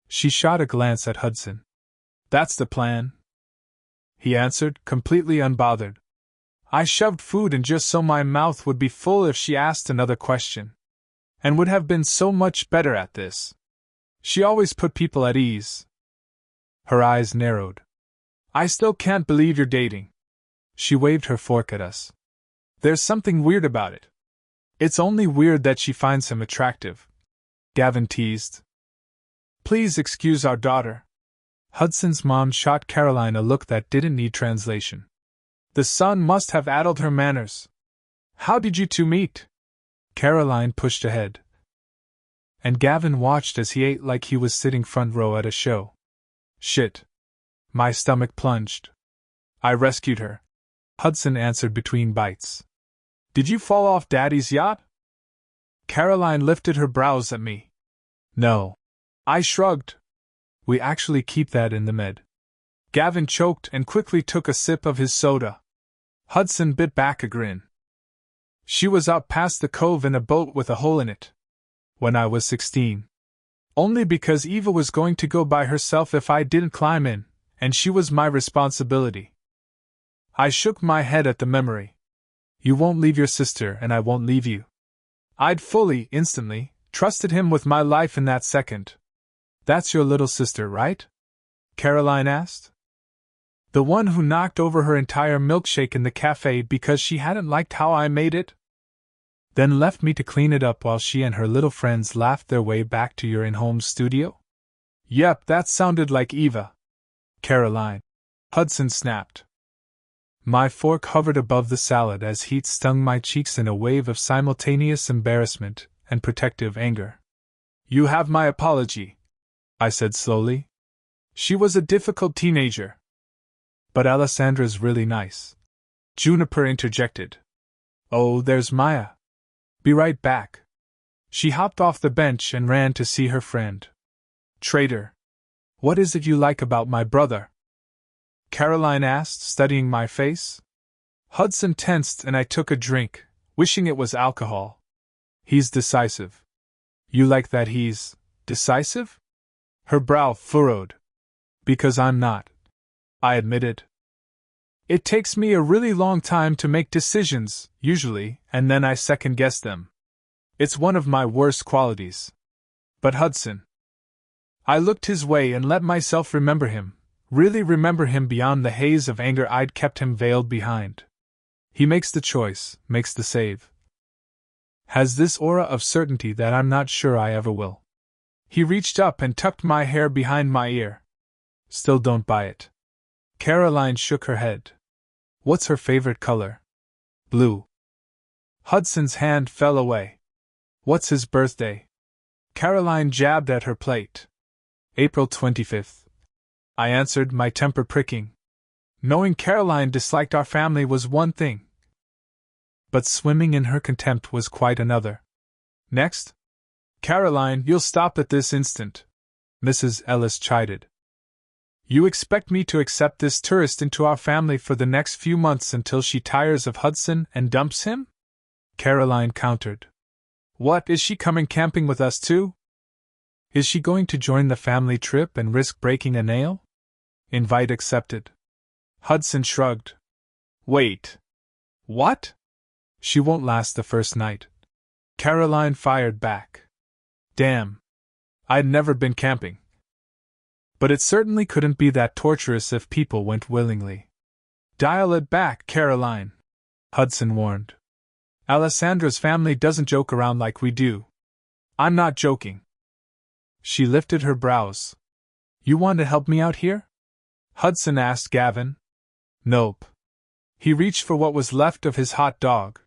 S1: She shot a glance at Hudson. "That's the plan," he answered, completely unbothered. I shoved food in just so my mouth would be full if she asked another question, and would have been so much better at this. She always put people at ease. Her eyes narrowed. "I still can't believe you're dating." She waved her fork at us. "There's something weird about it." "It's only weird that she finds him attractive," Gavin teased. "Please excuse our daughter." Hudson's mom shot Caroline a look that didn't need translation. The sun must have addled her manners. "How did you two meet?" Caroline pushed ahead, and Gavin watched as he ate like he was sitting front row at a show. Shit. My stomach plunged. I rescued her, Hudson answered between bites. Did you fall off Daddy's yacht? Caroline lifted her brows at me. No. I shrugged. We actually keep that in the med. Gavin choked and quickly took a sip of his soda. Hudson bit back a grin. She was out past the cove in a boat with a hole in it. When I was 16. Only because Eva was going to go by herself if I didn't climb in, and she was my responsibility. I shook my head at the memory. You won't leave your sister and I won't leave you. I'd fully, instantly, trusted him with my life in that second. That's your little sister, right? Caroline asked. The one who knocked over her entire milkshake in the cafe because she hadn't liked how I made it? Then left me to clean it up while she and her little friends laughed their way back to your in-home studio? Yep, that sounded like Eva. Caroline. Hudson snapped. My fork hovered above the salad as heat stung my cheeks in a wave of simultaneous embarrassment and protective anger. You have my apology, I said slowly. She was a difficult teenager. But Alessandra's really nice. Juniper interjected. Oh, there's Maya. Be right back. She hopped off the bench and ran to see her friend. Traitor. What is it you like about my brother? Caroline asked, studying my face. Hudson tensed and I took a drink, wishing it was alcohol. He's decisive. You like that he's decisive? Her brow furrowed. Because I'm not, I admitted. It takes me a really long time to make decisions, usually, and then I second-guess them. It's one of my worst qualities. But Hudson. I looked his way and let myself remember him, really remember him beyond the haze of anger I'd kept him veiled behind. He makes the choice, makes the save. Has this aura of certainty that I'm not sure I ever will. He reached up and tucked my hair behind my ear. Still don't buy it. Caroline shook her head. What's her favorite color? Blue. Hudson's hand fell away. What's his birthday? Caroline jabbed at her plate. April 25th. I answered, my temper pricking. Knowing Caroline disliked our family was one thing. But swimming in her contempt was quite another. Next? Caroline, you'll stop at this instant. Mrs. Ellis chided. You expect me to accept this tourist into our family for the next few months until she tires of Hudson and dumps him? Caroline countered. What, is she coming camping with us too? Is she going to join the family trip and risk breaking a nail? Invite accepted. Hudson shrugged. Wait. What? She won't last the first night. Caroline fired back. Damn. I'd never been camping. But it certainly couldn't be that torturous if people went willingly. Dial it back, Caroline, Hudson warned. Alessandra's family doesn't joke around like we do. I'm not joking. She lifted her brows. You want to help me out here? Hudson asked Gavin. Nope. He reached for what was left of his hot dog.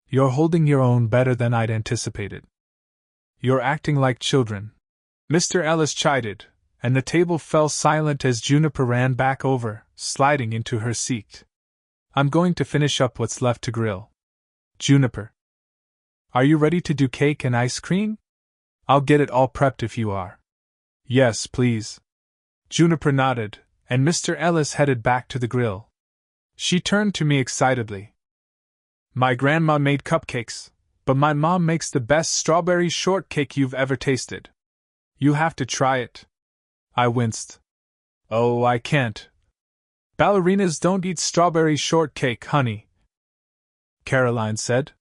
S1: You're holding your own better than I'd anticipated. You're acting like children. Mr. Ellis chided, and the table fell silent as Juniper ran back over, sliding into her seat. I'm going to finish up what's left to grill. Juniper. Are you ready to do cake and ice cream? I'll get it all prepped if you are. Yes, please. Juniper nodded, and Mr. Ellis headed back to the grill. She turned to me excitedly. My grandma made cupcakes, but my mom makes the best strawberry shortcake you've ever tasted. You have to try it. I winced. Oh, I can't. Ballerinas don't eat strawberry shortcake, honey, Caroline said.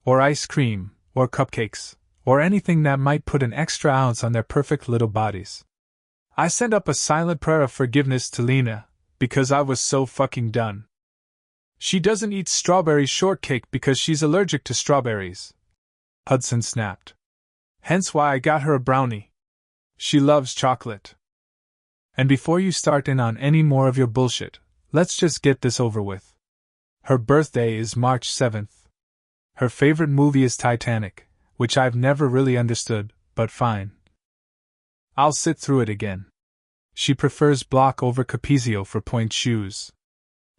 S1: Or ice cream, or cupcakes, or anything that might put an extra ounce on their perfect little bodies. I sent up a silent prayer of forgiveness to Lena, because I was so fucking done. She doesn't eat strawberry shortcake because she's allergic to strawberries, Hudson snapped. Hence why I got her a brownie. She loves chocolate. And before you start in on any more of your bullshit, let's just get this over with. Her birthday is March 7th. Her favorite movie is Titanic, which I've never really understood, but fine. I'll sit through it again. She prefers block over Capezio for point shoes.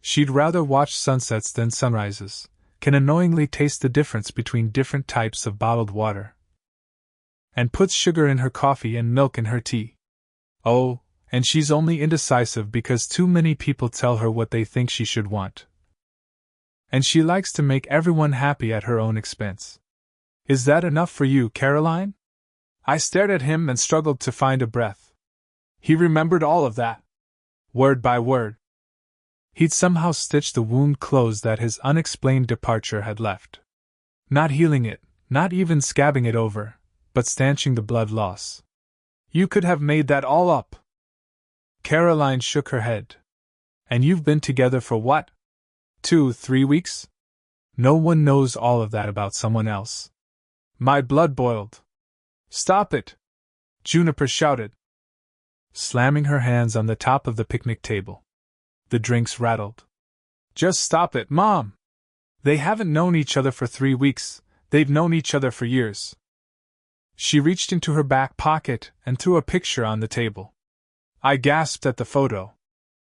S1: She'd rather watch sunsets than sunrises, can annoyingly taste the difference between different types of bottled water, and puts sugar in her coffee and milk in her tea. Oh, and she's only indecisive because too many people tell her what they think she should want. And she likes to make everyone happy at her own expense. Is that enough for you, Caroline? I stared at him and struggled to find a breath. He remembered all of that, word by word. He'd somehow stitched the wound closed that his unexplained departure had left. Not healing it, not even scabbing it over, but stanching the blood loss. You could have made that all up. Caroline shook her head. And you've been together for what? 2-3 weeks? No one knows all of that about someone else. My blood boiled. Stop it! Juniper shouted, slamming her hands on the top of the picnic table. The drinks rattled. Just stop it, Mom! They haven't known each other for 3 weeks, they've known each other for years. She reached into her back pocket and threw a picture on the table. I gasped at the photo.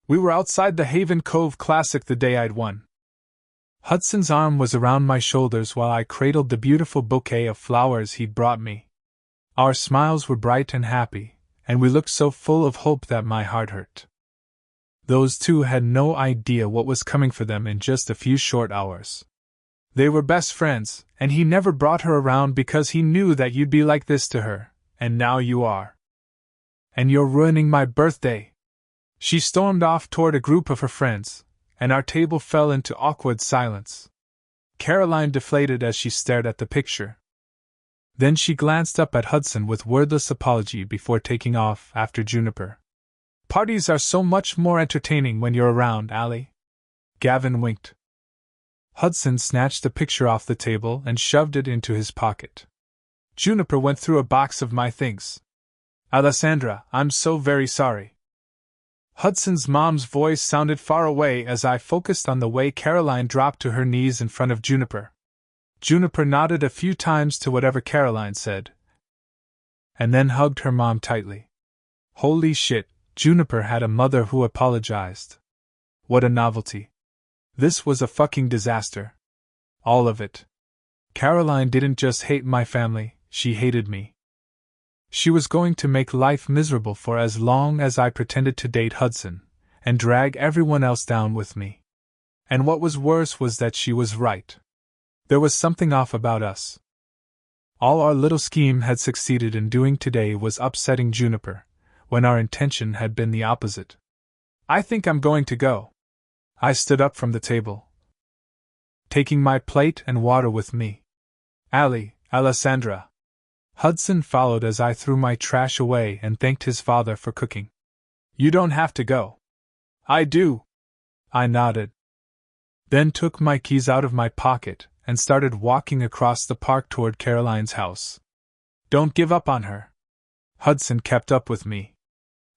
S1: We were outside the Haven Cove Classic the day I'd won. Hudson's arm was around my shoulders while I cradled the beautiful bouquet of flowers he'd brought me. Our smiles were bright and happy, and we looked so full of hope that my heart hurt. Those two had no idea what was coming for them in just a few short hours. They were best friends, and he never brought her around because he knew that you'd be like this to her, and now you are. And you're ruining my birthday. She stormed off toward a group of her friends, and our table fell into awkward silence. Caroline deflated as she stared at the picture. Then she glanced up at Hudson with wordless apology before taking off after Juniper. Parties are so much more entertaining when you're around, Allie. Gavin winked. Hudson snatched the picture off the table and shoved it into his pocket. Juniper went through a box of my things. Alessandra, I'm so very sorry. Hudson's mom's voice sounded far away as I focused on the way Caroline dropped to her knees in front of Juniper. Juniper nodded a few times to whatever Caroline said, and then hugged her mom tightly. Holy shit, Juniper had a mother who apologized. What a novelty. This was a fucking disaster. All of it. Caroline didn't just hate my family, she hated me. She was going to make life miserable for as long as I pretended to date Hudson, and drag everyone else down with me. And what was worse was that she was right. There was something off about us. All our little scheme had succeeded in doing today was upsetting Juniper, when our intention had been the opposite. I think I'm going to go. I stood up from the table, taking my plate and water with me. Allie, Alessandra. Hudson followed as I threw my trash away and thanked his father for cooking. You don't have to go. I do. I nodded. Then took my keys out of my pocket and started walking across the park toward Caroline's house. Don't give up on her. Hudson kept up with me.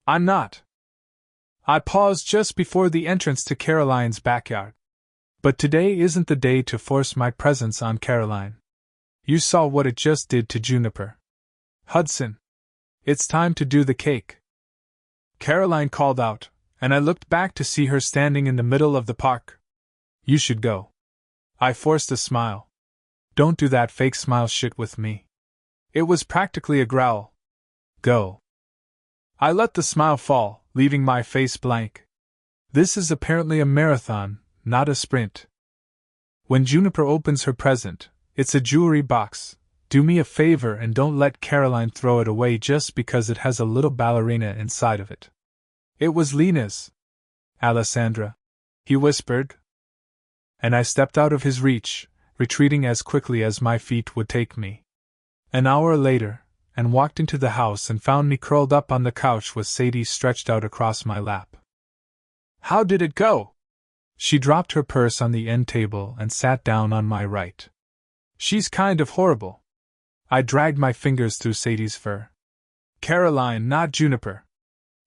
S1: I'm not. I paused just before the entrance to Caroline's backyard. But today isn't the day to force my presence on Caroline. You saw what it just did to Juniper. Hudson. It's time to do the cake. Caroline called out, and I looked back to see her standing in the middle of the park. You should go. I forced a smile. Don't do that fake smile shit with me. It was practically a growl. Go. I let the smile fall, leaving my face blank. This is apparently a marathon, not a sprint. When Juniper opens her present, it's a jewelry box. Do me a favor and don't let Caroline throw it away just because it has a little ballerina inside of it. It was Lena's. Alessandra, he whispered. And I stepped out of his reach, retreating as quickly as my feet would take me. An hour later, and walked into the house and found me curled up on the couch with Sadie stretched out across my lap. How did it go? She dropped her purse on the end table and sat down on my right. She's kind of horrible. I dragged my fingers through Sadie's fur. Caroline, not Juniper.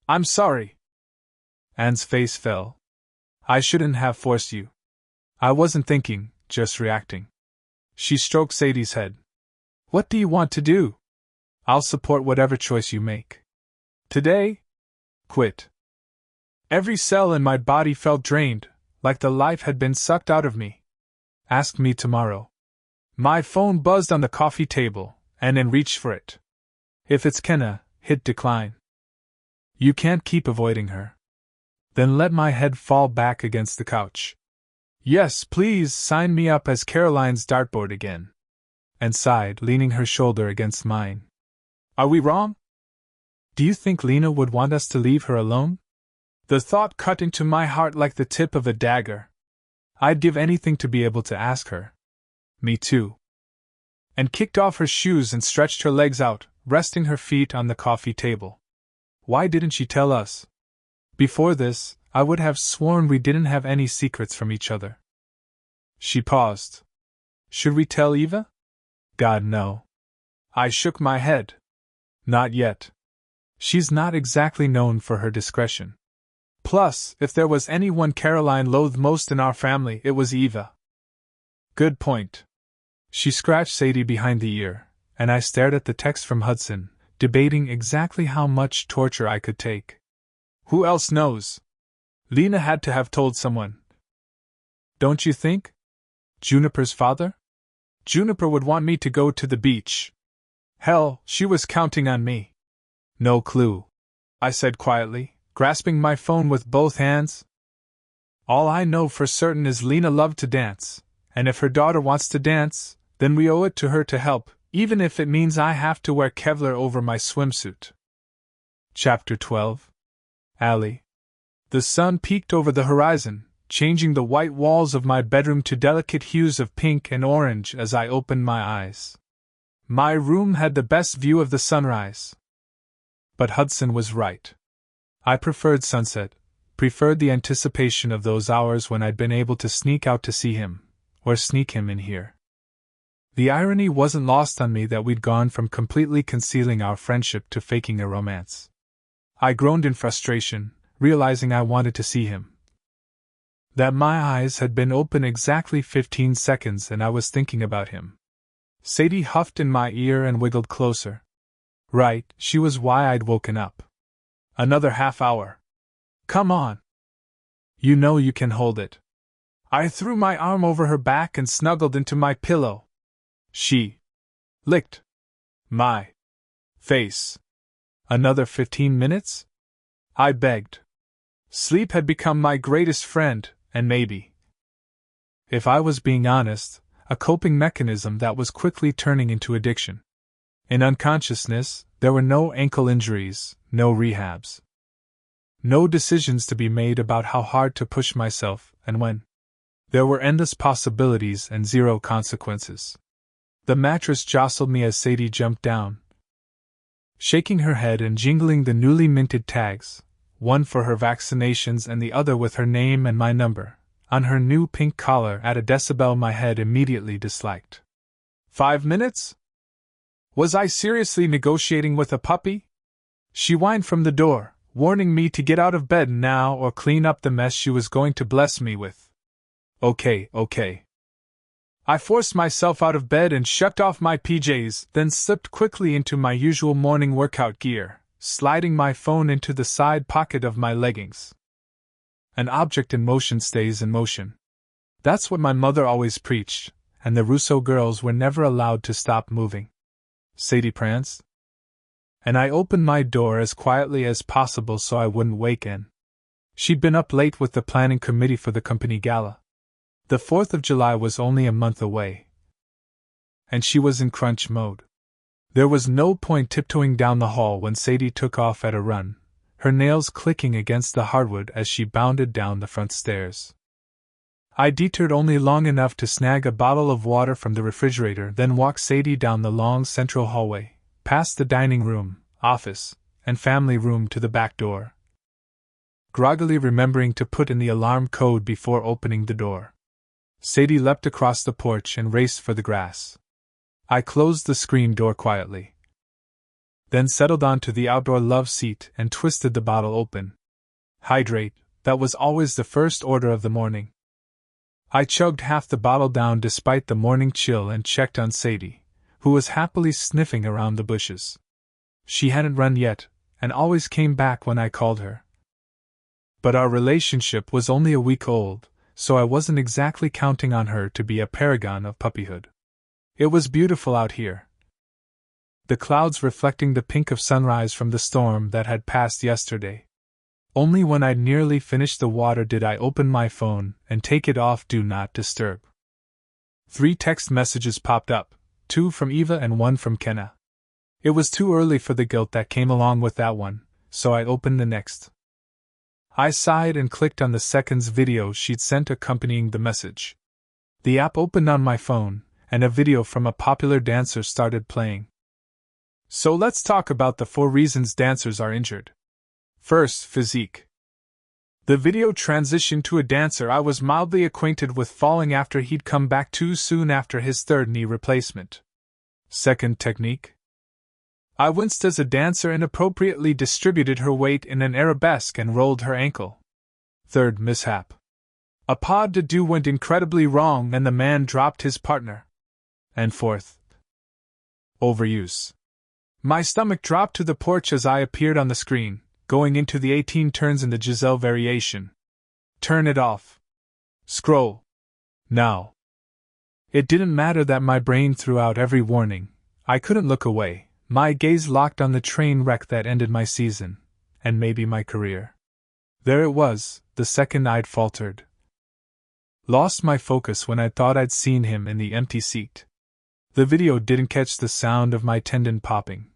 S1: I'm sorry. Anne's face fell. I shouldn't have forced you. I wasn't thinking, just reacting. She stroked Sadie's head. What do you want to do? I'll support whatever choice you make. Today? Quit. Every cell in my body felt drained, like the life had been sucked out of me. Ask me tomorrow. My phone buzzed on the coffee table, and then reached for it. If it's Kenna, hit decline. You can't keep avoiding her. Then let my head fall back against the couch. Yes, please sign me up as Caroline's dartboard again. And sighed, leaning her shoulder against mine. Are we wrong? Do you think Lena would want us to leave her alone? The thought cut into my heart like the tip of a dagger. I'd give anything to be able to ask her. Me too. And kicked off her shoes and stretched her legs out, resting her feet on the coffee table. Why didn't she tell us? Before this, I would have sworn we didn't have any secrets from each other. She paused. Should we tell Eva? God, no. I shook my head. Not yet. She's not exactly known for her discretion. Plus, if there was anyone Caroline loathed most in our family, it was Eva. Good point. She scratched Sadie behind the ear, and I stared at the text from Hudson, debating exactly how much torture I could take. Who else knows? Lena had to have told someone. Don't you think? Juniper's father? Juniper would want me to go to the beach. Hell, she was counting on me. No clue, I said quietly, grasping my phone with both hands. All I know for certain is Lena loved to dance, and if her daughter wants to dance, then we owe it to her to help, even if it means I have to wear Kevlar over my swimsuit. Chapter 12. Allie. The sun peeked over the horizon, changing the white walls of my bedroom to delicate hues of pink and orange as I opened my eyes. My room had the best view of the sunrise. But Hudson was right. I preferred sunset, preferred the anticipation of those hours when I'd been able to sneak out to see him, or sneak him in here. The irony wasn't lost on me that we'd gone from completely concealing our friendship to faking a romance. I groaned in frustration, realizing I wanted to see him. That my eyes had been open exactly 15 seconds and I was thinking about him. Sadie huffed in my ear and wiggled closer. Right, she was why I'd woken up. Another half hour. Come on. You know you can hold it. I threw my arm over her back and snuggled into my pillow. She licked my face. Another 15 minutes? I begged. Sleep had become my greatest friend, and maybe, if I was being honest, a coping mechanism that was quickly turning into addiction. In unconsciousness, there were no ankle injuries, no rehabs. No decisions to be made about how hard to push myself and when. There were endless possibilities and zero consequences. The mattress jostled me as Sadie jumped down, shaking her head and jingling the newly minted tags, one for her vaccinations and the other with her name and my number, on her new pink collar at a decibel my head immediately disliked. 5 minutes? Was I seriously negotiating with a puppy? She whined from the door, warning me to get out of bed now or clean up the mess she was going to bless me with. Okay. I forced myself out of bed and shucked off my PJs, then slipped quickly into my usual morning workout gear, sliding my phone into the side pocket of my leggings. An object in motion stays in motion. That's what my mother always preached, and the Russo girls were never allowed to stop moving. Sadie pranced, and I opened my door as quietly as possible so I wouldn't wake in. She'd been up late with the planning committee for the company gala. The 4th of July was only a month away, and she was in crunch mode. There was no point tiptoeing down the hall when Sadie took off at a run, her nails clicking against the hardwood as she bounded down the front stairs. I detoured only long enough to snag a bottle of water from the refrigerator, then walked Sadie down the long central hallway, past the dining room, office, and family room to the back door, groggily remembering to put in the alarm code before opening the door. Sadie leapt across the porch and raced for the grass. I closed the screen door quietly, then settled onto the outdoor love seat and twisted the bottle open. Hydrate, that was always the first order of the morning. I chugged half the bottle down despite the morning chill and checked on Sadie, who was happily sniffing around the bushes. She hadn't run yet, and always came back when I called her. But our relationship was only a week old, so I wasn't exactly counting on her to be a paragon of puppyhood. It was beautiful out here. The clouds reflecting the pink of sunrise from the storm that had passed yesterday. Only when I'd nearly finished the water did I open my phone and take it off Do Not Disturb. 3 text messages popped up, 2 from Eva and 1 from Kenna. It was too early for the guilt that came along with that one, so I opened the next. I sighed and clicked on the seconds video she'd sent accompanying the message. The app opened on my phone, and a video from a popular dancer started playing. So let's talk about the 4 reasons dancers are injured. First, physique. The video transitioned to a dancer I was mildly acquainted with falling after he'd come back too soon after his 3rd knee replacement. Second, technique. I winced as a dancer inappropriately distributed her weight in an arabesque and rolled her ankle. Third, mishap. A pas de deux went incredibly wrong and the man dropped his partner. And fourth, overuse. My stomach dropped to the porch as I appeared on the screen, going into the 18 turns in the Giselle variation. Turn it off. Scroll. Now. It didn't matter that my brain threw out every warning. I couldn't look away, my gaze locked on the train wreck that ended my season, and maybe my career. There it was, the second I'd faltered. Lost my focus when I thought I'd seen him in the empty seat. The video didn't catch the sound of my tendon popping.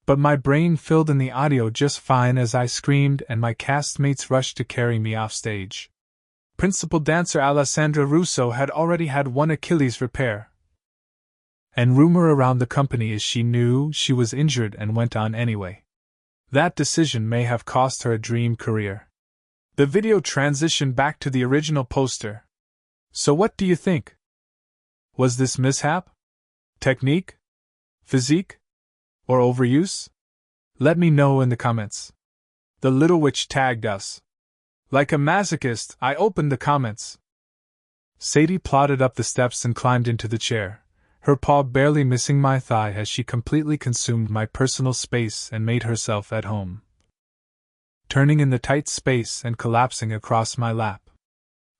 S1: But my brain filled in the audio just fine as I screamed and my castmates rushed to carry me off stage. Principal dancer Alessandra Russo had already had one Achilles repair. And rumor around the company is she knew she was injured and went on anyway. That decision may have cost her a dream career. The video transitioned back to the original poster. So what do you think? Was this mishap? Technique? Physique? Or overuse? Let me know in the comments. The little witch tagged us. Like a masochist, I opened the comments. Sadie plodded up the steps and climbed into the chair, her paw barely missing my thigh as she completely consumed my personal space and made herself at home. Turning in the tight space and collapsing across my lap.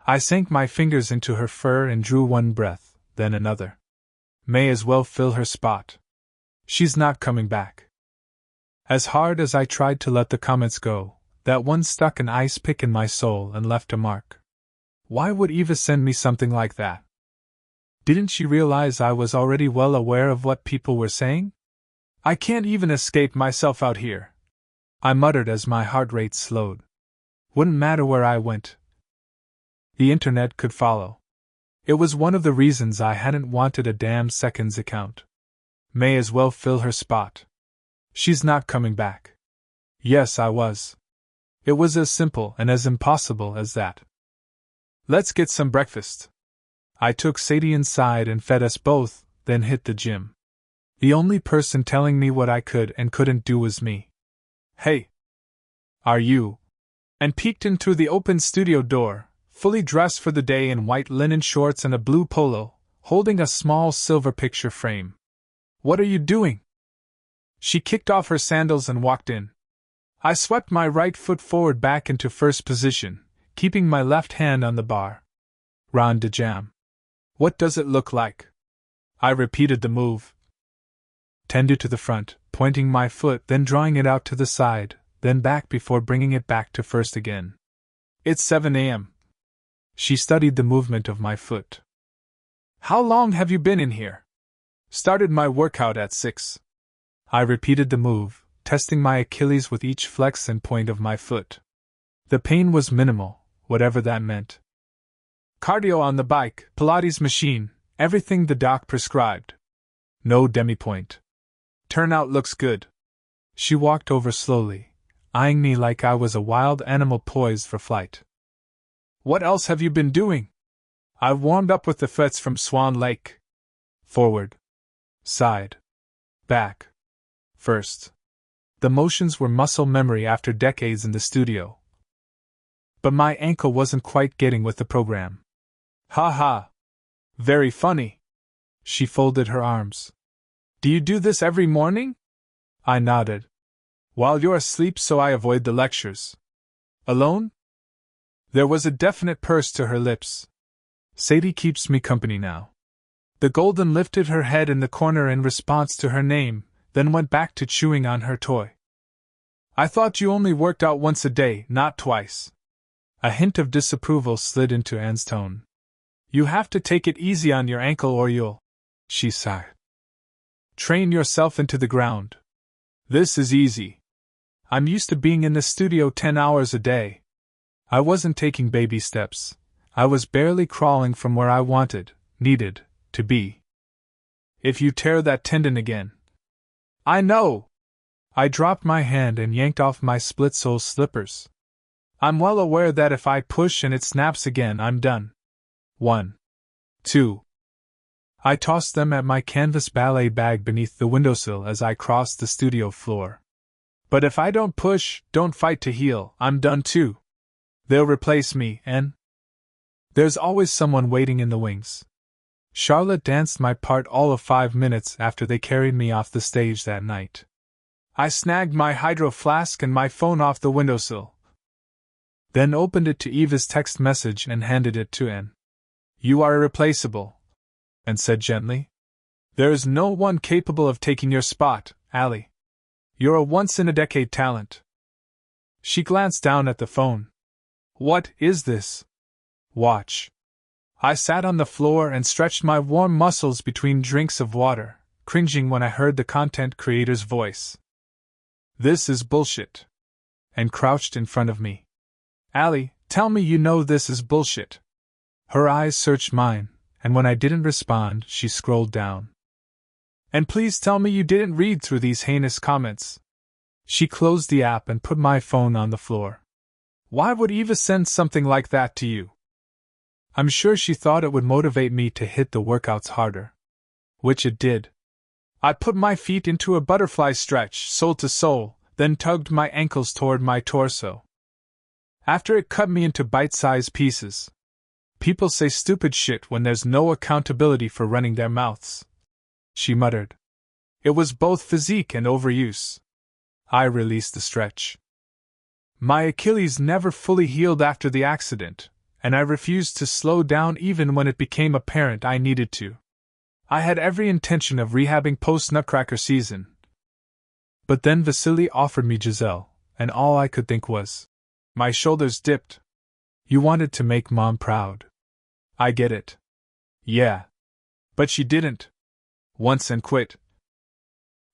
S1: I sank my fingers into her fur and drew one breath, then another. May as well fill her spot. She's not coming back. As hard as I tried to let the comments go, that one stuck an ice pick in my soul and left a mark. Why would Eva send me something like that? Didn't she realize I was already well aware of what people were saying? I can't even escape myself out here, I muttered as my heart rate slowed. Wouldn't matter where I went. The internet could follow. It was one of the reasons I hadn't wanted a damn seconds account. May as well fill her spot. She's not coming back. Yes, I was. It was as simple and as impossible as that. Let's get some breakfast. I took Sadie inside and fed us both, then hit the gym. The only person telling me what I could and couldn't do was me. Hey. Are you? And peeked in through the open studio door, fully dressed for the day in white linen shorts and a blue polo, holding a small silver picture frame. What are you doing? She kicked off her sandals and walked in. I swept my right foot forward back into first position, keeping my left hand on the bar. Rond de jam. What does it look like? I repeated the move. Tended to the front, pointing my foot, then drawing it out to the side, then back before bringing it back to first again. It's 7 a.m. She studied the movement of my foot. How long have you been in here? Started my workout at 6. I repeated the move, testing my Achilles with each flex and point of my foot. The pain was minimal, whatever that meant. Cardio on the bike, Pilates machine, everything the doc prescribed. No demi-point. Turnout looks good. She walked over slowly, eyeing me like I was a wild animal poised for flight. What else have you been doing? I've warmed up with the fets from Swan Lake. Forward. Side. Back. First. The motions were muscle memory after decades in the studio. But my ankle wasn't quite getting with the program. Ha ha. Very funny. She folded her arms. Do you do this every morning? I nodded. While you're asleep, so I avoid the lectures. Alone? There was a definite purse to her lips. Sadie keeps me company now. The golden lifted her head in the corner in response to her name, then went back to chewing on her toy. I thought you only worked out once a day, not twice. A hint of disapproval slid into Anne's tone. You have to take it easy on your ankle or you'll, she sighed, train yourself into the ground. This is easy. I'm used to being in the studio 10 hours a day. I wasn't taking baby steps. I was barely crawling from where I needed, to be. If you tear that tendon again. I know! I dropped my hand and yanked off my split-sole slippers. I'm well aware that if I push and it snaps again, I'm done. 1. 2. I tossed them at my canvas ballet bag beneath the windowsill as I crossed the studio floor. But if I don't push, don't fight to heal, I'm done too. They'll replace me, and there's always someone waiting in the wings. Charlotte danced my part all of 5 minutes after they carried me off the stage that night. I snagged my hydro flask and my phone off the windowsill. Then opened it to Eva's text message and handed it to Anne. You are irreplaceable, Anne said gently. There is no one capable of taking your spot, Allie. You're a once-in-a-decade talent. She glanced down at the phone. What is this? Watch. I sat on the floor and stretched my warm muscles between drinks of water, cringing when I heard the content creator's voice. This is bullshit. And crouched in front of me. Allie, tell me you know this is bullshit. Her eyes searched mine, and when I didn't respond, she scrolled down. And please tell me you didn't read through these heinous comments. She closed the app and put my phone on the floor. Why would Eva send something like that to you? I'm sure she thought it would motivate me to hit the workouts harder. Which it did. I put my feet into a butterfly stretch, sole to sole, then tugged my ankles toward my torso. After it cut me into bite-sized pieces. People say stupid shit when there's no accountability for running their mouths. She muttered. It was both physique and overuse. I released the stretch. My Achilles never fully healed after the accident, and I refused to slow down even when it became apparent I needed to. I had every intention of rehabbing post-Nutcracker season. But then Vasily offered me Giselle, and all I could think was, my shoulders dipped. You wanted to make Mom proud. I get it. Yeah. But she didn't. Once and quit.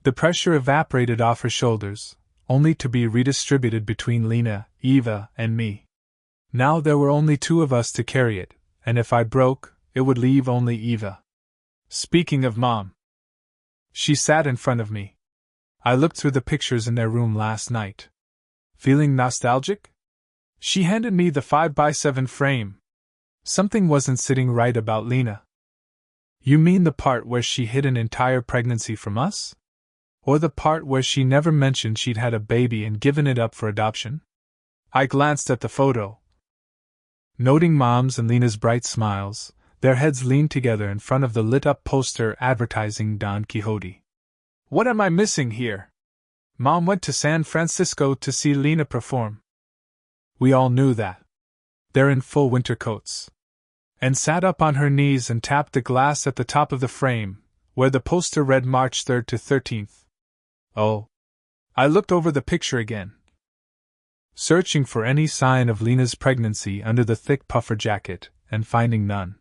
S1: The pressure evaporated off her shoulders, only to be redistributed between Lena, Eva, and me. Now there were only 2 of us to carry it, and if I broke, it would leave only Eva. Speaking of Mom. She sat in front of me. I looked through the pictures in their room last night. Feeling nostalgic? She handed me the 5x7 frame. Something wasn't sitting right about Lena. You mean the part where she hid an entire pregnancy from us? Or the part where she never mentioned she'd had a baby and given it up for adoption? I glanced at the photo. Noting Mom's and Lena's bright smiles, their heads leaned together in front of the lit-up poster advertising Don Quixote. What am I missing here? Mom went to San Francisco to see Lena perform. We all knew that. They're in full winter coats. And sat up on her knees and tapped the glass at the top of the frame, where the poster read March 3rd to 13th. Oh. I looked over the picture again, searching for any sign of Lena's pregnancy under the thick puffer jacket, and finding none.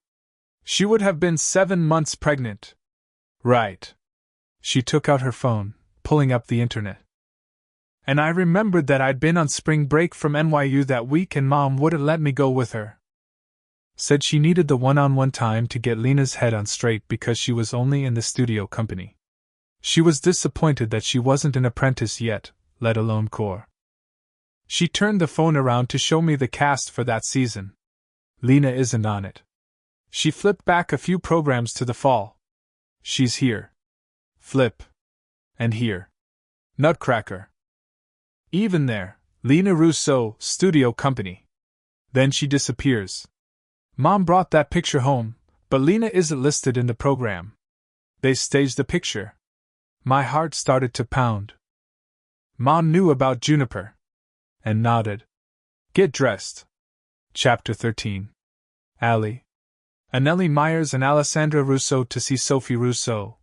S1: She would have been 7 months pregnant. Right. She took out her phone, pulling up the internet. And I remembered that I'd been on spring break from NYU that week and Mom wouldn't let me go with her. Said she needed the one-on-one time to get Lena's head on straight because she was only in the studio company. She was disappointed that she wasn't an apprentice yet, let alone core. She turned the phone around to show me the cast for that season. Lena isn't on it. She flipped back a few programs to the fall. She's here. Flip. And here. Nutcracker. Even there, Lena Russo, studio company. Then she disappears. Mom brought that picture home, but Lena isn't listed in the program. They staged the picture. My heart started to pound. Mom knew about Juniper. And nodded. Get dressed. Chapter 13. Allie. Anneli Myers and Alessandra Russo to see Sophie Russo.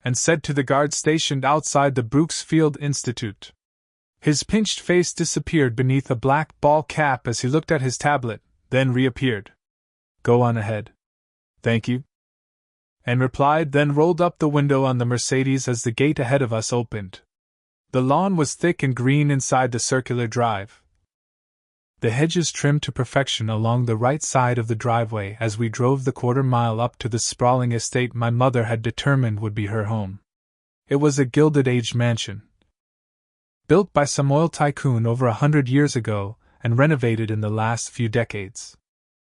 S1: And said to the guard stationed outside the Brooksfield Institute. His pinched face disappeared beneath a black ball cap as he looked at his tablet, then reappeared. Go on ahead. Thank you. And replied, then rolled up the window on the Mercedes as the gate ahead of us opened. The lawn was thick and green inside the circular drive. The hedges trimmed to perfection along the right side of the driveway as we drove the quarter-mile up to the sprawling estate my mother had determined would be her home. It was a Gilded-Age mansion, built by some oil tycoon over 100 years ago and renovated in the last few decades,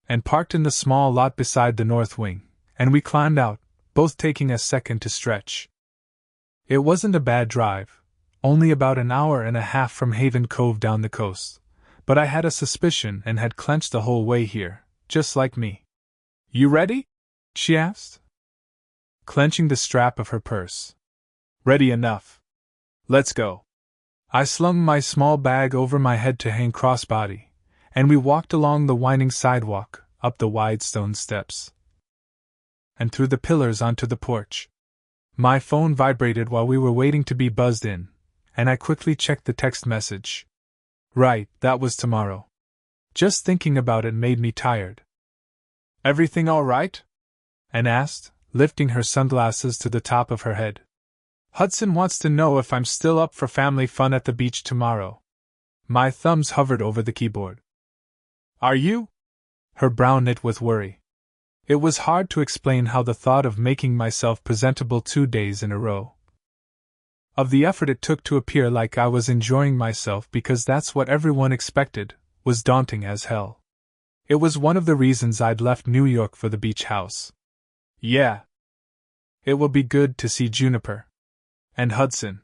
S1: and parked in the small lot beside the north wing, and we climbed out, both taking a second to stretch. It wasn't a bad drive, only about an hour and a half from Haven Cove down the coast, but I had a suspicion and had clenched the whole way here, just like me. You ready? She asked, clenching the strap of her purse. Ready enough. Let's go. I slung my small bag over my head to hang crossbody, and we walked along the winding sidewalk, up the wide stone steps, and through the pillars onto the porch. My phone vibrated while we were waiting to be buzzed in, and I quickly checked the text message. Right, that was tomorrow. Just thinking about it made me tired. Everything all right? Anne asked, lifting her sunglasses to the top of her head. Hudson wants to know if I'm still up for family fun at the beach tomorrow. My thumbs hovered over the keyboard. Are you? Her brow knit with worry. It was hard to explain how the thought of making myself presentable 2 days in a row, of the effort it took to appear like I was enjoying myself because that's what everyone expected, was daunting as hell. It was one of the reasons I'd left New York for the beach house. Yeah. It will be good to see Juniper. And Hudson.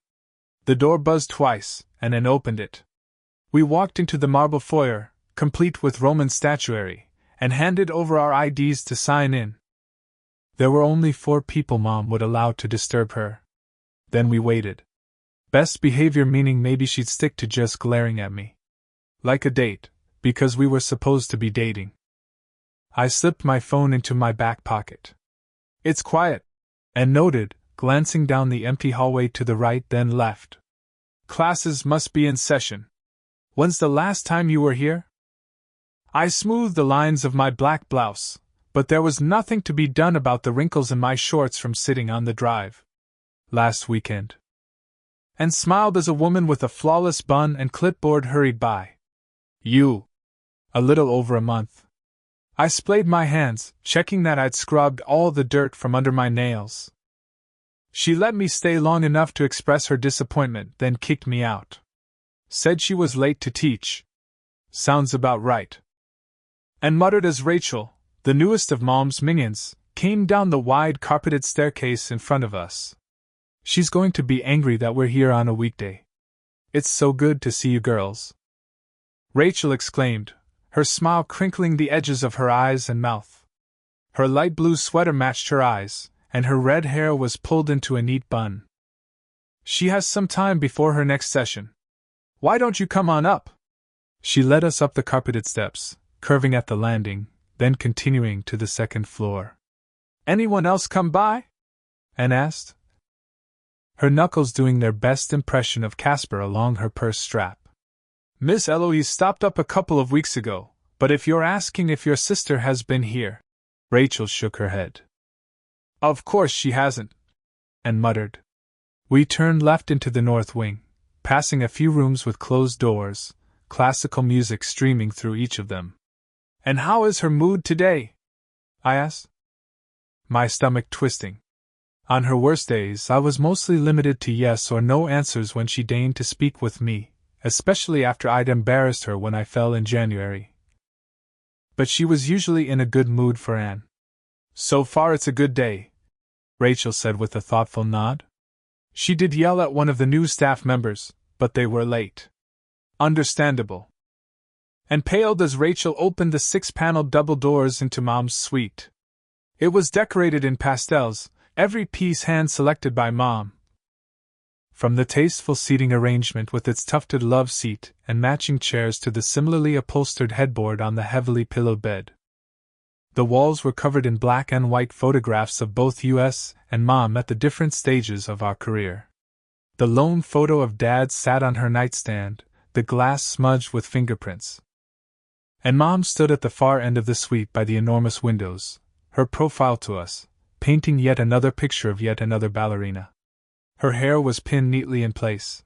S1: The door buzzed twice, and Anne opened it. We walked into the marble foyer, complete with Roman statuary, and handed over our IDs to sign in. There were only 4 people Mom would allow to disturb her. Then we waited. Best behavior meaning maybe she'd stick to just glaring at me. Like a date, because we were supposed to be dating. I slipped my phone into my back pocket. It's quiet, Anne noted, glancing down the empty hallway to the right then left. Classes must be in session. When's the last time you were here? I smoothed the lines of my black blouse, but there was nothing to be done about the wrinkles in my shorts from sitting on the drive. Last weekend. And smiled as a woman with a flawless bun and clipboard hurried by. You. A little over a month. I splayed my hands, checking that I'd scrubbed all the dirt from under my nails. She let me stay long enough to express her disappointment, then kicked me out. Said she was late to teach. Sounds about right. And muttered as Rachel, the newest of Mom's minions, came down the wide carpeted staircase in front of us. She's going to be angry that we're here on a weekday. It's so good to see you girls. Rachel exclaimed, her smile crinkling the edges of her eyes and mouth. Her light blue sweater matched her eyes, and her red hair was pulled into a neat bun. She has some time before her next session. Why don't you come on up? She led us up the carpeted steps, curving at the landing, then continuing to the second floor. Anyone else come by? Anne asked, her knuckles doing their best impression of Casper along her purse strap. Miss Eloise stopped up a couple of weeks ago, but if you're asking if your sister has been here. Rachel shook her head. Of course she hasn't, Anne muttered. We turned left into the north wing, passing a few rooms with closed doors, classical music streaming through each of them. And how is her mood today? I asked, my stomach twisting. On her worst days, I was mostly limited to yes or no answers when she deigned to speak with me, especially after I'd embarrassed her when I fell in January. But she was usually in a good mood for Anne. So far it's a good day, Rachel said with a thoughtful nod. She did yell at one of the new staff members, but they were late. Understandable. And paled as Rachel opened the 6-paneled double doors into Mom's suite. It was decorated in pastels, every piece hand-selected by Mom. From the tasteful seating arrangement with its tufted love seat and matching chairs to the similarly upholstered headboard on the heavily pillowed bed. The walls were covered in black and white photographs of both us and Mom at the different stages of our career. The lone photo of Dad sat on her nightstand, the glass smudged with fingerprints. And Mom stood at the far end of the suite by the enormous windows, her profile to us, painting yet another picture of yet another ballerina. Her hair was pinned neatly in place,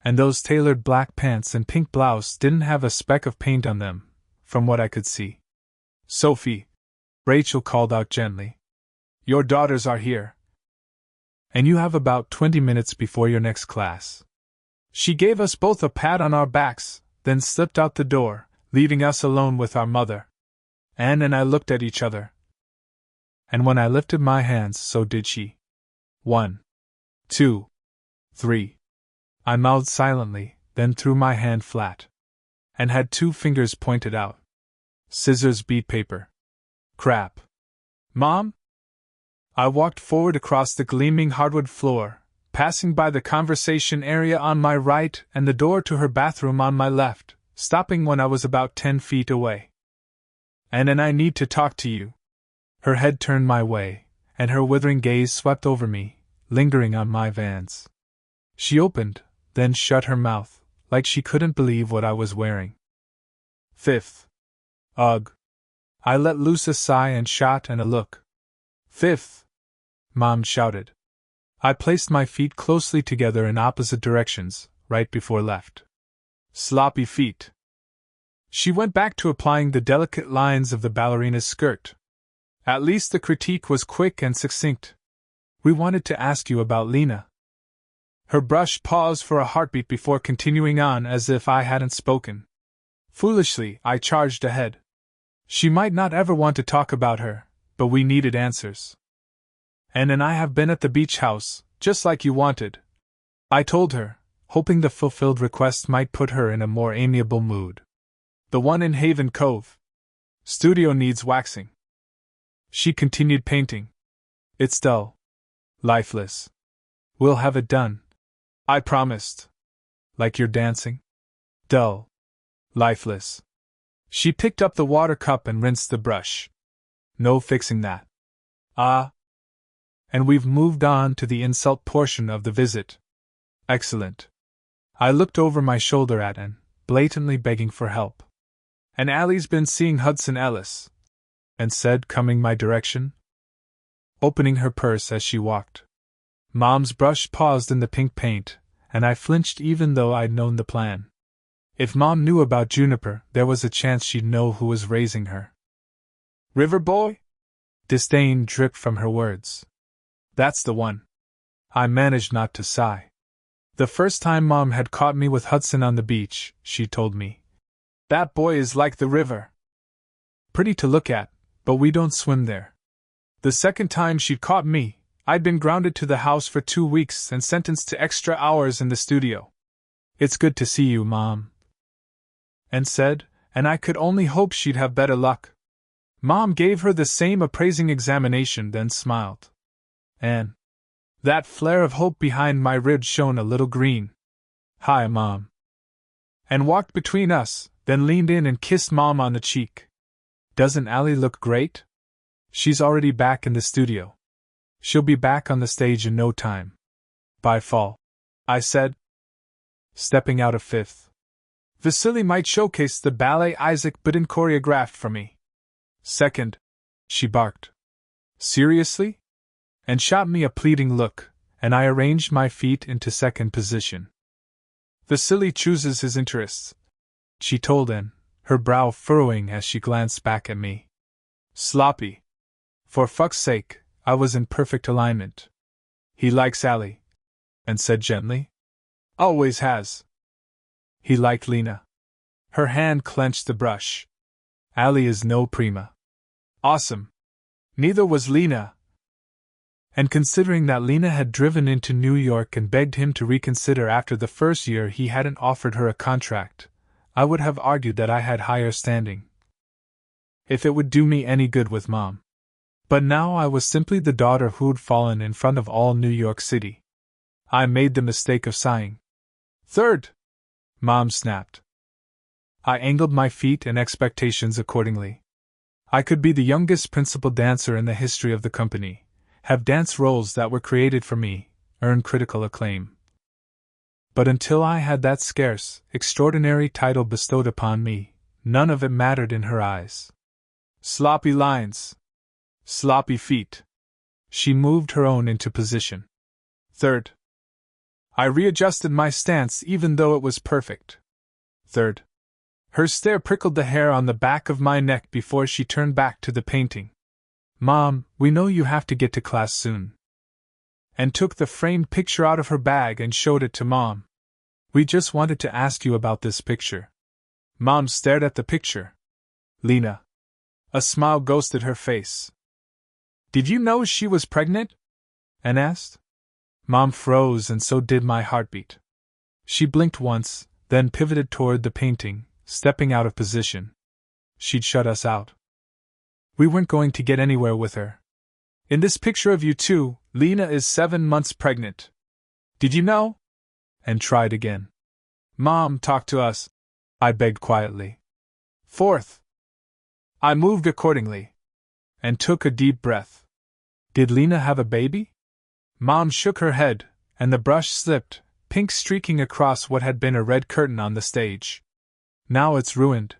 S1: and those tailored black pants and pink blouse didn't have a speck of paint on them, from what I could see. "Sophie," Rachel called out gently, "your daughters are here. And you have about 20 minutes before your next class." She gave us both a pat on our backs, then slipped out the door, leaving us alone with our mother. Anne and I looked at each other. And when I lifted my hands, so did she. 1, 2, 3. I mouthed silently, then threw my hand flat. And had 2 fingers pointed out. Scissors beat paper. Crap. "Mom?" I walked forward across the gleaming hardwood floor, passing by the conversation area on my right and the door to her bathroom on my left, stopping when I was about 10 feet away. "And I need to talk to you." Her head turned my way, and her withering gaze swept over me, lingering on my Vans. She opened, then shut her mouth, like she couldn't believe what I was wearing. "Fifth." "Ugh." I let loose a sigh and shot and a look. "Fifth," Mom shouted. I placed my feet closely together in opposite directions, right before left. "Sloppy feet." She went back to applying the delicate lines of the ballerina's skirt. At least the critique was quick and succinct. "We wanted to ask you about Lena." Her brush paused for a heartbeat before continuing on as if I hadn't spoken. Foolishly, I charged ahead. She might not ever want to talk about her, but we needed answers. "And I have been at the beach house, just like you wanted," I told her, hoping the fulfilled request might put her in a more amiable mood. "The one in Haven Cove. Studio needs waxing." She continued painting. "It's dull. Lifeless. We'll have it done," I promised. "Like your dancing? Dull. Lifeless." She picked up the water cup and rinsed the brush. "No fixing that." "Ah. And we've moved on to the insult portion of the visit." "Excellent." I looked over my shoulder at Anne, blatantly begging for help. "And Allie's been seeing Hudson Ellis," Anne said, coming my direction, opening her purse as she walked. Mom's brush paused in the pink paint, and I flinched even though I'd known the plan. If Mom knew about Juniper, there was a chance she'd know who was raising her. "River boy?" Disdain dripped from her words. "That's the one." I managed not to sigh. The first time Mom had caught me with Hudson on the beach, she told me, "That boy is like the river. Pretty to look at, but we don't swim there." The second time she'd caught me, I'd been grounded to the house for 2 weeks and sentenced to extra hours in the studio. "It's good to see you, Mom," Anne said, and I could only hope she'd have better luck. Mom gave her the same appraising examination, then smiled. "Anne." That flare of hope behind my ribs shone a little green. "Hi, Mom." And walked between us, then leaned in and kissed Mom on the cheek. "Doesn't Allie look great?" "She's already back in the studio. She'll be back on the stage in no time. By fall," I said, stepping out of fifth. "Vasily might showcase the ballet Isaac Budin choreographed for me." "Second," she barked. "Seriously?" And shot me a pleading look, and I arranged my feet into second position. "Vasily chooses his interests," she told Anne, her brow furrowing as she glanced back at me. "Sloppy." For fuck's sake, I was in perfect alignment. "He likes Allie," Anne said gently. "Always has." "He liked Lena." Her hand clenched the brush. "Allie is no prima." "Awesome. Neither was Lena." And considering that Lena had driven into New York and begged him to reconsider after the first year he hadn't offered her a contract, I would have argued that I had higher standing. If it would do me any good with Mom. But now I was simply the daughter who'd fallen in front of all New York City. I made the mistake of sighing. Third! Mom snapped. I angled my feet and expectations accordingly. I could be the youngest principal dancer in the history of the company, have dance roles that were created for me, earn critical acclaim. But until I had that scarce, extraordinary title bestowed upon me, none of it mattered in her eyes. Sloppy lines. Sloppy feet. She moved her own into position. Third. I readjusted my stance even though it was perfect. Third. Her stare prickled the hair on the back of my neck before she turned back to the painting. Mom, we know you have to get to class soon. And took the framed picture out of her bag and showed it to Mom. We just wanted to ask you about this picture. Mom stared at the picture. Lena. A smile ghosted her face. Did you know she was pregnant? Anne asked. Mom froze and so did my heartbeat. She blinked once, then pivoted toward the painting, stepping out of position. She'd shut us out. We weren't going to get anywhere with her. In this picture of you two, Lena is 7 months pregnant. Did you know? And tried again. Mom, talk to us, I begged quietly. Fourth. I moved accordingly. And took a deep breath. Did Lena have a baby? Mom shook her head, and the brush slipped, pink streaking across what had been a red curtain on the stage. Now it's ruined.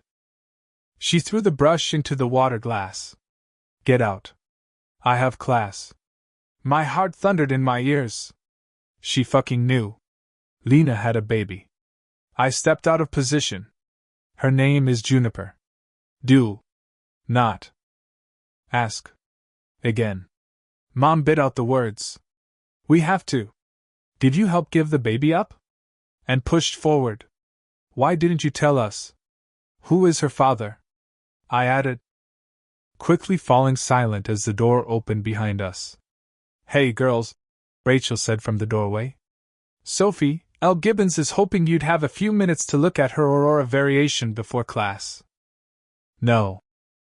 S1: She threw the brush into the water glass. Get out. I have class. My heart thundered in my ears. She fucking knew. Lena had a baby. I stepped out of position. Her name is Juniper. Do not ask again. Mom bit out the words. We have to. Did you help give the baby up? And pushed forward. Why didn't you tell us? Who is her father? I added, quickly falling silent as the door opened behind us. Hey girls, Rachel said from the doorway. Sophie, L. Gibbons is hoping you'd have a few minutes to look at her Aurora variation before class. No.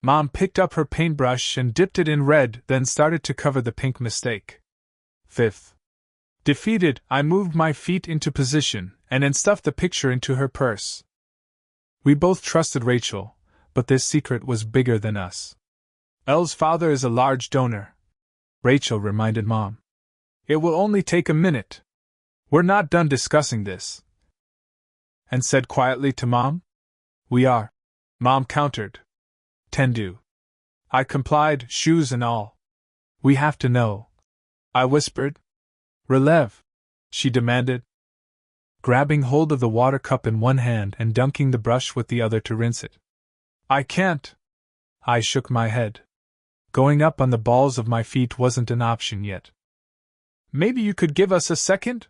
S1: Mom picked up her paintbrush and dipped it in red, then started to cover the pink mistake. Fifth. Defeated, I moved my feet into position and then stuffed the picture into her purse. We both trusted Rachel, but this secret was bigger than us. Elle's father is a large donor, Rachel reminded Mom. It will only take a minute. We're not done discussing this. And said quietly to Mom. We are. Mom countered. 10 do. I complied, shoes and all. We have to know. I whispered. Relève, she demanded, grabbing hold of the water cup in one hand and dunking the brush with the other to rinse it. I can't. I shook my head. Going up on the balls of my feet wasn't an option yet. Maybe you could give us a second?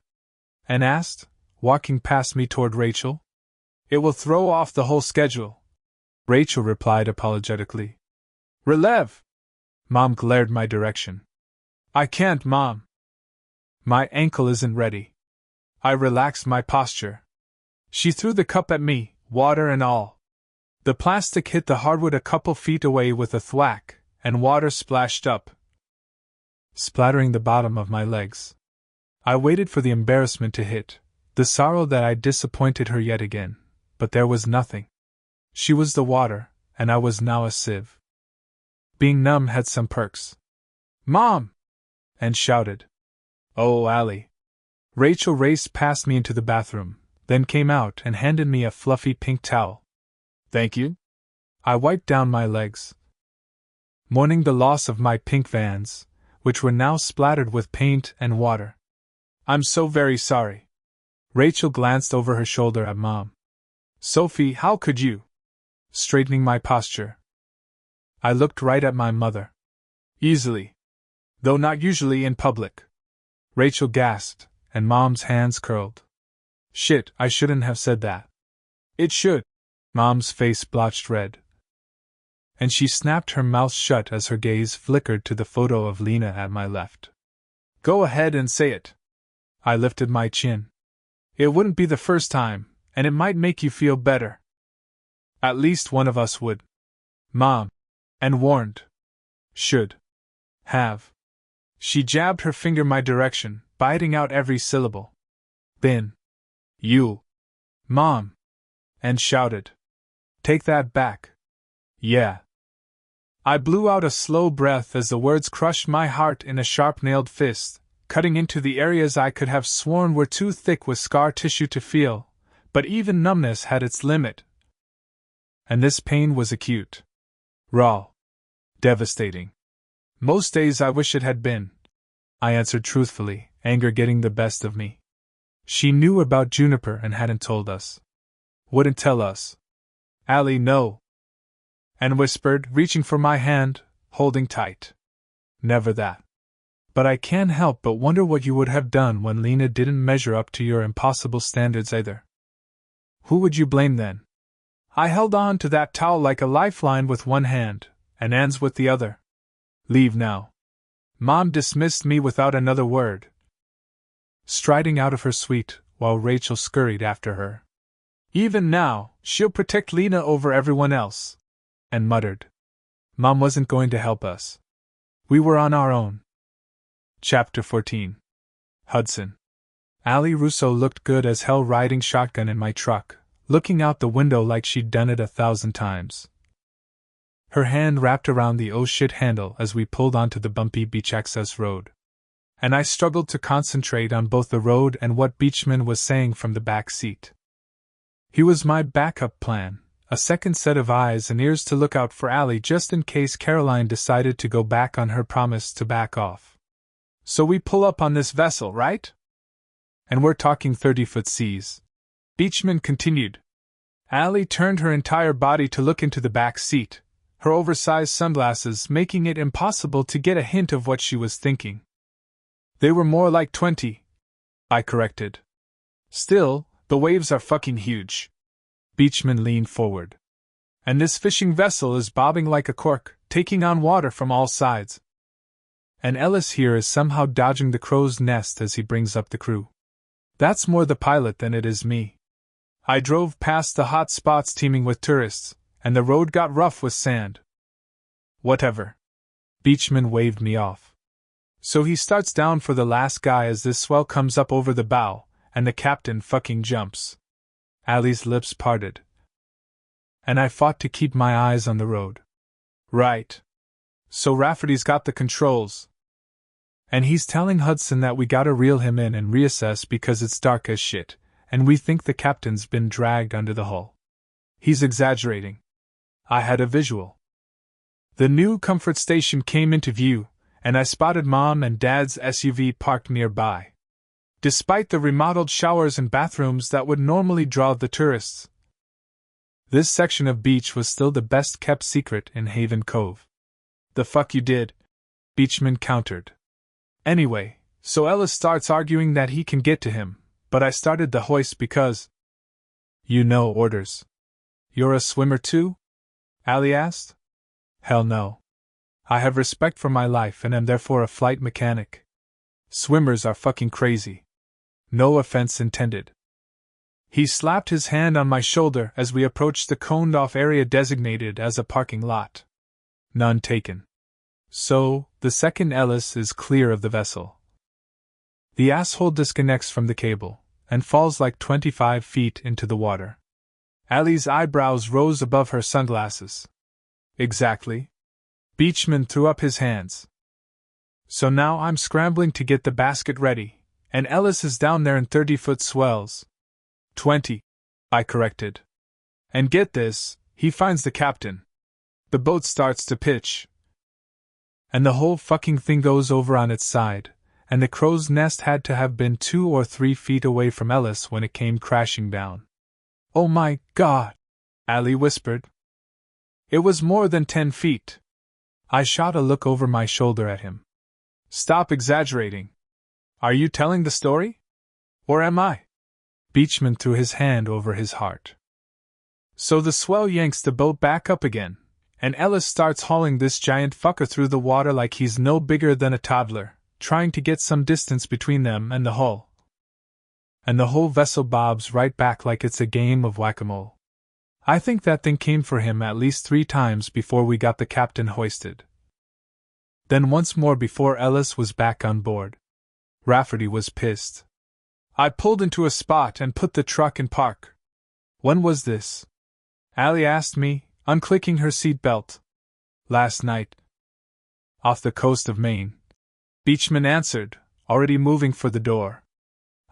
S1: Anne asked, walking past me toward Rachel. It will throw off the whole schedule. Rachel replied apologetically. Relève! Mom glared my direction. I can't, Mom. My ankle isn't ready. I relaxed my posture. She threw the cup at me, water and all. The plastic hit the hardwood a couple feet away with a thwack, and water splashed up, splattering the bottom of my legs. I waited for the embarrassment to hit, the sorrow that I'd disappointed her yet again, but there was nothing. She was the water, and I was now a sieve. Being numb had some perks. Mom! And shouted. Oh, Allie. Rachel raced past me into the bathroom, then came out and handed me a fluffy pink towel. Thank you. I wiped down my legs, mourning the loss of my pink Vans, which were now splattered with paint and water. I'm so very sorry. Rachel glanced over her shoulder at Mom. Sophie, how could you? Straightening my posture. I looked right at my mother. Easily. Though not usually in public. Rachel gasped, and Mom's hands curled. Shit, I shouldn't have said that. It should. Mom's face blotched red. And she snapped her mouth shut as her gaze flickered to the photo of Lena at my left. Go ahead and say it. I lifted my chin. It wouldn't be the first time, and it might make you feel better. At least one of us would. Mom. And warned. Should. Have. She jabbed her finger my direction, biting out every syllable. Bin. You. Mom. And shouted. Take that back. Yeah. I blew out a slow breath as the words crushed my heart in a sharp-nailed fist, cutting into the areas I could have sworn were too thick with scar tissue to feel, but even numbness had its limit. And this pain was acute. Raw. Devastating. Most days I wish it had been. I answered truthfully, anger getting the best of me. She knew about Juniper and hadn't told us. Wouldn't tell us. Allie, no. And whispered, reaching for my hand, holding tight. Never that. But I can't help but wonder what you would have done when Lena didn't measure up to your impossible standards either. Who would you blame then? I held on to that towel like a lifeline with one hand, and Anne's with the other. Leave now. Mom dismissed me without another word, striding out of her suite while Rachel scurried after her. Even now, she'll protect Lena over everyone else, and muttered. Mom wasn't going to help us. We were on our own. Chapter 14. Hudson. Allie Russo looked good as hell riding shotgun in my truck, looking out the window like she'd done it 1,000 times. Her hand wrapped around the oh shit handle as we pulled onto the bumpy beach access road. And I struggled to concentrate on both the road and what Beachman was saying from the back seat. He was my backup plan, a second set of eyes and ears to look out for Allie just in case Caroline decided to go back on her promise to back off. So we pull up on this vessel, right? And we're talking 30-foot seas. Beachman continued. Allie turned her entire body to look into the back seat, her oversized sunglasses making it impossible to get a hint of what she was thinking. They were more like 20, I corrected. Still, the waves are fucking huge. Beachman leaned forward. And this fishing vessel is bobbing like a cork, taking on water from all sides. And Ellis here is somehow dodging the crow's nest as he brings up the crew. That's more the pilot than it is me. I drove past the hot spots teeming with tourists, and the road got rough with sand. Whatever. Beachman waved me off. So he starts down for the last guy as this swell comes up over the bow, and the captain fucking jumps. Allie's lips parted. And I fought to keep my eyes on the road. Right. So Rafferty's got the controls. And he's telling Hudson that we gotta reel him in and reassess because it's dark as shit, and we think the captain's been dragged under the hull. He's exaggerating. I had a visual. The new comfort station came into view, and I spotted Mom and Dad's SUV parked nearby. Despite the remodeled showers and bathrooms that would normally draw the tourists, this section of beach was still the best-kept secret in Haven Cove. The fuck you did? Beachman countered. Anyway, so Ellis starts arguing that he can get to him, but I started the hoist because... You know orders. You're a swimmer too? Allie asked. Hell no. I have respect for my life and am therefore a flight mechanic. Swimmers are fucking crazy. No offense intended. He slapped his hand on my shoulder as we approached the coned-off area designated as a parking lot. None taken. So, the second Ellis is clear of the vessel. The asshole disconnects from the cable, and falls like 25 feet into the water. Allie's eyebrows rose above her sunglasses. Exactly. Beachman threw up his hands. So now I'm scrambling to get the basket ready, and Ellis is down there in 30-foot swells. 20, I corrected. And get this, he finds the captain. The boat starts to pitch. And the whole fucking thing goes over on its side, and the crow's nest had to have been 2 or 3 feet away from Ellis when it came crashing down. Oh my God, Allie whispered. It was more than 10 feet. I shot a look over my shoulder at him. Stop exaggerating. Are you telling the story? Or am I? Beachman threw his hand over his heart. So the swell yanks the boat back up again, and Ellis starts hauling this giant fucker through the water like he's no bigger than a toddler, trying to get some distance between them and the hull. And the whole vessel bobs right back like it's a game of whack-a-mole. I think that thing came for him at least 3 times before we got the captain hoisted. Then once more before Ellis was back on board. Rafferty was pissed. I pulled into a spot and put the truck in park. When was this? Allie asked me, unclicking her seat belt. Last night. Off the coast of Maine. Beachman answered, already moving for the door.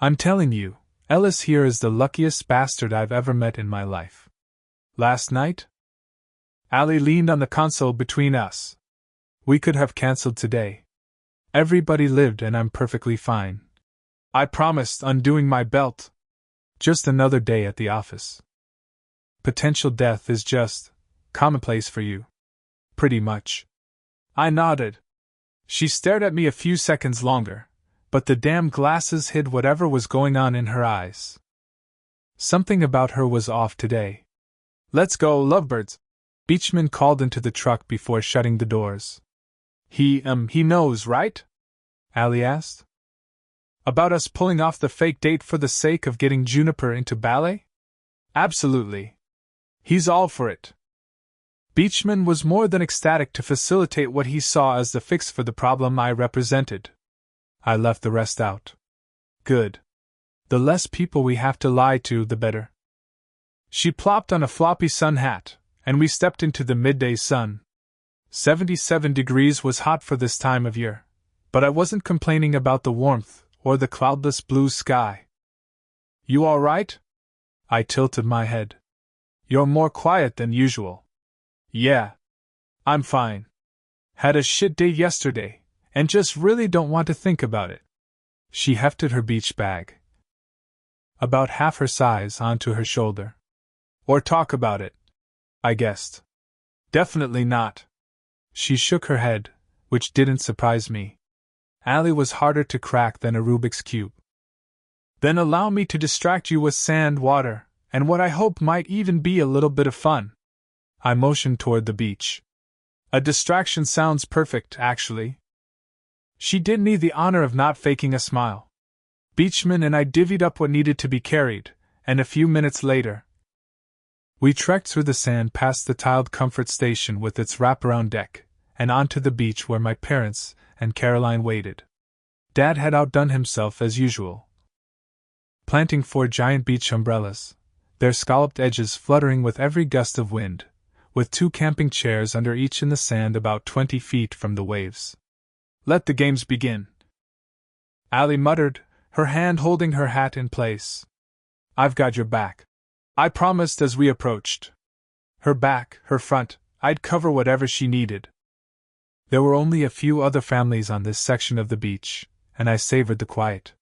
S1: I'm telling you, Ellis here is the luckiest bastard I've ever met in my life. Last night? Allie leaned on the console between us. We could have cancelled today. Everybody lived and I'm perfectly fine. I promised, undoing my belt. Just another day at the office. Potential death is just commonplace for you. Pretty much. I nodded. She stared at me a few seconds longer, but the damn glasses hid whatever was going on in her eyes. Something about her was off today. Let's go, lovebirds. Beachman called into the truck before shutting the doors. He knows, right? Allie asked. About us pulling off the fake date for the sake of getting Juniper into ballet? Absolutely. He's all for it. Beachman was more than ecstatic to facilitate what he saw as the fix for the problem I represented. I left the rest out. Good. The less people we have to lie to, the better. She plopped on a floppy sun hat, and we stepped into the midday sun. 77 degrees was hot for this time of year, but I wasn't complaining about the warmth or the cloudless blue sky. You all right? I tilted my head. You're more quiet than usual. Yeah. I'm fine. Had a shit day yesterday, and just really don't want to think about it. She hefted her beach bag, about half her size, onto her shoulder. Or talk about it, I guessed. Definitely not. She shook her head, which didn't surprise me. Allie was harder to crack than a Rubik's Cube. Then allow me to distract you with sand, water, and what I hope might even be a little bit of fun. I motioned toward the beach. A distraction sounds perfect, actually. She did me the honor of not faking a smile. Beachman and I divvied up what needed to be carried, and a few minutes later, we trekked through the sand past the tiled comfort station with its wraparound deck, and onto the beach where my parents and Caroline waited. Dad had outdone himself as usual, planting 4 giant beach umbrellas, their scalloped edges fluttering with every gust of wind, with 2 camping chairs under each in the sand about 20 feet from the waves. Let the games begin, Allie muttered, her hand holding her hat in place. I've got your back, I promised as we approached. Her back, her front, I'd cover whatever she needed. There were only a few other families on this section of the beach, and I savored the quiet.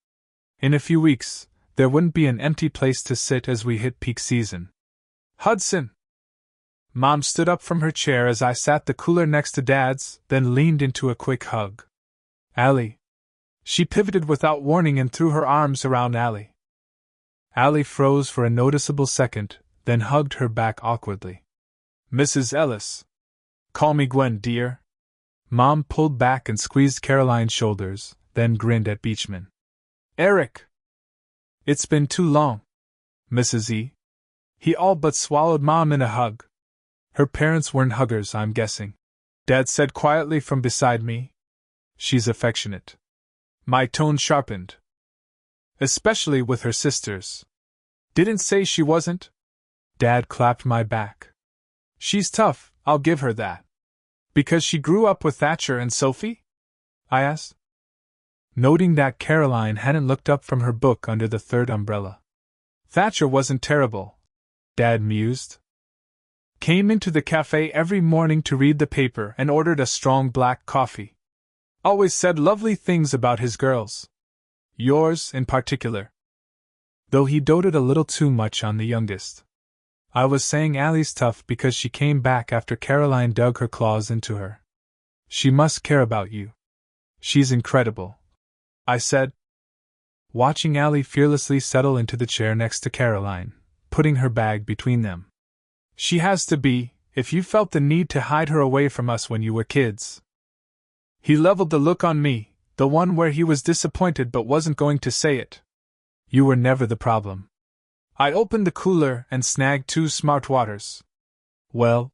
S1: In a few weeks, there wouldn't be an empty place to sit as we hit peak season. Hudson! Mom stood up from her chair as I sat the cooler next to Dad's, then leaned into a quick hug. Allie. She pivoted without warning and threw her arms around Allie. Allie froze for a noticeable second, then hugged her back awkwardly. Mrs. Ellis. Call me Gwen, dear. Mom pulled back and squeezed Caroline's shoulders, then grinned at Beachman. Eric. It's been too long. Mrs. E. He all but swallowed Mom in a hug. Her parents weren't huggers, I'm guessing. Dad said quietly from beside me. She's affectionate. My tone sharpened. Especially with her sisters. Didn't say she wasn't. Dad clapped my back. She's tough, I'll give her that. Because she grew up with Thatcher and Sophie? I asked, noting that Caroline hadn't looked up from her book under the 3rd umbrella. Thatcher wasn't terrible, Dad mused. Came into the cafe every morning to read the paper and ordered a strong black coffee. Always said lovely things about his girls. Yours in particular. Though he doted a little too much on the youngest. I was saying Allie's tough because she came back after Caroline dug her claws into her. She must care about you. She's incredible, I said, watching Allie fearlessly settle into the chair next to Caroline, putting her bag between them. She has to be, if you felt the need to hide her away from us when you were kids. He leveled the look on me, the one where he was disappointed but wasn't going to say it. You were never the problem. I opened the cooler and snagged 2 smart waters. Well,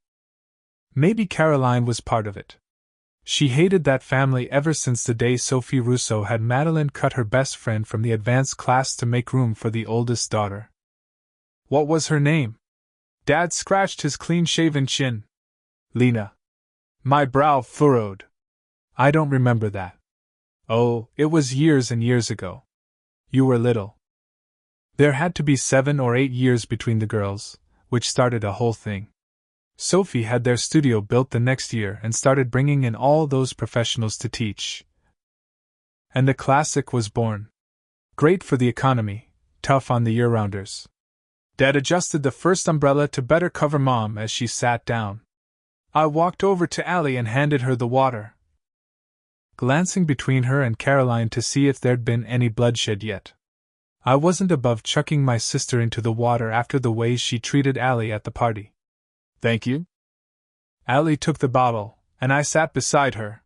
S1: maybe Caroline was part of it. She hated that family ever since the day Sophie Russo had Madeline cut her best friend from the advanced class to make room for the oldest daughter. What was her name? Dad scratched his clean-shaven chin. Lena. My brow furrowed. I don't remember that. Oh, it was years and years ago. You were little. There had to be 7 or 8 years between the girls, which started a whole thing. Sophie had their studio built the next year and started bringing in all those professionals to teach. And the classic was born. Great for the economy, tough on the year-rounders. Dad adjusted the first umbrella to better cover Mom as she sat down. I walked over to Allie and handed her the water, glancing between her and Caroline to see if there'd been any bloodshed yet. I wasn't above chucking my sister into the water after the way she treated Allie at the party. Thank you. Allie took the bottle, and I sat beside her.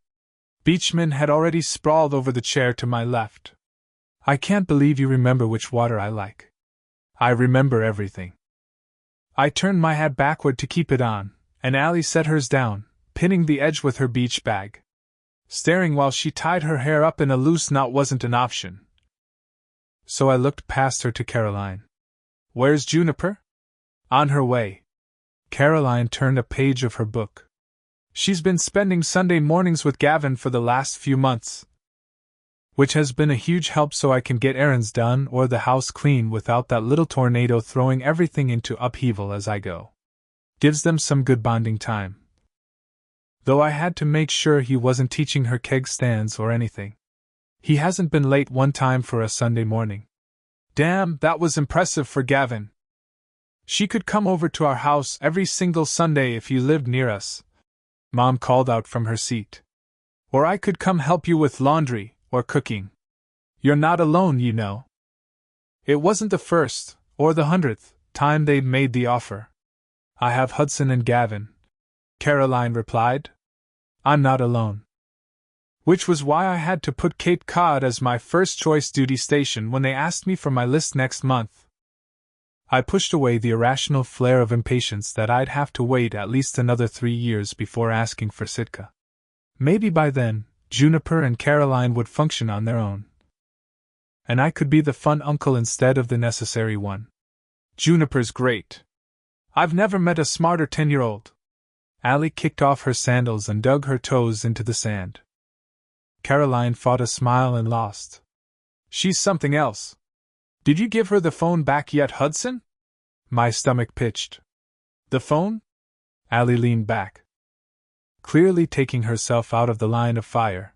S1: Beechman had already sprawled over the chair to my left. I can't believe you remember which water I like. I remember everything. I turned my hat backward to keep it on, and Allie set hers down, pinning the edge with her beach bag. Staring while she tied her hair up in a loose knot wasn't an option. So I looked past her to Caroline. Where's Juniper? On her way. Caroline turned a page of her book. She's been spending Sunday mornings with Gavin for the last few months, which has been a huge help so I can get errands done or the house clean without that little tornado throwing everything into upheaval as I go. Gives them some good bonding time. Though I had to make sure he wasn't teaching her keg stands or anything. He hasn't been late one time for a Sunday morning. Damn, that was impressive for Gavin. She could come over to our house every single Sunday if you lived near us, Mom called out from her seat. Or I could come help you with laundry or cooking. You're not alone, you know. It wasn't the first, or the 100th, time they'd made the offer. I have Hudson and Gavin, Caroline replied. I'm not alone. Which was why I had to put Cape Cod as my first choice duty station when they asked me for my list next month. I pushed away the irrational flare of impatience that I'd have to wait at least another 3 years before asking for Sitka. Maybe by then, Juniper and Caroline would function on their own. And I could be the fun uncle instead of the necessary one. Juniper's great. I've never met a smarter 10-year-old. Allie kicked off her sandals and dug her toes into the sand. Caroline fought a smile and lost. She's something else. Did you give her the phone back yet, Hudson? My stomach pitched. The phone? Allie leaned back, clearly taking herself out of the line of fire.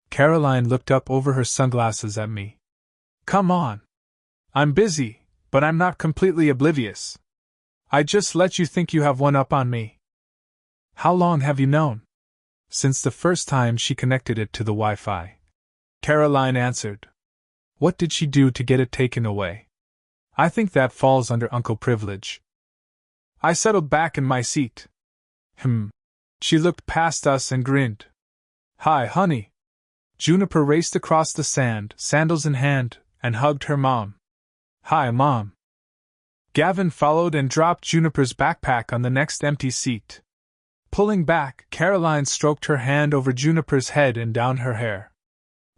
S1: Caroline looked up over her sunglasses at me. Come on. I'm busy, but I'm not completely oblivious. I just let you think you have one up on me. How long have you known? Since the first time she connected it to the Wi-Fi. Caroline answered. What did she do to get it taken away? I think that falls under uncle privilege. I settled back in my seat. She looked past us and grinned. Hi, honey. Juniper raced across the sand, sandals in hand, and hugged her mom. Hi, Mom. Gavin followed and dropped Juniper's backpack on the next empty seat. Pulling back, Caroline stroked her hand over Juniper's head and down her hair.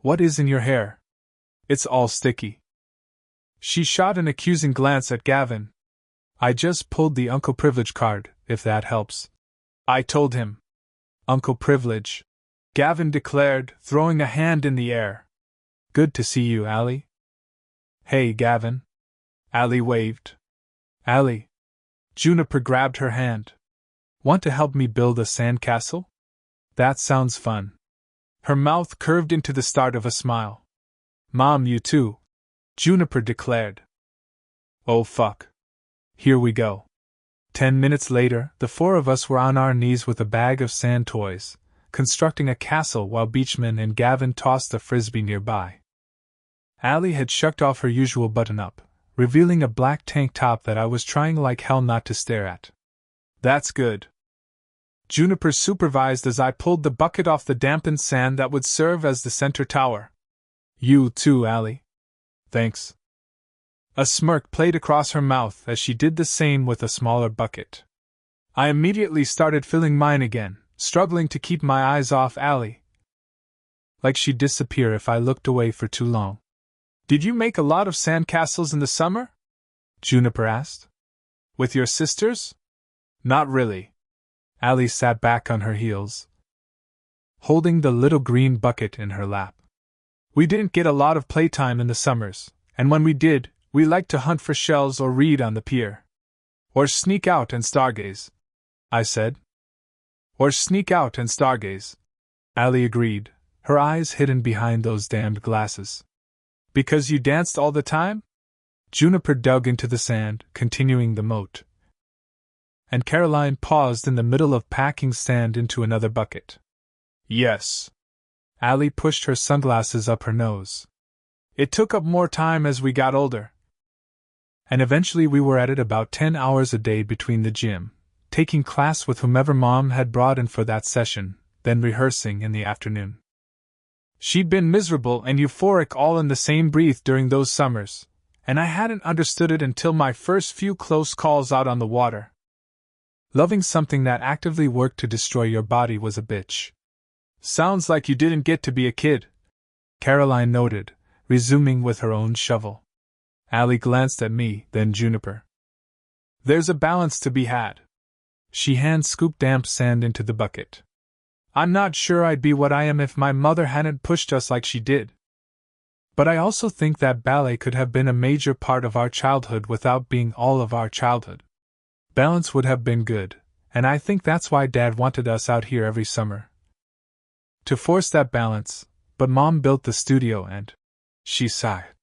S1: What is in your hair? It's all sticky. She shot an accusing glance at Gavin. I just pulled the Uncle Privilege card, if that helps. I told him. Uncle Privilege, Gavin declared, throwing a hand in the air. Good to see you, Allie. Hey, Gavin. Allie waved. Allie. Juniper grabbed her hand. Want to help me build a sandcastle? That sounds fun. Her mouth curved into the start of a smile. Mom, you too, Juniper declared. Oh fuck. Here we go. 10 minutes later, the 4 of us were on our knees with a bag of sand toys, constructing a castle while Beechman and Gavin tossed a frisbee nearby. Allie had shucked off her usual button-up, revealing a black tank top that I was trying like hell not to stare at. That's good. Juniper supervised as I pulled the bucket off the dampened sand that would serve as the center tower. You too, Allie. Thanks. A smirk played across her mouth as she did the same with a smaller bucket. I immediately started filling mine again, struggling to keep my eyes off Allie. Like she'd disappear if I looked away for too long. Did you make a lot of sandcastles in the summer? Juniper asked. With your sisters? Not really. Allie sat back on her heels, holding the little green bucket in her lap. We didn't get a lot of playtime in the summers, and when we did, we liked to hunt for shells or read on the pier. Or sneak out and stargaze, I said. Or sneak out and stargaze, Allie agreed, her eyes hidden behind those damned glasses. Because you danced all the time? Juniper dug into the sand, continuing the moat. And Caroline paused in the middle of packing sand into another bucket. Yes. Allie pushed her sunglasses up her nose. It took up more time as we got older. And eventually we were at it about 10 hours a day between the gym, taking class with whomever Mom had brought in for that session, then rehearsing in the afternoon. She'd been miserable and euphoric all in the same breath during those summers, and I hadn't understood it until my first few close calls out on the water. Loving something that actively worked to destroy your body was a bitch. Sounds like you didn't get to be a kid, Caroline noted, resuming with her own shovel. Allie glanced at me, then Juniper. There's a balance to be had. She hand-scooped damp sand into the bucket. I'm not sure I'd be what I am if my mother hadn't pushed us like she did. But I also think that ballet could have been a major part of our childhood without being all of our childhood. Balance would have been good, and I think that's why Dad wanted us out here every summer. To force that balance, but Mom built the studio and... She sighed.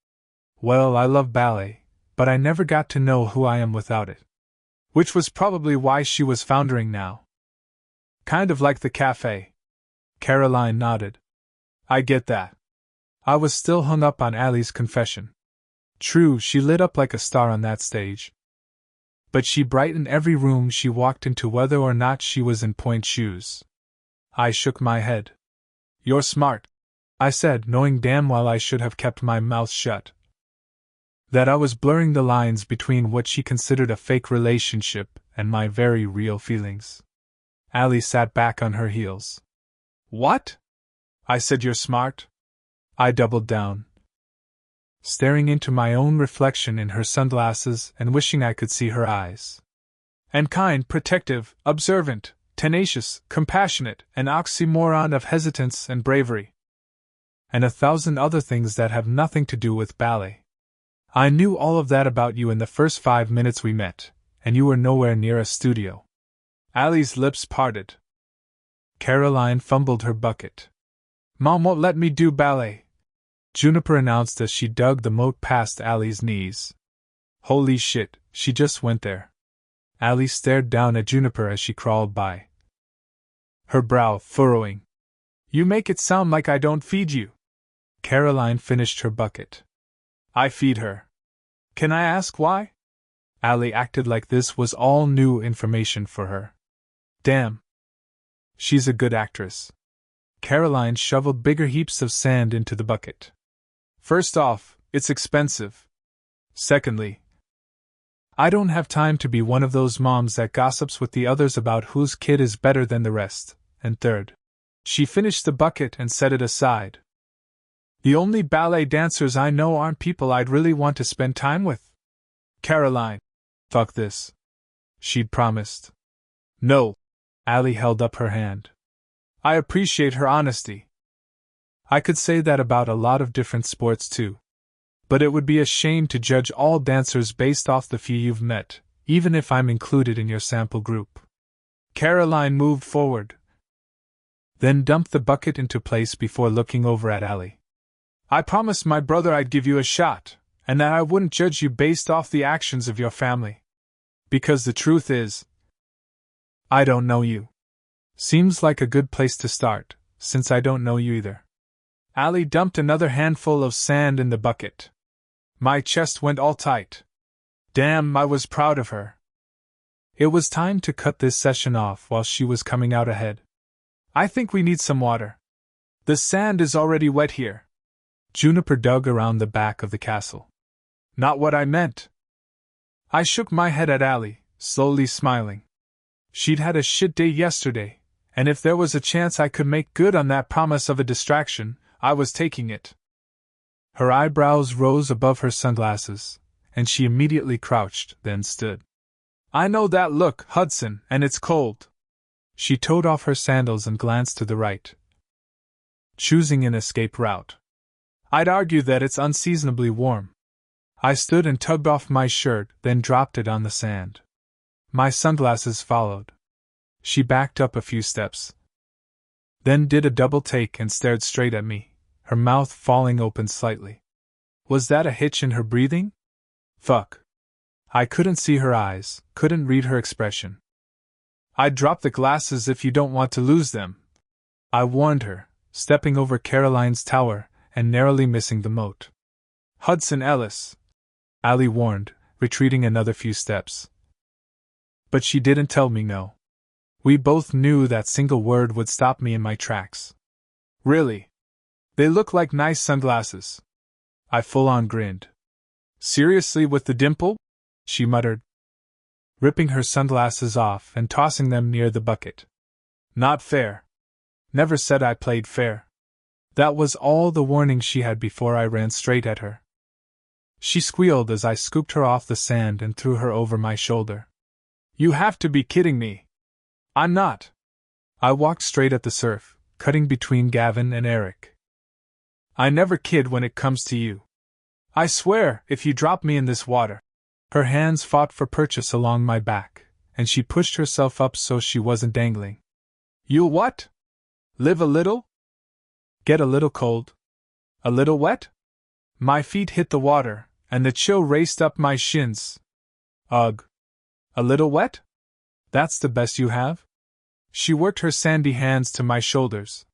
S1: Well, I love ballet, but I never got to know who I am without it. Which was probably why she was foundering now. Kind of like the cafe. Caroline nodded. I get that. I was still hung up on Allie's confession. True, she lit up like a star on that stage. But she brightened every room she walked into whether or not she was in pointe shoes. I shook my head. You're smart, I said, knowing damn well I should have kept my mouth shut. That I was blurring the lines between what she considered a fake relationship and my very real feelings. Allie sat back on her heels. What? I said you're smart? I doubled down, staring into my own reflection in her sunglasses and wishing I could see her eyes. And kind, protective, observant, tenacious, compassionate, an oxymoron of hesitance and bravery. And 1,000 other things that have nothing to do with ballet. I knew all of that about you in the first 5 minutes we met, and you were nowhere near a studio. Allie's lips parted. Caroline fumbled her bucket. Mom won't let me do ballet, Juniper announced as she dug the moat past Allie's knees. Holy shit, she just went there. Allie stared down at Juniper as she crawled by, her brow furrowing. You make it sound like I don't feed you. Caroline finished her bucket. I feed her. Can I ask why? Allie acted like this was all new information for her. Damn. She's a good actress. Caroline shoveled bigger heaps of sand into the bucket. First off, it's expensive. Secondly, I don't have time to be one of those moms that gossips with the others about whose kid is better than the rest. And third, she finished the bucket and set it aside. The only ballet dancers I know aren't people I'd really want to spend time with. Caroline. Fuck this. She'd promised. No. Allie held up her hand. I appreciate her honesty. I could say that about a lot of different sports too. But it would be a shame to judge all dancers based off the few you've met, even if I'm included in your sample group. Caroline moved forward, then dumped the bucket into place before looking over at Allie. I promised my brother I'd give you a shot, and that I wouldn't judge you based off the actions of your family. Because the truth is, I don't know you. Seems like a good place to start, since I don't know you either. Allie dumped another handful of sand in the bucket. My chest went all tight. Damn, I was proud of her. It was time to cut this session off while she was coming out ahead. I think we need some water. The sand is already wet here. Juniper dug around the back of the castle. Not what I meant. I shook my head at Allie, slowly smiling. She'd had a shit day yesterday, and if there was a chance I could make good on that promise of a distraction, I was taking it. Her eyebrows rose above her sunglasses, and she immediately crouched, then stood. I know that look, Hudson, and it's cold. She toed off her sandals and glanced to the right, choosing an escape route. I'd argue that it's unseasonably warm. I stood and tugged off my shirt, then dropped it on the sand. My sunglasses followed. She backed up a few steps, then did a double take and stared straight at me, her mouth falling open slightly. Was that a hitch in her breathing? Fuck. I couldn't see her eyes, couldn't read her expression. I'd drop the glasses if you don't want to lose them, I warned her, stepping over Caroline's tower and narrowly missing the moat. Hudson Ellis, Allie warned, retreating another few steps. But she didn't tell me no. We both knew that single word would stop me in my tracks. Really? They look like nice sunglasses. I full-on grinned. Seriously with the dimple? She muttered, ripping her sunglasses off and tossing them near the bucket. Not fair. Never said I played fair. That was all the warning she had before I ran straight at her. She squealed as I scooped her off the sand and threw her over my shoulder. You have to be kidding me. I'm not. I walked straight at the surf, cutting between Gavin and Eric. I never kid when it comes to you. I swear, if you drop me in this water. Her hands fought for purchase along my back, and she pushed herself up so she wasn't dangling. You'll what? Live a little? Get a little cold? A little wet? My feet hit the water, and the chill raced up my shins. Ugh. A little wet? That's the best you have? She worked her sandy hands to my shoulders,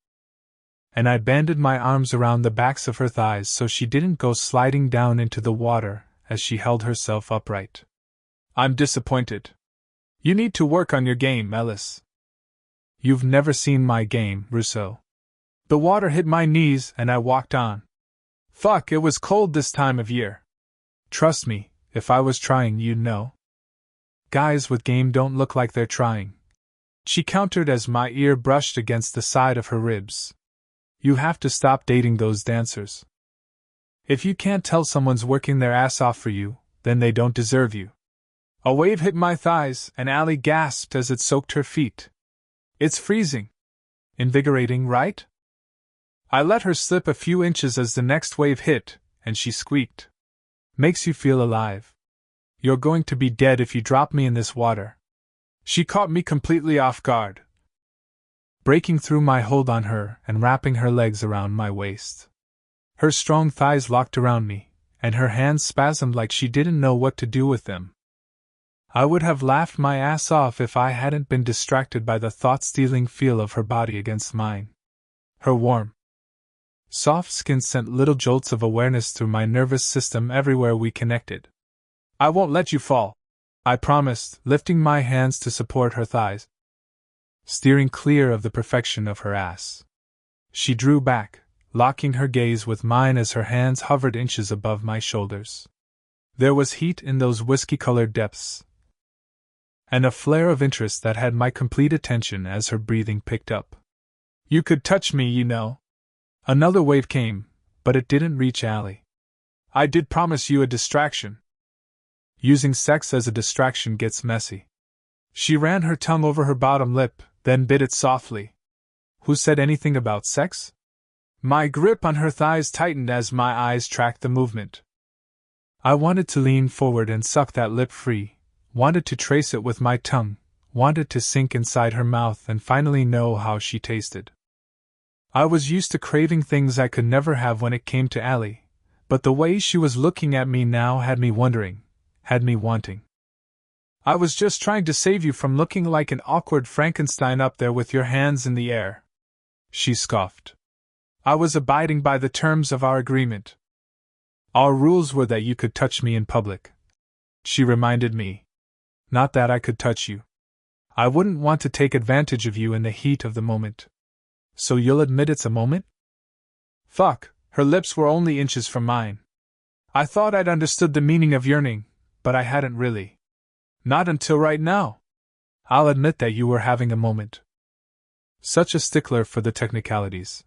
S1: and I banded my arms around the backs of her thighs so she didn't go sliding down into the water as she held herself upright. I'm disappointed. You need to work on your game, Ellis. You've never seen my game, Russo. The water hit my knees and I walked on. Fuck, it was cold this time of year. Trust me, if I was trying, you'd know. Guys with game don't look like they're trying. She countered as my ear brushed against the side of her ribs. You have to stop dating those dancers. If you can't tell someone's working their ass off for you, then they don't deserve you. A wave hit my thighs, and Allie gasped as it soaked her feet. It's freezing. Invigorating, right? I let her slip a few inches as the next wave hit, and she squeaked. Makes you feel alive. You're going to be dead if you drop me in this water. She caught me completely off guard, breaking through my hold on her and wrapping her legs around my waist. Her strong thighs locked around me, and her hands spasmed like she didn't know what to do with them. I would have laughed my ass off if I hadn't been distracted by the thought-stealing feel of her body against mine. Her warm, soft skin sent little jolts of awareness through my nervous system everywhere we connected. I won't let you fall, I promised, lifting my hands to support her thighs, steering clear of the perfection of her ass. She drew back, locking her gaze with mine as her hands hovered inches above my shoulders. There was heat in those whiskey-colored depths, and a flare of interest that had my complete attention as her breathing picked up. You could touch me, you know. Another wave came, but it didn't reach Allie. I did promise you a distraction. Using sex as a distraction gets messy. She ran her tongue over her bottom lip, then bit it softly. Who said anything about sex? My grip on her thighs tightened as my eyes tracked the movement. I wanted to lean forward and suck that lip free, wanted to trace it with my tongue, wanted to sink inside her mouth and finally know how she tasted. I was used to craving things I could never have when it came to Allie, but the way she was looking at me now had me wondering, had me wanting. I was just trying to save you from looking like an awkward Frankenstein up there with your hands in the air. She scoffed. I was abiding by the terms of our agreement. Our rules were that you could touch me in public. She reminded me. Not that I could touch you. I wouldn't want to take advantage of you in the heat of the moment. So you'll admit it's a moment? Fuck, her lips were only inches from mine. I thought I'd understood the meaning of yearning, but I hadn't really. Not until right now. I'll admit that you were having a moment. Such a stickler for the technicalities.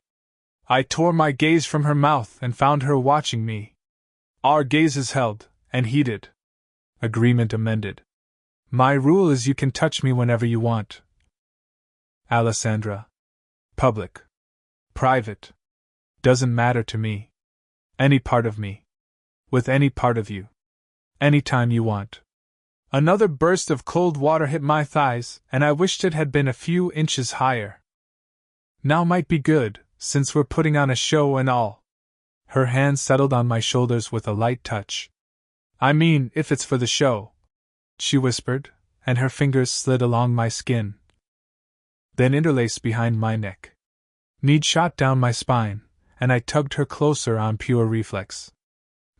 S1: I tore my gaze from her mouth and found her watching me. Our gazes held, and heated. Agreement amended. My rule is you can touch me whenever you want. Alessandra. Public. Private. Doesn't matter to me. Any part of me. With any part of you. Anytime you want. Another burst of cold water hit my thighs, and I wished it had been a few inches higher. Now might be good, since we're putting on a show and all. Her hand settled on my shoulders with a light touch. I mean, if it's for the show, she whispered, and her fingers slid along my skin. Then interlaced behind my neck. Need shot down my spine, and I tugged her closer on pure reflex.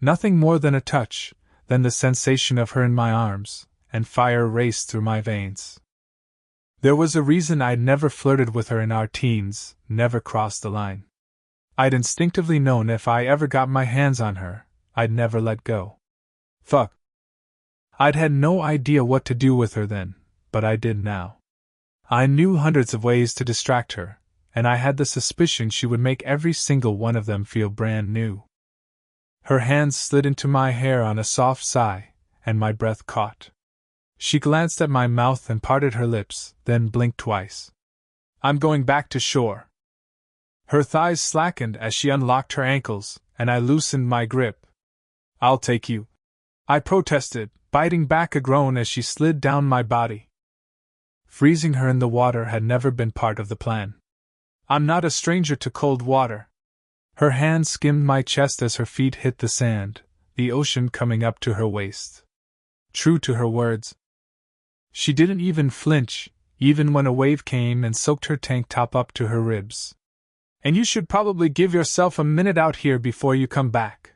S1: Nothing more than a touch, then the sensation of her in my arms, and fire raced through my veins. There was a reason I'd never flirted with her in our teens, never crossed the line. I'd instinctively known if I ever got my hands on her, I'd never let go. Fuck. I'd had no idea what to do with her then, but I did now. I knew hundreds of ways to distract her, and I had the suspicion she would make every single one of them feel brand new. Her hands slid into my hair on a soft sigh, and my breath caught. She glanced at my mouth and parted her lips, then blinked twice. I'm going back to shore. Her thighs slackened as she unlocked her ankles, and I loosened my grip. I'll take you, I protested, biting back a groan as she slid down my body. Freezing her in the water had never been part of the plan. I'm not a stranger to cold water. Her hand skimmed my chest as her feet hit the sand, the ocean coming up to her waist. True to her words, she didn't even flinch, even when a wave came and soaked her tank top up to her ribs. And you should probably give yourself a minute out here before you come back.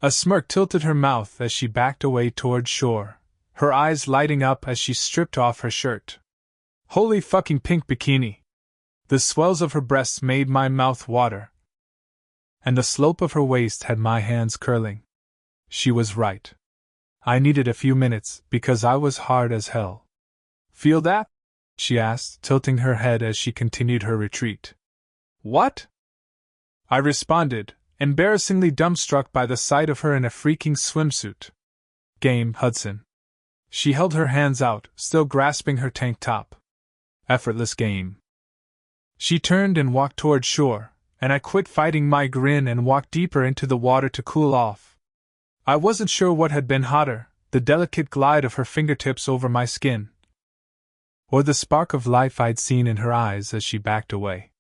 S1: A smirk tilted her mouth as she backed away toward shore, her eyes lighting up as she stripped off her shirt. Holy fucking pink bikini! The swells of her breasts made my mouth water, and the slope of her waist had my hands curling. She was right. I needed a few minutes, because I was hard as hell. Feel that? She asked, tilting her head as she continued her retreat. What? I responded, embarrassingly dumbstruck by the sight of her in a freaking swimsuit. Game, Hudson. She held her hands out, still grasping her tank top. Effortless game. She turned and walked toward shore, and I quit fighting my grin and walked deeper into the water to cool off. I wasn't sure what had been hotter, the delicate glide of her fingertips over my skin, or the spark of life I'd seen in her eyes as she backed away.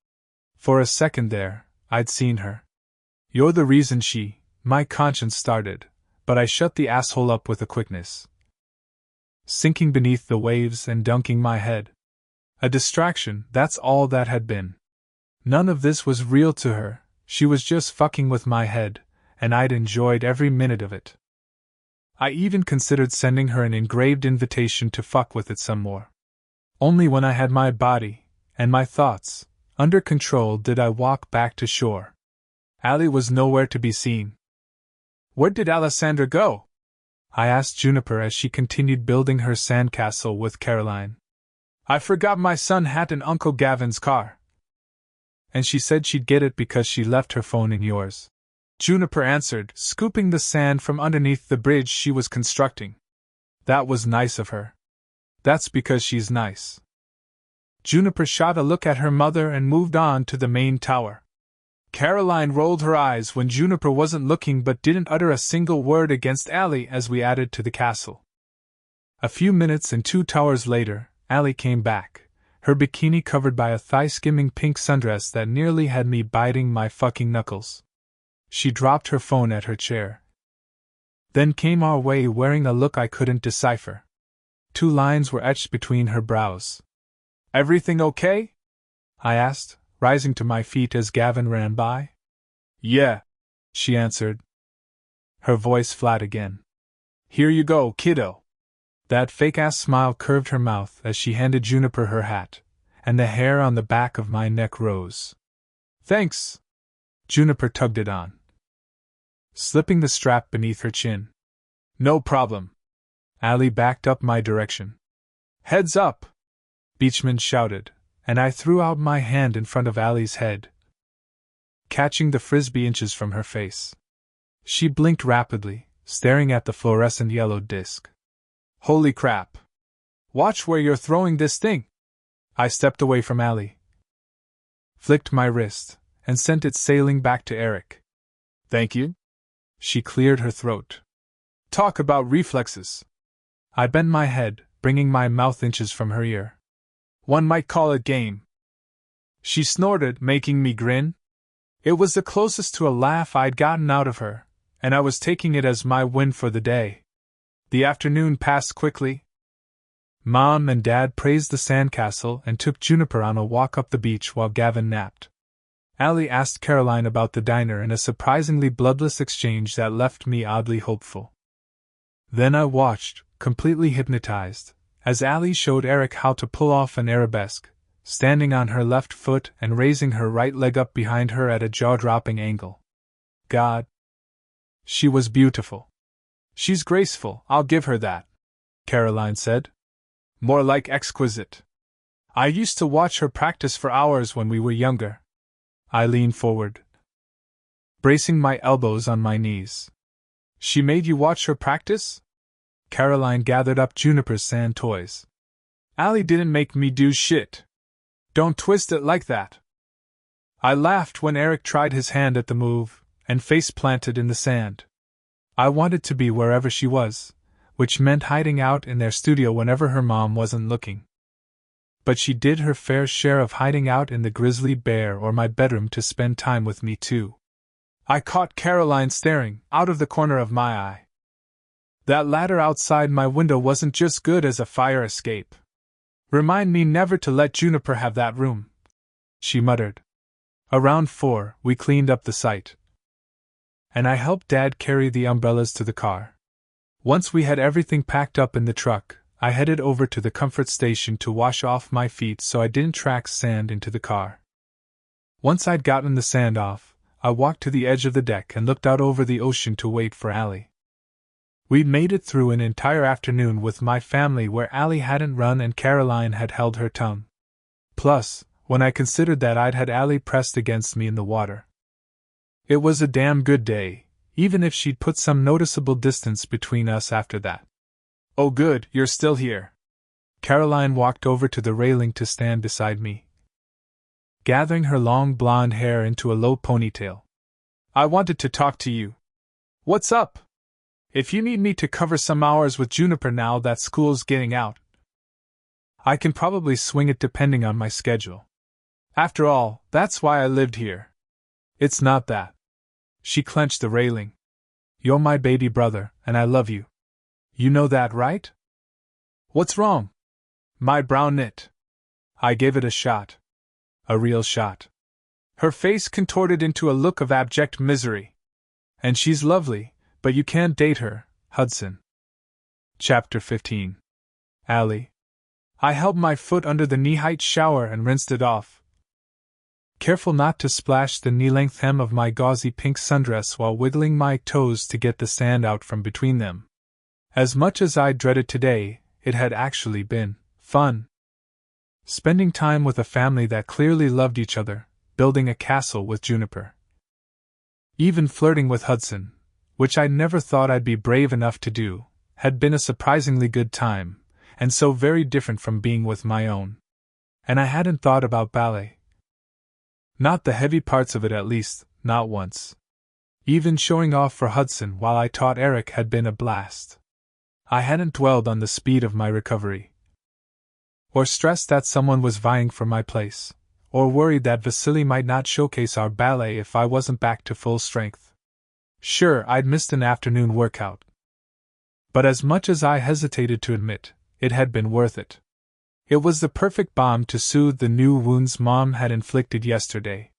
S1: For a second there, I'd seen her. You're the reason my conscience started, but I shut the asshole up with a quickness. Sinking beneath the waves and dunking my head. A distraction, that's all that had been. None of this was real to her, she was just fucking with my head, and I'd enjoyed every minute of it. I even considered sending her an engraved invitation to fuck with it some more. Only when I had my body, and my thoughts, under control did I walk back to shore. Allie was nowhere to be seen. Where did Alessandra go? I asked Juniper as she continued building her sandcastle with Caroline. I forgot my son hat in Uncle Gavin's car. And she said she'd get it because she left her phone in yours. Juniper answered, scooping the sand from underneath the bridge she was constructing. That was nice of her. That's because she's nice. Juniper shot a look at her mother and moved on to the main tower. Caroline rolled her eyes when Juniper wasn't looking but didn't utter a single word against Allie as we added to the castle. A few minutes and 2 towers later, Allie came back, her bikini covered by a thigh-skimming pink sundress that nearly had me biting my fucking knuckles. She dropped her phone at her chair. Then came our way wearing a look I couldn't decipher. 2 lines were etched between her brows. Everything okay? I asked, rising to my feet as Gavin ran by. Yeah, she answered. Her voice flat again. Here you go, kiddo. That fake-ass smile curved her mouth as she handed Juniper her hat, and the hair on the back of my neck rose. Thanks. Juniper tugged it on, slipping the strap beneath her chin. No problem. Allie backed up my direction. Heads up! Beachman shouted, and I threw out my hand in front of Allie's head, catching the frisbee inches from her face. She blinked rapidly, staring at the fluorescent yellow disc. Holy crap! Watch where you're throwing this thing! I stepped away from Allie, flicked my wrist, and sent it sailing back to Eric. Thank you? She cleared her throat. Talk about reflexes. I bent my head, bringing my mouth inches from her ear. One might call it game. She snorted, making me grin. It was the closest to a laugh I'd gotten out of her, and I was taking it as my win for the day. The afternoon passed quickly. Mom and Dad praised the sandcastle and took Juniper on a walk up the beach while Gavin napped. Allie asked Caroline about the diner in a surprisingly bloodless exchange that left me oddly hopeful. Then I watched, completely hypnotized, as Allie showed Eric how to pull off an arabesque, standing on her left foot and raising her right leg up behind her at a jaw-dropping angle. God! She was beautiful. She's graceful, I'll give her that, Caroline said. More like exquisite. I used to watch her practice for hours when we were younger. I leaned forward, bracing my elbows on my knees. She made you watch her practice? Caroline gathered up Juniper's sand toys. Allie didn't make me do shit. Don't twist it like that. I laughed when Eric tried his hand at the move, and face planted in the sand. I wanted to be wherever she was, which meant hiding out in their studio whenever her mom wasn't looking. But she did her fair share of hiding out in the Grizzly Bear or my bedroom to spend time with me too. I caught Caroline staring, out of the corner of my eye. That ladder outside my window wasn't just good as a fire escape. Remind me never to let Juniper have that room, she muttered. Around 4, we cleaned up the site, and I helped Dad carry the umbrellas to the car. Once we had everything packed up in the truck, I headed over to the comfort station to wash off my feet so I didn't track sand into the car. Once I'd gotten the sand off, I walked to the edge of the deck and looked out over the ocean to wait for Allie. We'd made it through an entire afternoon with my family where Allie hadn't run and Caroline had held her tongue. Plus, when I considered that I'd had Allie pressed against me in the water. It was a damn good day, even if she'd put some noticeable distance between us after that. Oh good, you're still here. Caroline walked over to the railing to stand beside me, gathering her long blonde hair into a low ponytail. I wanted to talk to you. What's up? If you need me to cover some hours with Juniper now that school's getting out, I can probably swing it depending on my schedule. After all, that's why I lived here. It's not that. She clenched the railing. You're my baby brother, and I love you. You know that, right? What's wrong? My brow knit. I gave it a shot. A real shot. Her face contorted into a look of abject misery. And she's lovely, but you can't date her, Hudson. Chapter 15. Allie. I held my foot under the knee-height shower and rinsed it off, careful not to splash the knee-length hem of my gauzy pink sundress while wiggling my toes to get the sand out from between them. As much as I dreaded today, it had actually been fun. Spending time with a family that clearly loved each other, building a castle with Juniper. Even flirting with Hudson, which I never thought I'd be brave enough to do, had been a surprisingly good time, and so very different from being with my own. And I hadn't thought about ballet. Not the heavy parts of it, at least, not once. Even showing off for Hudson while I taught Eric had been a blast. I hadn't dwelled on the speed of my recovery, or stressed that someone was vying for my place, or worried that Vasily might not showcase our ballet if I wasn't back to full strength. Sure, I'd missed an afternoon workout, but as much as I hesitated to admit, it had been worth it. It was the perfect balm to soothe the new wounds Mom had inflicted yesterday.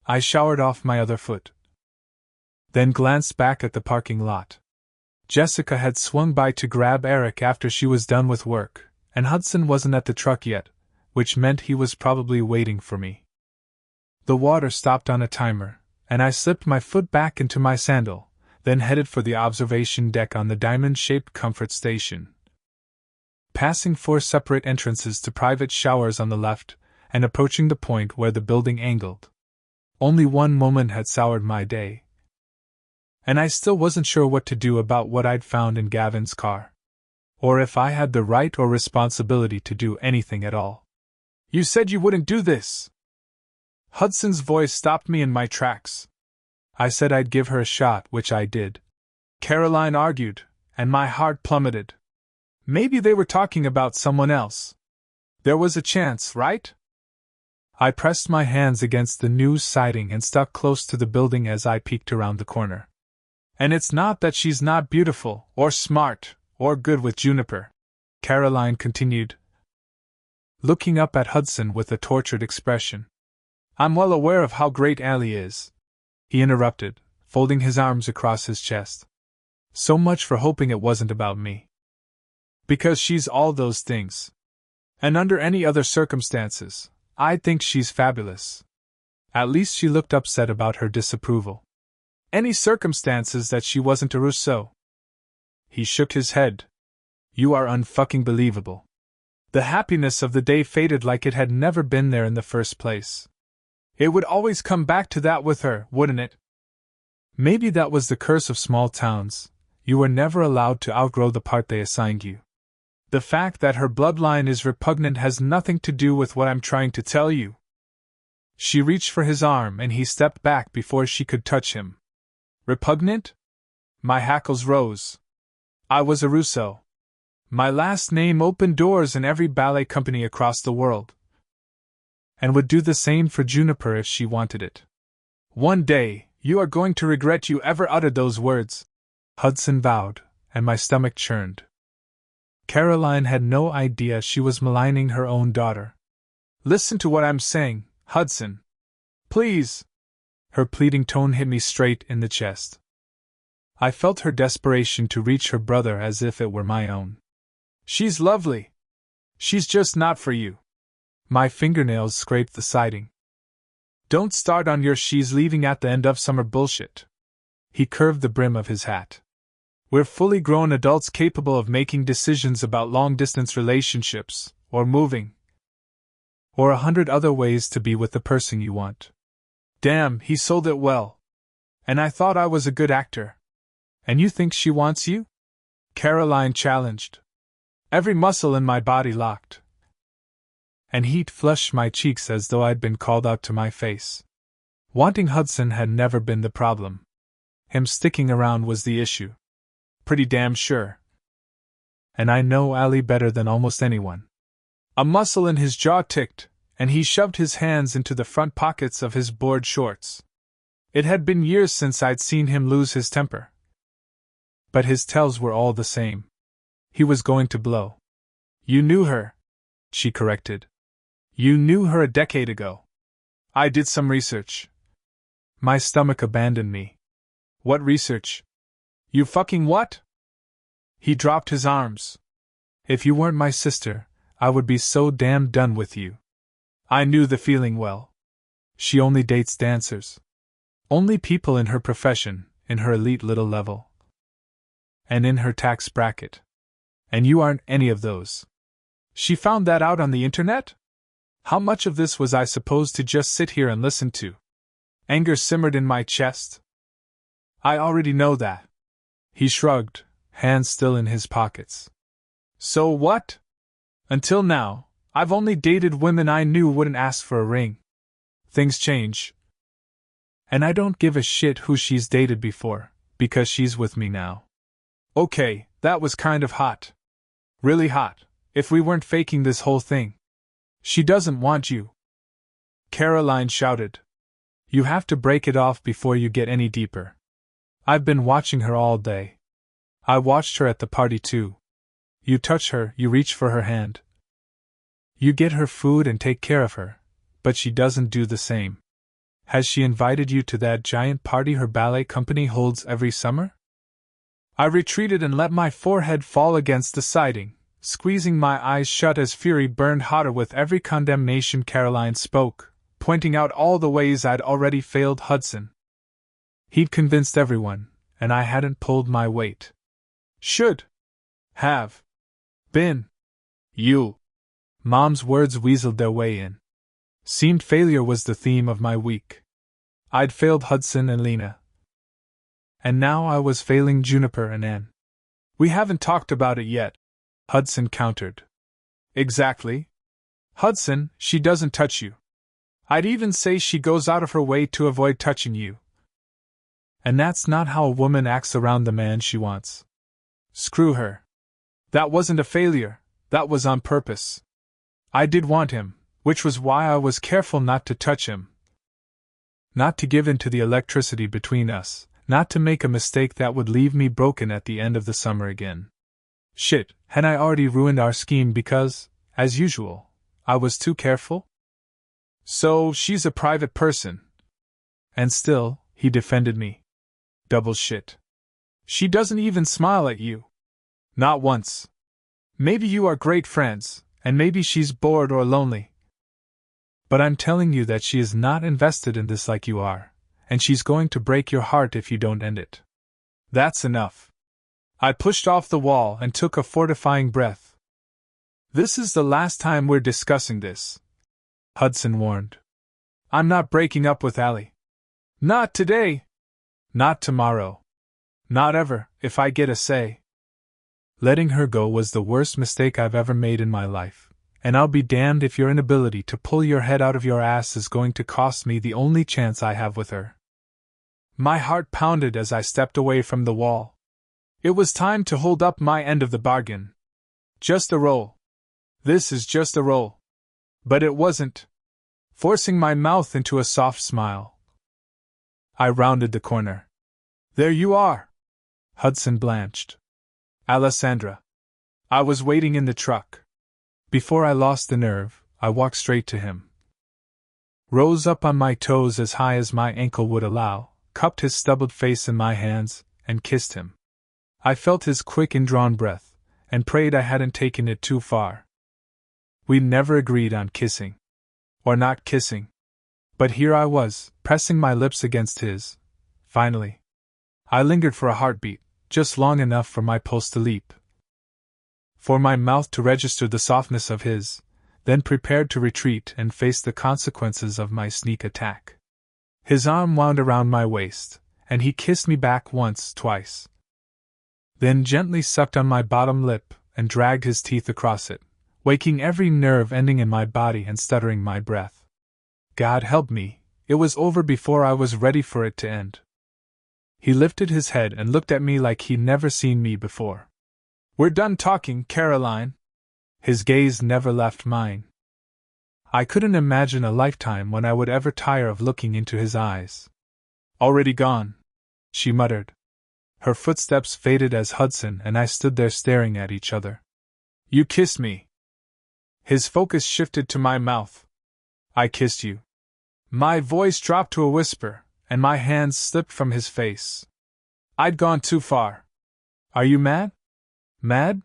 S1: I showered off my other foot, then glanced back at the parking lot. Jessica had swung by to grab Eric after she was done with work, and Hudson wasn't at the truck yet, which meant he was probably waiting for me. The water stopped on a timer, and I slipped my foot back into my sandal, then headed for the observation deck on the diamond-shaped comfort station. Passing 4 separate entrances to private showers on the left, and approaching the point where the building angled. Only one moment had soured my day, and I still wasn't sure what to do about what I'd found in Gavin's car, or if I had the right or responsibility to do anything at all. "You said you wouldn't do this!" Hudson's voice stopped me in my tracks. "I said I'd give her a shot, which I did," Caroline argued, and my heart plummeted. Maybe they were talking about someone else. There was a chance, right? I pressed my hands against the news siding and stuck close to the building as I peeked around the corner. "And it's not that she's not beautiful, or smart, or good with Juniper," Caroline continued, looking up at Hudson with a tortured expression. "I'm well aware of how great Allie is," he interrupted, folding his arms across his chest. "So much for hoping it wasn't about me. Because she's all those things. And under any other circumstances, I'd think she's fabulous." At least she looked upset about her disapproval. "Any circumstances that she wasn't a Russo?" He shook his head. "You are unfucking believable." The happiness of the day faded like it had never been there in the first place. It would always come back to that with her, wouldn't it? Maybe that was the curse of small towns. You were never allowed to outgrow the part they assigned you. The fact that her bloodline is repugnant has nothing to do with what I'm trying to tell you. She reached for his arm and he stepped back before she could touch him. Repugnant? My hackles rose. I was a Russo. My last name opened doors in every ballet company across the world, and would do the same for Juniper if she wanted it. "One day, you are going to regret you ever uttered those words," Hudson vowed, and my stomach churned. Caroline had no idea she was maligning her own daughter. "Listen to what I'm saying, Hudson. Please!" Her pleading tone hit me straight in the chest. I felt her desperation to reach her brother as if it were my own. "She's lovely. She's just not for you." My fingernails scraped the siding. "Don't start on your she's leaving at the end of summer bullshit." He curved the brim of his hat. "We're fully grown adults capable of making decisions about long-distance relationships, or moving, or 100 other ways to be with the person you want." Damn, he sold it well. And I thought I was a good actor. "And you think she wants you?" Caroline challenged. Every muscle in my body locked, and heat flushed my cheeks as though I'd been called out to my face. Wanting Hudson had never been the problem. Him sticking around was the issue. Pretty damn sure. And I know Allie better than almost anyone. A muscle in his jaw ticked, and he shoved his hands into the front pockets of his board shorts. It had been years since I'd seen him lose his temper. But his tells were all the same. He was going to blow. "You knew her," she corrected. "You knew her a decade ago." "I did some research." My stomach abandoned me. "What research?" "You fucking what?" He dropped his arms. "If you weren't my sister, I would be so damn done with you." I knew the feeling well. She only dates dancers. Only people in her profession, in her elite little level, and in her tax bracket. And you aren't any of those. She found that out on the internet? How much of this was I supposed to just sit here and listen to? Anger simmered in my chest. "I already know that." He shrugged, hands still in his pockets. "So what? Until now, I've only dated women I knew wouldn't ask for a ring. Things change. And I don't give a shit who she's dated before, because she's with me now." Okay, that was kind of hot. Really hot, if we weren't faking this whole thing. "She doesn't want you," Caroline shouted. "You have to break it off before you get any deeper. I've been watching her all day. I watched her at the party too. You touch her, you reach for her hand. You get her food and take care of her, but she doesn't do the same. Has she invited you to that giant party her ballet company holds every summer?" I retreated and let my forehead fall against the siding, squeezing my eyes shut as fury burned hotter with every condemnation Caroline spoke, pointing out all the ways I'd already failed Hudson. He'd convinced everyone, and I hadn't pulled my weight. Should have been you. Mom's words weaseled their way in. Seemed failure was the theme of my week. I'd failed Hudson and Lena. And now I was failing Juniper and Anne. We haven't talked about it yet, Hudson countered. Exactly. Hudson, she doesn't touch you. I'd even say she goes out of her way to avoid touching you. And that's not how a woman acts around the man she wants. Screw her. That wasn't a failure, that was on purpose. I did want him, which was why I was careful not to touch him. Not to give in to the electricity between us, not to make a mistake that would leave me broken at the end of the summer again. Shit, had I already ruined our scheme because, as usual, I was too careful? So, she's a private person. And still, he defended me. Double shit. She doesn't even smile at you. Not once. Maybe you are great friends, and maybe she's bored or lonely. But I'm telling you that she is not invested in this like you are, and she's going to break your heart if you don't end it. That's enough. I pushed off the wall and took a fortifying breath. This is the last time we're discussing this, Hudson warned. I'm not breaking up with Allie. Not today. Not tomorrow. Not ever, if I get a say. Letting her go was the worst mistake I've ever made in my life, and I'll be damned if your inability to pull your head out of your ass is going to cost me the only chance I have with her. My heart pounded as I stepped away from the wall. It was time to hold up my end of the bargain. Just a roll. This is just a roll. But it wasn't. Forcing my mouth into a soft smile, I rounded the corner. There you are! Hudson blanched. Alessandra. I was waiting in the truck. Before I lost the nerve, I walked straight to him. Rose up on my toes as high as my ankle would allow, cupped his stubbled face in my hands, and kissed him. I felt his quick indrawn breath, and prayed I hadn't taken it too far. We'd never agreed on kissing. Or not kissing. But here I was, pressing my lips against his. Finally. I lingered for a heartbeat, just long enough for my pulse to leap. For my mouth to register the softness of his, then prepared to retreat and face the consequences of my sneak attack. His arm wound around my waist, and he kissed me back once, twice. Then gently sucked on my bottom lip and dragged his teeth across it, waking every nerve ending in my body and stuttering my breath. God help me, it was over before I was ready for it to end. He lifted his head and looked at me like he'd never seen me before. We're done talking, Caroline. His gaze never left mine. I couldn't imagine a lifetime when I would ever tire of looking into his eyes. Already gone, she muttered. Her footsteps faded as Hudson and I stood there staring at each other. You kissed me. His focus shifted to my mouth. I kissed you. My voice dropped to a whisper, and my hands slipped from his face. I'd gone too far. Are you mad? Mad?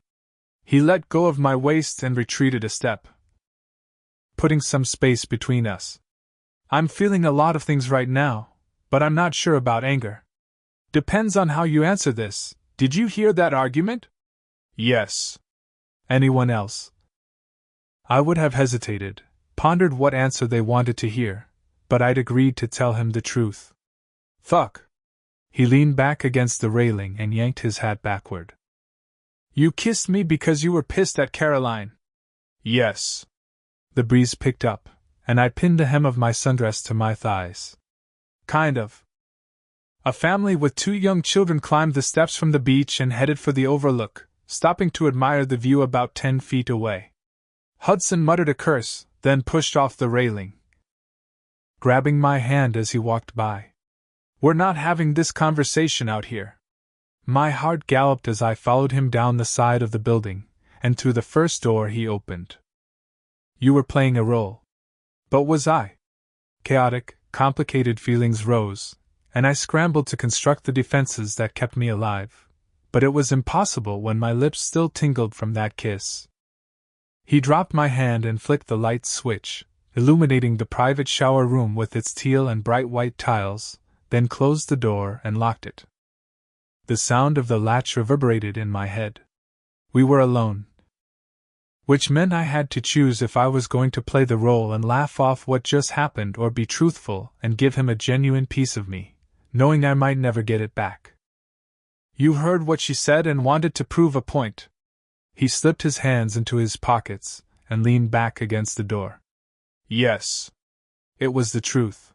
S1: He let go of my waist and retreated a step, putting some space between us. I'm feeling a lot of things right now, but I'm not sure about anger. Depends on how you answer this. Did you hear that argument? Yes. Anyone else? I would have hesitated, pondered what answer they wanted to hear, but I'd agreed to tell him the truth. Fuck. He leaned back against the railing and yanked his hat backward. You kissed me because you were pissed at Caroline. Yes. The breeze picked up, and I pinned the hem of my sundress to my thighs. Kind of. A family with 2 young children climbed the steps from the beach and headed for the overlook, stopping to admire the view about 10 feet away. Hudson muttered a curse, then pushed off the railing, grabbing my hand as he walked by. We're not having this conversation out here. My heart galloped as I followed him down the side of the building, and through the first door he opened. You were playing a role. But was I? Chaotic, complicated feelings rose, and I scrambled to construct the defenses that kept me alive, but it was impossible when my lips still tingled from that kiss. He dropped my hand and flicked the light switch, illuminating the private shower room with its teal and bright white tiles, then closed the door and locked it. The sound of the latch reverberated in my head. We were alone. which meant I had to choose if I was going to play the role and laugh off what just happened or be truthful and give him a genuine piece of me, knowing I might never get it back. You heard what she said and wanted to prove a point. He slipped his hands into his pockets and leaned back against the door. Yes. It was the truth.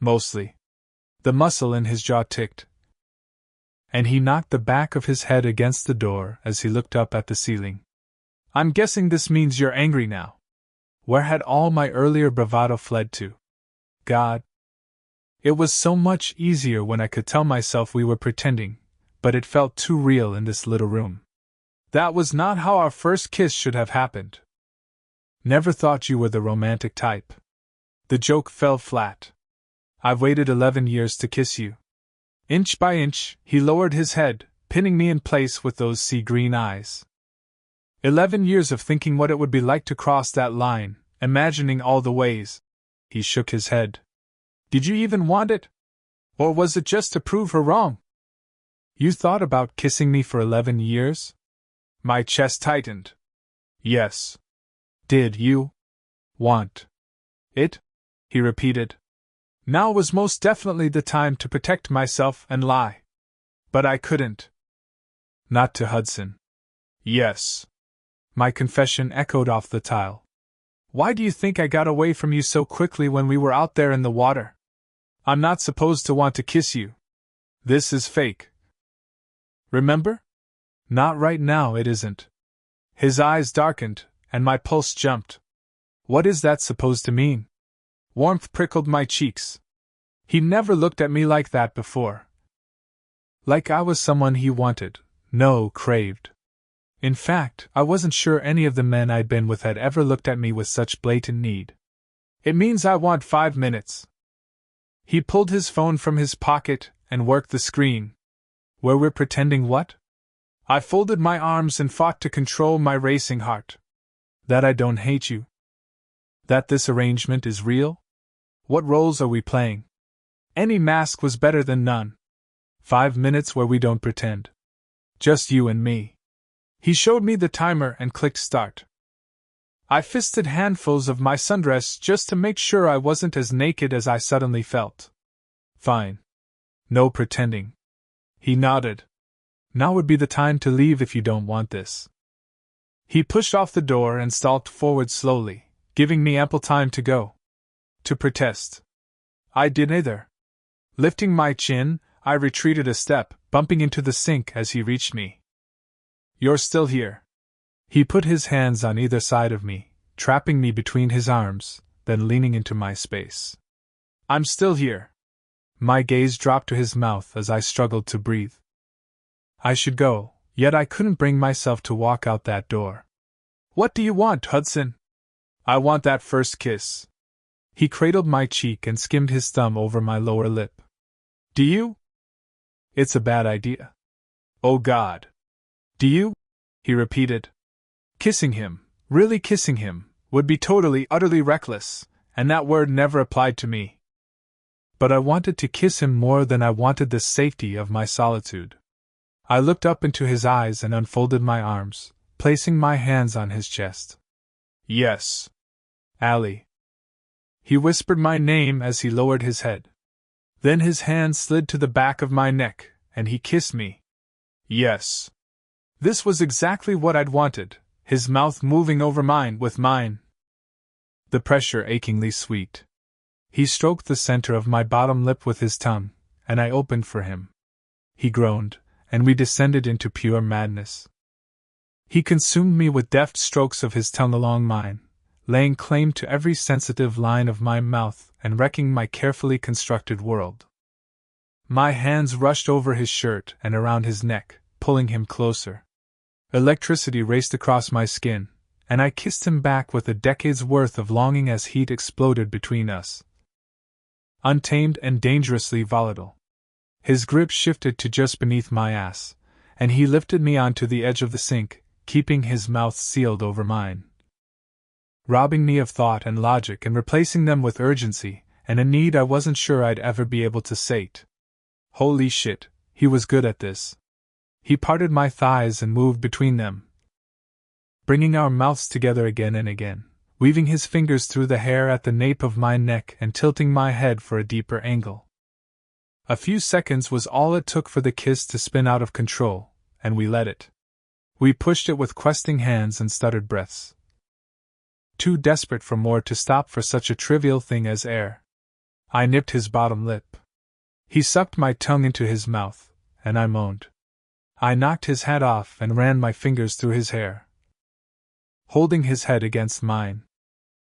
S1: Mostly. The muscle in his jaw ticked, and he knocked the back of his head against the door as he looked up at the ceiling. I'm guessing this means you're angry now. Where had all my earlier bravado fled to? God. It was so much easier when I could tell myself we were pretending, but it felt too real in this little room. That was not how our first kiss should have happened. Never thought you were the romantic type. The joke fell flat. I've waited 11 years to kiss you. Inch by inch, he lowered his head, pinning me in place with those sea-green eyes. 11 years of thinking what it would be like to cross that line, imagining all the ways. He shook his head. Did you even want it? Or was it just to prove her wrong? You thought about kissing me for 11 years? My chest tightened. Yes. Did you want it? He repeated. Now was most definitely the time to protect myself and lie. But I couldn't. Not to Hudson. Yes. My confession echoed off the tile. Why do you think I got away from you so quickly when we were out there in the water? I'm not supposed to want to kiss you. This is fake. Remember? Not right now, it isn't. His eyes darkened, and my pulse jumped. What is that supposed to mean? Warmth prickled my cheeks. He never looked at me like that before. Like I was someone he wanted, no, craved. In fact, I wasn't sure any of the men I'd been with had ever looked at me with such blatant need. It means I want 5 minutes. He pulled his phone from his pocket and worked the screen. Where we're pretending what? I folded my arms and fought to control my racing heart. That I don't hate you. That this arrangement is real? What roles are we playing? Any mask was better than none. 5 minutes where we don't pretend. Just you and me. He showed me the timer and clicked start. I fisted handfuls of my sundress just to make sure I wasn't as naked as I suddenly felt. Fine. No pretending. He nodded. Now would be the time to leave if you don't want this. He pushed off the door and stalked forward slowly, giving me ample time to go. To protest. I did neither. Lifting my chin, I retreated a step, bumping into the sink as he reached me. You're still here. He put his hands on either side of me, trapping me between his arms, then leaning into my space. I'm still here. My gaze dropped to his mouth as I struggled to breathe. I should go, yet I couldn't bring myself to walk out that door. What do you want, Hudson? I want that first kiss. He cradled my cheek and skimmed his thumb over my lower lip. Do you? It's a bad idea. Oh God. Do you? He repeated. Kissing him, really kissing him, would be totally, utterly reckless, and that word never applied to me. But I wanted to kiss him more than I wanted the safety of my solitude. I looked up into his eyes and unfolded my arms, placing my hands on his chest. Yes. Allie. He whispered my name as he lowered his head. Then his hand slid to the back of my neck, and he kissed me. Yes. This was exactly what I'd wanted, his mouth moving over mine with mine. The pressure achingly sweet. He stroked the center of my bottom lip with his tongue, and I opened for him. He groaned, and we descended into pure madness. He consumed me with deft strokes of his tongue along mine, laying claim to every sensitive line of my mouth and wrecking my carefully constructed world. My hands rushed over his shirt and around his neck, pulling him closer. Electricity raced across my skin, and I kissed him back with a decade's worth of longing as heat exploded between us. Untamed and dangerously volatile. His grip shifted to just beneath my ass, and he lifted me onto the edge of the sink, keeping his mouth sealed over mine. Robbing me of thought and logic and replacing them with urgency, and a need I wasn't sure I'd ever be able to sate. Holy shit, he was good at this. He parted my thighs and moved between them. bringing our mouths together again and again, weaving his fingers through the hair at the nape of my neck and tilting my head for a deeper angle. A few seconds was all it took for the kiss to spin out of control, and we let it. We pushed it with questing hands and stuttered breaths. Too desperate for more to stop for such a trivial thing as air. I nipped his bottom lip. He sucked my tongue into his mouth, and I moaned. I knocked his hat off and ran my fingers through his hair, holding his head against mine.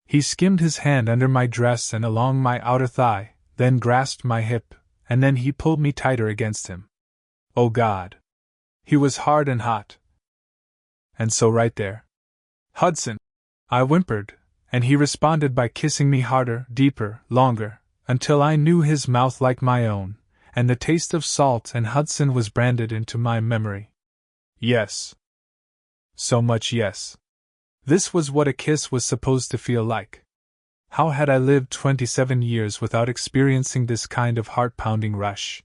S1: He skimmed his hand under my dress and along my outer thigh, then grasped my hip, and then he pulled me tighter against him. Oh God! He was hard and hot. And so right there. Hudson! I whimpered, and he responded by kissing me harder, deeper, longer, until I knew his mouth like my own, and the taste of salt and Hudson was branded into my memory. Yes. So much yes. This was what a kiss was supposed to feel like. How had I lived 27 years without experiencing this kind of heart-pounding rush?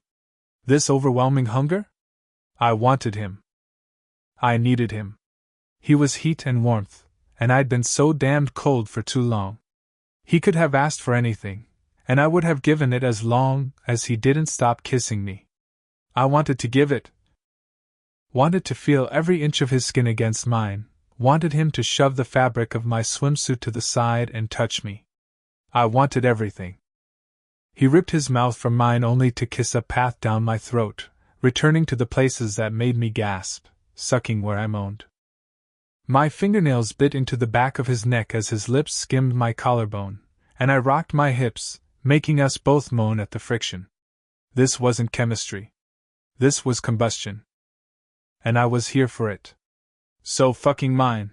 S1: This overwhelming hunger? I wanted him. I needed him. He was heat and warmth, and I'd been so damned cold for too long. He could have asked for anything, and I would have given it as long as he didn't stop kissing me. I wanted to give it. Wanted to feel every inch of his skin against mine, wanted him to shove the fabric of my swimsuit to the side and touch me. I wanted everything. He ripped his mouth from mine only to kiss a path down my throat, returning to the places that made me gasp, sucking where I moaned. My fingernails bit into the back of his neck as his lips skimmed my collarbone, and I rocked my hips, making us both moan at the friction. This wasn't chemistry. This was combustion. And I was here for it. So fucking mine,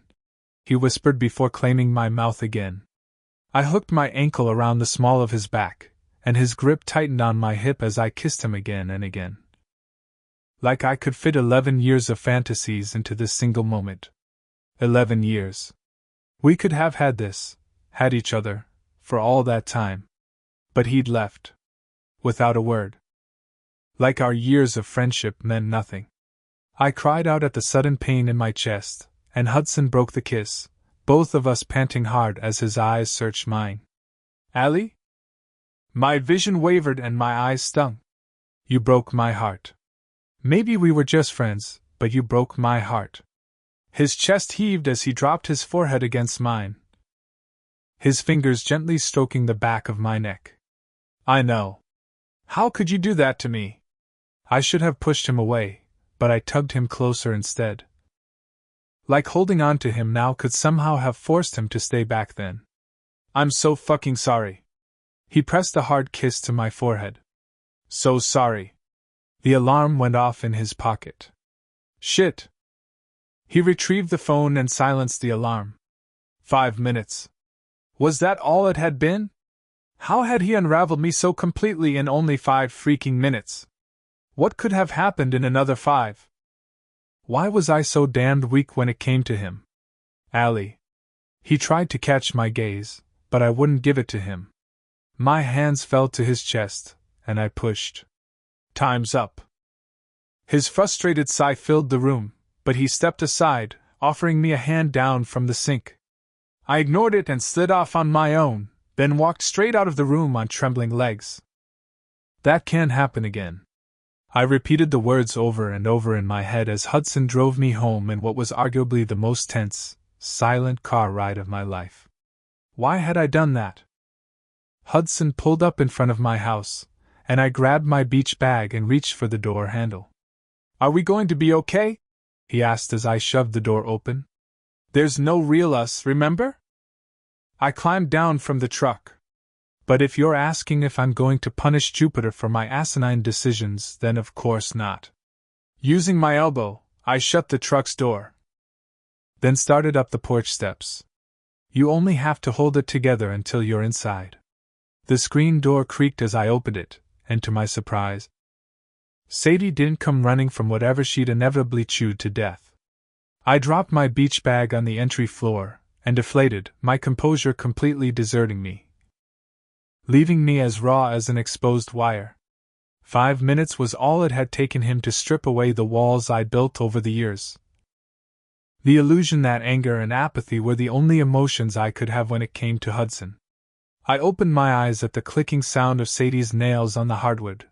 S1: he whispered before claiming my mouth again. I hooked my ankle around the small of his back, and his grip tightened on my hip as I kissed him again and again. Like I could fit 11 years of fantasies into this single moment. 11 years. We could have had this, had each other, for all that time. But he'd left. Without a word. Like our years of friendship meant nothing. I cried out at the sudden pain in my chest, and Hudson broke the kiss, both of us panting hard as his eyes searched mine. Allie? My vision wavered and my eyes stung. You broke my heart. Maybe we were just friends, but you broke my heart. His chest heaved as he dropped his forehead against mine, his fingers gently stroking the back of my neck. I know. How could you do that to me? I should have pushed him away, but I tugged him closer instead. Like holding on to him now could somehow have forced him to stay back then. I'm so fucking sorry. He pressed a hard kiss to my forehead. So sorry. The alarm went off in his pocket. Shit. He retrieved the phone and silenced the alarm. 5 minutes. Was that all it had been? How had he unraveled me so completely in only 5 freaking minutes? What could have happened in another 5? Why was I so damned weak when it came to him? Allie. He tried to catch my gaze, but I wouldn't give it to him. My hands fell to his chest, and I pushed. Time's up. His frustrated sigh filled the room, but he stepped aside, offering me a hand down from the sink. I ignored it and slid off on my own, then walked straight out of the room on trembling legs. That can't happen again. I repeated the words over and over in my head as Hudson drove me home in what was arguably the most tense, silent car ride of my life. Why had I done that? Hudson pulled up in front of my house, and I grabbed my beach bag and reached for the door handle. Are we going to be okay? He asked as I shoved the door open. There's no real us, remember? I climbed down from the truck. But if you're asking if I'm going to punish Jupiter for my asinine decisions, then of course not. Using my elbow, I shut the truck's door. Then started up the porch steps. You only have to hold it together until you're inside. The screen door creaked as I opened it, and to my surprise, Sadie didn't come running from whatever she'd inevitably chewed to death. I dropped my beach bag on the entry floor, and deflated, my composure completely deserting me, leaving me as raw as an exposed wire. 5 minutes was all it had taken him to strip away the walls I'd built over the years. The illusion that anger and apathy were the only emotions I could have when it came to Hudson. I opened my eyes at the clicking sound of Sadie's nails on the hardwood,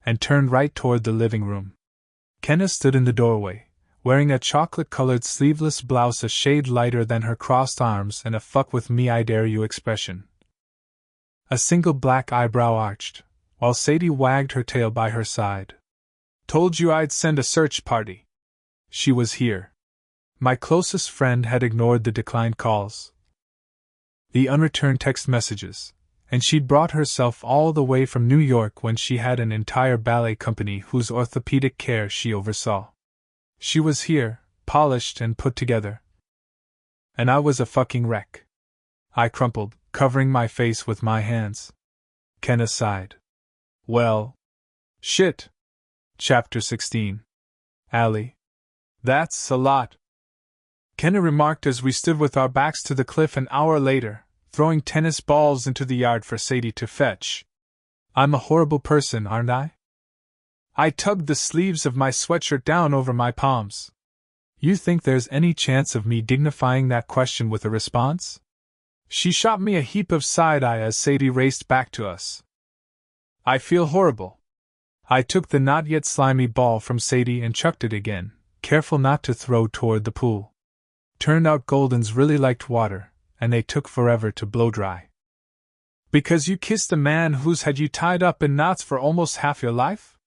S1: and turned right toward the living room. Kenna stood in the doorway, wearing a chocolate-colored sleeveless blouse a shade lighter than her crossed arms and a fuck with me I dare you expression. A single black eyebrow arched, while Sadie wagged her tail by her side. Told you I'd send a search party. She was here. My closest friend had ignored the declined calls, the unreturned text messages, and she'd brought herself all the way from New York when she had an entire ballet company whose orthopedic care she oversaw. She was here, polished and put together. And I was a fucking wreck. I crumpled, covering my face with my hands. Kenna sighed. Well. Shit. Chapter 16. Allie. That's a lot. Kenna remarked as we stood with our backs to the cliff an hour later, throwing tennis balls into the yard for Sadie to fetch. I'm a horrible person, aren't I? I tugged the sleeves of my sweatshirt down over my palms. You think there's any chance of me dignifying that question with a response? She shot me a heap of side-eye as Sadie raced back to us. I feel horrible. I took the not yet slimy ball from Sadie and chucked it again, careful not to throw toward the pool. Turned out Goldens really liked water, and they took forever to blow dry. Because you kissed a man who's had you tied up in knots for almost half your life?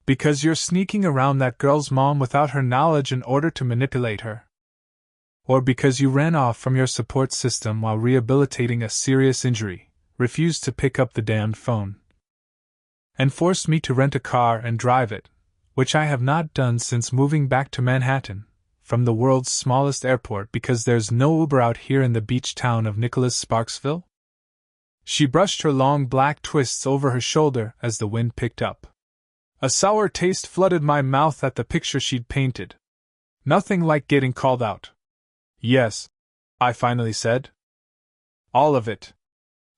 S1: Because you're sneaking around that girl's mom without her knowledge in order to manipulate her? Or because you ran off from your support system while rehabilitating a serious injury, refused to pick up the damned phone, and forced me to rent a car and drive it, which I have not done since moving back to Manhattan, from the world's smallest airport because there's no Uber out here in the beach town of Nicholas Sparksville? She brushed her long black twists over her shoulder as the wind picked up. A sour taste flooded my mouth at the picture she'd painted. Nothing like getting called out. Yes, I finally said. All of it.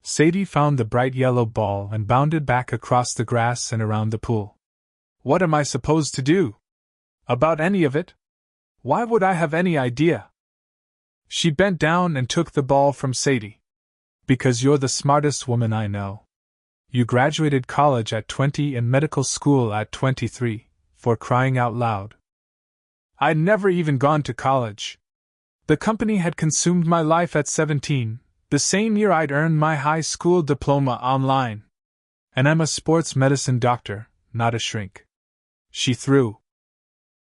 S1: Sadie found the bright yellow ball and bounded back across the grass and around the pool. What am I supposed to do? About any of it? Why would I have any idea? She bent down and took the ball from Sadie. Because you're the smartest woman I know. You graduated college at 20 and medical school at 23, for crying out loud. I'd never even gone to college. The company had consumed my life at 17, the same year I'd earned my high school diploma online. And I'm a sports medicine doctor, not a shrink. She threw.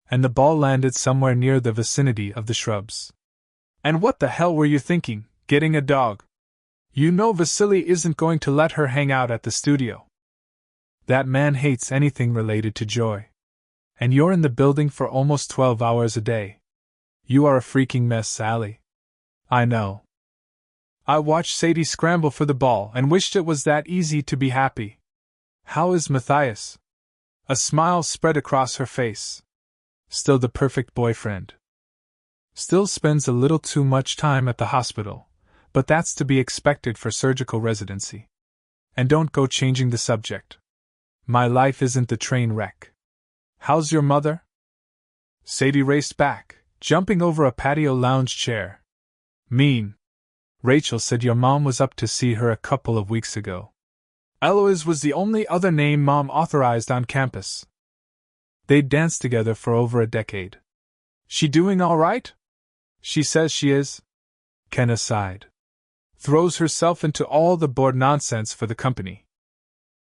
S1: And the ball landed somewhere near the vicinity of the shrubs. And what the hell were you thinking, getting a dog? You know Vasily isn't going to let her hang out at the studio. That man hates anything related to joy. And you're in the building for almost 12 hours a day. You are a freaking mess, Allie. I know. I watched Sadie scramble for the ball and wished it was that easy to be happy. How is Matthias? A smile spread across her face. Still the perfect boyfriend. Still spends a little too much time at the hospital, but that's to be expected for surgical residency. And don't go changing the subject. My life isn't the train wreck. How's your mother? Sadie raced back, jumping over a patio lounge chair. Mean. Rachel said your mom was up to see her a couple of weeks ago. Eloise was the only other name Mom authorized on campus. They'd danced together for over a decade. She doing all right? She says she is. Kenna sighed. Throws herself into all the board nonsense for the company.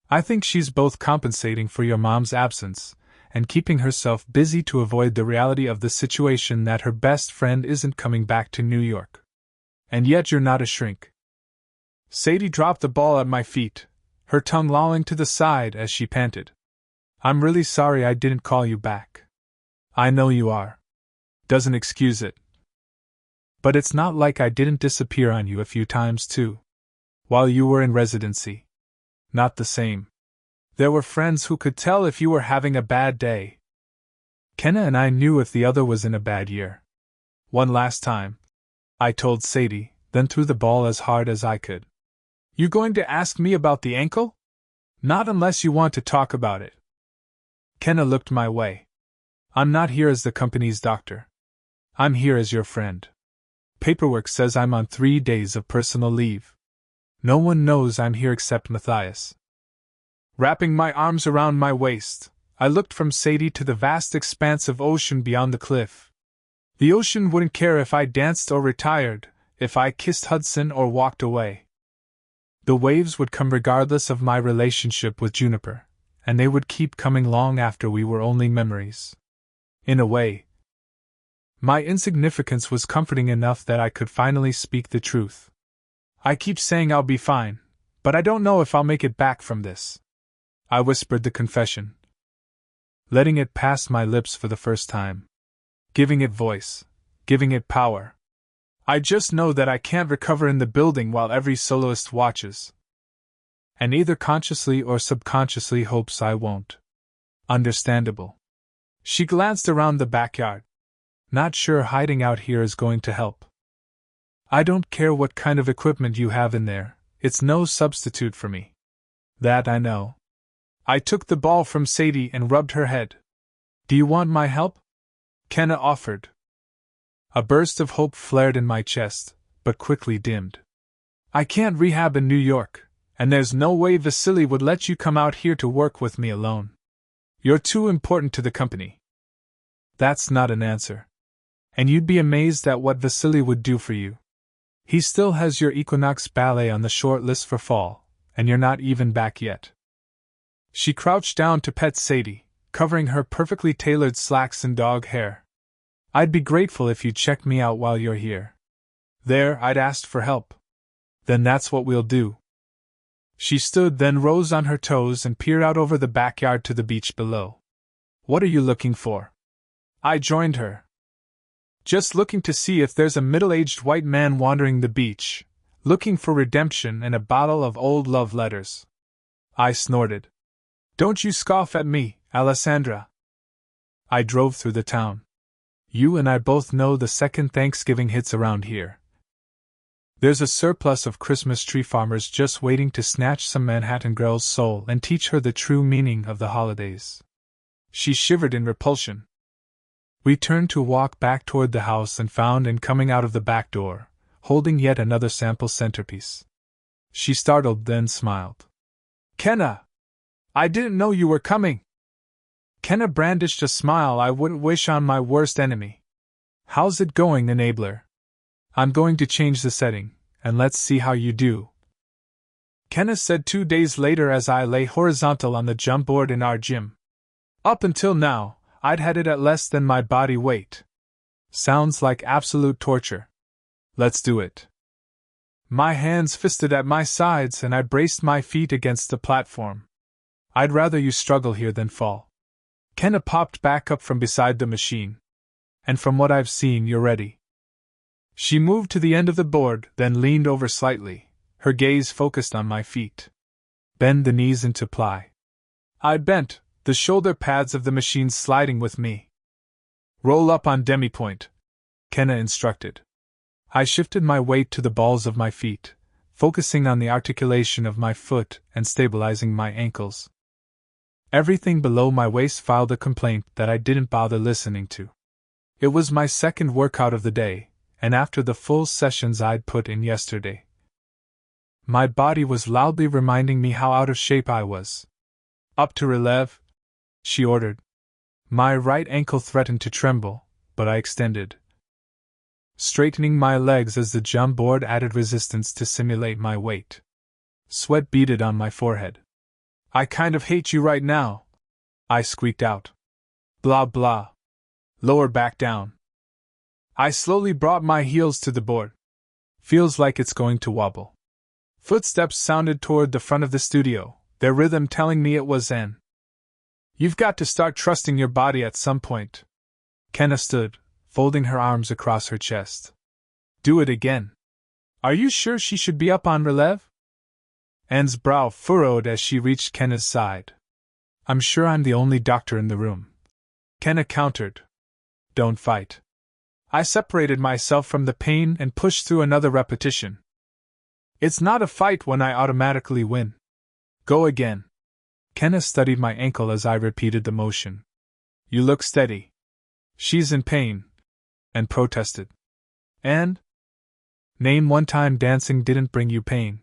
S1: I think she's both compensating for your mom's absence and keeping herself busy to avoid the reality of the situation that her best friend isn't coming back to New York. And yet you're not a shrink. Sadie dropped the ball at my feet, her tongue lolling to the side as she panted. I'm really sorry I didn't call you back. I know you are. Doesn't excuse it. But it's not like I didn't disappear on you a few times too. While you were in residency. Not the same. There were friends who could tell if you were having a bad day. Kenna and I knew if the other was in a bad year. One last time. I told Sadie, then threw the ball as hard as I could. You going to ask me about the ankle? Not unless you want to talk about it. Kenna looked my way. I'm not here as the company's doctor. I'm here as your friend. Paperwork says I'm on 3 days of personal leave. No one knows I'm here except Matthias. Wrapping my arms around my waist, I looked from Sadie to the vast expanse of ocean beyond the cliff. The ocean wouldn't care if I danced or retired, if I kissed Hudson or walked away. The waves would come regardless of my relationship with Juniper, and they would keep coming long after we were only memories. In a way, my insignificance was comforting enough that I could finally speak the truth. I keep saying I'll be fine, but I don't know if I'll make it back from this. I whispered the confession, letting it pass my lips for the first time. Giving it voice, giving it power. I just know that I can't recover in the building while every soloist watches. And either consciously or subconsciously hopes I won't. Understandable. She glanced around the backyard. Not sure hiding out here is going to help. I don't care what kind of equipment you have in there, it's no substitute for me. That I know. I took the ball from Sadie and rubbed her head. Do you want my help? Kenna offered. A burst of hope flared in my chest, but quickly dimmed. I can't rehab in New York, and there's no way Vasily would let you come out here to work with me alone. You're too important to the company. That's not an answer. And you'd be amazed at what Vasily would do for you. He still has your Equinox ballet on the short list for fall, and you're not even back yet. She crouched down to pet Sadie, covering her perfectly tailored slacks and dog hair. I'd be grateful if you'd check me out while you're here. There, I'd asked for help. Then that's what we'll do. She stood, then rose on her toes and peered out over the backyard to the beach below. What are you looking for? I joined her. Just looking to see if there's a middle-aged white man wandering the beach, looking for redemption and a bottle of old love letters. I snorted. Don't you scoff at me, Alessandra. I drove through the town. You and I both know the second Thanksgiving hits around here. There's a surplus of Christmas tree farmers just waiting to snatch some Manhattan girl's soul and teach her the true meaning of the holidays. She shivered in repulsion. We turned to walk back toward the house and found him coming out of the back door, holding yet another sample centerpiece. She startled, then smiled. Kenna! I didn't know you were coming! Kenna brandished a smile I wouldn't wish on my worst enemy. How's it going, enabler? I'm going to change the setting, and let's see how you do. Kenna said 2 days later as I lay horizontal on the jump board in our gym. Up until now, I'd had it at less than my body weight. Sounds like absolute torture. Let's do it. My hands fisted at my sides and I braced my feet against the platform. I'd rather you struggle here than fall. Kenna popped back up from beside the machine. And from what I've seen, you're ready. She moved to the end of the board, then leaned over slightly, her gaze focused on my feet. Bend the knees into ply. I bent, the shoulder pads of the machine sliding with me. Roll up on demi-point, Kenna instructed. I shifted my weight to the balls of my feet, focusing on the articulation of my foot and stabilizing my ankles. Everything below my waist filed a complaint that I didn't bother listening to. It was my second workout of the day, and after the full sessions I'd put in yesterday. My body was loudly reminding me how out of shape I was. Up to releve, she ordered. My right ankle threatened to tremble, but I extended, straightening my legs as the jump board added resistance to simulate my weight. Sweat beaded on my forehead. I kind of hate you right now, I squeaked out. Blah blah. Lower back down. I slowly brought my heels to the board. Feels like it's going to wobble. Footsteps sounded toward the front of the studio, their rhythm telling me it was Zen. You've got to start trusting your body at some point. Kenna stood, folding her arms across her chest. Do it again. Are you sure she should be up on releve? Anne's brow furrowed as she reached Kenna's side. I'm sure I'm the only doctor in the room. Kenna countered. Don't fight. I separated myself from the pain and pushed through another repetition. It's not a fight when I automatically win. Go again. Kenna studied my ankle as I repeated the motion. You look steady. She's in pain. and protested. And? Name one time dancing didn't bring you pain.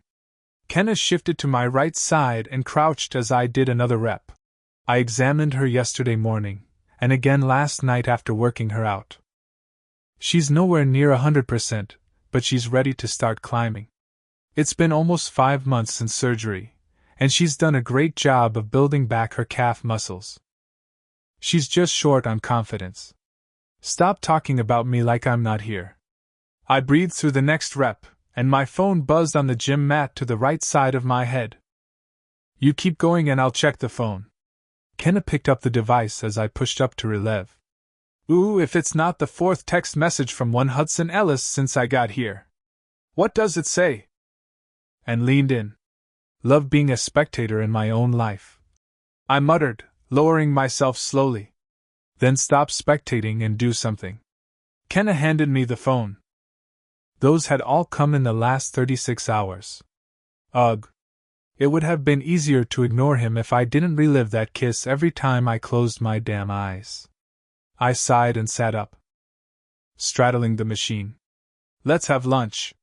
S1: Kenna shifted to my right side and crouched as I did another rep. I examined her yesterday morning, and again last night after working her out. She's nowhere near 100%, but she's ready to start climbing. It's been almost 5 months since surgery, and she's done a great job of building back her calf muscles. She's just short on confidence. Stop talking about me like I'm not here. I breathed through the next rep, and my phone buzzed on the gym mat to the right side of my head. You keep going and I'll check the phone. Kenna picked up the device as I pushed up to relive. Ooh, if it's not the 4th text message from one Hudson Ellis since I got here. What does it say? And leaned in. Love being a spectator in my own life. I muttered, lowering myself slowly. Then stop spectating and do something. Kenna handed me the phone. Those had all come in the last 36 hours. Ugh. It would have been easier to ignore him if I didn't relive that kiss every time I closed my damn eyes. I sighed and sat up, straddling the machine. Let's have lunch.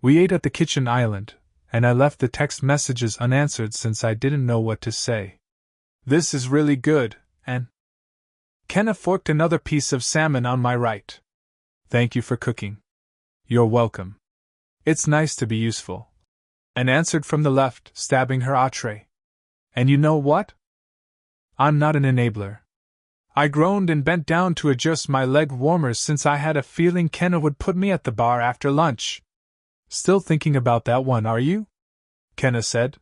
S1: We ate at the kitchen island, and I left the text messages unanswered since I didn't know what to say. This is really good, and Kenna forked another piece of salmon on my right. Thank you for cooking. You're welcome. It's nice to be useful. And answered from the left, stabbing her entree. And you know what? I'm not an enabler. I groaned and bent down to adjust my leg warmers since I had a feeling Kenna would put me at the bar after lunch. Still thinking about that one, are you? Kenna said.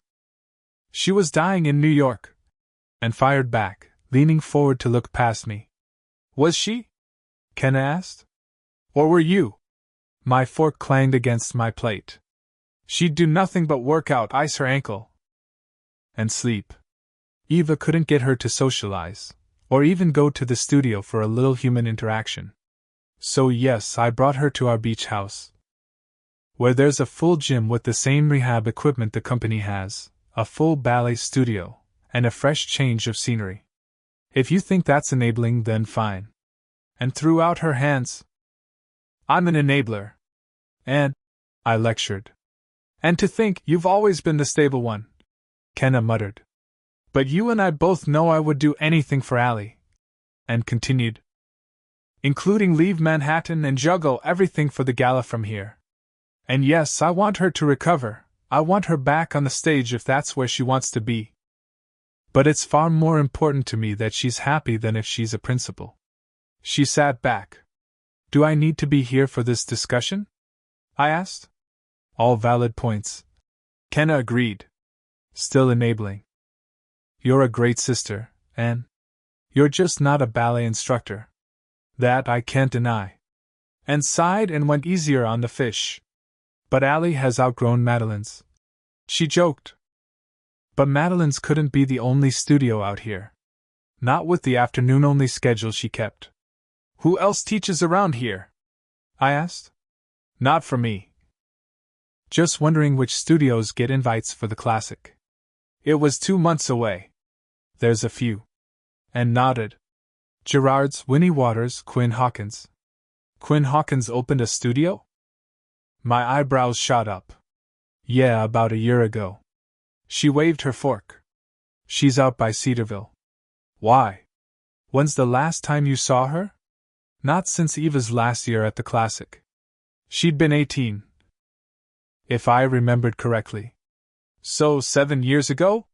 S1: She was dying in New York. And fired back, leaning forward to look past me. Was she? Kenna asked. Or were you? My fork clanged against my plate. She'd do nothing but work out, ice her ankle, and sleep. Eva couldn't get her to socialize, or even go to the studio for a little human interaction. So yes, I brought her to our beach house, where there's a full gym with the same rehab equipment the company has, a full ballet studio, and a fresh change of scenery. If you think that's enabling, then fine. And threw out her hands. I'm an enabler. And I lectured. And to think you've always been the stable one, Kenna muttered. But you and I both know I would do anything for Allie. And continued. Including leave Manhattan and juggle everything for the gala from here. And yes, I want her to recover. I want her back on the stage if that's where she wants to be. But it's far more important to me that she's happy than if she's a principal. She sat back. Do I need to be here for this discussion? I asked. All valid points. Kenna agreed. Still enabling. You're a great sister, Anne. You're just not a ballet instructor. That I can't deny. And sighed and went easier on the fish. But Allie has outgrown Madeline's. She joked. But Madeline's couldn't be the only studio out here. Not with the afternoon-only schedule she kept. Who else teaches around here? I asked. Not for me. Just wondering which studios get invites for the classic. It was 2 months away. There's a few. And nodded. Gerard's, Winnie Waters, Quinn Hawkins. Quinn Hawkins opened a studio? My eyebrows shot up. Yeah, about a year ago. She waved her fork. She's out by Cedarville. Why? When's the last time you saw her? Not since Eva's last year at the classic. She'd been 18. If I remembered correctly. So 7 years ago?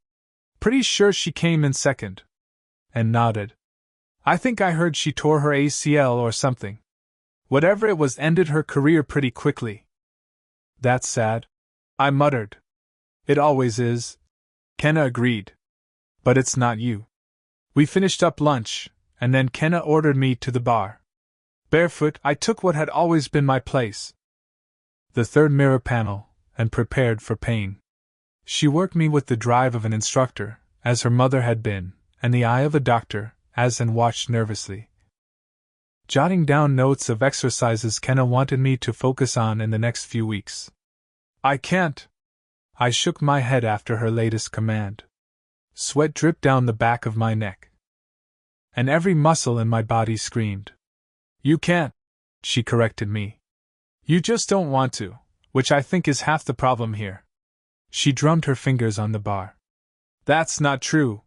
S1: Pretty sure she came in second. And nodded. I think I heard she tore her ACL or something. Whatever it was ended her career pretty quickly. That's sad. I muttered. It always is. Kenna agreed. But it's not you. We finished up lunch, and then Kenna ordered me to the bar. Barefoot, I took what had always been my place. The third mirror panel, and prepared for pain. She worked me with the drive of an instructor, as her mother had been, and the eye of a doctor, as and watched nervously. Jotting down notes of exercises Kenna wanted me to focus on in the next few weeks. I can't. I shook my head after her latest command. Sweat dripped down the back of my neck. And every muscle in my body screamed. You can't. she corrected me. You just don't want to, which I think is half the problem here. She drummed her fingers on the bar. That's not true,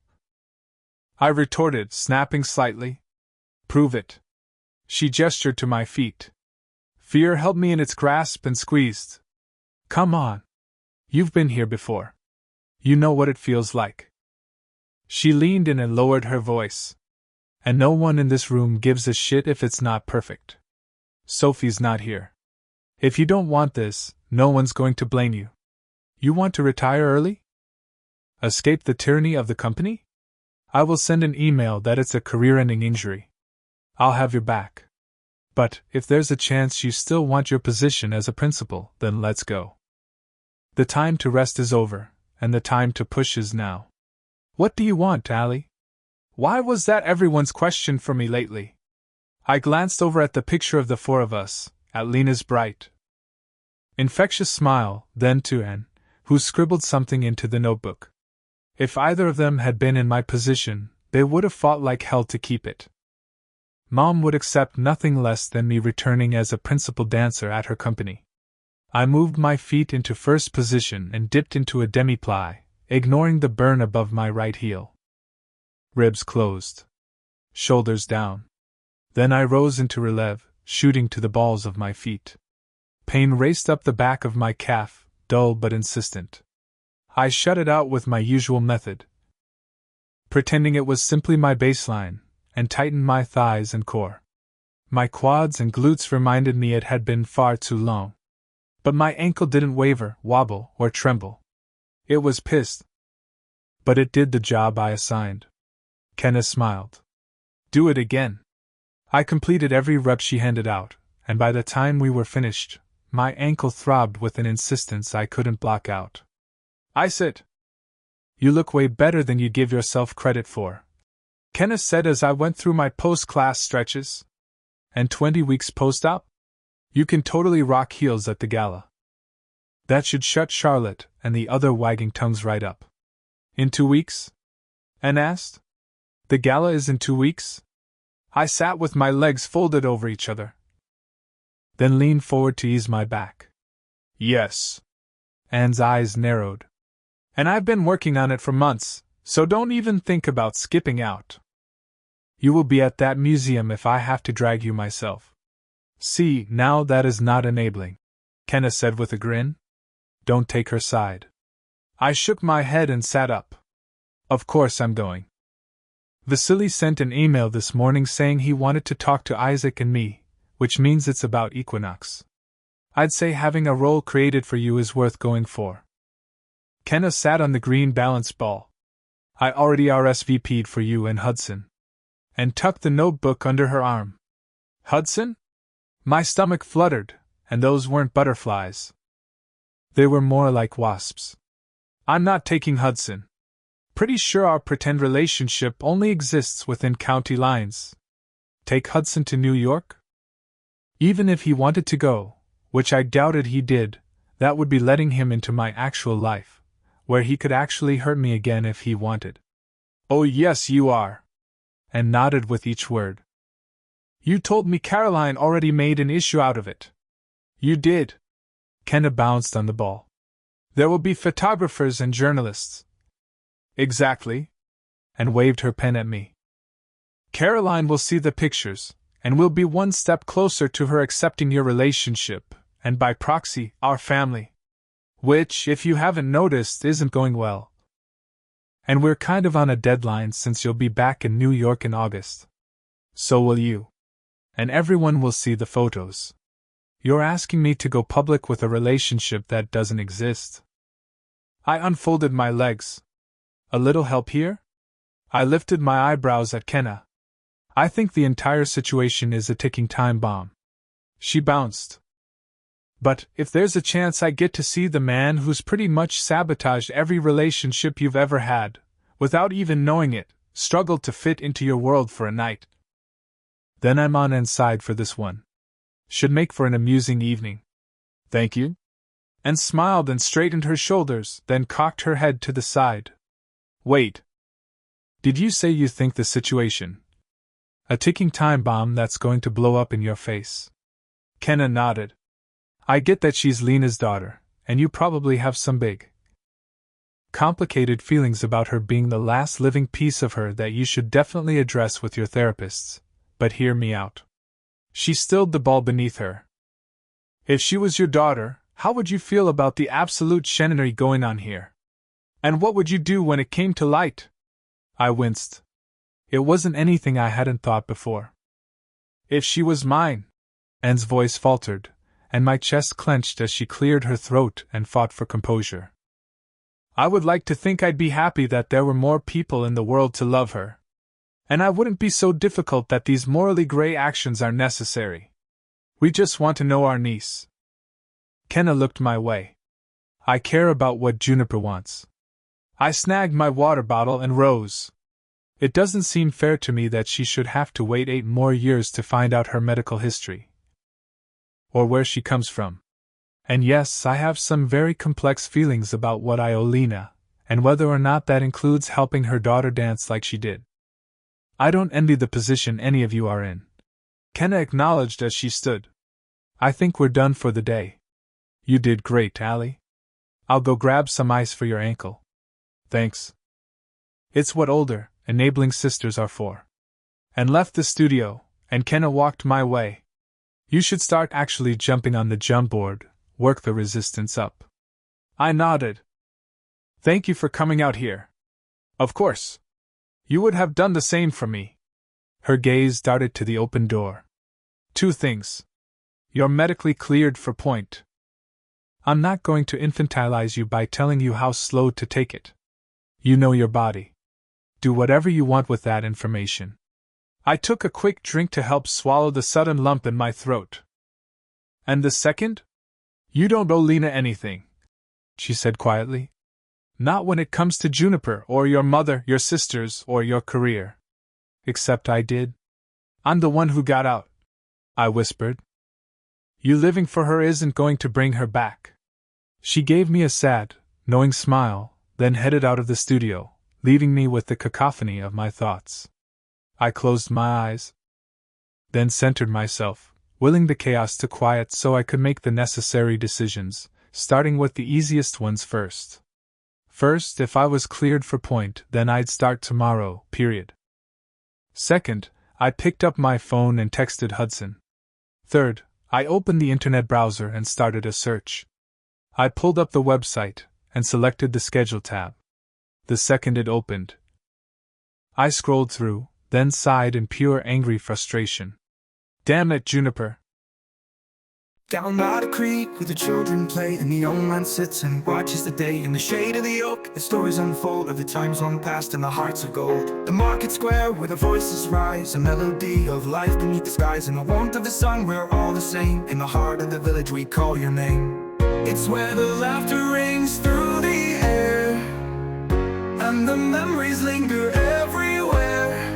S1: I retorted, snapping slightly. Prove it. She gestured to my feet. Fear held me in its grasp and squeezed. Come on. You've been here before. You know what it feels like. She leaned in and lowered her voice. And no one in this room gives a shit if it's not perfect. Sophie's not here. If you don't want this, no one's going to blame you. You want to retire early? Escape the tyranny of the company? I will send an email that it's a career-ending injury. I'll have your back. But, if there's a chance you still want your position as a principal, then let's go. The time to rest is over, and the time to push is now. What do you want, Allie? Why was that everyone's question for me lately? I glanced over at the picture of the four of us, at Lena's bright, infectious smile, then to Anne, who scribbled something into the notebook. If either of them had been in my position, they would have fought like hell to keep it. Mom would accept nothing less than me returning as a principal dancer at her company. I moved my feet into first position and dipped into a demi-plie, ignoring the burn above my right heel. Ribs closed. Shoulders down. Then I rose into releve, shooting to the balls of my feet. Pain raced up the back of my calf, dull but insistent. I shut it out with my usual method, pretending it was simply my baseline, and tightened my thighs and core. My quads and glutes reminded me it had been far too long. But my ankle didn't waver, wobble, or tremble. It was pissed. But it did the job I assigned. Kenneth smiled. Do it again. I completed every rep she handed out, and by the time we were finished, my ankle throbbed with an insistence I couldn't block out. I said, You look way better than you give yourself credit for, Kenneth said as I went through my post-class stretches. And 20 weeks post-op? You can totally rock heels at the gala. That should shut Charlotte and the other wagging tongues right up. In 2 weeks? Anne asked. The gala is in 2 weeks? I sat with my legs folded over each other, then leaned forward to ease my back. Yes. Anne's eyes narrowed. And I've been working on it for months, so don't even think about skipping out. You will be at that museum if I have to drag you myself. See, now that is not enabling, Kenneth said with a grin. Don't take her side. I shook my head and sat up. Of course I'm going. Vasily sent an email this morning saying he wanted to talk to Isaac and me, which means it's about Equinox. I'd say having a role created for you is worth going for. Kenneth sat on the green balance ball. I already RSVP'd for you and Hudson. And tucked the notebook under her arm. Hudson? My stomach fluttered, and those weren't butterflies. They were more like wasps. I'm not taking Hudson. Pretty sure our pretend relationship only exists within county lines. Take Hudson to New York? Even if he wanted to go, which I doubted he did, that would be letting him into my actual life, where he could actually hurt me again if he wanted. Oh yes, you are. And nodded with each word. You told me Caroline already made an issue out of it. You did. Kenna bounced on the ball. There will be photographers and journalists. Exactly. And waved her pen at me. Caroline will see the pictures, and we'll be one step closer to her accepting your relationship, and by proxy, our family. Which, if you haven't noticed, isn't going well. And we're kind of on a deadline since you'll be back in New York in August. So will you. And everyone will see the photos. You're asking me to go public with a relationship that doesn't exist. I unfolded my legs. A little help here? I lifted my eyebrows at Kenna. I think the entire situation is a ticking time bomb. She bounced. But, if there's a chance I get to see the man who's pretty much sabotaged every relationship you've ever had, without even knowing it, struggled to fit into your world for a night, then I'm on Anne's side for this one. Should make for an amusing evening. Thank you. Anne smiled and straightened her shoulders, then cocked her head to the side. Wait. Did you say you think the situation? A ticking time bomb that's going to blow up in your face. Kenna nodded. I get that she's Lena's daughter, and you probably have some big, complicated feelings about her being the last living piece of her that you should definitely address with your therapists, but hear me out. She stilled the ball beneath her. If she was your daughter, how would you feel about the absolute shenanigans going on here? And what would you do when it came to light? I winced. It wasn't anything I hadn't thought before. If she was mine, Anne's voice faltered, and my chest clenched as she cleared her throat and fought for composure. I would like to think I'd be happy that there were more people in the world to love her. And I wouldn't be so difficult that these morally gray actions are necessary. We just want to know our niece. Kenna looked my way. I care about what Juniper wants. I snagged my water bottle and rose. It doesn't seem fair to me that she should have to wait 8 more years to find out her medical history. Or where she comes from. And yes, I have some very complex feelings about what I owe Lena, and whether or not that includes helping her daughter dance like she did. I don't envy the position any of you are in. Kenna acknowledged as she stood. I think we're done for the day. You did great, Allie. I'll go grab some ice for your ankle. Thanks. It's what older, enabling sisters are for. And left the studio, and Kenna walked my way. You should start actually jumping on the jump board, work the resistance up. I nodded. Thank you for coming out here. Of course. You would have done the same for me. Her gaze darted to the open door. 2 things. You're medically cleared for point. I'm not going to infantilize you by telling you how slow to take it. You know your body. Do whatever you want with that information. I took a quick drink to help swallow the sudden lump in my throat. And the second? You don't owe Lena anything, she said quietly. Not when it comes to Juniper or your mother, your sisters, or your career. Except I did. I'm the one who got out, I whispered. You living for her isn't going to bring her back. She gave me a sad, knowing smile, then headed out of the studio, leaving me with the cacophony of my thoughts. I closed my eyes, then centered myself, willing the chaos to quiet so I could make the necessary decisions, starting with the easiest ones first. First, if I was cleared for point, then I'd start tomorrow, period. Second, I picked up my phone and texted Hudson. Third, I opened the internet browser and started a search. I pulled up the website and selected the schedule tab. The second it opened, I scrolled through, then sighed in pure angry frustration. Damn it, Juniper.
S3: Down by the creek where the children play and the young man sits and watches the day. In the shade of the oak, the stories unfold of the times long past and the hearts of gold. The market square where the voices rise, a melody of life beneath the skies. In the warmth of the sun, we're all the same. In the heart of the village, we call your name. It's where the laughter rings through the air, and the memories linger everywhere.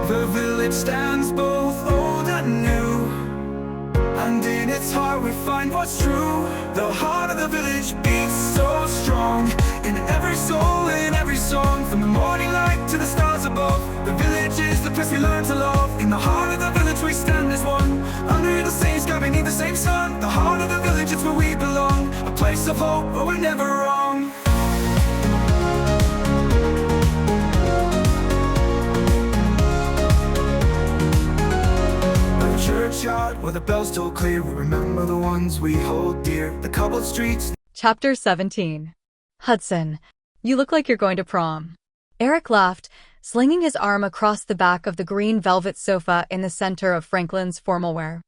S3: The village stands both old and new, and in its heart we find what's true. The heart of the village beats so strong, in every soul, in every song. From the morning light to the stars above, the village is the place we learn to love. In the heart of the village we stand as one, under the same sky, beneath the same sun. The heart of the village, it's where we belong, a place of hope where we're never wrong. Churchyard where the bells still clear, we remember the ones we hold dear. The cobbled streets.
S2: Chapter 17. Hudson, you look like you're going to prom. Eric laughed, slinging his arm across the back of the green velvet sofa in the center of Franklin's formal wear.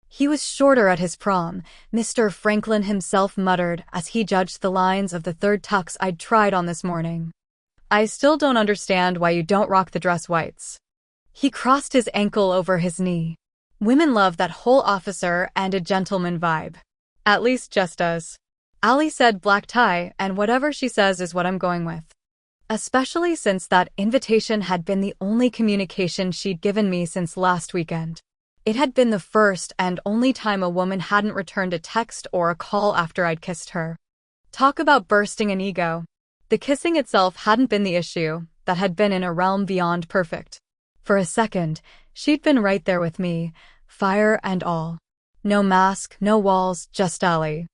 S2: He was shorter at his prom, Mr. Franklin himself muttered as he judged the lines of the 3rd tux I'd tried on this morning. I still don't understand why you don't rock the dress whites. He crossed his ankle over his knee. Women love that whole officer and a gentleman vibe. At least Jess does. Allie said black tie, and whatever she says is what I'm going with. Especially since that invitation had been the only communication she'd given me since last weekend. It had been the first and only time a woman hadn't returned a text or a call after I'd kissed her. Talk about bursting an ego. The kissing itself hadn't been the issue, that had been in a realm beyond perfect. For a second, she'd been right there with me, fire and all. No mask, no walls, just Allie.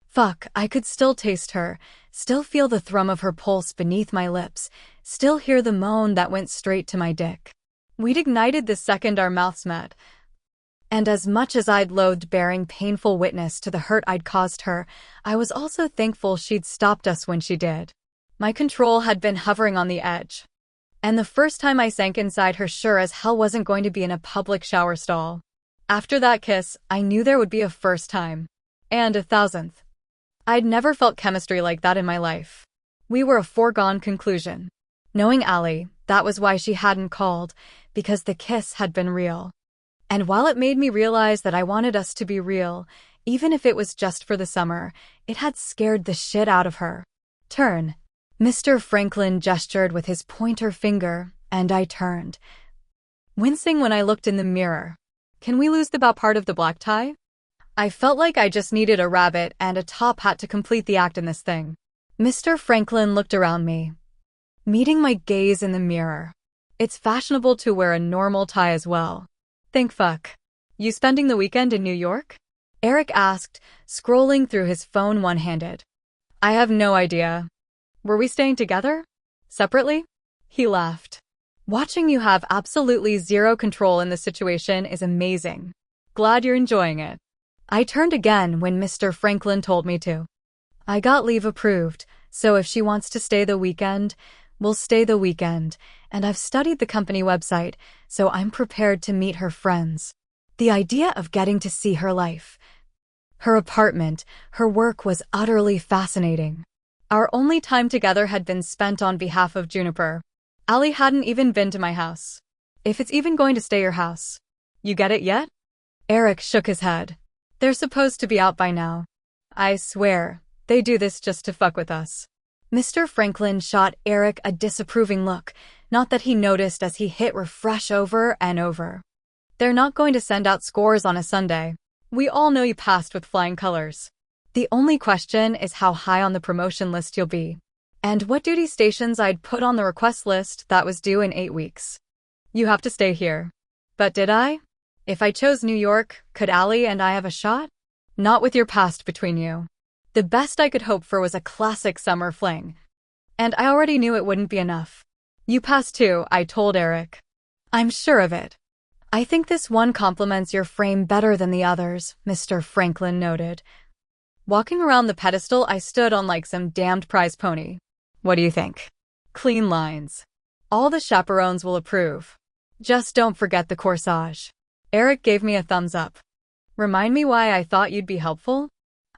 S2: Fuck, I could still taste her, still feel the thrum of her pulse beneath my lips, still hear the moan that went straight to my dick. We'd ignited the second our mouths met. And as much as I'd loathed bearing painful witness to the hurt I'd caused her, I was also thankful she'd stopped us when she did. My control had been hovering on the edge. And the first time I sank inside her sure as hell wasn't going to be in a public shower stall. After that kiss, I knew there would be a first time. And a thousandth. I'd never felt chemistry like that in my life. We were a foregone conclusion. Knowing Allie, that was why she hadn't called, because the kiss had been real. And while it made me realize that I wanted us to be real, even if it was just for the summer, it had scared the shit out of her. Turn. Mr. Franklin gestured with his pointer finger, and I turned. Wincing when I looked in the mirror. Can we lose the bow part of the black tie? I felt like I just needed a rabbit and a top hat to complete the act in this thing. Mr. Franklin looked around me, meeting my gaze in the mirror. It's fashionable to wear a normal tie as well. Think fuck. You spending the weekend in New York? Eric asked, scrolling through his phone one-handed. I have no idea. Were we staying together? Separately? He laughed. Watching you have absolutely zero control in this situation is amazing. Glad you're enjoying it. I turned again when Mr. Franklin told me to. I got leave approved, so if she wants to stay the weekend, we'll stay the weekend, and I've studied the company website, so I'm prepared to meet her friends. The idea of getting to see her life, her apartment, her work was utterly fascinating. Our only time together had been spent on behalf of Juniper. Allie hadn't even been to my house. If it's even going to stay your house. You get it yet? Eric shook his head. They're supposed to be out by now. I swear, they do this just to fuck with us. Mr. Franklin shot Eric a disapproving look, not that he noticed as he hit refresh over and over. They're not going to send out scores on a Sunday. We all know you passed with flying colors. The only question is how high on the promotion list you'll be. And what duty stations I'd put on the request list that was due in 8 weeks. You have to stay here. But did I? If I chose New York, could Allie and I have a shot? Not with your past between you. The best I could hope for was a classic summer fling. And I already knew it wouldn't be enough. You passed too, I told Eric. I'm sure of it. I think this one complements your frame better than the others, Mr. Franklin noted. Walking around the pedestal, I stood on like some damned prize pony. What do you think? Clean lines. All the chaperones will approve. Just don't forget the corsage. Eric gave me a thumbs up. Remind me why I thought you'd be helpful?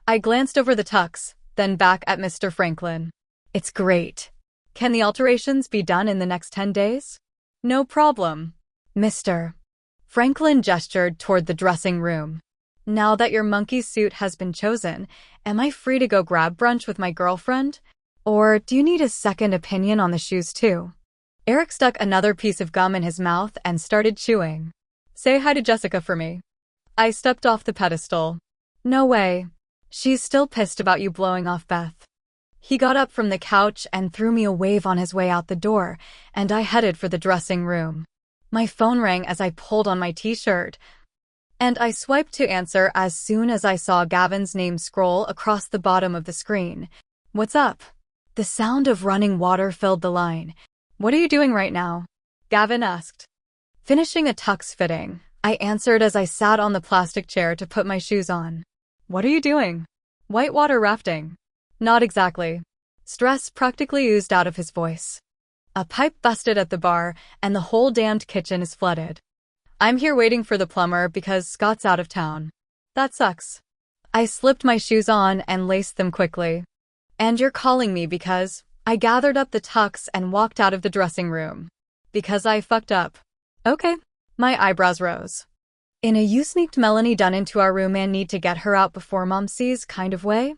S2: I glanced over the tux, then back at Mr. Franklin. It's great. Can the alterations be done in the next 10 days? No problem. Mr. Franklin gestured toward the dressing room. Now that your monkey suit has been chosen, am I free to go grab brunch with my girlfriend? Or do you need a second opinion on the shoes too? Eric stuck another piece of gum in his mouth and started chewing. Say hi to Jessica for me. I stepped off the pedestal. No way. She's still pissed about you blowing off Beth. He got up from the couch and threw me a wave on his way out the door, and I headed for the dressing room. My phone rang as I pulled on my t-shirt, and I swiped to answer as soon as I saw Gavin's name scroll across the bottom of the screen. What's up? The sound of running water filled the line. What are you doing right now? Gavin asked. Finishing a tux fitting, I answered as I sat on the plastic chair to put my shoes on. What are you doing? Whitewater rafting. Not exactly. Stress practically oozed out of his voice. A pipe busted at the bar, and the whole damned kitchen is flooded. I'm here waiting for the plumber because Scott's out of town. That sucks. I slipped my shoes on and laced them quickly. And you're calling me because I gathered up the tux and walked out of the dressing room. Because I fucked up. Okay. My eyebrows rose. In a you sneaked Melanie Dunn into our room and need to get her out before mom sees kind of way?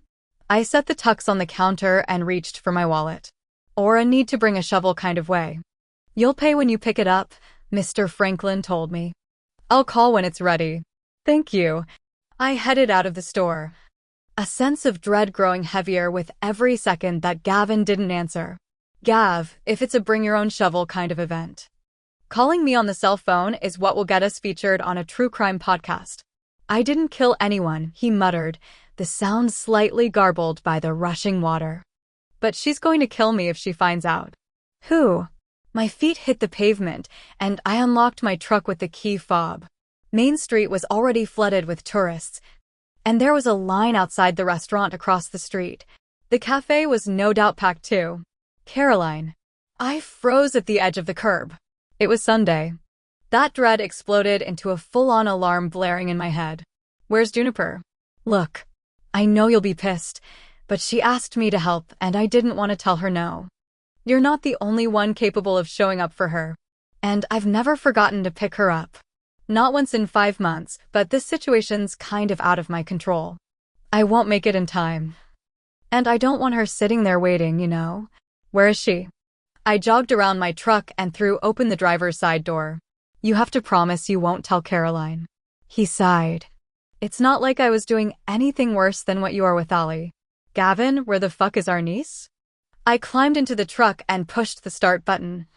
S2: I set the tux on the counter and reached for my wallet. Or a need to bring a shovel kind of way. You'll pay when you pick it up, Mr. Franklin told me. I'll call when it's ready. Thank you. I headed out of the store. A sense of dread growing heavier with every second that Gavin didn't answer. Gav, if it's a bring your own shovel kind of event. Calling me on the cell phone is what will get us featured on a true crime podcast. I didn't kill anyone, he muttered, the sound slightly garbled by the rushing water. But she's going to kill me if she finds out. Who? My feet hit the pavement, and I unlocked my truck with the key fob. Main Street was already flooded with tourists, and there was a line outside the restaurant across the street. The cafe was no doubt packed too. Caroline. I froze at the edge of the curb. It was Sunday. That dread exploded into a full-on alarm blaring in my head. Where's Juniper? Look, I know you'll be pissed, but she asked me to help and I didn't want to tell her no. You're not the only one capable of showing up for her. And I've never forgotten to pick her up. Not once in 5 months, but this situation's kind of out of my control. I won't make it in time. And I don't want her sitting there waiting, you know. Where is she? I jogged around my truck and threw open the driver's side door. You have to promise you won't tell Caroline. He sighed. It's not like I was doing anything worse than what you are with Allie. Gavin, where the fuck is our niece? I climbed into the truck and pushed the start button.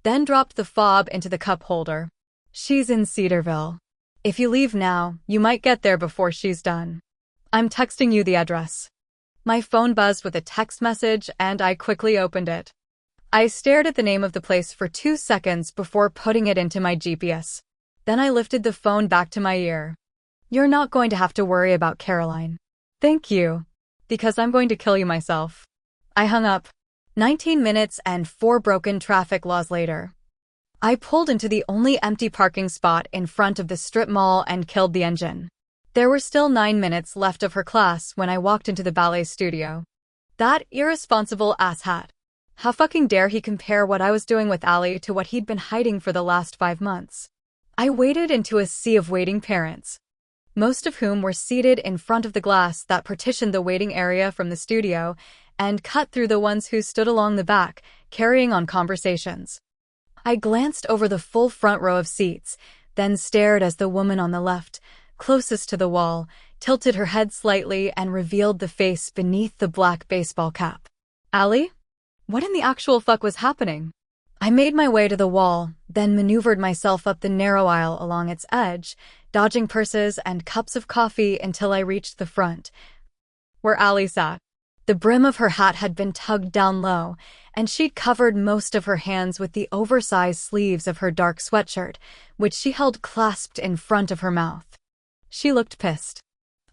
S2: Then dropped the fob into the cup holder. She's in Cedarville. If you leave now, you might get there before she's done. I'm texting you the address. My phone buzzed with a text message and I quickly opened it. I stared at the name of the place for 2 seconds before putting it into my GPS. Then I lifted the phone back to my ear. You're not going to have to worry about Caroline. Thank you. Because I'm going to kill you myself. I hung up. 19 minutes and 4 broken traffic laws later. I pulled into the only empty parking spot in front of the strip mall and killed the engine. There were still 9 minutes left of her class when I walked into the ballet studio. That irresponsible asshat. How fucking dare he compare what I was doing with Allie to what he'd been hiding for the last 5 months. I waded into a sea of waiting parents, most of whom were seated in front of the glass that partitioned the waiting area from the studio and cut through the ones who stood along the back, carrying on conversations. I glanced over the full front row of seats, then stared as the woman on the left, closest to the wall, tilted her head slightly and revealed the face beneath the black baseball cap. Allie? What in the actual fuck was happening? I made my way to the wall, then maneuvered myself up the narrow aisle along its edge, dodging purses and cups of coffee until I reached the front, where Allie sat. The brim of her hat had been tugged down low, and she'd covered most of her hands with the oversized sleeves of her dark sweatshirt, which she held clasped in front of her mouth. She looked pissed.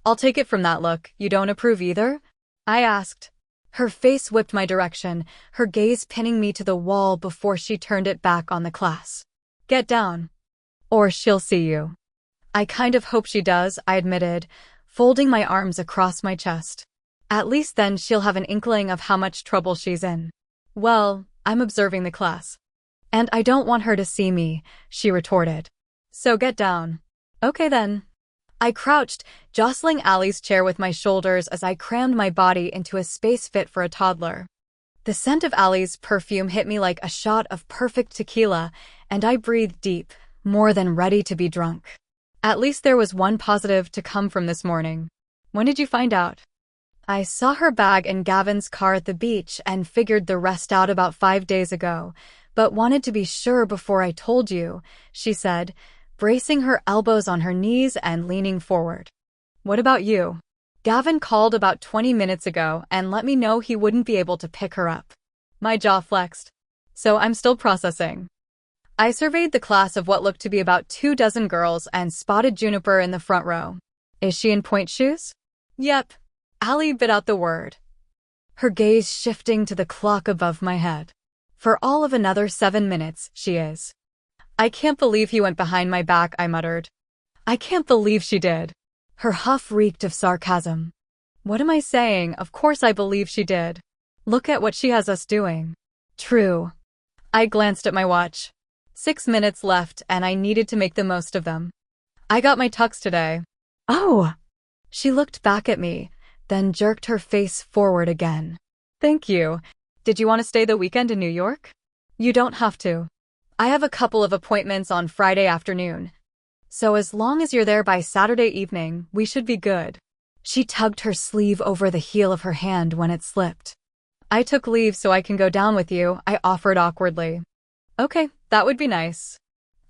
S2: I'll take it from that look, you don't approve either? I asked. Her face whipped my direction, her gaze pinning me to the wall before she turned it back on the class. Get down. Or she'll see you. I kind of hope she does, I admitted, folding my arms across my chest. At least then she'll have an inkling of how much trouble she's in. Well, I'm observing the class. And I don't want her to see me, she retorted. So get down. Okay then. I crouched, jostling Allie's chair with my shoulders as I crammed my body into a space fit for a toddler. The scent of Allie's perfume hit me like a shot of perfect tequila, and I breathed deep, more than ready to be drunk. At least there was one positive to come from this morning. When did you find out? I saw her bag in Gavin's car at the beach and figured the rest out about 5 days ago, but wanted to be sure before I told you, she said, bracing her elbows on her knees and leaning forward. What about you? Gavin called about 20 minutes ago and let me know he wouldn't be able to pick her up. My jaw flexed. So I'm still processing. I surveyed the class of what looked to be about 24 girls and spotted Juniper in the front row. Is she in point shoes? Yep. Allie bit out the word, her gaze shifting to the clock above my head. For all of another 7 minutes, she is. I can't believe he went behind my back, I muttered. I can't believe she did. Her huff reeked of sarcasm. What am I saying? Of course I believe she did. Look at what she has us doing. True. I glanced at my watch. 6 minutes left and I needed to make the most of them. I got my tux today. Oh! She looked back at me, then jerked her face forward again. Thank you. Did you want to stay the weekend in New York? You don't have to. I have a couple of appointments on Friday afternoon. So as long as you're there by Saturday evening, we should be good. She tugged her sleeve over the heel of her hand when it slipped. I took leave so I can go down with you, I offered awkwardly. Okay, that would be nice.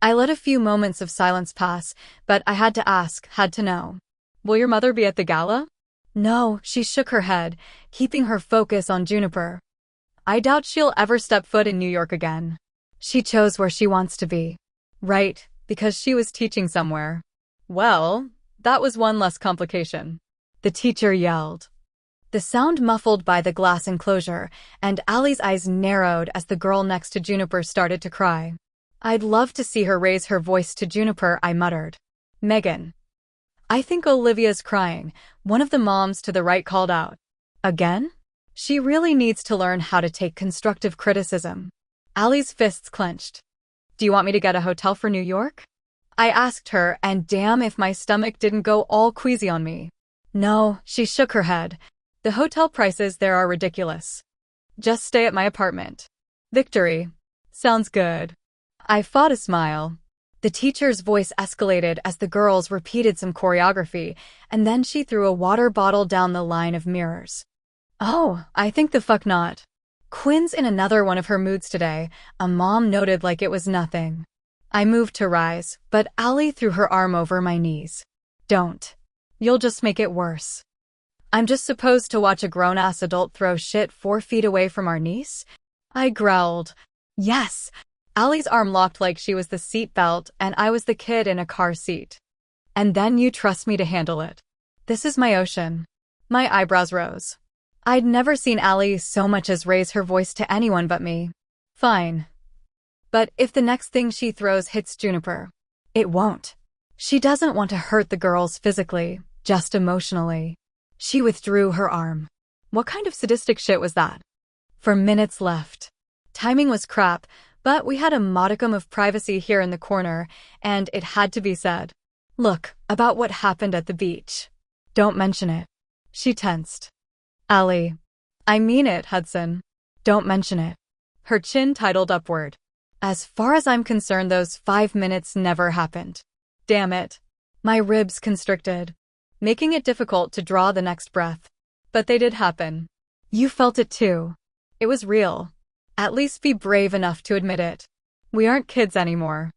S2: I let a few moments of silence pass, but I had to ask, had to know. Will your mother be at the gala? No, she shook her head, keeping her focus on Juniper. I doubt she'll ever step foot in New York again. She chose where she wants to be. Right, because she was teaching somewhere. Well, that was one less complication. The teacher yelled. The sound muffled by the glass enclosure, and Allie's eyes narrowed as the girl next to Juniper started to cry. I'd love to see her raise her voice to Juniper, I muttered. Megan. I think Olivia's crying, one of the moms to the right called out. Again? She really needs to learn how to take constructive criticism. Allie's fists clenched. Do you want me to get a hotel for New York? I asked her, and damn if my stomach didn't go all queasy on me. No, she shook her head. The hotel prices there are ridiculous. Just stay at my apartment. Victory. Sounds good. I fought a smile. The teacher's voice escalated as the girls repeated some choreography, and then she threw a water bottle down the line of mirrors. Oh, I think the fuck not. Quinn's in another one of her moods today, a mom noted like it was nothing. I moved to rise, but Allie threw her arm over my knees. Don't. You'll just make it worse. I'm just supposed to watch a grown-ass adult throw shit 4 feet away from our niece? I growled. Yes. Allie's arm locked like she was the seat belt and I was the kid in a car seat. And then you trust me to handle it. This is my ocean. My eyebrows rose. I'd never seen Allie so much as raise her voice to anyone but me. Fine. But if the next thing she throws hits Juniper, it won't. She doesn't want to hurt the girls physically, just emotionally. She withdrew her arm. What kind of sadistic shit was that? For minutes left. Timing was crap, but we had a modicum of privacy here in the corner, and it had to be said. Look, about what happened at the beach. Don't mention it. She tensed. Allie. I mean it, Hudson. Don't mention it. Her chin titled upward. As far as I'm concerned, those 5 minutes never happened. Damn it. My ribs constricted, making it difficult to draw the next breath. But they did happen. You felt it too. It was real. At least be brave enough to admit it. We aren't kids anymore.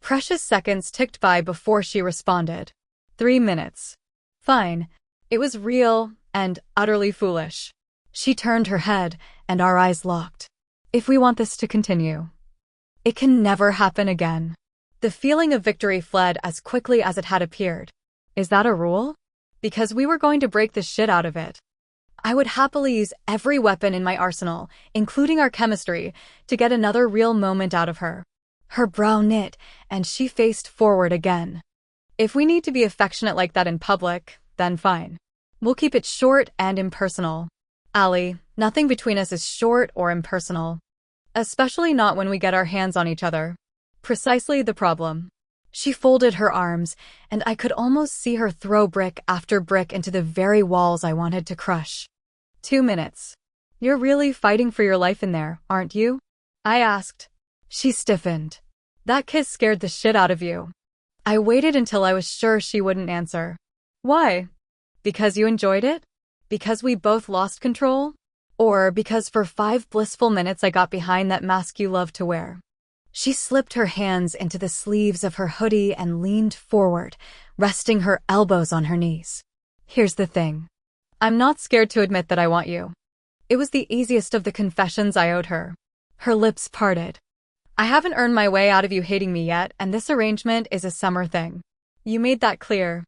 S2: Precious seconds ticked by before she responded. 3 minutes. Fine. It was real and utterly foolish. She turned her head, and our eyes locked. If we want this to continue, it can never happen again. The feeling of victory fled as quickly as it had appeared. Is that a rule? Because we were going to break the shit out of it. I would happily use every weapon in my arsenal, including our chemistry, to get another real moment out of her. Her brow knit, and she faced forward again. If we need to be affectionate like that in public, then fine. We'll keep it short and impersonal. Allie, nothing between us is short or impersonal. Especially not when we get our hands on each other. Precisely the problem. She folded her arms, and I could almost see her throw brick after brick into the very walls I wanted to crush. 2 minutes. You're really fighting for your life in there, aren't you? I asked. She stiffened. That kiss scared the shit out of you. I waited until I was sure she wouldn't answer. Why? Because you enjoyed it? Because we both lost control? Or because for 5 blissful minutes I got behind that mask you love to wear? She slipped her hands into the sleeves of her hoodie and leaned forward, resting her elbows on her knees. Here's the thing. I'm not scared to admit that I want you. It was the easiest of the confessions I owed her. Her lips parted. I haven't earned my way out of you hating me yet, and this arrangement is a summer thing. You made that clear.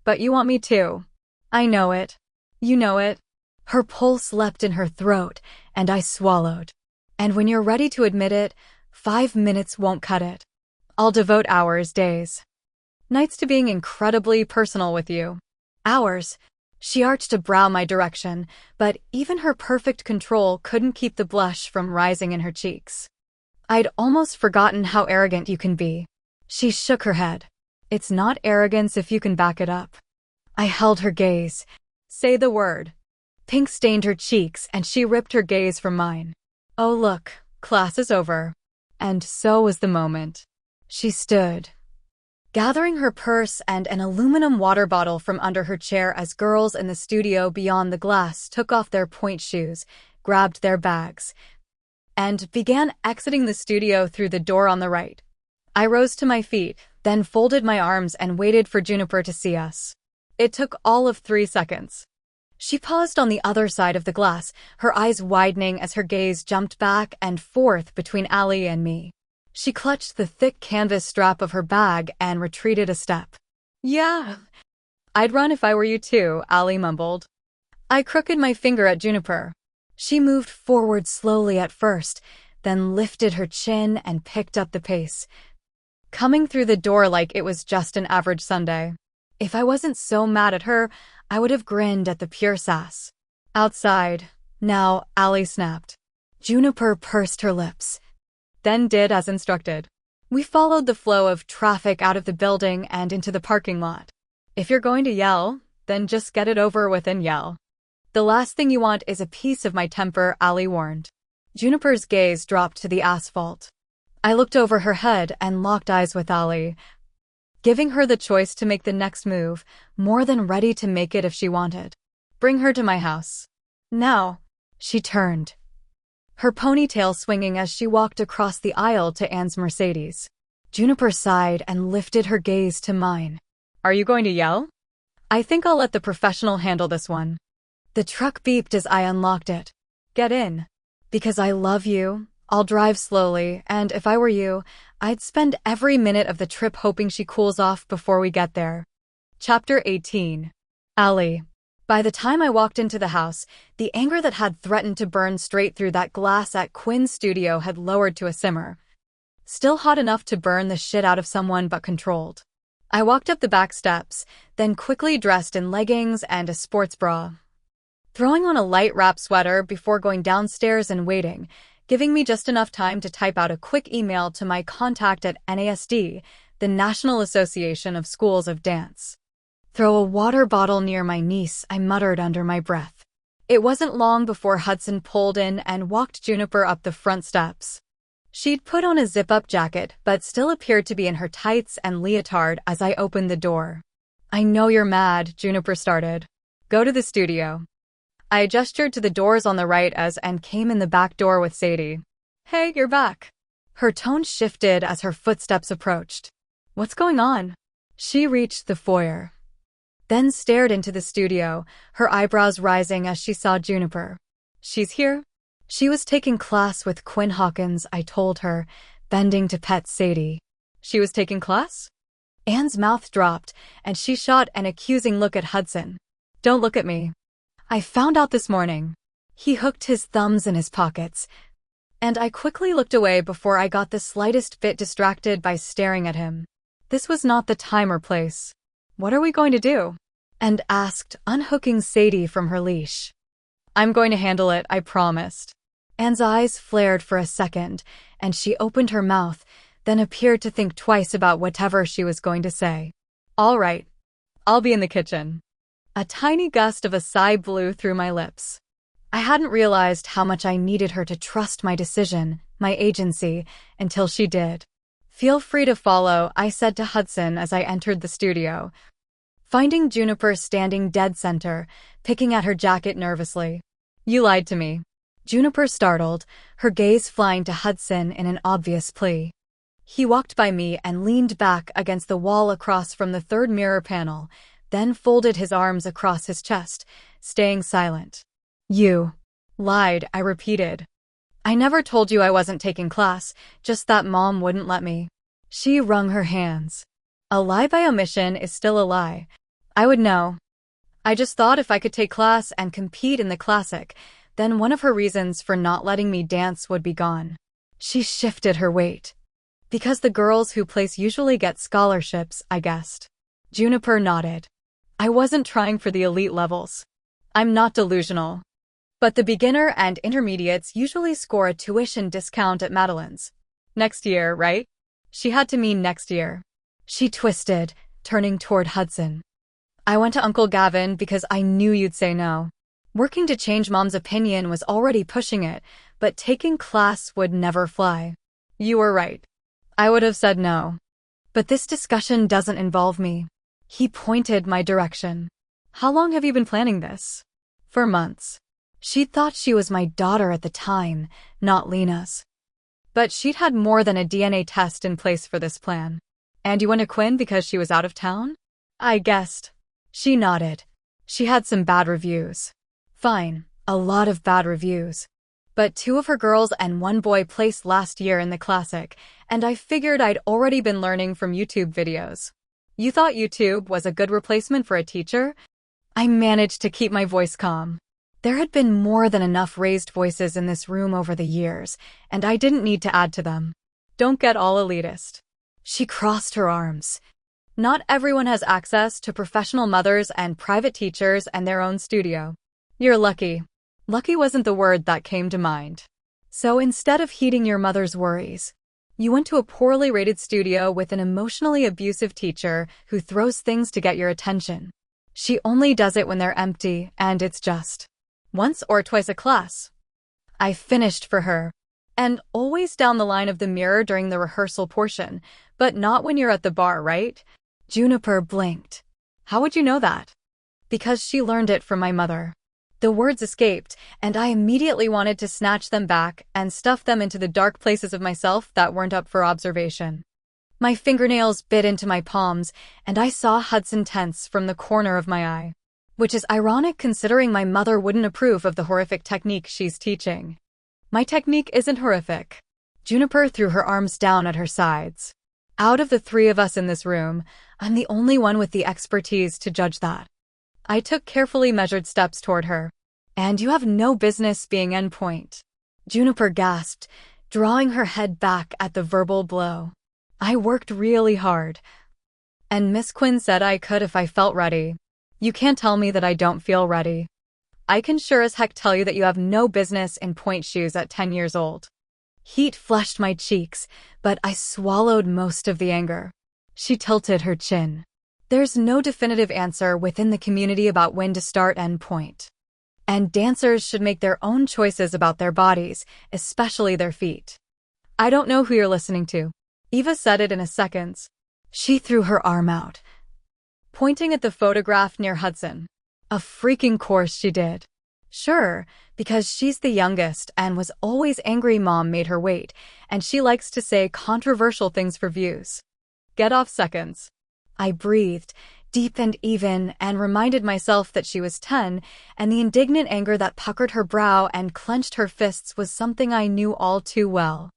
S2: But you want me too. I know it. You know it. Her pulse leapt in her throat, and I swallowed. And when you're ready to admit it, 5 minutes won't cut it. I'll devote hours, days, nights to being incredibly personal with you. Hours. She arched a brow my direction, but even her perfect control couldn't keep the blush from rising in her cheeks. I'd almost forgotten how arrogant you can be. She shook her head. It's not arrogance if you can back it up. I held her gaze. Say the word. Pink stained her cheeks and she ripped her gaze from mine. Oh look, class is over. And so was the moment. She stood, gathering her purse and an aluminum water bottle from under her chair as girls in the studio beyond the glass took off their point shoes, grabbed their bags, and began exiting the studio through the door on the right. I rose to my feet, then folded my arms and waited for Juniper to see us. It took all of 3 seconds. She paused on the other side of the glass, her eyes widening as her gaze jumped back and forth between Allie and me. She clutched the thick canvas strap of her bag and retreated a step. "Yeah, I'd run if I were you too," Allie mumbled. I crooked my finger at Juniper. She moved forward slowly at first, then lifted her chin and picked up the pace, coming through the door like it was just an average Sunday. If I wasn't so mad at her, I would have grinned at the pure sass. Outside, now, Allie snapped. Juniper pursed her lips, then did as instructed. We followed the flow of traffic out of the building and into the parking lot. If you're going to yell, then just get it over with and yell. The last thing you want is a piece of my temper, Allie warned. Juniper's gaze dropped to the asphalt. I looked over her head and locked eyes with Allie, giving her the choice to make the next move, more than ready to make it if she wanted. Bring her to my house. Now. She turned, her ponytail swinging as she walked across the aisle to Anne's Mercedes. Juniper sighed and lifted her gaze to mine. Are you going to yell? I think I'll let the professional handle this one. The truck beeped as I unlocked it. Get in. Because I love you, I'll drive slowly, and if I were you, I'd spend every minute of the trip hoping she cools off before we get there. Chapter 18. Allie. By the time I walked into the house, the anger that had threatened to burn straight through that glass at Quinn's studio had lowered to a simmer. Still hot enough to burn the shit out of someone, but controlled. I walked up the back steps, then quickly dressed in leggings and a sports bra, throwing on a light wrap sweater before going downstairs and waiting, giving me just enough time to type out a quick email to my contact at NASD, the National Association of Schools of Dance. Throw a water bottle near my niece, I muttered under my breath. It wasn't long before Hudson pulled in and walked Juniper up the front steps. She'd put on a zip-up jacket, but still appeared to be in her tights and leotard as I opened the door. I know you're mad, Juniper started. Go to the studio. I gestured to the doors on the right and came in the back door with Sadie. Hey, you're back. Her tone shifted as her footsteps approached. What's going on? She reached the foyer, then stared into the studio, her eyebrows rising as she saw Juniper. She's here? She was taking class with Quinn Hawkins, I told her, bending to pet Sadie. She was taking class? Anne's mouth dropped, and she shot an accusing look at Hudson. Don't look at me. I found out this morning. He hooked his thumbs in his pockets, and I quickly looked away before I got the slightest bit distracted by staring at him. This was not the time or place. What are we going to do? And asked, unhooking Sadie from her leash. I'm going to handle it, I promised. Anne's eyes flared for a second, and she opened her mouth, then appeared to think twice about whatever she was going to say. All right. I'll be in the kitchen. A tiny gust of a sigh blew through my lips. I hadn't realized how much I needed her to trust my decision, my agency, until she did. Feel free to follow, I said to Hudson as I entered the studio, finding Juniper standing dead center, picking at her jacket nervously. You lied to me. Juniper startled, her gaze flying to Hudson in an obvious plea. He walked by me and leaned back against the wall across from the third mirror panel, then folded his arms across his chest, staying silent. You lied, I repeated. I never told you I wasn't taking class, just that Mom wouldn't let me. She wrung her hands. A lie by omission is still a lie. I would know. I just thought if I could take class and compete in the classic, then one of her reasons for not letting me dance would be gone. She shifted her weight. Because the girls who place usually get scholarships, I guessed. Juniper nodded. I wasn't trying for the elite levels. I'm not delusional. But the beginner and intermediates usually score a tuition discount at Madeline's. Next year, right? She had to mean next year. She twisted, turning toward Hudson. I went to Uncle Gavin because I knew you'd say no. Working to change Mom's opinion was already pushing it, but taking class would never fly. You were right. I would have said no. But this discussion doesn't involve me. He pointed my direction. How long have you been planning this? For months. She thought she was my daughter at the time, not Lena's. But she'd had more than a DNA test in place for this plan. And you went to Quinn because she was out of town? I guessed. She nodded. She had some bad reviews. Fine, a lot of bad reviews. But 2 of her girls and 1 boy placed last year in the classic, and I figured I'd already been learning from YouTube videos. You thought YouTube was a good replacement for a teacher? I managed to keep my voice calm. There had been more than enough raised voices in this room over the years, and I didn't need to add to them. Don't get all elitist. She crossed her arms. Not everyone has access to professional mothers and private teachers and their own studio. You're lucky. Lucky wasn't the word that came to mind. So instead of heeding your mother's worries, you went to a poorly rated studio with an emotionally abusive teacher who throws things to get your attention. She only does it when they're empty, and it's just once or twice a class. I finished for her. And always down the line of the mirror during the rehearsal portion, but not when you're at the bar, right? Juniper blinked. How would you know that? Because she learned it from my mother. The words escaped, and I immediately wanted to snatch them back and stuff them into the dark places of myself that weren't up for observation. My fingernails bit into my palms, and I saw Hudson tense from the corner of my eye. Which is ironic considering my mother wouldn't approve of the horrific technique she's teaching. My technique isn't horrific. Juniper threw her arms down at her sides. Out of the 3 of us in this room, I'm the only one with the expertise to judge that. I took carefully measured steps toward her. And you have no business being end point. Juniper gasped, drawing her head back at the verbal blow. I worked really hard. And Miss Quinn said I could if I felt ready. You can't tell me that I don't feel ready. I can sure as heck tell you that you have no business in point shoes at 10 years old. Heat flushed my cheeks, but I swallowed most of the anger. She tilted her chin. There's no definitive answer within the community about when to start and point. And dancers should make their own choices about their bodies, especially their feet. I don't know who you're listening to. Eva said it in a second. She threw her arm out, pointing at the photograph near Hudson. A freaking course she did. Sure, because she's the youngest and was always angry mom made her wait, and she likes to say controversial things for views. Get off seconds. I breathed, deep and even, and reminded myself that she was 10, and the indignant anger that puckered her brow and clenched her fists was something I knew all too well.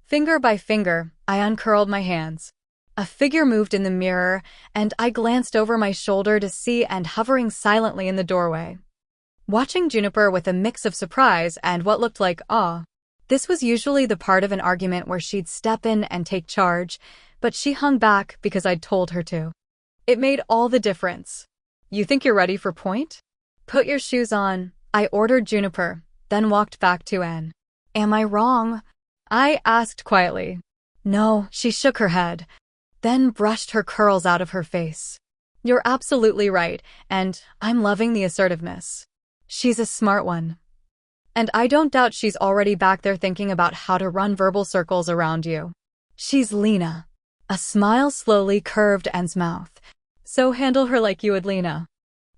S2: Finger by finger, I uncurled my hands. A figure moved in the mirror, and I glanced over my shoulder to see and hovering silently in the doorway. Watching Juniper with a mix of surprise and what looked like awe. This was usually the part of an argument where she'd step in and take charge, but she hung back because I'd told her to. It made all the difference. You think you're ready for point? Put your shoes on, I ordered Juniper, then walked back to Anne. Am I wrong? I asked quietly. No, she shook her head, then brushed her curls out of her face. You're absolutely right, and I'm loving the assertiveness. She's a smart one. And I don't doubt she's already back there thinking about how to run verbal circles around you. She's Lena. A smile slowly curved Anne's mouth. So handle her like you would Lena.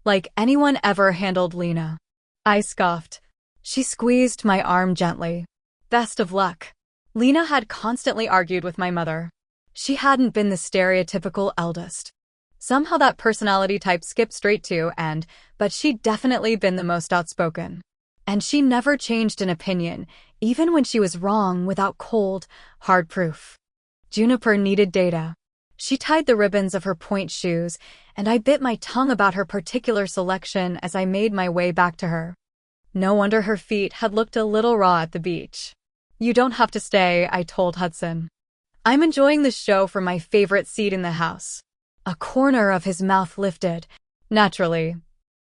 S2: Like anyone ever handled Lena. I scoffed. She squeezed my arm gently. Best of luck. Lena had constantly argued with my mother. She hadn't been the stereotypical eldest. Somehow that personality type skipped straight to Anne, but she'd definitely been the most outspoken. And she never changed an opinion, even when she was wrong without cold, hard proof. Juniper needed data. She tied the ribbons of her point shoes, and I bit my tongue about her particular selection as I made my way back to her. No wonder her feet had looked a little raw at the beach. You don't have to stay, I told Hudson. I'm enjoying the show from my favorite seat in the house. A corner of his mouth lifted. Naturally.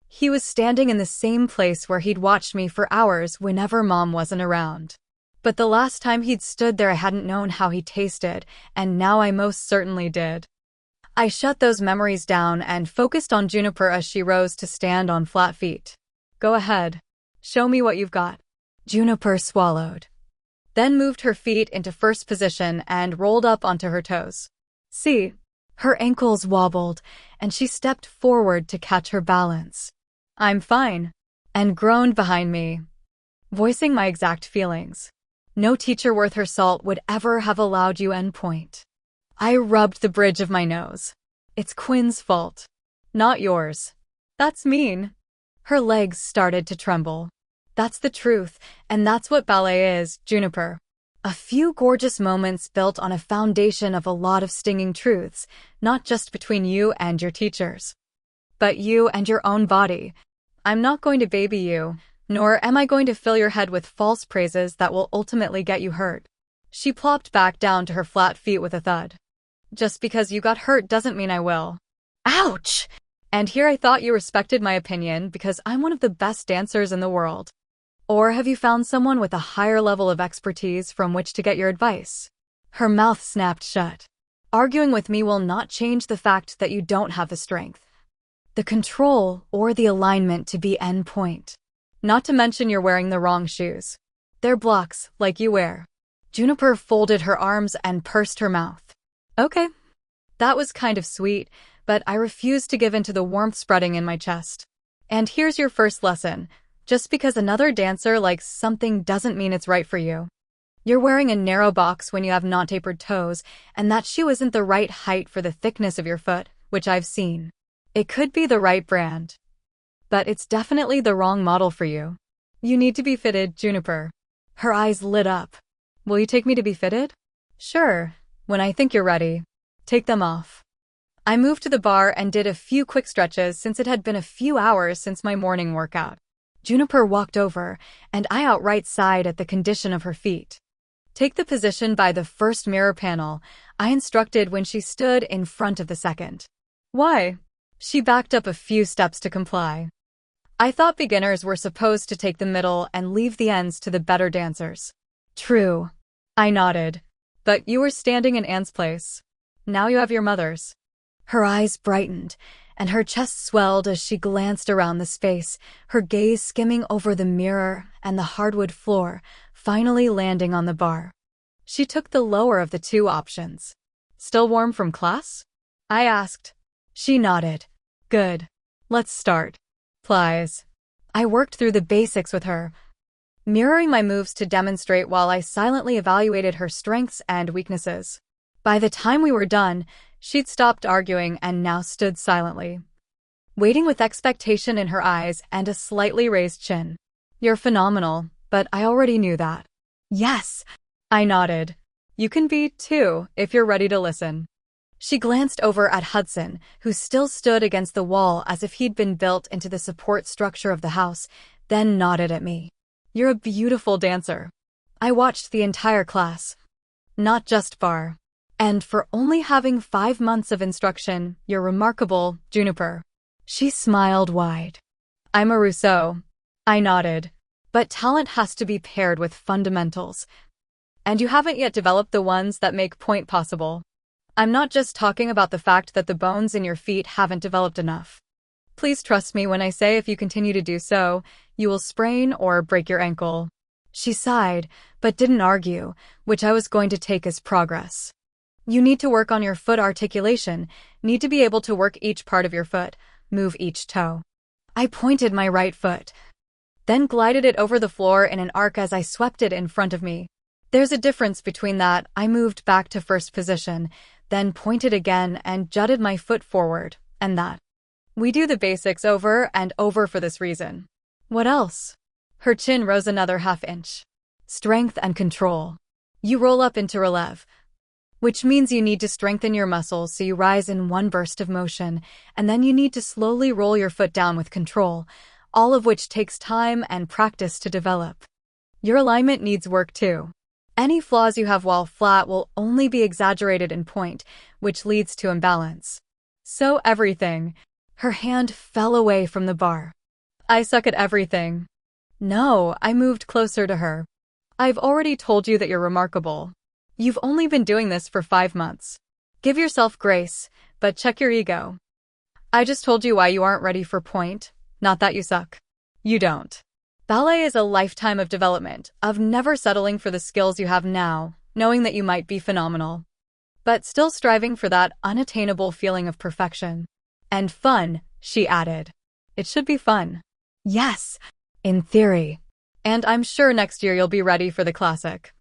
S2: He was standing in the same place where he'd watched me for hours whenever Mom wasn't around. But the last time he'd stood there I hadn't known how he tasted, and now I most certainly did. I shut those memories down and focused on Juniper as she rose to stand on flat feet. Go ahead. Show me what you've got. Juniper swallowed. Then moved her feet into first position and rolled up onto her toes. See? Her ankles wobbled, and she stepped forward to catch her balance. I'm fine. And groaned behind me, voicing my exact feelings. No teacher worth her salt would ever have allowed you end point. I rubbed the bridge of my nose. It's Quinn's fault. Not yours. That's mean. Her legs started to tremble. That's the truth, and that's what ballet is, Juniper. A few gorgeous moments built on a foundation of a lot of stinging truths, not just between you and your teachers, but you and your own body. I'm not going to baby you, nor am I going to fill your head with false praises that will ultimately get you hurt. She plopped back down to her flat feet with a thud. Just because you got hurt doesn't mean I will. Ouch! And here I thought you respected my opinion because I'm one of the best dancers in the world. Or have you found someone with a higher level of expertise from which to get your advice? Her mouth snapped shut. Arguing with me will not change the fact that you don't have the strength, the control, or the alignment to be end point. Not to mention you're wearing the wrong shoes. They're blocks, like you wear. Juniper folded her arms and pursed her mouth. Okay. That was kind of sweet, but I refused to give in to the warmth spreading in my chest. And here's your first lesson. Just because another dancer likes something doesn't mean it's right for you. You're wearing a narrow box when you have not tapered toes, and that shoe isn't the right height for the thickness of your foot, which I've seen. It could be the right brand, but it's definitely the wrong model for you. You need to be fitted, Juniper. Her eyes lit up. Will you take me to be fitted? Sure, when I think you're ready. Take them off. I moved to the bar and did a few quick stretches since it had been a few hours since my morning workout. Juniper walked over, and I outright sighed at the condition of her feet. Take the position by the first mirror panel, I instructed when she stood in front of the second. Why? She backed up a few steps to comply. I thought beginners were supposed to take the middle and leave the ends to the better dancers. True. I nodded. But you were standing in Anne's place. Now you have your mother's. Her eyes brightened, and her chest swelled as she glanced around the space, her gaze skimming over the mirror and the hardwood floor, finally landing on the bar. She took the lower of the two options. Still warm from class? I asked. She nodded. Good. Let's start. Plies. I worked through the basics with her, mirroring my moves to demonstrate while I silently evaluated her strengths and weaknesses. By the time we were done, she'd stopped arguing and now stood silently, waiting with expectation in her eyes and a slightly raised chin. You're phenomenal, but I already knew that. Yes, I nodded. You can be, too, if you're ready to listen. She glanced over at Hudson, who still stood against the wall as if he'd been built into the support structure of the house, then nodded at me. You're a beautiful dancer. I watched the entire class, not just bar. And for only having 5 months of instruction, you're remarkable, Juniper. She smiled wide. I'm a Russo. I nodded. But talent has to be paired with fundamentals. And you haven't yet developed the ones that make point possible. I'm not just talking about the fact that the bones in your feet haven't developed enough. Please trust me when I say if you continue to do so, you will sprain or break your ankle. She sighed, but didn't argue, which I was going to take as progress. You need to work on your foot articulation, need to be able to work each part of your foot, move each toe. I pointed my right foot, then glided it over the floor in an arc as I swept it in front of me. There's a difference between that. I moved back to first position, then pointed again and jutted my foot forward, and that. We do the basics over and over for this reason. What else? Her chin rose another half-inch. Strength and control. You roll up into releve, which means you need to strengthen your muscles so you rise in one burst of motion, and then you need to slowly roll your foot down with control, all of which takes time and practice to develop. Your alignment needs work too. Any flaws you have while flat will only be exaggerated in point, which leads to imbalance. So everything. Her hand fell away from the bar. I suck at everything. No, I moved closer to her. I've already told you that you're remarkable. You've only been doing this for 5 months. Give yourself grace, but check your ego. I just told you why you aren't ready for point, not that you suck. You don't. Ballet is a lifetime of development, of never settling for the skills you have now, knowing that you might be phenomenal, but still striving for that unattainable feeling of perfection. And fun, she added. It should be fun. Yes, in theory. And I'm sure next year you'll be ready for the classic.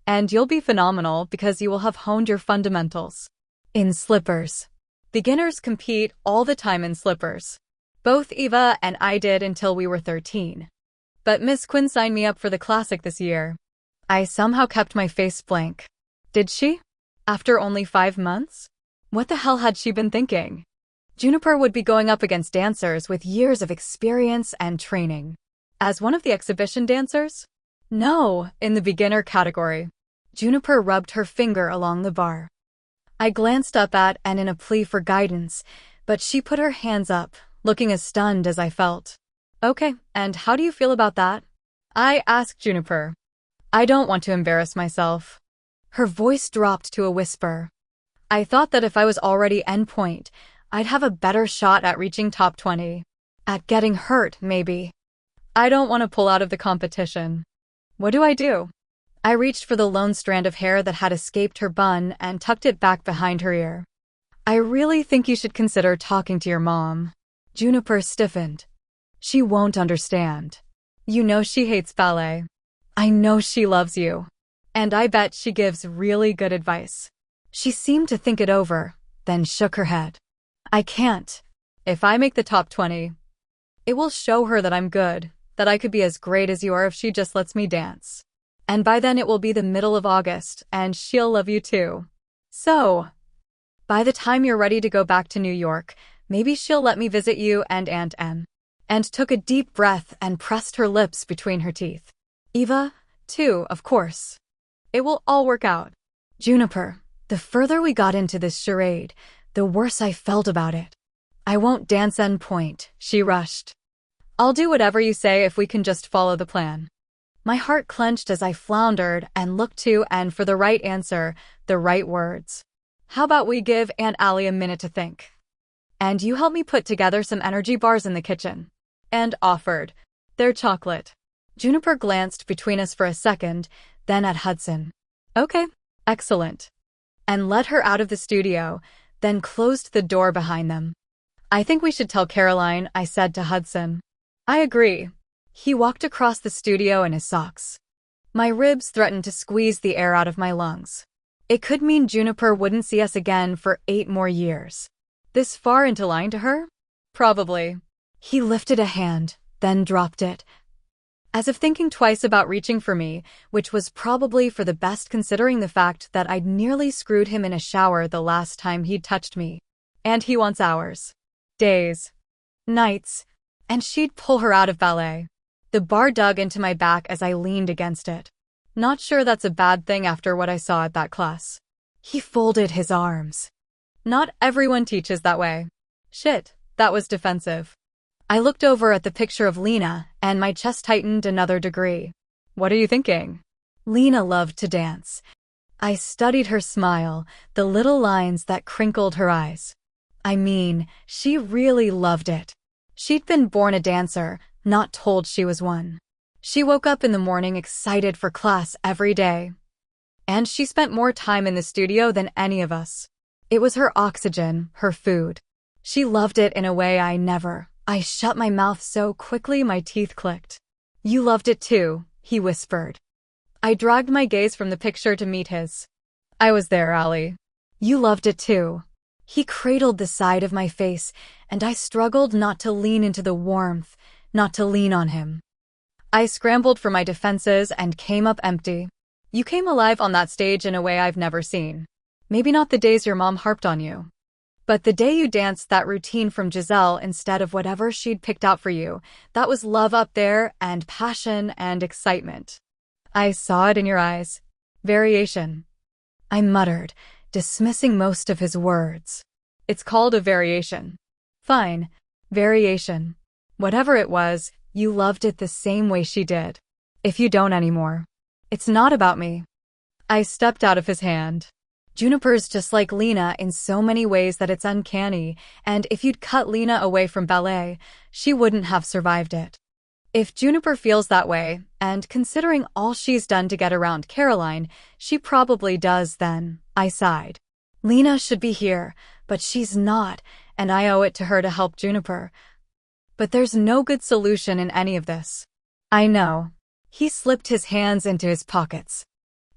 S2: And you'll be phenomenal because you will have honed your fundamentals. In slippers. Beginners compete all the time in slippers. Both Eva and I did until we were 13. But Miss Quinn signed me up for the classic this year. I somehow kept my face blank. Did she? After only 5 months? What the hell had she been thinking? Juniper would be going up against dancers with years of experience and training. As one of the exhibition dancers? No, in the beginner category. Juniper rubbed her finger along the bar. I glanced up at and in a plea for guidance, but she put her hands up, looking as stunned as I felt. Okay, and how do you feel about that? I asked Juniper. I don't want to embarrass myself. Her voice dropped to a whisper. I thought that if I was already endpoint, I'd have a better shot at reaching top 20. At getting hurt, maybe. I don't want to pull out of the competition. What do I do? I reached for the lone strand of hair that had escaped her bun and tucked it back behind her ear. I really think you should consider talking to your mom. Juniper stiffened. She won't understand. You know she hates ballet. I know she loves you. And I bet she gives really good advice. She seemed to think it over, then shook her head. I can't. If I make the top 20, it will show her that I'm good, that I could be as great as you are if she just lets me dance. And by then it will be the middle of August, and she'll love you too. So, by the time you're ready to go back to New York, maybe she'll let me visit you and Aunt Em. And took a deep breath and pressed her lips between her teeth. Eva, too, of course. It will all work out. Juniper, the further we got into this charade, the worse I felt about it. I won't dance endpoint, she rushed. I'll do whatever you say if we can just follow the plan. My heart clenched as I floundered and looked to and for the right answer, the right words. How about we give Aunt Allie a minute to think? And you help me put together some energy bars in the kitchen. And offered. They're chocolate. Juniper glanced between us for a second, then at Hudson. Okay, excellent. And led her out of the studio, then closed the door behind them. I think we should tell Caroline, I said to Hudson. I agree. He walked across the studio in his socks. My ribs threatened to squeeze the air out of my lungs. It could mean Juniper wouldn't see us again for 8 more years. This far into lying to her? Probably. He lifted a hand, then dropped it, as if thinking twice about reaching for me, which was probably for the best considering the fact that I'd nearly screwed him in a shower the last time he'd touched me. And he wants hours. Days. Nights. And she'd pull her out of ballet. The bar dug into my back as I leaned against it. Not sure that's a bad thing after what I saw at that class. He folded his arms. Not everyone teaches that way. Shit, that was defensive. I looked over at the picture of Lena, and my chest tightened another degree. What are you thinking? Lena loved to dance. I studied her smile, the little lines that crinkled her eyes. I mean, she really loved it. She'd been born a dancer, not told she was one. She woke up in the morning excited for class every day. And she spent more time in the studio than any of us. It was her oxygen, her food. She loved it in a way I never. I shut my mouth so quickly my teeth clicked. You loved it too, he whispered. I dragged my gaze from the picture to meet his. I was there, Allie. You loved it too. He cradled the side of my face, and I struggled not to lean into the warmth, not to lean on him. I scrambled for my defenses and came up empty. You came alive on that stage in a way I've never seen. Maybe not the days your mom harped on you. But the day you danced that routine from Giselle instead of whatever she'd picked out for you, that was love up there and passion and excitement. I saw it in your eyes. Variation. I muttered, dismissing most of his words. It's called a variation. Fine. Variation. Whatever it was, you loved it the same way she did. If you don't anymore. It's not about me. I stepped out of his hand. Juniper's just like Lena in so many ways that it's uncanny, and if you'd cut Lena away from ballet, she wouldn't have survived it. If Juniper feels that way, and considering all she's done to get around Caroline, she probably does then, I sighed. Lena should be here, but she's not, and I owe it to her to help Juniper. But there's no good solution in any of this. I know. He slipped his hands into his pockets.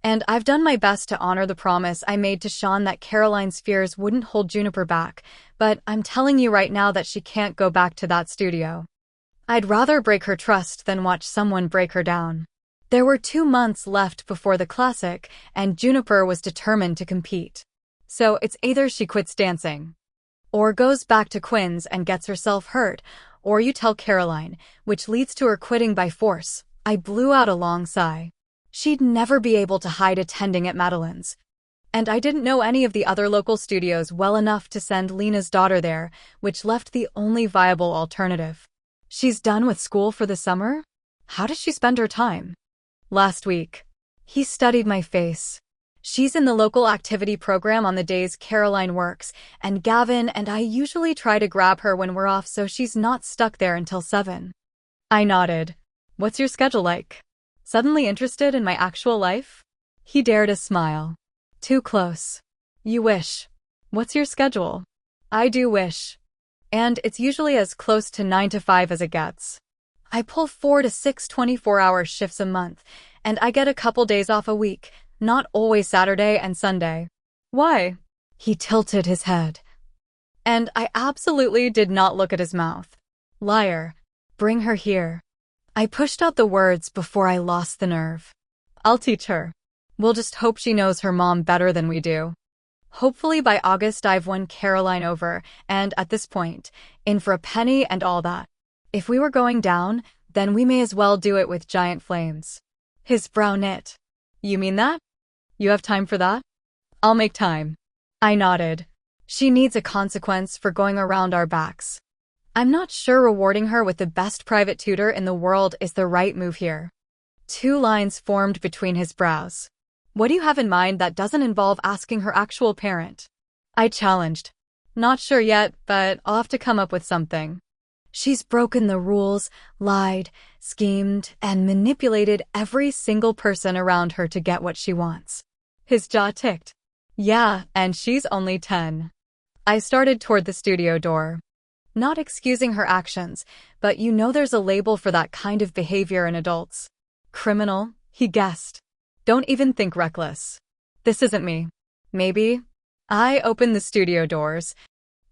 S2: And I've done my best to honor the promise I made to Sean that Caroline's fears wouldn't hold Juniper back, but I'm telling you right now that she can't go back to that studio. I'd rather break her trust than watch someone break her down. There were 2 months left before the classic, and Juniper was determined to compete. So it's either she quits dancing, or goes back to Quinn's and gets herself hurt, or you tell Caroline, which leads to her quitting by force. I blew out a long sigh. She'd never be able to hide attending at Madeline's. And I didn't know any of the other local studios well enough to send Lena's daughter there, which left the only viable alternative. She's done with school for the summer? How does she spend her time? Last week. He studied my face. She's in the local activity program on the days Caroline works, and Gavin and I usually try to grab her when we're off so she's not stuck there until 7. I nodded. What's your schedule like? Suddenly interested in my actual life? He dared a smile. Too close. You wish. What's your schedule? I do wish. And it's usually as close to 9 to 5 as it gets. I pull 4 to 6 24-hour shifts a month, and I get a couple days off a week, not always Saturday and Sunday. Why? He tilted his head. And I absolutely did not look at his mouth. Liar. Bring her here. I pushed out the words before I lost the nerve. I'll teach her. We'll just hope she knows her mom better than we do. Hopefully by August I've won Caroline over, and at this point, in for a penny and all that. If we were going down, then we may as well do it with giant flames. His brow knit. You mean that? You have time for that? I'll make time. I nodded. She needs a consequence for going around our backs. I'm not sure rewarding her with the best private tutor in the world is the right move here. 2 lines formed between his brows. What do you have in mind that doesn't involve asking her actual parent? I challenged. Not sure yet, but I'll have to come up with something. She's broken the rules, lied, schemed, and manipulated every single person around her to get what she wants. His jaw ticked. Yeah, and she's only 10. I started toward the studio door. Not excusing her actions, but you know there's a label for that kind of behavior in adults. Criminal, he guessed. Don't even think reckless. This isn't me. Maybe. I opened the studio doors.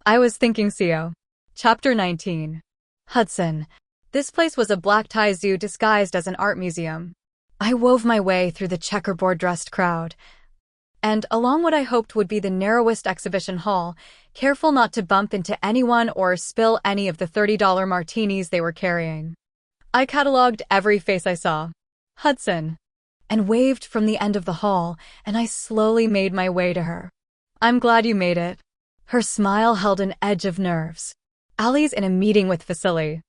S2: I was thinking CO. Chapter 19. Hudson. This place was a black-tie zoo disguised as an art museum. I wove my way through the checkerboard-dressed crowd, and along what I hoped would be the narrowest exhibition hall, careful not to bump into anyone or spill any of the $30 martinis they were carrying. I cataloged every face I saw. Hudson. And waved from the end of the hall, and I slowly made my way to her. I'm glad you made it. Her smile held an edge of nerves. Allie's in a meeting with Vasily.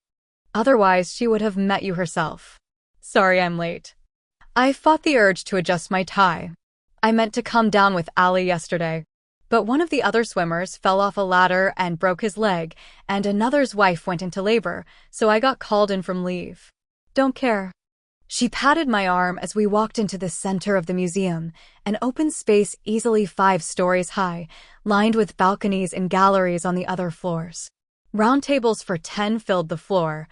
S2: Otherwise, she would have met you herself. Sorry I'm late. I fought the urge to adjust my tie. I meant to come down with Allie yesterday, but one of the other swimmers fell off a ladder and broke his leg, and another's wife went into labor, so I got called in from leave. Don't care. She patted my arm as we walked into the center of the museum, an open space easily 5 stories high, lined with balconies and galleries on the other floors. Round tables for 10 filled the floor,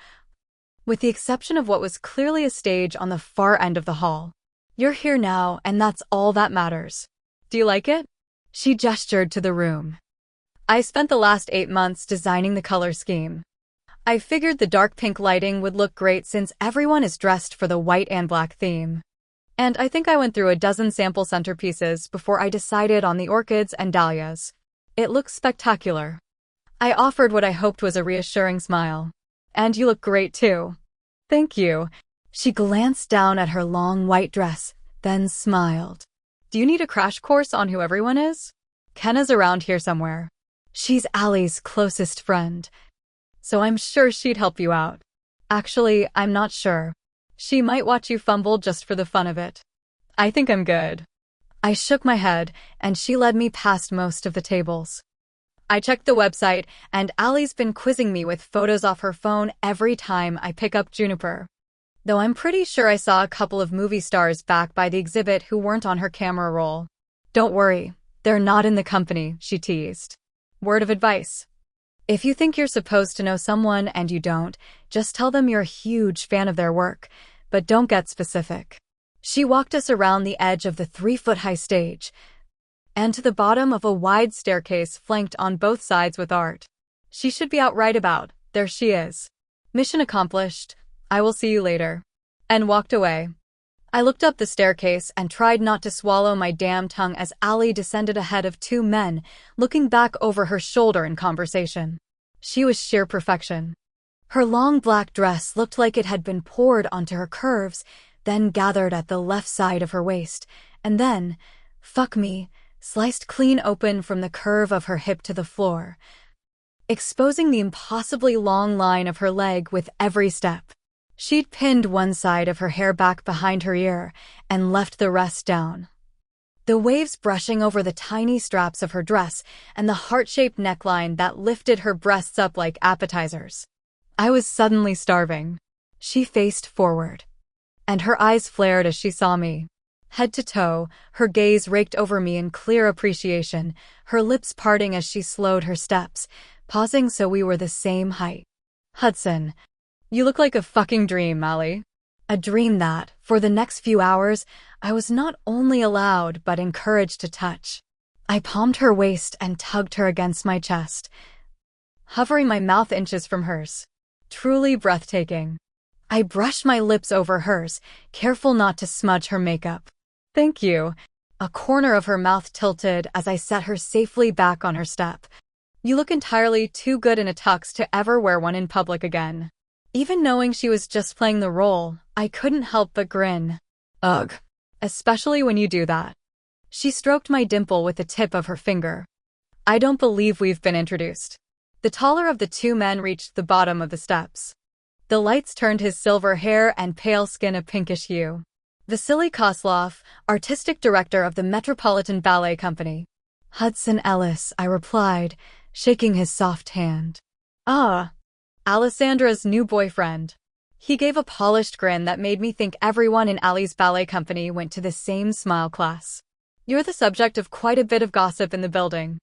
S2: with the exception of what was clearly a stage on the far end of the hall. You're here now, and that's all that matters. Do you like it? She gestured to the room. I spent the last 8 months designing the color scheme. I figured the dark pink lighting would look great since everyone is dressed for the white and black theme. And I think I went through a dozen sample centerpieces before I decided on the orchids and dahlias. It looks spectacular. I offered what I hoped was a reassuring smile. And you look great too. Thank you. She glanced down at her long white dress, then smiled. Do you need a crash course on who everyone is? Kenna's around here somewhere. She's Allie's closest friend, so I'm sure she'd help you out. Actually, I'm not sure. She might watch you fumble just for the fun of it. I think I'm good. I shook my head, and she led me past most of the tables. I checked the website, and Allie's been quizzing me with photos off her phone every time I pick up Juniper. Though I'm pretty sure I saw a couple of movie stars back by the exhibit who weren't on her camera roll. Don't worry, they're not in the company, she teased. Word of advice. If you think you're supposed to know someone and you don't, just tell them you're a huge fan of their work, but don't get specific. She walked us around the edge of the 3-foot-high stage and to the bottom of a wide staircase flanked on both sides with art. She should be out right about. There she is. Mission accomplished. I will see you later. And walked away. I looked up the staircase and tried not to swallow my damn tongue as Ali descended ahead of 2 men, looking back over her shoulder in conversation. She was sheer perfection. Her long black dress looked like it had been poured onto her curves, then gathered at the left side of her waist, and then, fuck me, sliced clean open from the curve of her hip to the floor, exposing the impossibly long line of her leg with every step. She'd pinned one side of her hair back behind her ear and left the rest down. The waves brushing over the tiny straps of her dress and the heart-shaped neckline that lifted her breasts up like appetizers. I was suddenly starving. She faced forward, and her eyes flared as she saw me. Head to toe, her gaze raked over me in clear appreciation, her lips parting as she slowed her steps, pausing so we were the same height. Hudson, you look like a fucking dream, Ali. A dream that, for the next few hours, I was not only allowed but encouraged to touch. I palmed her waist and tugged her against my chest, hovering my mouth inches from hers. Truly breathtaking. I brushed my lips over hers, careful not to smudge her makeup. Thank you. A corner of her mouth tilted as I set her safely back on her step. You look entirely too good in a tux to ever wear one in public again. Even knowing she was just playing the role, I couldn't help but grin. Ugh. Especially when you do that. She stroked my dimple with the tip of her finger. I don't believe we've been introduced. The taller of the 2 men reached the bottom of the steps. The lights turned his silver hair and pale skin a pinkish hue. Vasily Kozlov, artistic director of the Metropolitan Ballet Company. Hudson Ellis, I replied, shaking his soft hand. Ah, Alessandra's new boyfriend. He gave a polished grin that made me think everyone in Ali's ballet company went to the same smile class. You're the subject of quite a bit of gossip in the building.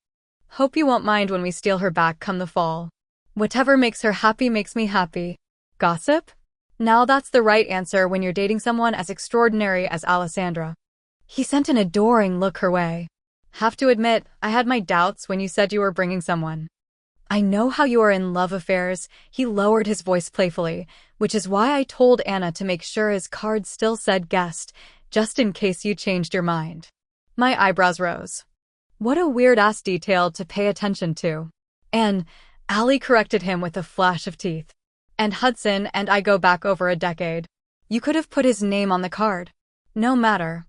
S2: Hope you won't mind when we steal her back come the fall. Whatever makes her happy makes me happy. Gossip? Now that's the right answer when you're dating someone as extraordinary as Alessandra. He sent an adoring look her way. Have to admit, I had my doubts when you said you were bringing someone. I know how you are in love affairs. He lowered his voice playfully, which is why I told Anna to make sure his card still said guest, just in case you changed your mind. My eyebrows rose. What a weird-ass detail to pay attention to. And Ali corrected him with a flash of teeth. And Hudson and I go back over a decade. You could have put his name on the card. No matter.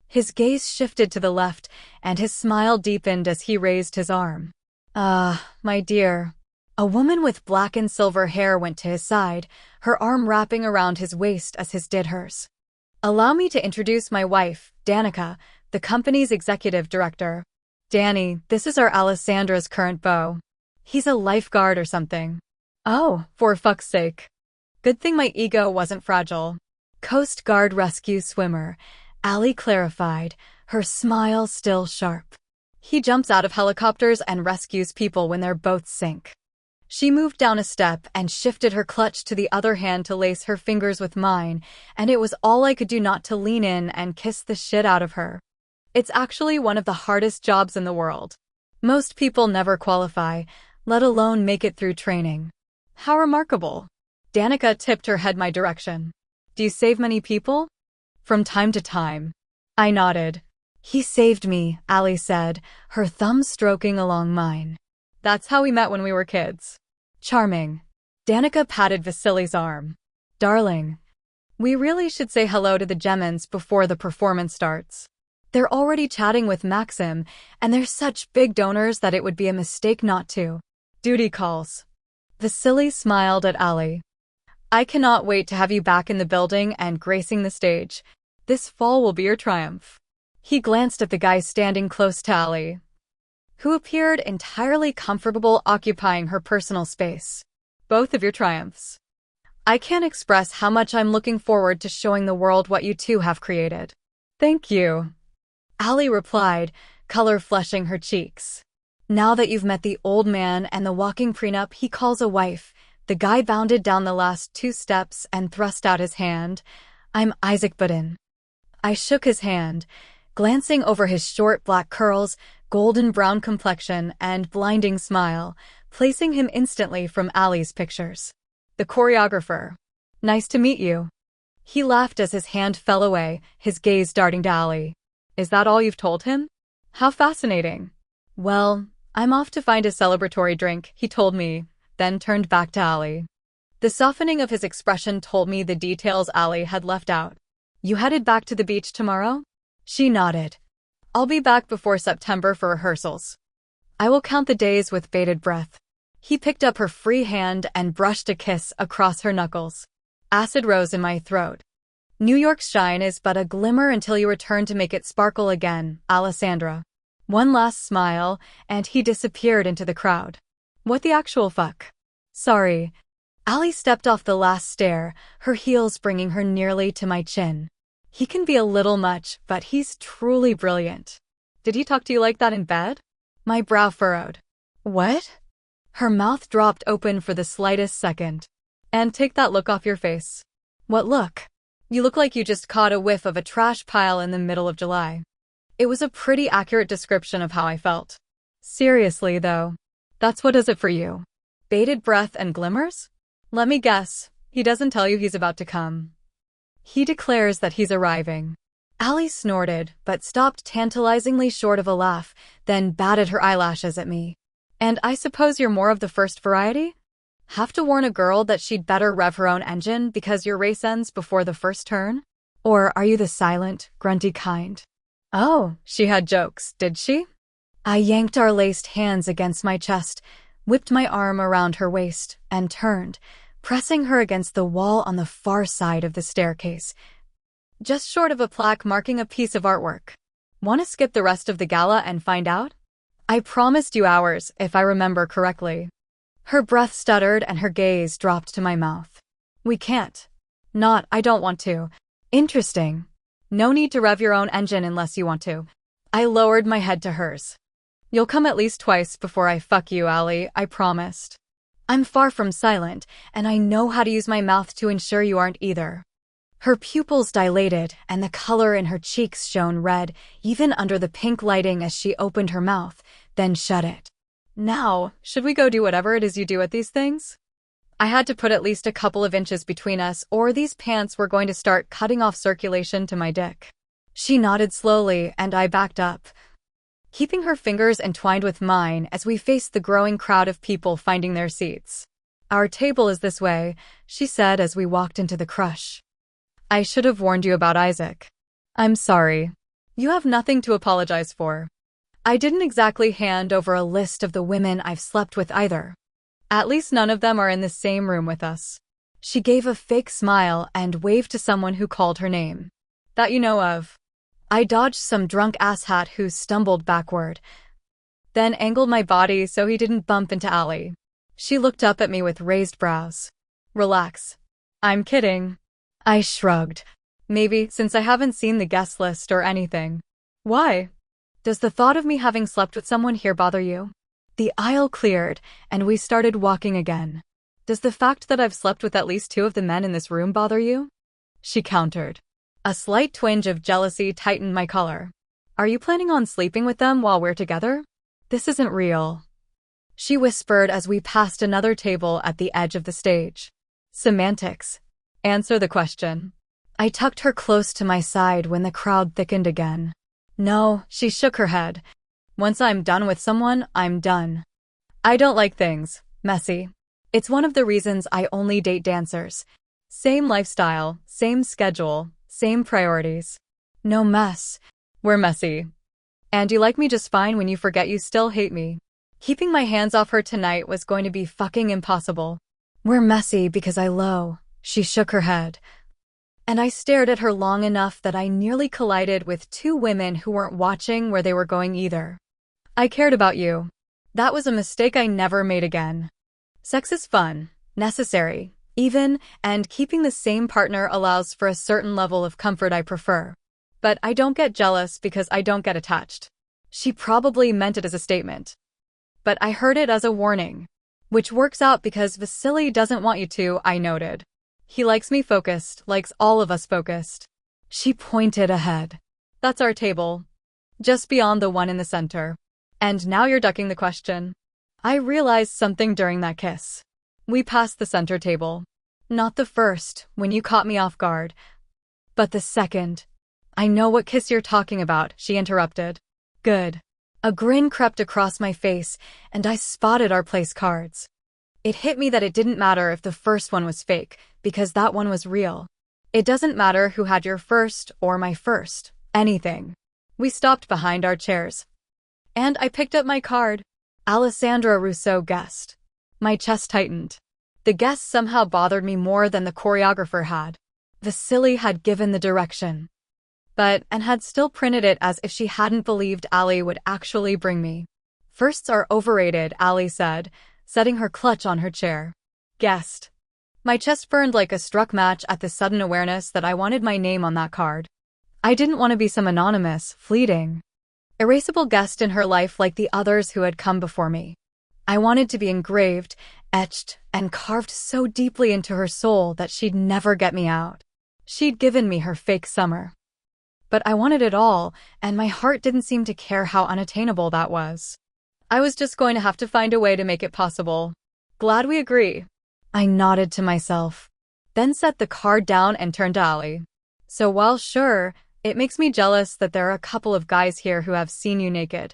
S2: His gaze shifted to the left, and his smile deepened as he raised his arm. My dear. A woman with black and silver hair went to his side, her arm wrapping around his waist as his did hers. Allow me to introduce my wife, Danica, the company's executive director. Danny, this is our Alessandra's current beau. He's a lifeguard or something. Oh, for fuck's sake. Good thing my ego wasn't fragile. Coast Guard rescue swimmer, Ali clarified, her smile still sharp. He jumps out of helicopters and rescues people when their boats sink. She moved down a step and shifted her clutch to the other hand to lace her fingers with mine, and it was all I could do not to lean in and kiss the shit out of her. It's actually one of the hardest jobs in the world. Most people never qualify, let alone make it through training. How remarkable. Danica tipped her head my direction. Do you save many people? From time to time. I nodded. He saved me, Ali said, her thumb stroking along mine. That's how we met when we were kids. Charming. Danica patted Vasily's arm. Darling. We really should say hello to the Gemins before the performance starts. They're already chatting with Maxim, and they're such big donors that it would be a mistake not to. Duty calls. Vasily smiled at Ali. I cannot wait to have you back in the building and gracing the stage. This fall will be your triumph. He glanced at the guy standing close to Ali, who appeared entirely comfortable occupying her personal space. Both of your triumphs. I can't express how much I'm looking forward to showing the world what you two have created. Thank you. Ali replied, color flushing her cheeks. Now that you've met the old man and the walking prenup he calls a wife, the guy bounded down the last 2 steps and thrust out his hand. I'm Isaac Budin. I shook his hand, glancing over his short black curls, golden brown complexion, and blinding smile, placing him instantly from Ali's pictures. The choreographer. Nice to meet you. He laughed as his hand fell away, his gaze darting to Ali. Is that all you've told him? How fascinating. Well, I'm off to find a celebratory drink, he told me, then turned back to Ali. The softening of his expression told me the details Ali had left out. You headed back to the beach tomorrow? She nodded. I'll be back before September for rehearsals. I will count the days with bated breath. He picked up her free hand and brushed a kiss across her knuckles. Acid rose in my throat. New York's shine is but a glimmer until you return to make it sparkle again, Alessandra. One last smile, and he disappeared into the crowd. What the actual fuck? Sorry. Ali stepped off the last stair, her heels bringing her nearly to my chin. He can be a little much, but he's truly brilliant. Did he talk to you like that in bed? My brow furrowed. What? Her mouth dropped open for the slightest second. And take that look off your face. What look? You look like you just caught a whiff of a trash pile in the middle of July. It was a pretty accurate description of how I felt. Seriously, though. That's what does it for you. Bated breath and glimmers? Let me guess, he doesn't tell you he's about to come. He declares that he's arriving. Ali snorted, but stopped tantalizingly short of a laugh, then batted her eyelashes at me. And I suppose you're more of the first variety? Have to warn a girl that she'd better rev her own engine because your race ends before the first turn? Or are you the silent, grunty kind? Oh, she had jokes, did she? I yanked our laced hands against my chest, whipped my arm around her waist, and turned, pressing her against the wall on the far side of the staircase, just short of a plaque marking a piece of artwork. Want to skip the rest of the gala and find out? I promised you hours, if I remember correctly. Her breath stuttered and her gaze dropped to my mouth. We can't. I don't want to. Interesting. No need to rev your own engine unless you want to. I lowered my head to hers. You'll come at least twice before I fuck you, Ali, I promised. I'm far from silent, and I know how to use my mouth to ensure you aren't either. Her pupils dilated, and the color in her cheeks shone red, even under the pink lighting as she opened her mouth, then shut it. Now, should we go do whatever it is you do at these things? I had to put at least a couple of inches between us, or these pants were going to start cutting off circulation to my dick. She nodded slowly, and I backed up, keeping her fingers entwined with mine as we faced the growing crowd of people finding their seats. Our table is this way, she said as we walked into the crush. I should have warned you about Isaac. I'm sorry. You have nothing to apologize for. I didn't exactly hand over a list of the women I've slept with either. At least none of them are in the same room with us. She gave a fake smile and waved to someone who called her name. That you know of. I dodged some drunk asshat who stumbled backward, then angled my body so he didn't bump into Ali. She looked up at me with raised brows. Relax. I'm kidding. I shrugged. Maybe, since I haven't seen the guest list or anything. Why? Does the thought of me having slept with someone here bother you? The aisle cleared, and we started walking again. Does the fact that I've slept with at least 2 of the men in this room bother you? She countered. A slight twinge of jealousy tightened my collar. Are you planning on sleeping with them while we're together? This isn't real. She whispered as we passed another table at the edge of the stage. Semantics. Answer the question. I tucked her close to my side when the crowd thickened again. No, she shook her head. Once I'm done with someone, I'm done. I don't like things messy. It's one of the reasons I only date dancers. Same lifestyle, same schedule, same priorities. No mess. We're messy. And you like me just fine when you forget you still hate me. Keeping my hands off her tonight was going to be fucking impossible. We're messy because I low. She shook her head. And I stared at her long enough that I nearly collided with 2 women who weren't watching where they were going either. I cared about you. That was a mistake I never made again. Sex is fun, necessary, even, and keeping the same partner allows for a certain level of comfort I prefer. But I don't get jealous because I don't get attached. She probably meant it as a statement. But I heard it as a warning. Which works out because Vasily doesn't want you to, I noted. He likes me focused, likes all of us focused. She pointed ahead. That's our table. Just beyond the one in the center. And now you're ducking the question. I realized something during that kiss. We passed the center table. Not the first, when you caught me off guard. But the second. I know what kiss you're talking about, she interrupted. Good. A grin crept across my face, and I spotted our place cards. It hit me that it didn't matter if the first one was fake, because that one was real. It doesn't matter who had your first or my first. Anything. We stopped behind our chairs. And I picked up my card. Alessandra Russo guessed. My chest tightened. The guess somehow bothered me more than the choreographer had. Vasily had given the direction. And had still printed it as if she hadn't believed Ali would actually bring me. Firsts are overrated, Ali said, setting her clutch on her chair. Guessed. My chest burned like a struck match at the sudden awareness that I wanted my name on that card. I didn't want to be some anonymous, fleeting, erasable guest in her life like the others who had come before me. I wanted to be engraved, etched, and carved so deeply into her soul that she'd never get me out. She'd given me her fake summer. But I wanted it all, and my heart didn't seem to care how unattainable that was. I was just going to have to find a way to make it possible. Glad we agree. I nodded to myself, then set the card down and turned to Ali. So while sure, it makes me jealous that there are a couple of guys here who have seen you naked,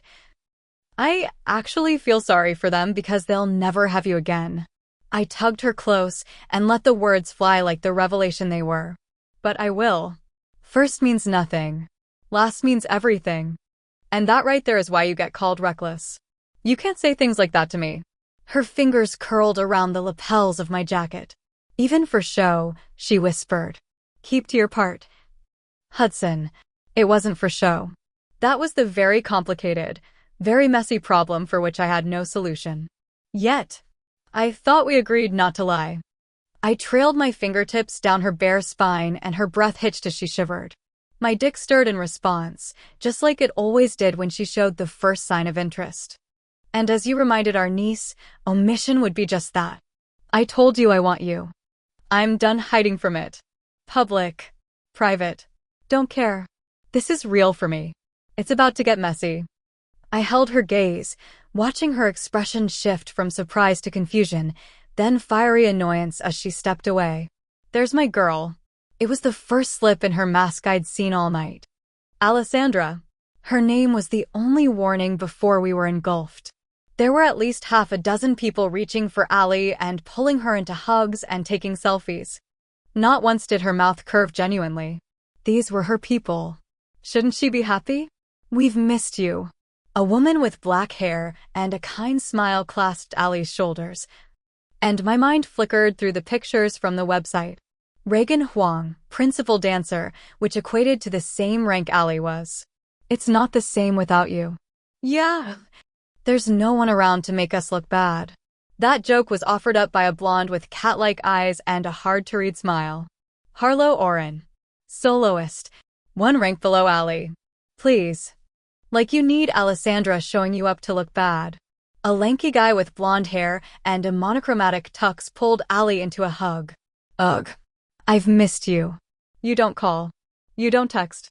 S2: I actually feel sorry for them because they'll never have you again. I tugged her close and let the words fly like the revelation they were. But I will. First means nothing. Last means everything. And that right there is why you get called reckless. You can't say things like that to me. Her fingers curled around the lapels of my jacket. Even for show, she whispered. Keep to your part. Hudson, it wasn't for show. That was the very complicated, very messy problem for which I had no solution. Yet, I thought we agreed not to lie. I trailed my fingertips down her bare spine and her breath hitched as she shivered. My dick stirred in response, just like it always did when she showed the first sign of interest. And as you reminded our niece, omission would be just that. I told you I want you. I'm done hiding from it. Public. Private. Don't care. This is real for me. It's about to get messy. I held her gaze, watching her expression shift from surprise to confusion, then fiery annoyance as she stepped away. There's my girl. It was the first slip in her mask I'd seen all night. Alessandra. Her name was the only warning before we were engulfed. There were at least half a dozen people reaching for Ali and pulling her into hugs and taking selfies. Not once did her mouth curve genuinely. These were her people. Shouldn't she be happy? We've missed you. A woman with black hair and a kind smile clasped Ali's shoulders. And my mind flickered through the pictures from the website. Reagan Huang, principal dancer, which equated to the same rank Ali was. It's not the same without you. Yeah. There's no one around to make us look bad. That joke was offered up by a blonde with cat-like eyes and a hard-to-read smile. Harlow Oren. Soloist. One rank below Ali. Please. Like you need Alessandra showing you up to look bad. A lanky guy with blonde hair and a monochromatic tux pulled Ali into a hug. Ugh. I've missed you. You don't call. You don't text.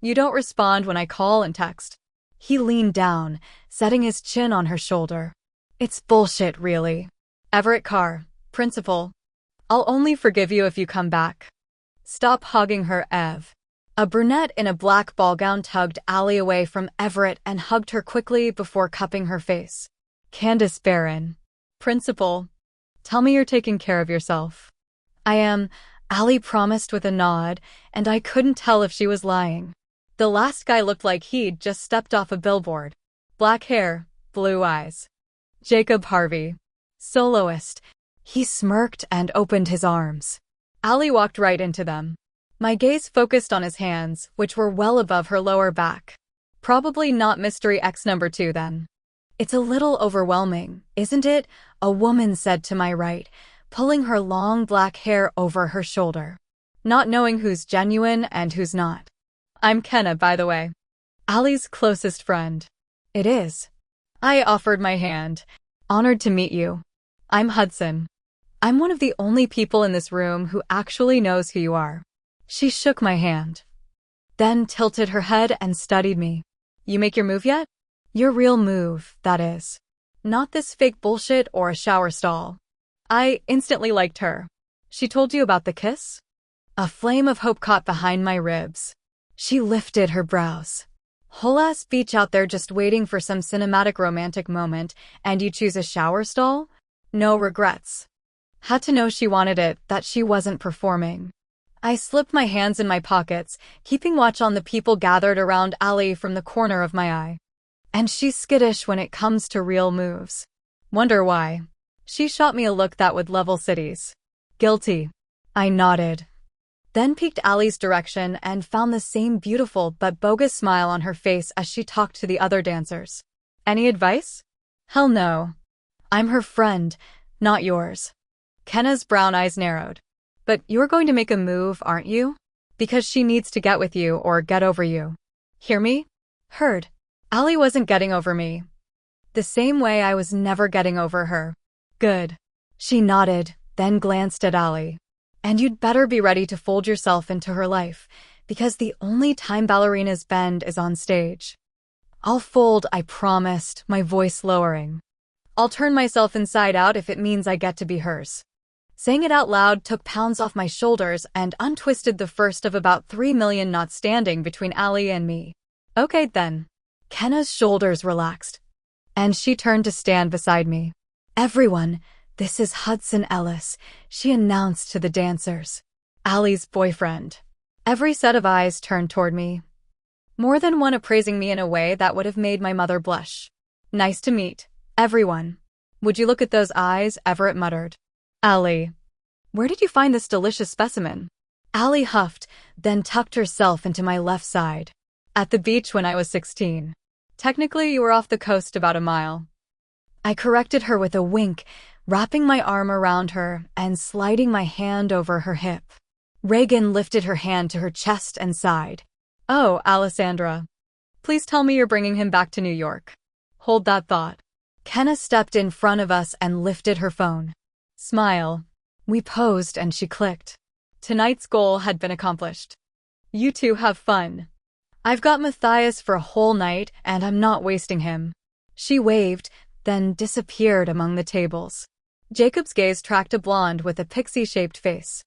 S2: You don't respond when I call and text. He leaned down, setting his chin on her shoulder. It's bullshit, really. Everett Carr, principal. I'll only forgive you if you come back. Stop hugging her, Ev. A brunette in a black ball gown tugged Ali away from Everett and hugged her quickly before cupping her face. Candace Barron. Principal. Tell me you're taking care of yourself. I am, Ali promised with a nod, and I couldn't tell if she was lying. The last guy looked like he'd just stepped off a billboard. Black hair, blue eyes. Jacob Harvey. Soloist. He smirked and opened his arms. Ali walked right into them. My gaze focused on his hands, which were well above her lower back. Probably not Mystery X number 2 then. It's a little overwhelming, isn't it? A woman said to my right, pulling her long black hair over her shoulder. Not knowing who's genuine and who's not. I'm Kenna, by the way. Ali's closest friend. It is. I offered my hand. Honored to meet you. I'm Hudson. I'm one of the only people in this room who actually knows who you are. She shook my hand. then tilted her head and studied me. You make your move yet? Your real move, that is. Not this fake bullshit or a shower stall. I instantly liked her. She told you about the kiss? A flame of hope caught behind my ribs. She lifted her brows. Whole ass beach out there just waiting for some cinematic romantic moment, and you choose a shower stall? No regrets. Had to know she wanted it, that she wasn't performing. I slipped my hands in my pockets, keeping watch on the people gathered around Ali from the corner of my eye. And she's skittish when it comes to real moves. Wonder why. She shot me a look that would level cities. Guilty. I nodded. Then peeked Ali's direction and found the same beautiful but bogus smile on her face as she talked to the other dancers. Any advice? Hell no. I'm her friend, not yours. Kenna's brown eyes narrowed. But you're going to make a move, aren't you? Because she needs to get with you or get over you. Hear me? Heard. Ali wasn't getting over me. The same way I was never getting over her. Good. She nodded, then glanced at Ali. And you'd better be ready to fold yourself into her life, because the only time ballerinas bend is on stage. I'll fold, I promised, my voice lowering. I'll turn myself inside out if it means I get to be hers. Saying it out loud took pounds off my shoulders and untwisted the first of about 3 million knots standing between Ali and me. Okay then. Kenna's shoulders relaxed, and she turned to stand beside me. Everyone, this is Hudson Ellis, she announced to the dancers. Ali's boyfriend. Every set of eyes turned toward me. More than one appraising me in a way that would have made my mother blush. Nice to meet, everyone. Would you look at those eyes? Everett muttered. Ali. Where did you find this delicious specimen? Ali huffed, then tucked herself into my left side. At the beach when I was 16. Technically, you were off the coast about a mile. I corrected her with a wink, wrapping my arm around her and sliding my hand over her hip. Reagan lifted her hand to her chest and sighed. Oh, Alessandra. Please tell me you're bringing him back to New York. Hold that thought. Kenna stepped in front of us and lifted her phone. Smile. We posed and she clicked. Tonight's goal had been accomplished. You two have fun. I've got Matthias for a whole night and I'm not wasting him. She waved, then disappeared among the tables. Jacob's gaze tracked a blonde with a pixie-shaped face.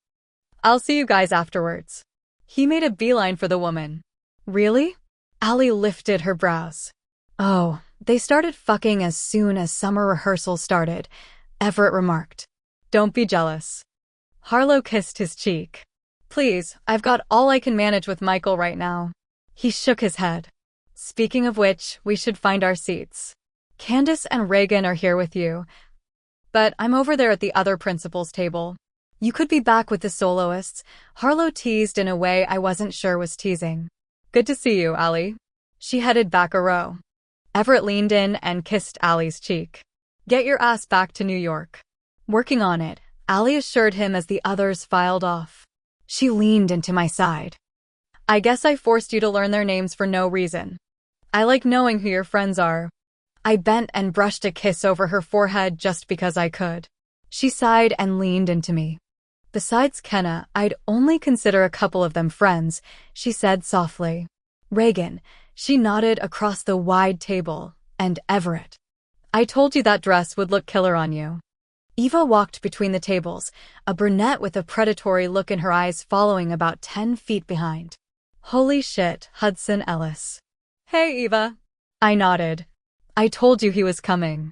S2: I'll see you guys afterwards. He made a beeline for the woman. Really? Ali lifted her brows. Oh, they started fucking as soon as summer rehearsal started, Everett remarked. Don't be jealous. Harlow kissed his cheek. Please, I've got all I can manage with Michael right now. He shook his head. Speaking of which, we should find our seats. Candace and Reagan are here with you. But I'm over there at the other principal's table. You could be back with the soloists, Harlow teased in a way I wasn't sure was teasing. Good to see you, Ali. She headed back a row. Everett leaned in and kissed Ali's cheek. Get your ass back to New York. Working on it, Ali assured him as the others filed off. She leaned into my side. I guess I forced you to learn their names for no reason. I like knowing who your friends are. I bent and brushed a kiss over her forehead just because I could. She sighed and leaned into me. Besides Kenna, I'd only consider a couple of them friends, she said softly. Reagan, she nodded across the wide table, and Everett. I told you that dress would look killer on you. Eva walked between the tables, a brunette with a predatory look in her eyes following about 10 feet behind. Holy shit, Hudson Ellis. Hey, Eva. I nodded. I told you he was coming.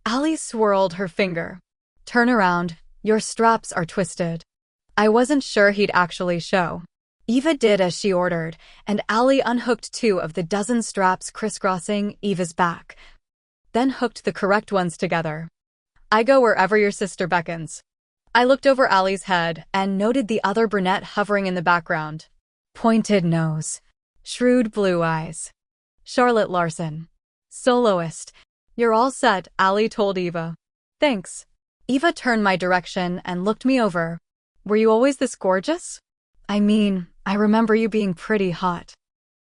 S2: Ali swirled her finger. Turn around, your straps are twisted. I wasn't sure he'd actually show. Eva did as she ordered, and Ali unhooked 2 of the dozen straps crisscrossing Eva's back, then hooked the correct ones together. I go wherever your sister beckons. I looked over Ali's head and noted the other brunette hovering in the background. Pointed nose. Shrewd blue eyes. Charlotte Larson. Soloist. You're all set, Ali told Eva. Thanks. Eva turned my direction and looked me over. Were you always this gorgeous? I mean, I remember you being pretty hot.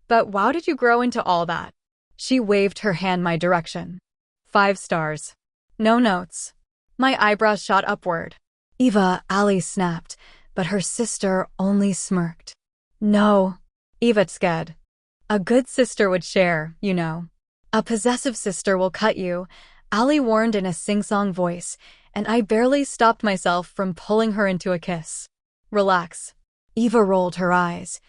S2: But how did you grow into all that? She waved her hand my direction. 5 stars. No notes. My eyebrows shot upward. Eva, Ali snapped, but her sister only smirked. No. Eva scared. A good sister would share, you know. A possessive sister will cut you, Ali warned in a sing-song voice, and I barely stopped myself from pulling her into a kiss. Relax. Eva rolled her eyes.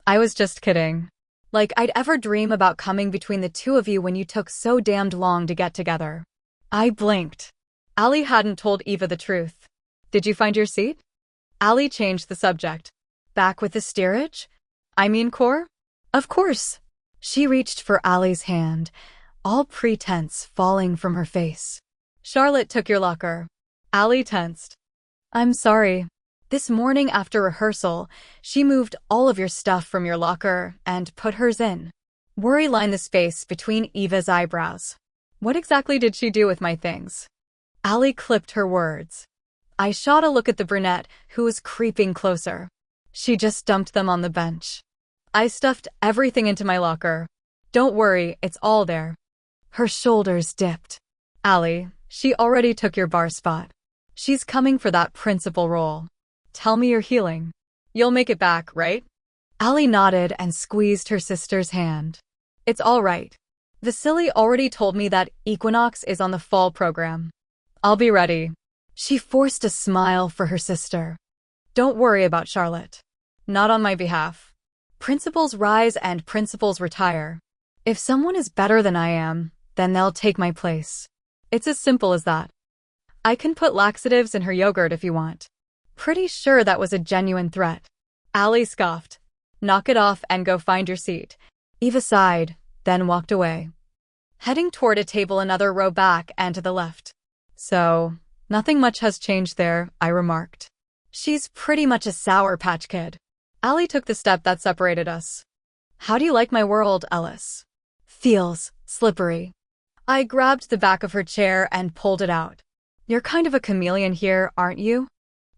S2: I was just kidding. Like I'd ever dream about coming between the two of you when you took so damned long to get together. I blinked. Ali hadn't told Eva the truth. Did you find your seat? Ali changed the subject. Back with the steerage? I mean core? Of course. She reached for Ali's hand, all pretense falling from her face. Charlotte took your locker. Ali tensed. I'm sorry. This morning after rehearsal, she moved all of your stuff from your locker and put hers in. Worry lined the space between Eva's eyebrows. What exactly did she do with my things? Ali clipped her words. I shot a look at the brunette, who was creeping closer. She just dumped them on the bench. I stuffed everything into my locker. Don't worry, it's all there. Her shoulders dipped. Ali, she already took your bar spot. She's coming for that principal role. Tell me you're healing. You'll make it back, right? Ali nodded and squeezed her sister's hand. It's all right. Vasily already told me that Equinox is on the fall program. I'll be ready. She forced a smile for her sister. Don't worry about Charlotte. Not on my behalf. Principals rise and principals retire. If someone is better than I am, then they'll take my place. It's as simple as that. I can put laxatives in her yogurt if you want. Pretty sure that was a genuine threat. Ali scoffed. Knock it off and go find your seat. Eva sighed, then walked away. Heading toward a table another row back and to the left. So, nothing much has changed there, I remarked. She's pretty much a Sour Patch Kid. Ali took the step that separated us. How do you like my world, Ellis? Feels slippery. I grabbed the back of her chair and pulled it out. You're kind of a chameleon here, aren't you?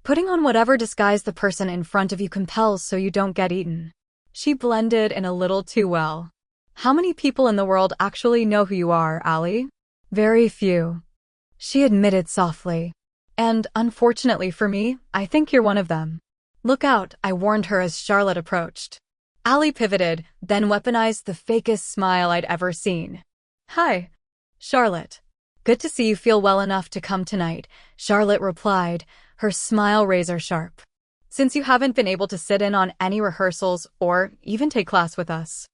S2: Putting on whatever disguise the person in front of you compels so you don't get eaten. She blended in a little too well. How many people in the world actually know who you are, Ali? Very few. She admitted softly. And unfortunately for me, I think you're one of them. Look out, I warned her as Charlotte approached. Ali pivoted, then weaponized the fakest smile I'd ever seen. Hi, Charlotte. Good to see you feel well enough to come tonight, Charlotte replied, her smile razor sharp. Since you haven't been able to sit in on any rehearsals or even take class with us.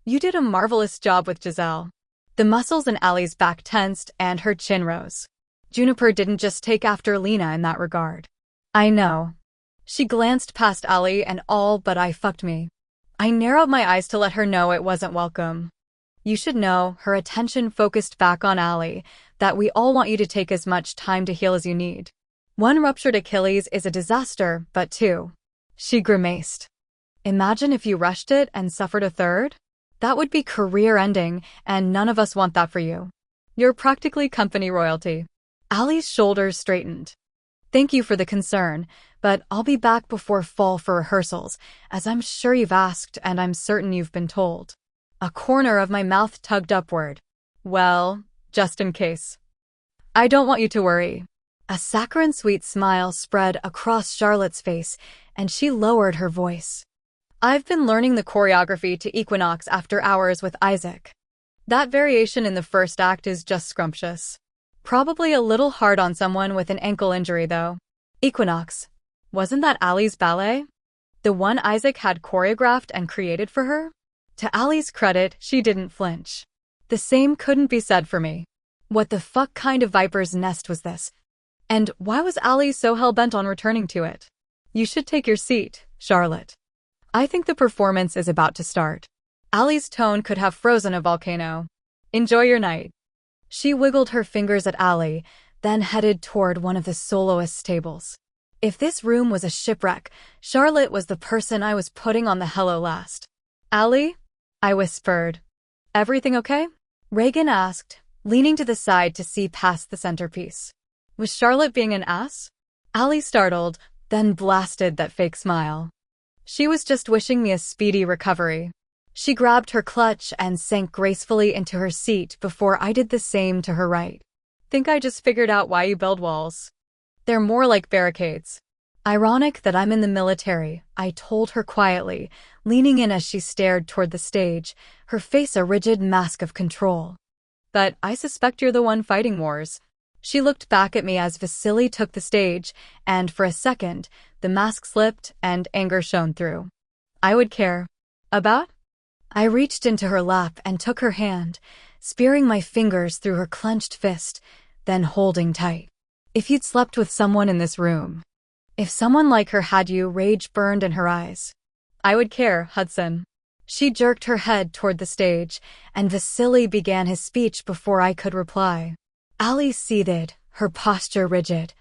S2: You did a marvelous job with Giselle. The muscles in Ali's back tensed and her chin rose. Juniper didn't just take after Lena in that regard. I know. She glanced past Ali and all but I fucked me. I narrowed my eyes to let her know it wasn't welcome. You should know, her attention focused back on Ali, that we all want you to take as much time to heal as you need. One ruptured Achilles is a disaster, but two. She grimaced. Imagine if you rushed it and suffered a third? That would be career-ending, and none of us want that for you. You're practically company royalty. Ali's shoulders straightened. Thank you for the concern, but I'll be back before fall for rehearsals, as I'm sure you've asked and I'm certain you've been told. A corner of my mouth tugged upward. Well, just in case. I don't want you to worry. A saccharine sweet smile spread across Charlotte's face, and she lowered her voice. I've been learning the choreography to Equinox after hours with Isaac. That variation in the first act is just scrumptious. Probably a little hard on someone with an ankle injury, though. Equinox. Wasn't that Ali's ballet? The one Isaac had choreographed and created for her? To Ali's credit, she didn't flinch. The same couldn't be said for me. What the fuck kind of viper's nest was this? And why was Ali so hell-bent on returning to it? You should take your seat, Charlotte. I think the performance is about to start. Ali's tone could have frozen a volcano. Enjoy your night. She wiggled her fingers at Ali, then headed toward one of the soloists' tables. If this room was a shipwreck, Charlotte was the person I was putting on the hello last. Ali? I whispered. Everything okay? Reagan asked, leaning to the side to see past the centerpiece. Was Charlotte being an ass? Ali startled, then blasted that fake smile. She was just wishing me a speedy recovery. She grabbed her clutch and sank gracefully into her seat before I did the same to her right. Think I just figured out why you build walls. They're more like barricades. Ironic that I'm in the military, I told her quietly, leaning in as she stared toward the stage, her face a rigid mask of control. But I suspect you're the one fighting wars. She looked back at me as Vasily took the stage, and for a second, the mask slipped and anger shone through. I would care. About? I reached into her lap and took her hand, spearing my fingers through her clenched fist, then holding tight. If you'd slept with someone in this room, if someone like her had you, rage burned in her eyes. I would care, Hudson. She jerked her head toward the stage, and Vasily began his speech before I could reply. Ali seethed, her posture rigid,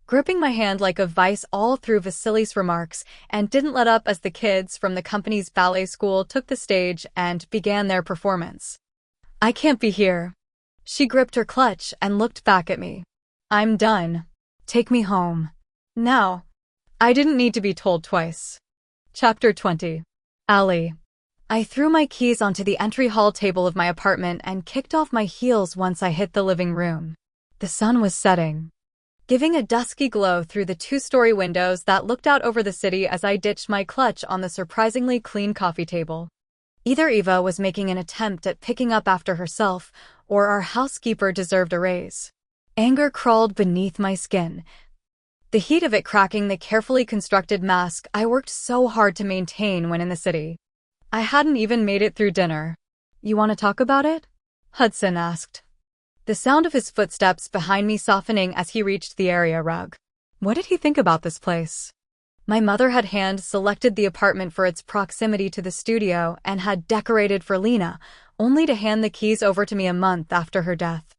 S2: gripping my hand like a vice all through Vasily's remarks, and didn't let up as the kids from the company's ballet school took the stage and began their performance. I can't be here. She gripped her clutch and looked back at me. I'm done. Take me home. Now. I didn't need to be told twice. Chapter 20. Ali. I threw my keys onto the entry hall table of my apartment and kicked off my heels once I hit the living room. The sun was setting, giving a dusky glow through the two-story windows that looked out over the city as I ditched my clutch on the surprisingly clean coffee table. Either Eva was making an attempt at picking up after herself, or our housekeeper deserved a raise. Anger crawled beneath my skin, the heat of it cracking the carefully constructed mask I worked so hard to maintain when in the city. I hadn't even made it through dinner. You want to talk about it? Hudson asked, the sound of his footsteps behind me softening as he reached the area rug. What did he think about this place? My mother had hand-selected the apartment for its proximity to the studio and had decorated for Lena, only to hand the keys over to me a month after her death.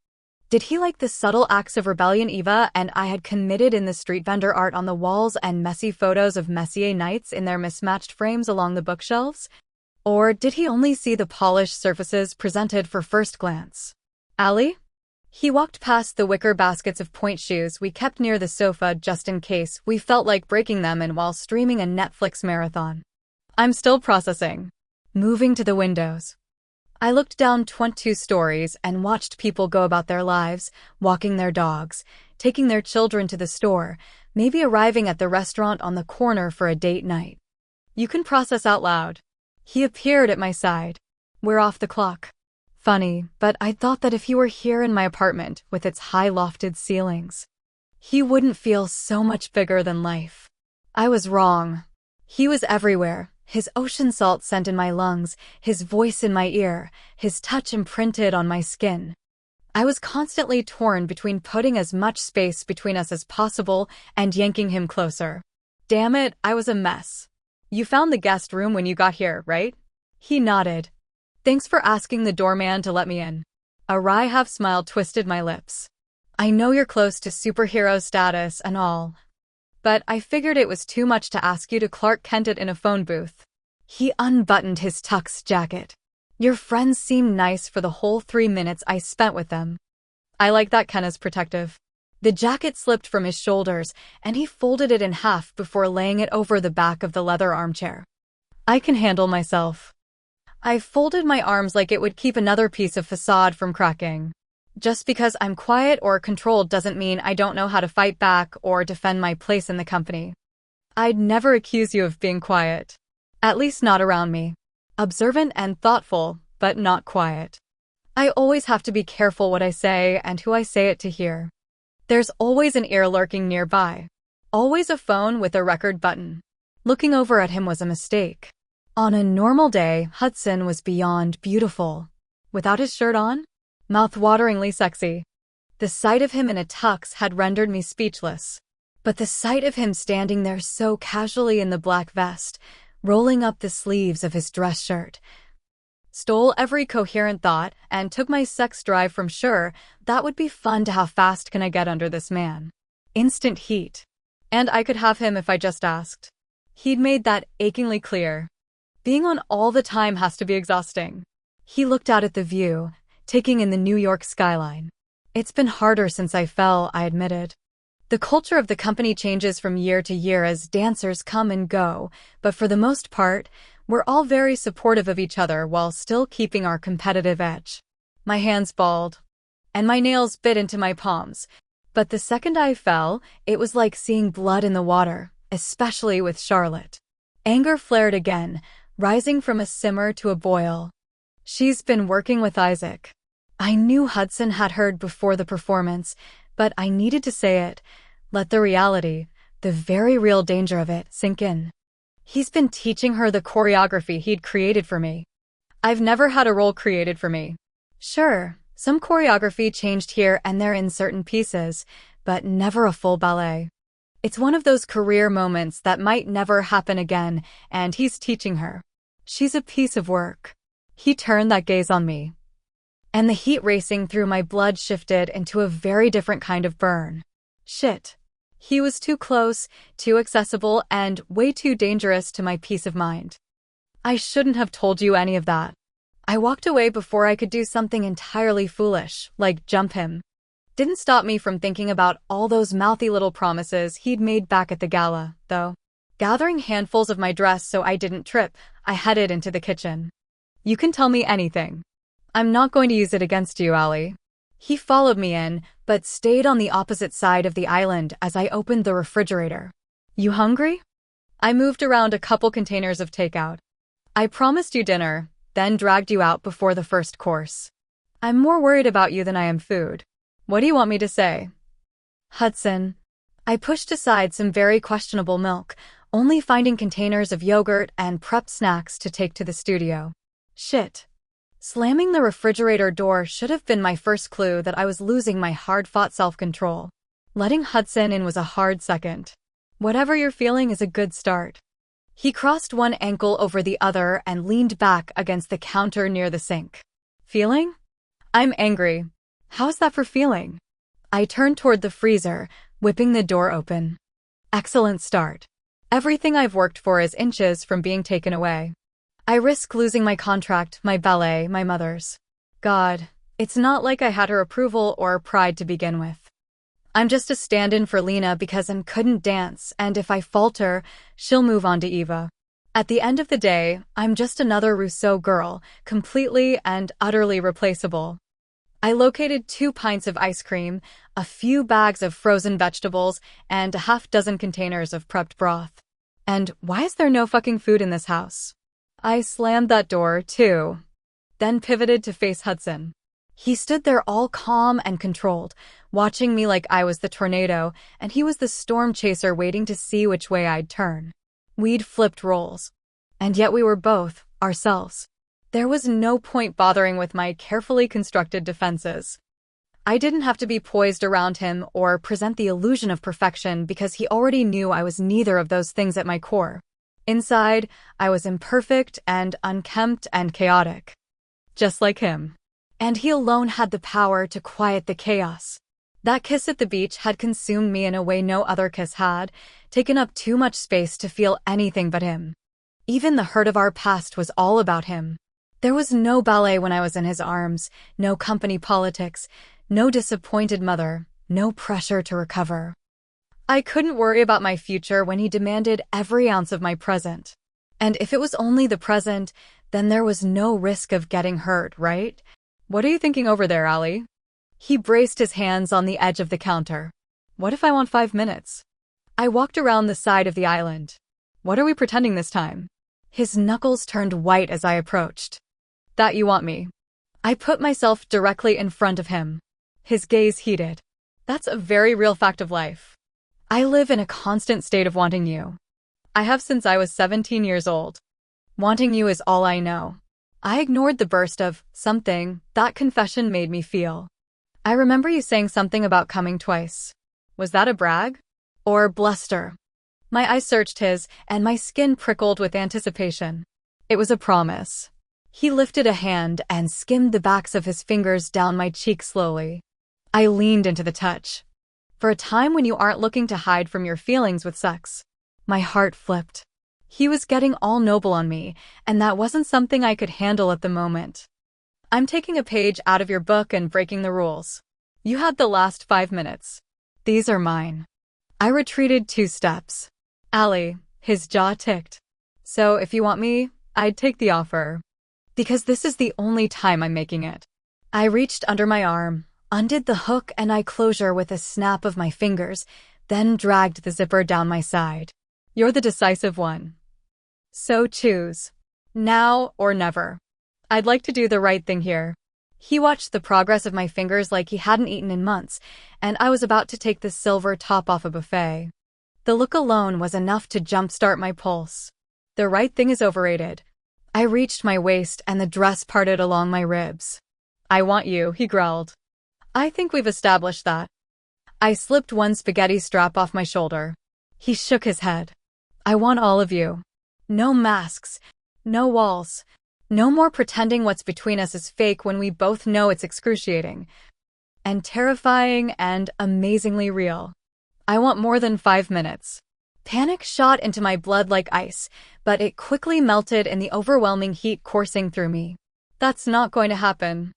S2: Did he like the subtle acts of rebellion Eva and I had committed in the street vendor art on the walls and messy photos of Messier knights in their mismatched frames along the bookshelves? Or did he only see the polished surfaces presented for first glance? Ali? He walked past the wicker baskets of point shoes we kept near the sofa just in case we felt like breaking them in while streaming a Netflix marathon. I'm still processing. Moving to the windows. I looked down 22 stories and watched people go about their lives, walking their dogs, taking their children to the store, maybe arriving at the restaurant on the corner for a date night. You can process out loud. He appeared at my side. We're off the clock. Funny, but I thought that if he were here in my apartment with its high lofted ceilings, he wouldn't feel so much bigger than life. I was wrong. He was everywhere. His ocean salt scent in my lungs, his voice in my ear, his touch imprinted on my skin. I was constantly torn between putting as much space between us as possible and yanking him closer. Damn it, I was a mess. You found the guest room when you got here, right? He nodded. Thanks for asking the doorman to let me in. A wry half-smile twisted my lips. I know you're close to superhero status and all, but I figured it was too much to ask you to Clark Kent it in a phone booth. He unbuttoned his tux jacket. Your friends seemed nice for the whole 3 minutes I spent with them. I like that Ken is protective. The jacket slipped from his shoulders, and he folded it in half before laying it over the back of the leather armchair. I can handle myself. I folded my arms like it would keep another piece of facade from cracking. Just because I'm quiet or controlled doesn't mean I don't know how to fight back or defend my place in the company. I'd never accuse you of being quiet. At least not around me. Observant and thoughtful, but not quiet. I always have to be careful what I say and who I say it to hear. There's always an ear lurking nearby. Always a phone with a record button. Looking over at him was a mistake. On a normal day, Hudson was beyond beautiful. Without his shirt on? Mouth-wateringly sexy. The sight of him in a tux had rendered me speechless. But the sight of him standing there so casually in the black vest, rolling up the sleeves of his dress shirt, stole every coherent thought and took my sex drive from sure, that would be fun to how fast can I get under this man. Instant heat. And I could have him if I just asked. He'd made that achingly clear. Being on all the time has to be exhausting. He looked out at the view, taking in the New York skyline. It's been harder since I fell, I admitted. The culture of the company changes from year to year as dancers come and go, but for the most part, we're all very supportive of each other while still keeping our competitive edge. My hands balled, and my nails bit into my palms. But the second I fell, it was like seeing blood in the water, especially with Charlotte. Anger flared again, rising from a simmer to a boil. She's been working with Isaac. I knew Hudson had heard before the performance, but I needed to say it. Let the reality, the very real danger of it, sink in. He's been teaching her the choreography he'd created for me. I've never had a role created for me. Sure, some choreography changed here and there in certain pieces, but never a full ballet. It's one of those career moments that might never happen again, and he's teaching her. She's a piece of work. He turned that gaze on me, and the heat racing through my blood shifted into a very different kind of burn. Shit. He was too close, too accessible, and way too dangerous to my peace of mind. I shouldn't have told you any of that. I walked away before I could do something entirely foolish, like jump him. Didn't stop me from thinking about all those mouthy little promises he'd made back at the gala, though. Gathering handfuls of my dress so I didn't trip, I headed into the kitchen. You can tell me anything. I'm not going to use it against you, Allie. He followed me in, but stayed on the opposite side of the island as I opened the refrigerator. You hungry? I moved around a couple containers of takeout. I promised you dinner, then dragged you out before the first course. I'm more worried about you than I am food. What do you want me to say? Hudson. I pushed aside some very questionable milk, only finding containers of yogurt and prepped snacks to take to the studio. Shit. Slamming the refrigerator door should have been my first clue that I was losing my hard-fought self-control. Letting Hudson in was a hard second. Whatever you're feeling is a good start. He crossed one ankle over the other and leaned back against the counter near the sink. Feeling? I'm angry. How's that for feeling? I turned toward the freezer, whipping the door open. Excellent start. Everything I've worked for is inches from being taken away. I risk losing my contract, my ballet, my mother's. God, it's not like I had her approval or pride to begin with. I'm just a stand-in for Lena because I couldn't dance, and if I falter, she'll move on to Eva. At the end of the day, I'm just another Russo girl, completely and utterly replaceable. I located 2 pints of ice cream, a few bags of frozen vegetables, and a half-dozen containers of prepped broth. And why is there no fucking food in this house? I slammed that door, too, then pivoted to face Hudson. He stood there all calm and controlled, watching me like I was the tornado, and he was the storm chaser waiting to see which way I'd turn. We'd flipped roles. And yet we were both, ourselves. There was no point bothering with my carefully constructed defenses. I didn't have to be poised around him or present the illusion of perfection because he already knew I was neither of those things at my core. Inside, I was imperfect and unkempt and chaotic. Just like him. And he alone had the power to quiet the chaos. That kiss at the beach had consumed me in a way no other kiss had, taken up too much space to feel anything but him. Even the hurt of our past was all about him. There was no ballet when I was in his arms, no company politics, no disappointed mother, no pressure to recover. I couldn't worry about my future when he demanded every ounce of my present. And if it was only the present, then there was no risk of getting hurt, right? What are you thinking over there, Allie? He braced his hands on the edge of the counter. What if I want 5 minutes? I walked around the side of the island. What are we pretending this time? His knuckles turned white as I approached. That you want me. I put myself directly in front of him. His gaze heated. That's a very real fact of life. I live in a constant state of wanting you. I have since I was 17 years old. Wanting you is all I know. I ignored the burst of something that confession made me feel. I remember you saying something about coming twice. Was that a brag? Or bluster? My eyes searched his, and my skin prickled with anticipation. It was a promise. He lifted a hand and skimmed the backs of his fingers down my cheek slowly. I leaned into the touch. For a time when you aren't looking to hide from your feelings with sex. My heart flipped. He was getting all noble on me, and that wasn't something I could handle at the moment. I'm taking a page out of your book and breaking the rules. You had the last 5 minutes. These are mine. I retreated 2 steps. Allie, his jaw ticked. So if you want me, I'd take the offer. Because this is the only time I'm making it. I reached under my arm, undid the hook and eye closure with a snap of my fingers, then dragged the zipper down my side. You're the decisive one. So choose. Now or never. I'd like to do the right thing here. He watched the progress of my fingers like he hadn't eaten in months, and I was about to take the silver top off a buffet. The look alone was enough to jumpstart my pulse. The right thing is overrated. I reached my waist and the dress parted along my ribs. I want you, he growled. I think we've established that. I slipped one spaghetti strap off my shoulder. He shook his head. I want all of you. No masks. No walls. No more pretending what's between us is fake when we both know it's excruciating and terrifying and amazingly real. I want more than 5 minutes. Panic shot into my blood like ice, but it quickly melted in the overwhelming heat coursing through me. That's not going to happen.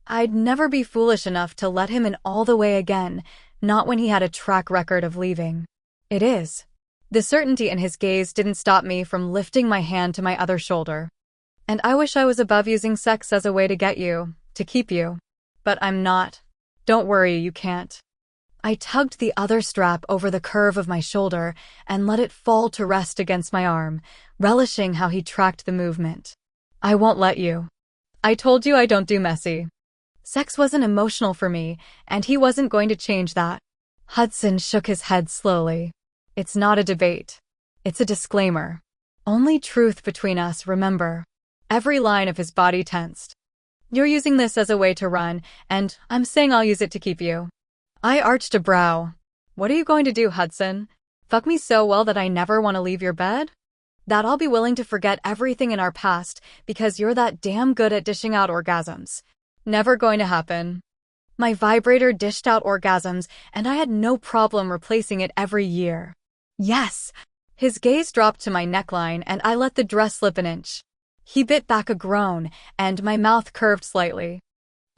S2: I'd never be foolish enough to let him in all the way again, not when he had a track record of leaving. It is. The certainty in his gaze didn't stop me from lifting my hand to my other shoulder. And I wish I was above using sex as a way to get you, to keep you. But I'm not. Don't worry, you can't. I tugged the other strap over the curve of my shoulder and let it fall to rest against my arm, relishing how he tracked the movement. I won't let you. I told you I don't do messy. Sex wasn't emotional for me, and he wasn't going to change that. Hudson shook his head slowly. It's not a debate. It's a disclaimer. Only truth between us, remember. Every line of his body tensed. You're using this as a way to run, and I'm saying I'll use it to keep you. I arched a brow. What are you going to do, Hudson? Fuck me so well that I never want to leave your bed? That I'll be willing to forget everything in our past because you're that damn good at dishing out orgasms. Never going to happen. My vibrator dished out orgasms, and I had no problem replacing it every year. Yes! His gaze dropped to my neckline, and I let the dress slip an inch. He bit back a groan, and my mouth curved slightly.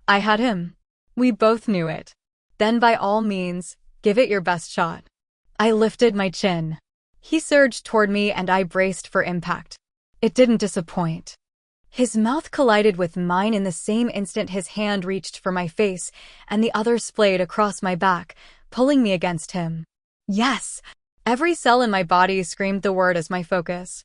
S2: I had him. We both knew it. Then by all means, give it your best shot. I lifted my chin. He surged toward me and I braced for impact. It didn't disappoint. His mouth collided with mine in the same instant his hand reached for my face, and the other splayed across my back, pulling me against him. Yes! Every cell in my body screamed the word as my focus.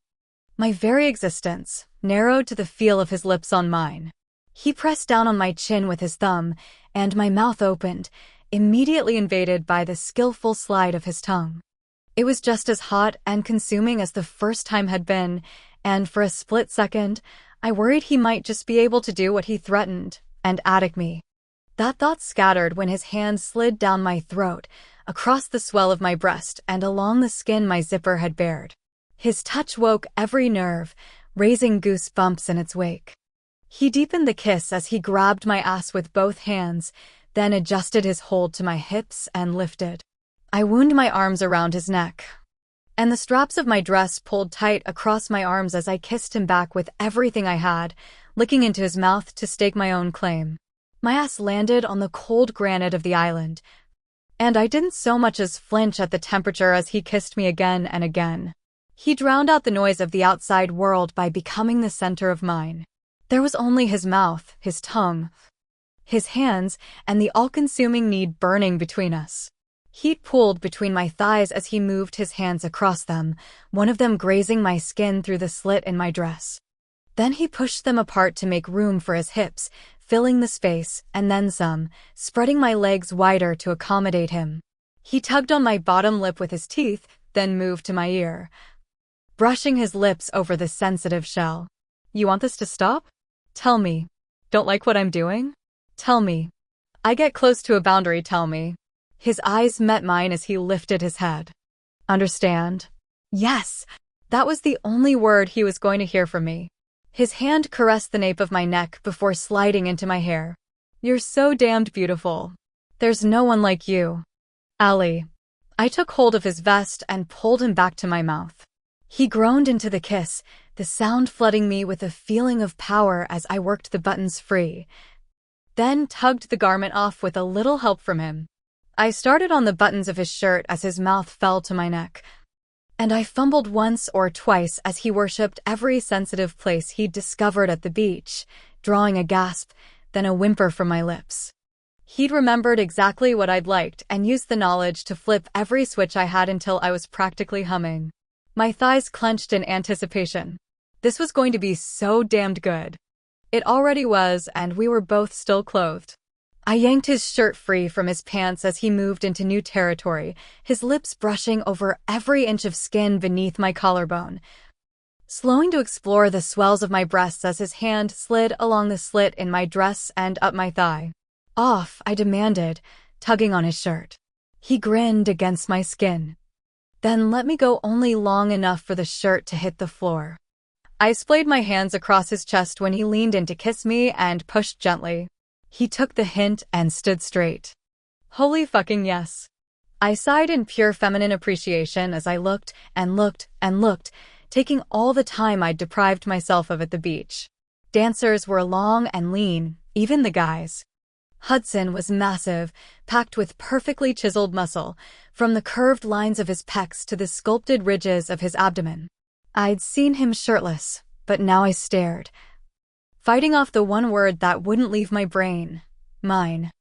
S2: My very existence narrowed to the feel of his lips on mine. He pressed down on my chin with his thumb, and my mouth opened, immediately invaded by the skillful slide of his tongue. It was just as hot and consuming as the first time had been, and for a split second, I worried he might just be able to do what he threatened, and addict me. That thought scattered when his hand slid down my throat, across the swell of my breast and along the skin my zipper had bared. His touch woke every nerve, raising goosebumps in its wake. He deepened the kiss as he grabbed my ass with both hands, then adjusted his hold to my hips and lifted. I wound my arms around his neck, and the straps of my dress pulled tight across my arms as I kissed him back with everything I had, licking into his mouth to stake my own claim. My ass landed on the cold granite of the island, and I didn't so much as flinch at the temperature as he kissed me again and again. He drowned out the noise of the outside world by becoming the center of mine. There was only his mouth, his tongue, his hands, and the all-consuming need burning between us. Heat pooled between my thighs as he moved his hands across them, one of them grazing my skin through the slit in my dress. Then he pushed them apart to make room for his hips, filling the space, and then some, spreading my legs wider to accommodate him. He tugged on my bottom lip with his teeth, then moved to my ear, brushing his lips over the sensitive shell. You want this to stop? Tell me. Don't like what I'm doing? Tell me. I get close to a boundary, tell me. His eyes met mine as he lifted his head. Understand? Yes. That was the only word he was going to hear from me. His hand caressed the nape of my neck before sliding into my hair. You're so damned beautiful. There's no one like you. Allie. I took hold of his vest and pulled him back to my mouth. He groaned into the kiss, the sound flooding me with a feeling of power as I worked the buttons free, then tugged the garment off with a little help from him. I started on the buttons of his shirt as his mouth fell to my neck, and I fumbled once or twice as he worshipped every sensitive place he'd discovered at the beach, drawing a gasp, then a whimper from my lips. He'd remembered exactly what I'd liked and used the knowledge to flip every switch I had until I was practically humming. My thighs clenched in anticipation. This was going to be so damned good. It already was, and we were both still clothed. I yanked his shirt free from his pants as he moved into new territory, his lips brushing over every inch of skin beneath my collarbone, slowing to explore the swells of my breasts as his hand slid along the slit in my dress and up my thigh. "Off," I demanded, tugging on his shirt. He grinned against my skin. Then let me go only long enough for the shirt to hit the floor. I splayed my hands across his chest when he leaned in to kiss me and pushed gently. He took the hint and stood straight. Holy fucking yes. I sighed in pure feminine appreciation as I looked and looked and looked, taking all the time I'd deprived myself of at the beach. Dancers were long and lean, even the guys. Hudson was massive, packed with perfectly chiseled muscle, from the curved lines of his pecs to the sculpted ridges of his abdomen. I'd seen him shirtless, but now I stared, fighting off the one word that wouldn't leave my brain: mine.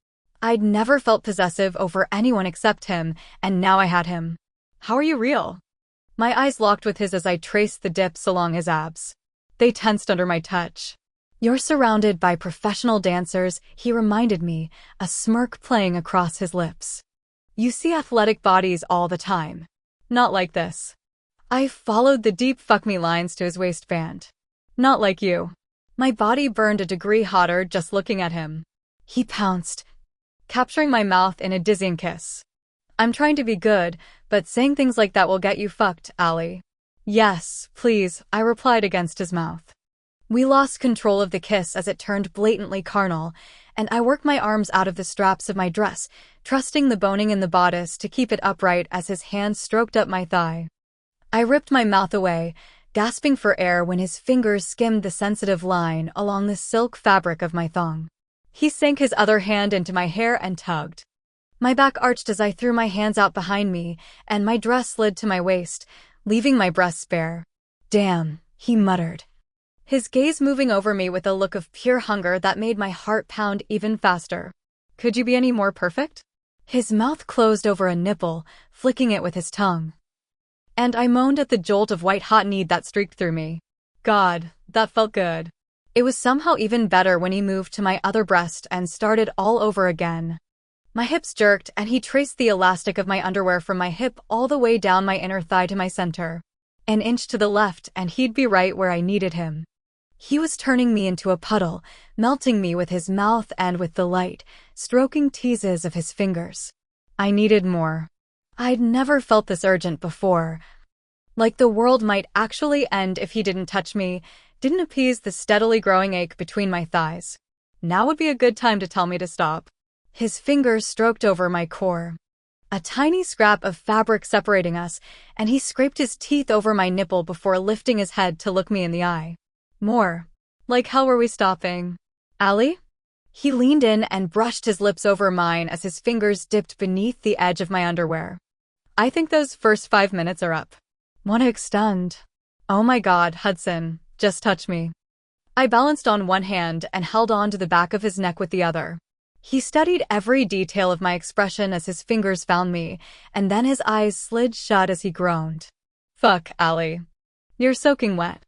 S2: I'd never felt possessive over anyone except him, and now I had him. "How are you real?" My eyes locked with his as I traced the dips along his abs. They tensed under my touch. "You're surrounded by professional dancers," he reminded me, a smirk playing across his lips. "You see athletic bodies all the time. Not like this." I followed the deep fuck me lines to his waistband. "Not like you." My body burned a degree hotter just looking at him. He pounced, capturing my mouth in a dizzying kiss. "I'm trying to be good, but saying things like that will get you fucked, Allie." "Yes, please," I replied against his mouth. We lost control of the kiss as it turned blatantly carnal, and I worked my arms out of the straps of my dress, trusting the boning in the bodice to keep it upright as his hand stroked up my thigh. I ripped my mouth away, gasping for air when his fingers skimmed the sensitive line along the silk fabric of my thong. He sank his other hand into my hair and tugged. My back arched as I threw my hands out behind me, and my dress slid to my waist, leaving my breasts bare. "Damn," he muttered, his gaze moving over me with a look of pure hunger that made my heart pound even faster. "Could you be any more perfect?" His mouth closed over a nipple, flicking it with his tongue. And I moaned at the jolt of white-hot need that streaked through me. God, that felt good. It was somehow even better when he moved to my other breast and started all over again. My hips jerked, and he traced the elastic of my underwear from my hip all the way down my inner thigh to my center. An inch to the left, and he'd be right where I needed him. He was turning me into a puddle, melting me with his mouth and with the light, stroking teases of his fingers. I needed more. I'd never felt this urgent before. Like the world might actually end if he didn't touch me, didn't appease the steadily growing ache between my thighs. Now would be a good time to tell me to stop. His fingers stroked over my core. A tiny scrap of fabric separating us, and he scraped his teeth over my nipple before lifting his head to look me in the eye. More. Like hell were we stopping? "Allie?" He leaned in and brushed his lips over mine as his fingers dipped beneath the edge of my underwear. "I think those first 5 minutes are up. Wanna extend?" "Oh my God, Hudson, just touch me." I balanced on one hand and held on to the back of his neck with the other. He studied every detail of my expression as his fingers found me, and then his eyes slid shut as he groaned. "Fuck, Allie. You're soaking wet."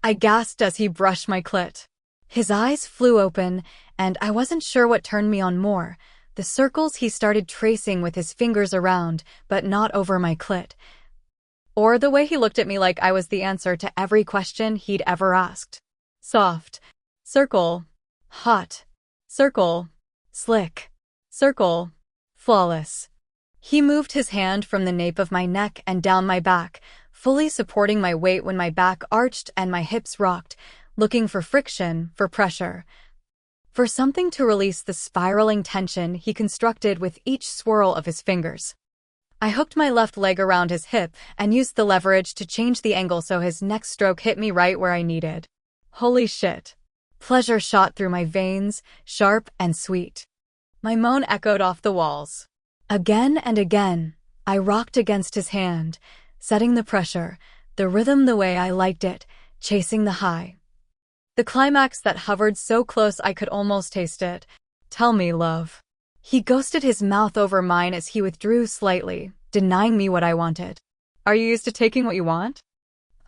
S2: I gasped as he brushed my clit. His eyes flew open, and I wasn't sure what turned me on more, the circles he started tracing with his fingers around, but not over my clit, or the way he looked at me like I was the answer to every question he'd ever asked. Soft. Circle. Hot. Circle. Slick. Circle. Flawless. He moved his hand from the nape of my neck and down my back, fully supporting my weight when my back arched and my hips rocked, looking for friction, for pressure, for something to release the spiraling tension he constructed with each swirl of his fingers. I hooked my left leg around his hip and used the leverage to change the angle so his next stroke hit me right where I needed. Holy shit. Pleasure shot through my veins, sharp and sweet. My moan echoed off the walls. Again and again, I rocked against his hand, setting the pressure, the rhythm the way I liked it, chasing the high. The climax that hovered so close I could almost taste it. "Tell me, love." He ghosted his mouth over mine as he withdrew slightly, denying me what I wanted. "Are you used to taking what you want?"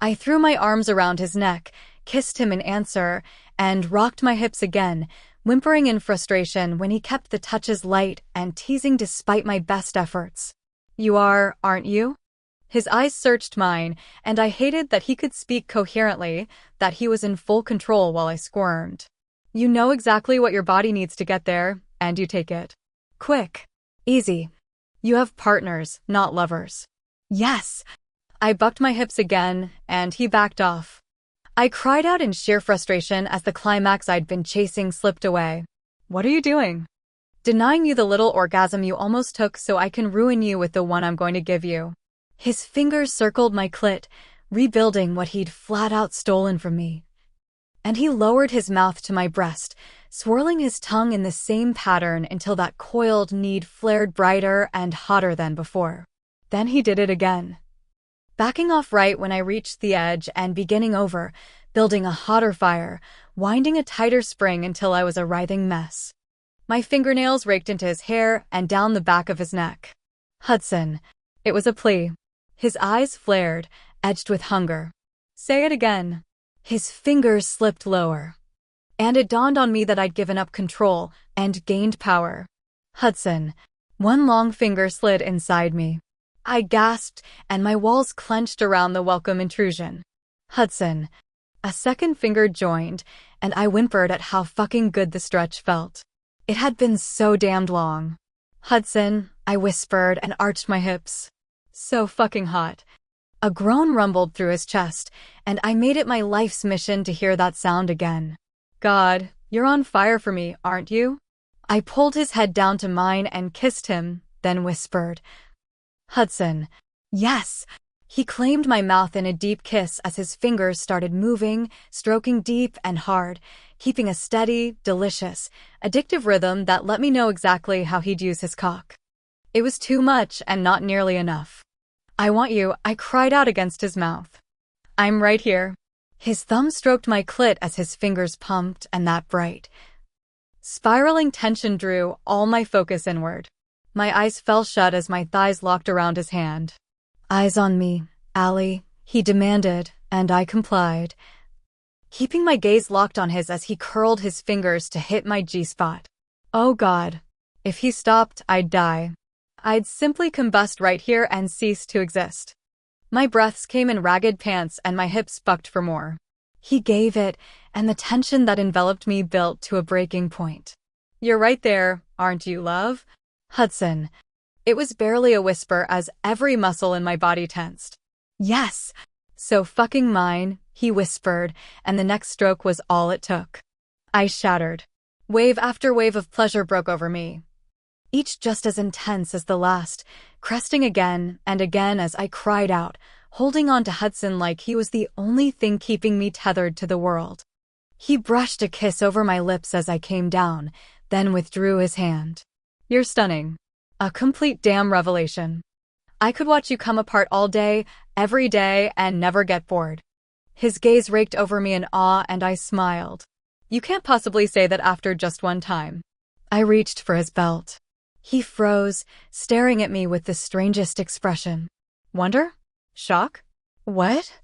S2: I threw my arms around his neck, kissed him in answer, and rocked my hips again, whimpering in frustration when he kept the touches light and teasing despite my best efforts. "You are, aren't you?" His eyes searched mine, and I hated that he could speak coherently, that he was in full control while I squirmed. "You know exactly what your body needs to get there, and you take it. Quick. Easy. You have partners, not lovers." "Yes." I bucked my hips again, and he backed off. I cried out in sheer frustration as the climax I'd been chasing slipped away. "What are you doing?" "Denying you the little orgasm you almost took so I can ruin you with the one I'm going to give you." His fingers circled my clit, rebuilding what he'd flat out stolen from me. And he lowered his mouth to my breast, swirling his tongue in the same pattern until that coiled need flared brighter and hotter than before. Then he did it again, backing off right when I reached the edge and beginning over, building a hotter fire, winding a tighter spring until I was a writhing mess. My fingernails raked into his hair and down the back of his neck. "Hudson." It was a plea. His eyes flared, edged with hunger. "Say it again." His fingers slipped lower. And it dawned on me that I'd given up control and gained power. "Hudson." One long finger slid inside me. I gasped, and my walls clenched around the welcome intrusion. "Hudson." A second finger joined, and I whimpered at how fucking good the stretch felt. It had been so damned long. "Hudson," I whispered and arched my hips. "So fucking hot." A groan rumbled through his chest, and I made it my life's mission to hear that sound again. "God, you're on fire for me, aren't you?" I pulled his head down to mine and kissed him, then whispered, "Hudson." "Yes." He claimed my mouth in a deep kiss as his fingers started moving, stroking deep and hard, keeping a steady, delicious, addictive rhythm that let me know exactly how he'd use his cock. It was too much and not nearly enough. "I want you," I cried out against his mouth. "I'm right here." His thumb stroked my clit as his fingers pumped, and that bright, spiraling tension drew all my focus inward. My eyes fell shut as my thighs locked around his hand. "Eyes on me, Allie," he demanded, and I complied, keeping my gaze locked on his as he curled his fingers to hit my G-spot. Oh God. If he stopped, I'd die. I'd simply combust right here and cease to exist. My breaths came in ragged pants and my hips bucked for more. He gave it, and the tension that enveloped me built to a breaking point. "You're right there, aren't you, love?" "Hudson." It was barely a whisper as every muscle in my body tensed. "Yes." "So fucking mine," he whispered, and the next stroke was all it took. I shattered. Wave after wave of pleasure broke over me, each just as intense as the last, cresting again and again as I cried out, holding on to Hudson like he was the only thing keeping me tethered to the world. He brushed a kiss over my lips as I came down, then withdrew his hand. "You're stunning. A complete damn revelation. I could watch you come apart all day, every day, and never get bored." His gaze raked over me in awe, and I smiled. "You can't possibly say that after just one time." I reached for his belt. He froze, staring at me with the strangest expression. Wonder? Shock? What?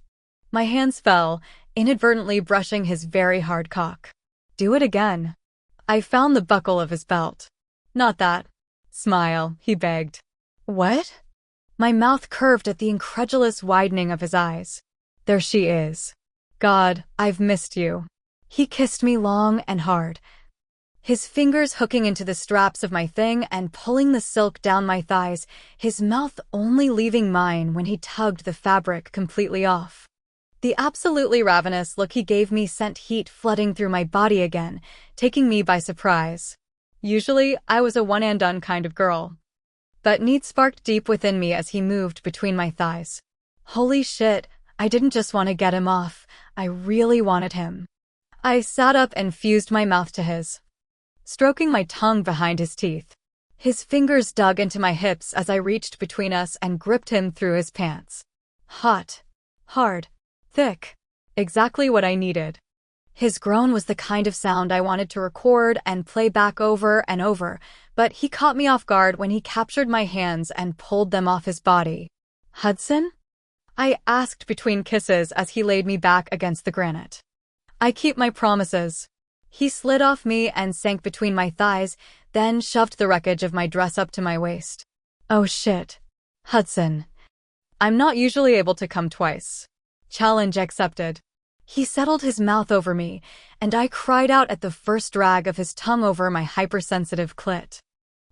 S2: My hands fell, inadvertently brushing his very hard cock. "Do it again." I found the buckle of his belt. "Not that." "Smile," he begged. "What?" My mouth curved at the incredulous widening of his eyes. "There she is. God, I've missed you." He kissed me long and hard, his fingers hooking into the straps of my thing and pulling the silk down my thighs, his mouth only leaving mine when he tugged the fabric completely off. The absolutely ravenous look he gave me sent heat flooding through my body again, taking me by surprise. Usually, I was a one-and-done kind of girl. But need sparked deep within me as he moved between my thighs. Holy shit, I didn't just want to get him off, I really wanted him. I sat up and fused my mouth to his, stroking my tongue behind his teeth. His fingers dug into my hips as I reached between us and gripped him through his pants. Hot, hard, thick. Exactly what I needed. His groan was the kind of sound I wanted to record and play back over and over, but he caught me off guard when he captured my hands and pulled them off his body. "Hudson?" I asked between kisses as he laid me back against the granite. I keep my promises. He slid off me and sank between my thighs, then shoved the wreckage of my dress up to my waist. Oh shit. Hudson. I'm not usually able to come twice. Challenge accepted. He settled his mouth over me, and I cried out at the first drag of his tongue over my hypersensitive clit.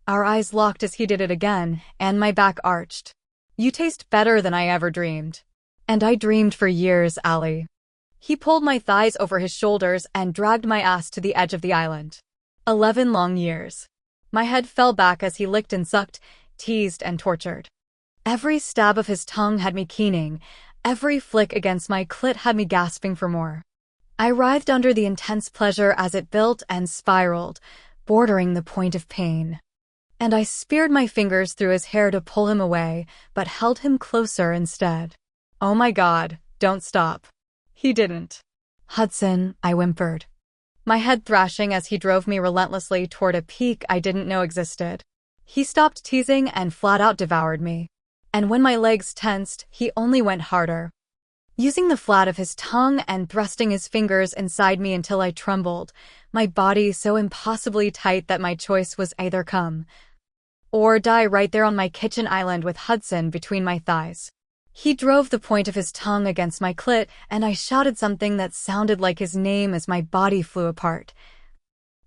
S2: Our eyes locked as he did it again, and my back arched. You taste better than I ever dreamed. And I dreamed for years, Allie. He pulled my thighs over his shoulders and dragged my ass to the edge of the island. 11 long years. My head fell back as he licked and sucked, teased and tortured. Every stab of his tongue had me keening. Every flick against my clit had me gasping for more. I writhed under the intense pleasure as it built and spiraled, bordering the point of pain. And I speared my fingers through his hair to pull him away, but held him closer instead. Oh my God, don't stop. He didn't. Hudson, I whimpered. My head thrashing as he drove me relentlessly toward a peak I didn't know existed. He stopped teasing and flat out devoured me. And when my legs tensed, he only went harder. Using the flat of his tongue and thrusting his fingers inside me until I trembled, my body so impossibly tight that my choice was either come or die right there on my kitchen island with Hudson between my thighs. He drove the point of his tongue against my clit, and I shouted something that sounded like his name as my body flew apart,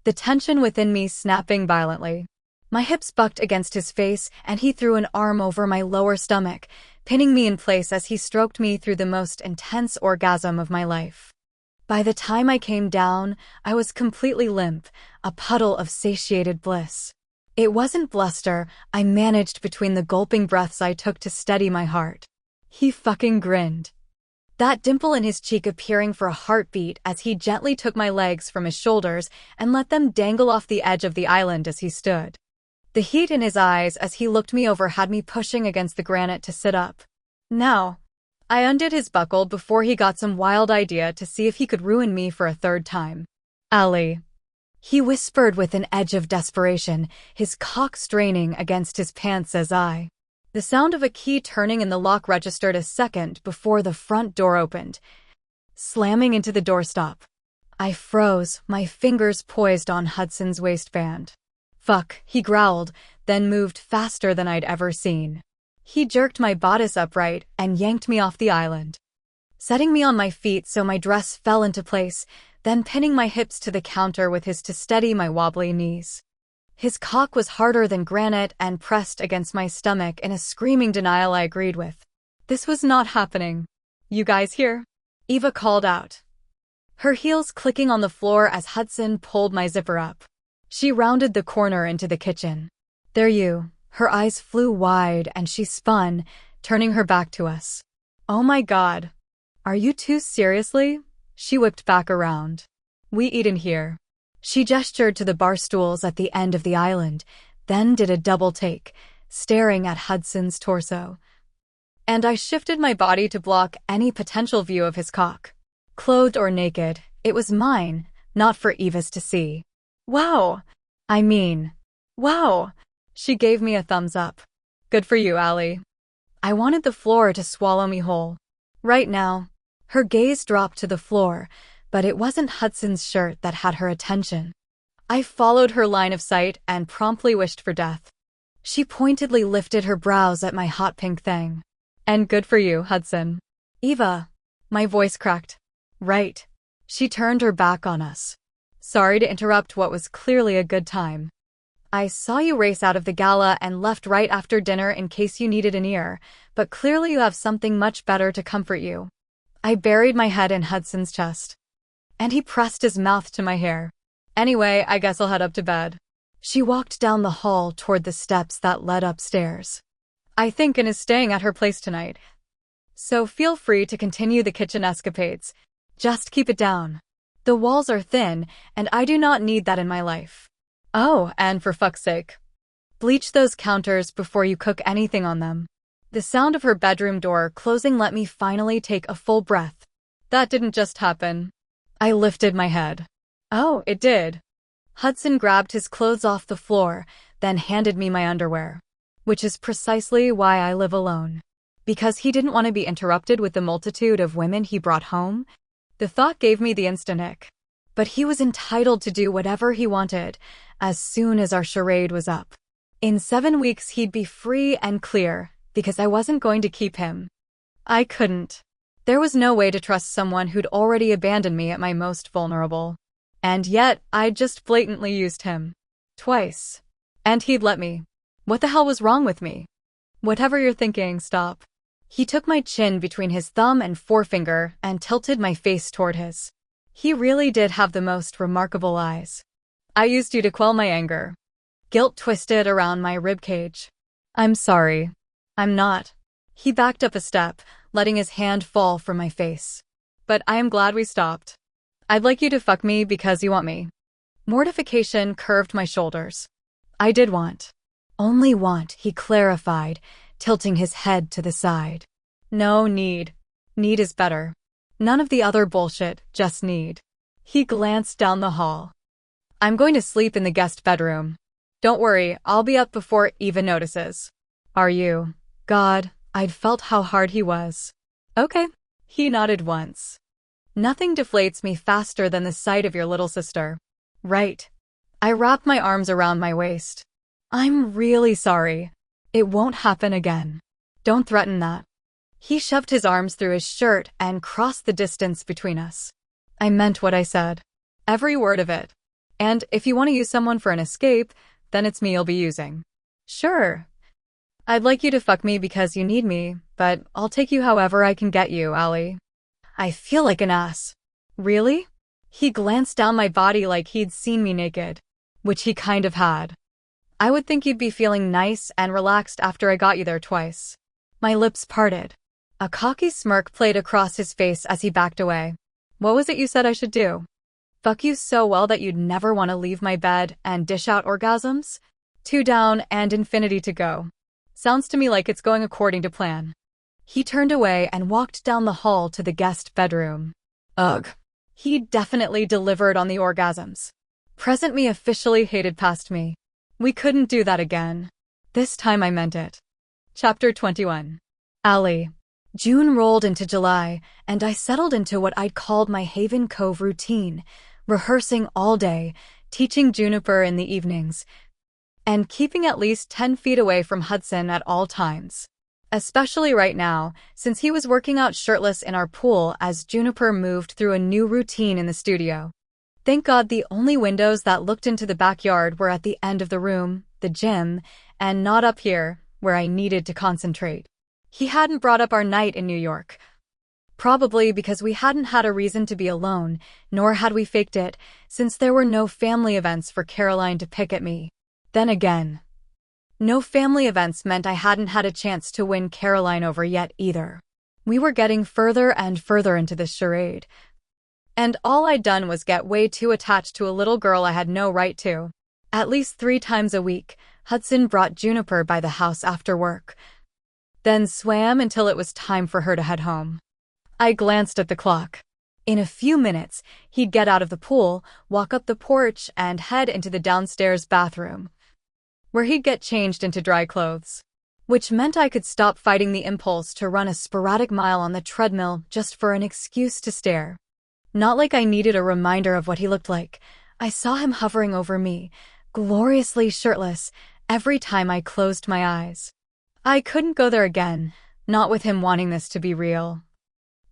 S2: the tension within me snapping violently. My hips bucked against his face, and he threw an arm over my lower stomach, pinning me in place as he stroked me through the most intense orgasm of my life. By the time I came down, I was completely limp, a puddle of satiated bliss. It wasn't bluster, I managed between the gulping breaths I took to steady my heart. He fucking grinned. That dimple in his cheek appearing for a heartbeat as he gently took my legs from his shoulders and let them dangle off the edge of the island as he stood. The heat in his eyes as he looked me over had me pushing against the granite to sit up. Now, I undid his buckle before he got some wild idea to see if he could ruin me for a third time. Allie. He whispered with an edge of desperation, his cock straining against his pants as the sound of a key turning in the lock registered a second before the front door opened, slamming into the doorstop. I froze, my fingers poised on Hudson's waistband. Fuck, he growled, then moved faster than I'd ever seen. He jerked my bodice upright and yanked me off the island, setting me on my feet so my dress fell into place, then pinning my hips to the counter with his to steady my wobbly knees. His cock was harder than granite and pressed against my stomach in a screaming denial I agreed with. This was not happening. You guys here? Eva called out, her heels clicking on the floor as Hudson pulled my zipper up. She rounded the corner into the kitchen. There you. Her eyes flew wide and she spun, turning her back to us. Oh my God. Are you two seriously? She whipped back around. We eat in here. She gestured to the bar stools at the end of the island, then did a double take, staring at Hudson's torso. And I shifted my body to block any potential view of his cock. Clothed or naked, it was mine, not for Eva's to see. Wow! Wow! She gave me a thumbs up. Good for you, Allie. I wanted the floor to swallow me whole. Right now. Her gaze dropped to the floor, but it wasn't Hudson's shirt that had her attention. I followed her line of sight and promptly wished for death. She pointedly lifted her brows at my hot pink thing. And good for you, Hudson. Eva. My voice cracked. Right. She turned her back on us. Sorry to interrupt what was clearly a good time. I saw you race out of the gala and left right after dinner in case you needed an ear, but clearly you have something much better to comfort you. I buried my head in Hudson's chest. And he pressed his mouth to my hair. Anyway, I guess I'll head up to bed. She walked down the hall toward the steps that led upstairs. I think Anne is staying at her place tonight. So feel free to continue the kitchen escapades. Just keep it down. The walls are thin, and I do not need that in my life. Oh, and for fuck's sake. Bleach those counters before you cook anything on them. The sound of her bedroom door closing let me finally take a full breath. That didn't just happen. I lifted my head. Oh, it did. Hudson grabbed his clothes off the floor, then handed me my underwear. Which is precisely why I live alone. because he didn't want to be interrupted with the multitude of women he brought home? The thought gave me the instant ick. But he was entitled to do whatever he wanted as soon as our charade was up. In 7 weeks he'd be free and clear, because I wasn't going to keep him. I couldn't. There was no way to trust someone who'd already abandoned me at my most vulnerable. And yet, I'd just blatantly used him. Twice. And he'd let me. What the hell was wrong with me? Whatever you're thinking, stop. He took my chin between his thumb and forefinger and tilted my face toward his. He really did have the most remarkable eyes. I used you to quell my anger. Guilt twisted around my ribcage. I'm sorry. I'm not. He backed up a step, letting his hand fall from my face. But I am glad we stopped. I'd like you to fuck me because you want me. Mortification curved my shoulders. I did want. Only want, he clarified, tilting his head to the side. No need. Need is better. None of the other bullshit, just need. He glanced down the hall. I'm going to sleep in the guest bedroom. Don't worry, I'll be up before Eva notices. Are you? God, I'd felt how hard he was. Okay. He nodded once. Nothing deflates me faster than the sight of your little sister. Right. I wrapped my arms around my waist. I'm really sorry. It won't happen again. Don't threaten that. He shoved his arms through his shirt and crossed the distance between us. I meant what I said. Every word of it. And if you want to use someone for an escape, then it's me you'll be using. Sure. I'd like you to fuck me because you need me, but I'll take you however I can get you, Allie. I feel like an ass. Really? He glanced down my body like he'd seen me naked, which he kind of had. I would think you'd be feeling nice and relaxed after I got you there twice. My lips parted. A cocky smirk played across his face as he backed away. What was it you said I should do? Fuck you so well that you'd never want to leave my bed and dish out orgasms? 2 down and infinity to go. Sounds to me like it's going according to plan. He turned away and walked down the hall to the guest bedroom. Ugh. He definitely delivered on the orgasms. Present me officially hated past me. We couldn't do that again. This time I meant it. Chapter 21. Allie. June rolled into July, and I settled into what I'd called my Haven Cove routine, rehearsing all day, teaching Juniper in the evenings, and keeping at least 10 feet away from Hudson at all times. Especially right now, since he was working out shirtless in our pool as Juniper moved through a new routine in the studio. Thank God the only windows that looked into the backyard were at the end of the room, the gym, and not up here, where I needed to concentrate. He hadn't brought up our night in New York. Probably because we hadn't had a reason to be alone, nor had we faked it, since there were no family events for Caroline to pick at me. Then again, no family events meant I hadn't had a chance to win Caroline over yet either. We were getting further and further into this charade. And all I'd done was get way too attached to a little girl I had no right to. At least 3 times a week, Hudson brought Juniper by the house after work, then swam until it was time for her to head home. I glanced at the clock. In a few minutes, he'd get out of the pool, walk up the porch, and head into the downstairs bathroom, where he'd get changed into dry clothes. Which meant I could stop fighting the impulse to run a sporadic mile on the treadmill just for an excuse to stare. Not like I needed a reminder of what he looked like. I saw him hovering over me, gloriously shirtless, every time I closed my eyes. I couldn't go there again, not with him wanting this to be real.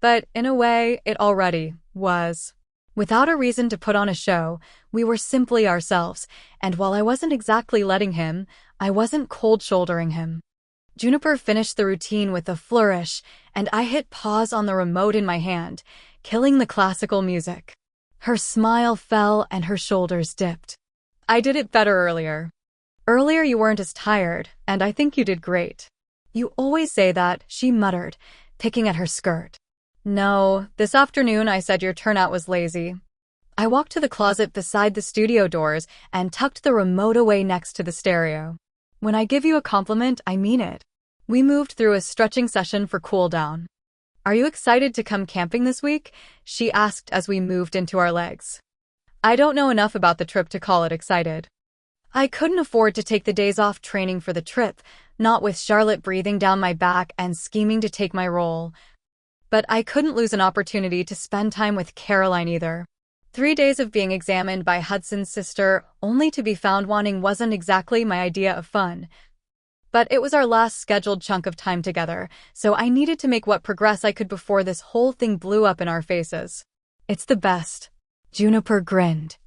S2: But in a way, it already was. Without a reason to put on a show, we were simply ourselves, and while I wasn't exactly letting him, I wasn't cold-shouldering him. Juniper finished the routine with a flourish, and I hit pause on the remote in my hand, killing the classical music. Her smile fell and her shoulders dipped. I did it better earlier. Earlier you weren't as tired, and I think you did great. You always say that, she muttered, picking at her skirt. No, this afternoon I said your turnout was lazy. I walked to the closet beside the studio doors and tucked the remote away next to the stereo. When I give you a compliment, I mean it. We moved through a stretching session for cool down. Are you excited to come camping this week? She asked as we moved into our legs. I don't know enough about the trip to call it excited. I couldn't afford to take the days off training for the trip, not with Charlotte breathing down my back and scheming to take my role. But I couldn't lose an opportunity to spend time with Caroline either. 3 days of being examined by Hudson's sister, only to be found wanting, wasn't exactly my idea of fun. But it was our last scheduled chunk of time together, so I needed to make what progress I could before this whole thing blew up in our faces. It's the best. Juniper grinned,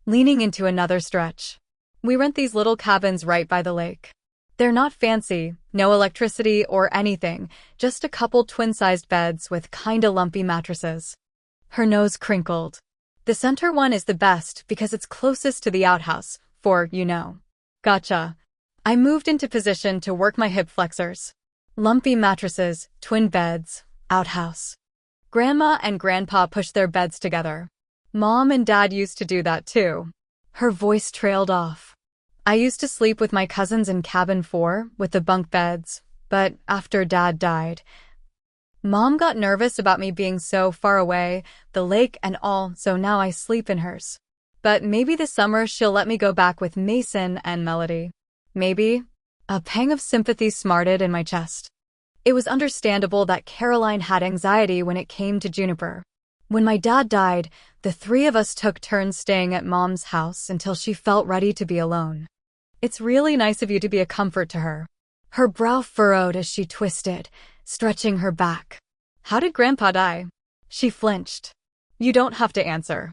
S2: leaning into another stretch. We rent these little cabins right by the lake. They're not fancy, no electricity or anything, just a couple twin-sized beds with kinda lumpy mattresses. Her nose crinkled. The center one is the best because it's closest to the outhouse, for, you know. Gotcha. I moved into position to work my hip flexors. Lumpy mattresses, twin beds, outhouse. Grandma and Grandpa pushed their beds together. Mom and Dad used to do that too. Her voice trailed off. I used to sleep with my cousins in cabin 4 with the bunk beds, but after Dad died, Mom got nervous about me being so far away, the lake and all, so now I sleep in hers. But maybe this summer she'll let me go back with Mason and Melody. Maybe. A pang of sympathy smarted in my chest. It was understandable that Caroline had anxiety when it came to Juniper. When my dad died, the 3 of us took turns staying at Mom's house until she felt ready to be alone. It's really nice of you to be a comfort to her. Her brow furrowed as she twisted, stretching her back. How did Grandpa die? She flinched. You don't have to answer.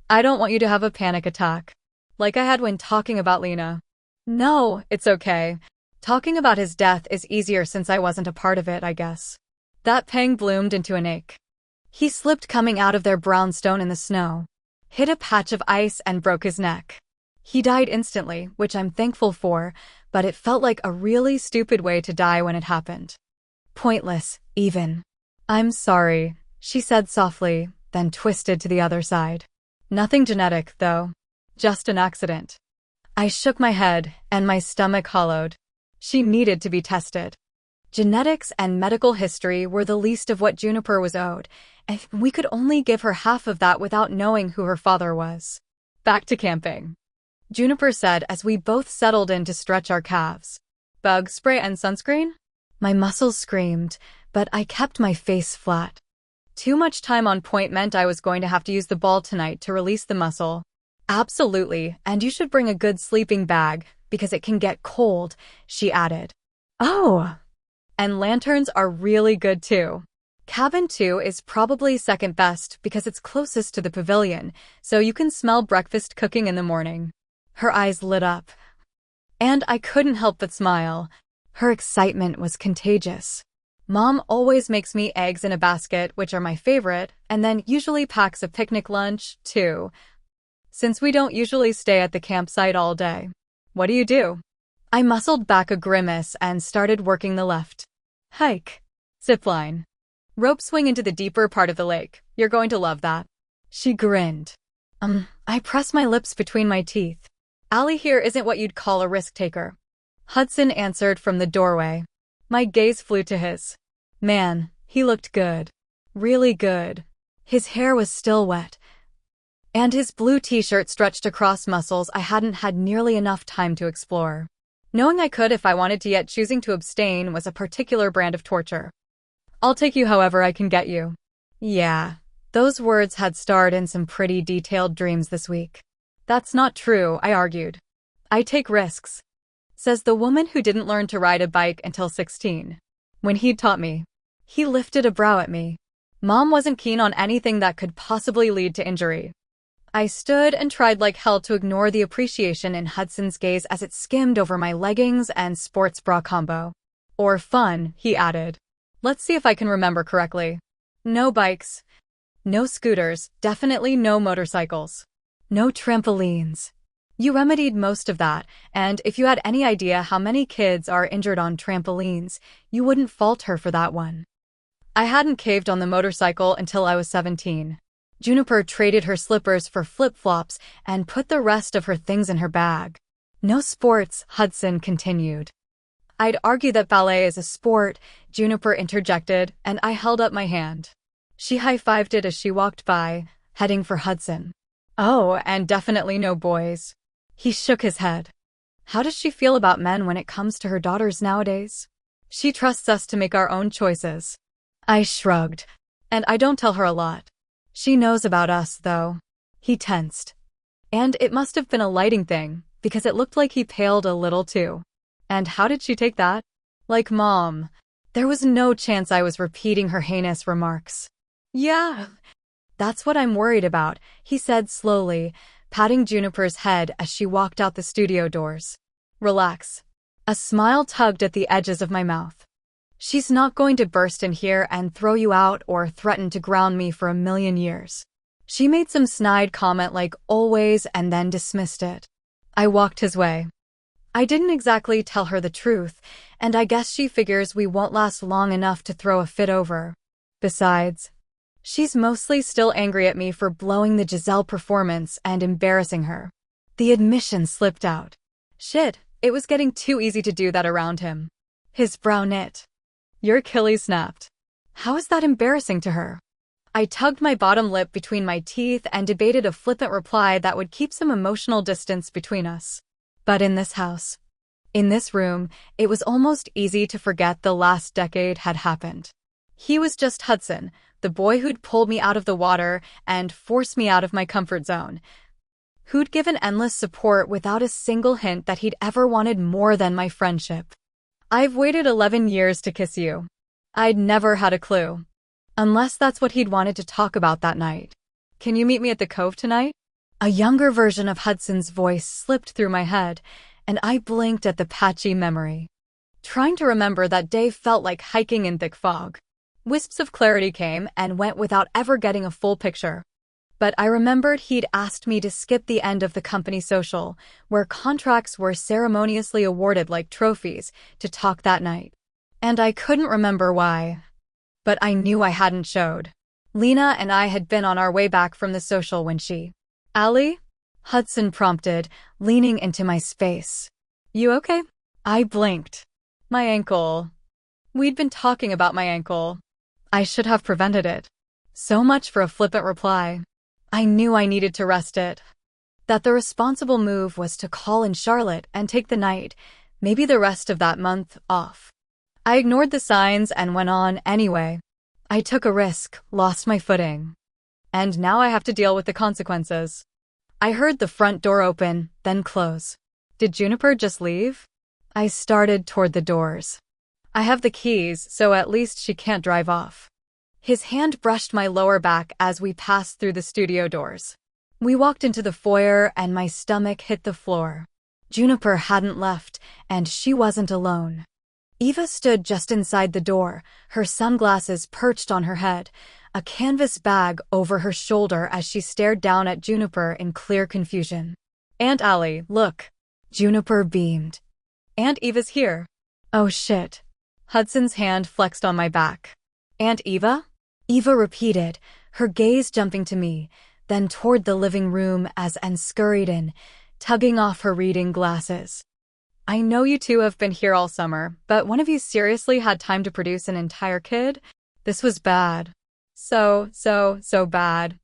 S2: I don't want you to have a panic attack, like I had when talking about Lena. No, it's okay. Talking about his death is easier since I wasn't a part of it, I guess. That pang bloomed into an ache. He slipped coming out of their brownstone in the snow, hit a patch of ice and broke his neck. He died instantly, which I'm thankful for, but it felt like a really stupid way to die when it happened. Pointless, even. I'm sorry, she said softly, then twisted to the other side. Nothing genetic, though. Just an accident. I shook my head, and my stomach hollowed. She needed to be tested. Genetics and medical history were the least of what Juniper was owed, and we could only give her half of that without knowing who her father was. Back to camping, Juniper said as we both settled in to stretch our calves. Bug spray and sunscreen? My muscles screamed, but I kept my face flat. Too much time on point meant I was going to have to use the ball tonight to release the muscle. Absolutely, and you should bring a good sleeping bag, because it can get cold, she added. Oh! And lanterns are really good too. Cabin 2 is probably second best because it's closest to the pavilion, so you can smell breakfast cooking in the morning. Her eyes lit up. And I couldn't help but smile. Her excitement was contagious. Mom always makes me eggs in a basket, which are my favorite, and then usually packs a picnic lunch, too. Since we don't usually stay at the campsite all day. What do you do? I muscled back a grimace and started working the left. Hike. Zipline. Rope swing into the deeper part of the lake. You're going to love that. She grinned. I pressed my lips between my teeth. Allie here isn't what you'd call a risk-taker. Hudson answered from the doorway. My gaze flew to his. Man, he looked good. Really good. His hair was still wet, and his blue t-shirt stretched across muscles I hadn't had nearly enough time to explore. Knowing I could if I wanted to yet choosing to abstain was a particular brand of torture. I'll take you however I can get you. Yeah, those words had starred in some pretty detailed dreams this week. That's not true, I argued. I take risks, says the woman who didn't learn to ride a bike until 16. When he'd taught me. He lifted a brow at me. Mom wasn't keen on anything that could possibly lead to injury. I stood and tried like hell to ignore the appreciation in Hudson's gaze as it skimmed over my leggings and sports bra combo. Or fun, he added. Let's see if I can remember correctly. No bikes. No scooters, definitely no motorcycles. No trampolines. You remedied most of that, and if you had any idea how many kids are injured on trampolines, you wouldn't fault her for that one. I hadn't caved on the motorcycle until I was 17. Juniper traded her slippers for flip-flops and put the rest of her things in her bag. No sports, Hudson continued. I'd argue that ballet is a sport, Juniper interjected, and I held up my hand. She high-fived it as she walked by, heading for Hudson. Oh, and definitely no boys. He shook his head. How does she feel about men when it comes to her daughters nowadays? She trusts us to make our own choices. I shrugged. And I don't tell her a lot. She knows about us, though. He tensed. And it must have been a lighting thing, because it looked like he paled a little too. And how did she take that? Like Mom. There was no chance I was repeating her heinous remarks. Yeah. That's what I'm worried about, he said slowly, patting Juniper's head as she walked out the studio doors. Relax. A smile tugged at the edges of my mouth. She's not going to burst in here and throw you out or threaten to ground me for 1,000,000 years. She made some snide comment like always and then dismissed it. I walked his way. I didn't exactly tell her the truth, and I guess she figures we won't last long enough to throw a fit over. Besides, she's mostly still angry at me for blowing the Giselle performance and embarrassing her. The admission slipped out. Shit, it was getting too easy to do that around him. His brow knit. Your Achilles snapped. How is that embarrassing to her? I tugged my bottom lip between my teeth and debated a flippant reply that would keep some emotional distance between us. But in this house, in this room, it was almost easy to forget the last decade had happened. He was just Hudson, the boy who'd pulled me out of the water and forced me out of my comfort zone, who'd given endless support without a single hint that he'd ever wanted more than my friendship. I've waited 11 years to kiss you. I'd never had a clue. Unless that's what he'd wanted to talk about that night. Can you meet me at the Cove tonight? A younger version of Hudson's voice slipped through my head, and I blinked at the patchy memory. Trying to remember that day felt like hiking in thick fog. Wisps of clarity came and went without ever getting a full picture. But I remembered he'd asked me to skip the end of the company social, where contracts were ceremoniously awarded like trophies, to talk that night. And I couldn't remember why. But I knew I hadn't showed. Lena and I had been on our way back from the social when she... Allie? Hudson prompted, leaning into my space. You okay? I blinked. My ankle. We'd been talking about my ankle. I should have prevented it. So much for a flippant reply. I knew I needed to rest it. That the responsible move was to call in Charlotte and take the night, maybe the rest of that month, off. I ignored the signs and went on anyway. I took a risk, lost my footing. And now I have to deal with the consequences. I heard the front door open, then close. Did Juniper just leave? I started toward the doors. I have the keys, so at least she can't drive off. His hand brushed my lower back as we passed through the studio doors. We walked into the foyer and my stomach hit the floor. Juniper hadn't left, and she wasn't alone. Eva stood just inside the door, her sunglasses perched on her head, a canvas bag over her shoulder as she stared down at Juniper in clear confusion. Aunt Allie, look. Juniper beamed. Aunt Eva's here. Oh shit. Hudson's hand flexed on my back. Aunt Eva? Eva repeated, her gaze jumping to me, then toward the living room as Anne scurried in, tugging off her reading glasses. I know you two have been here all summer, but one of you seriously had time to produce an entire kid? This was bad. So bad.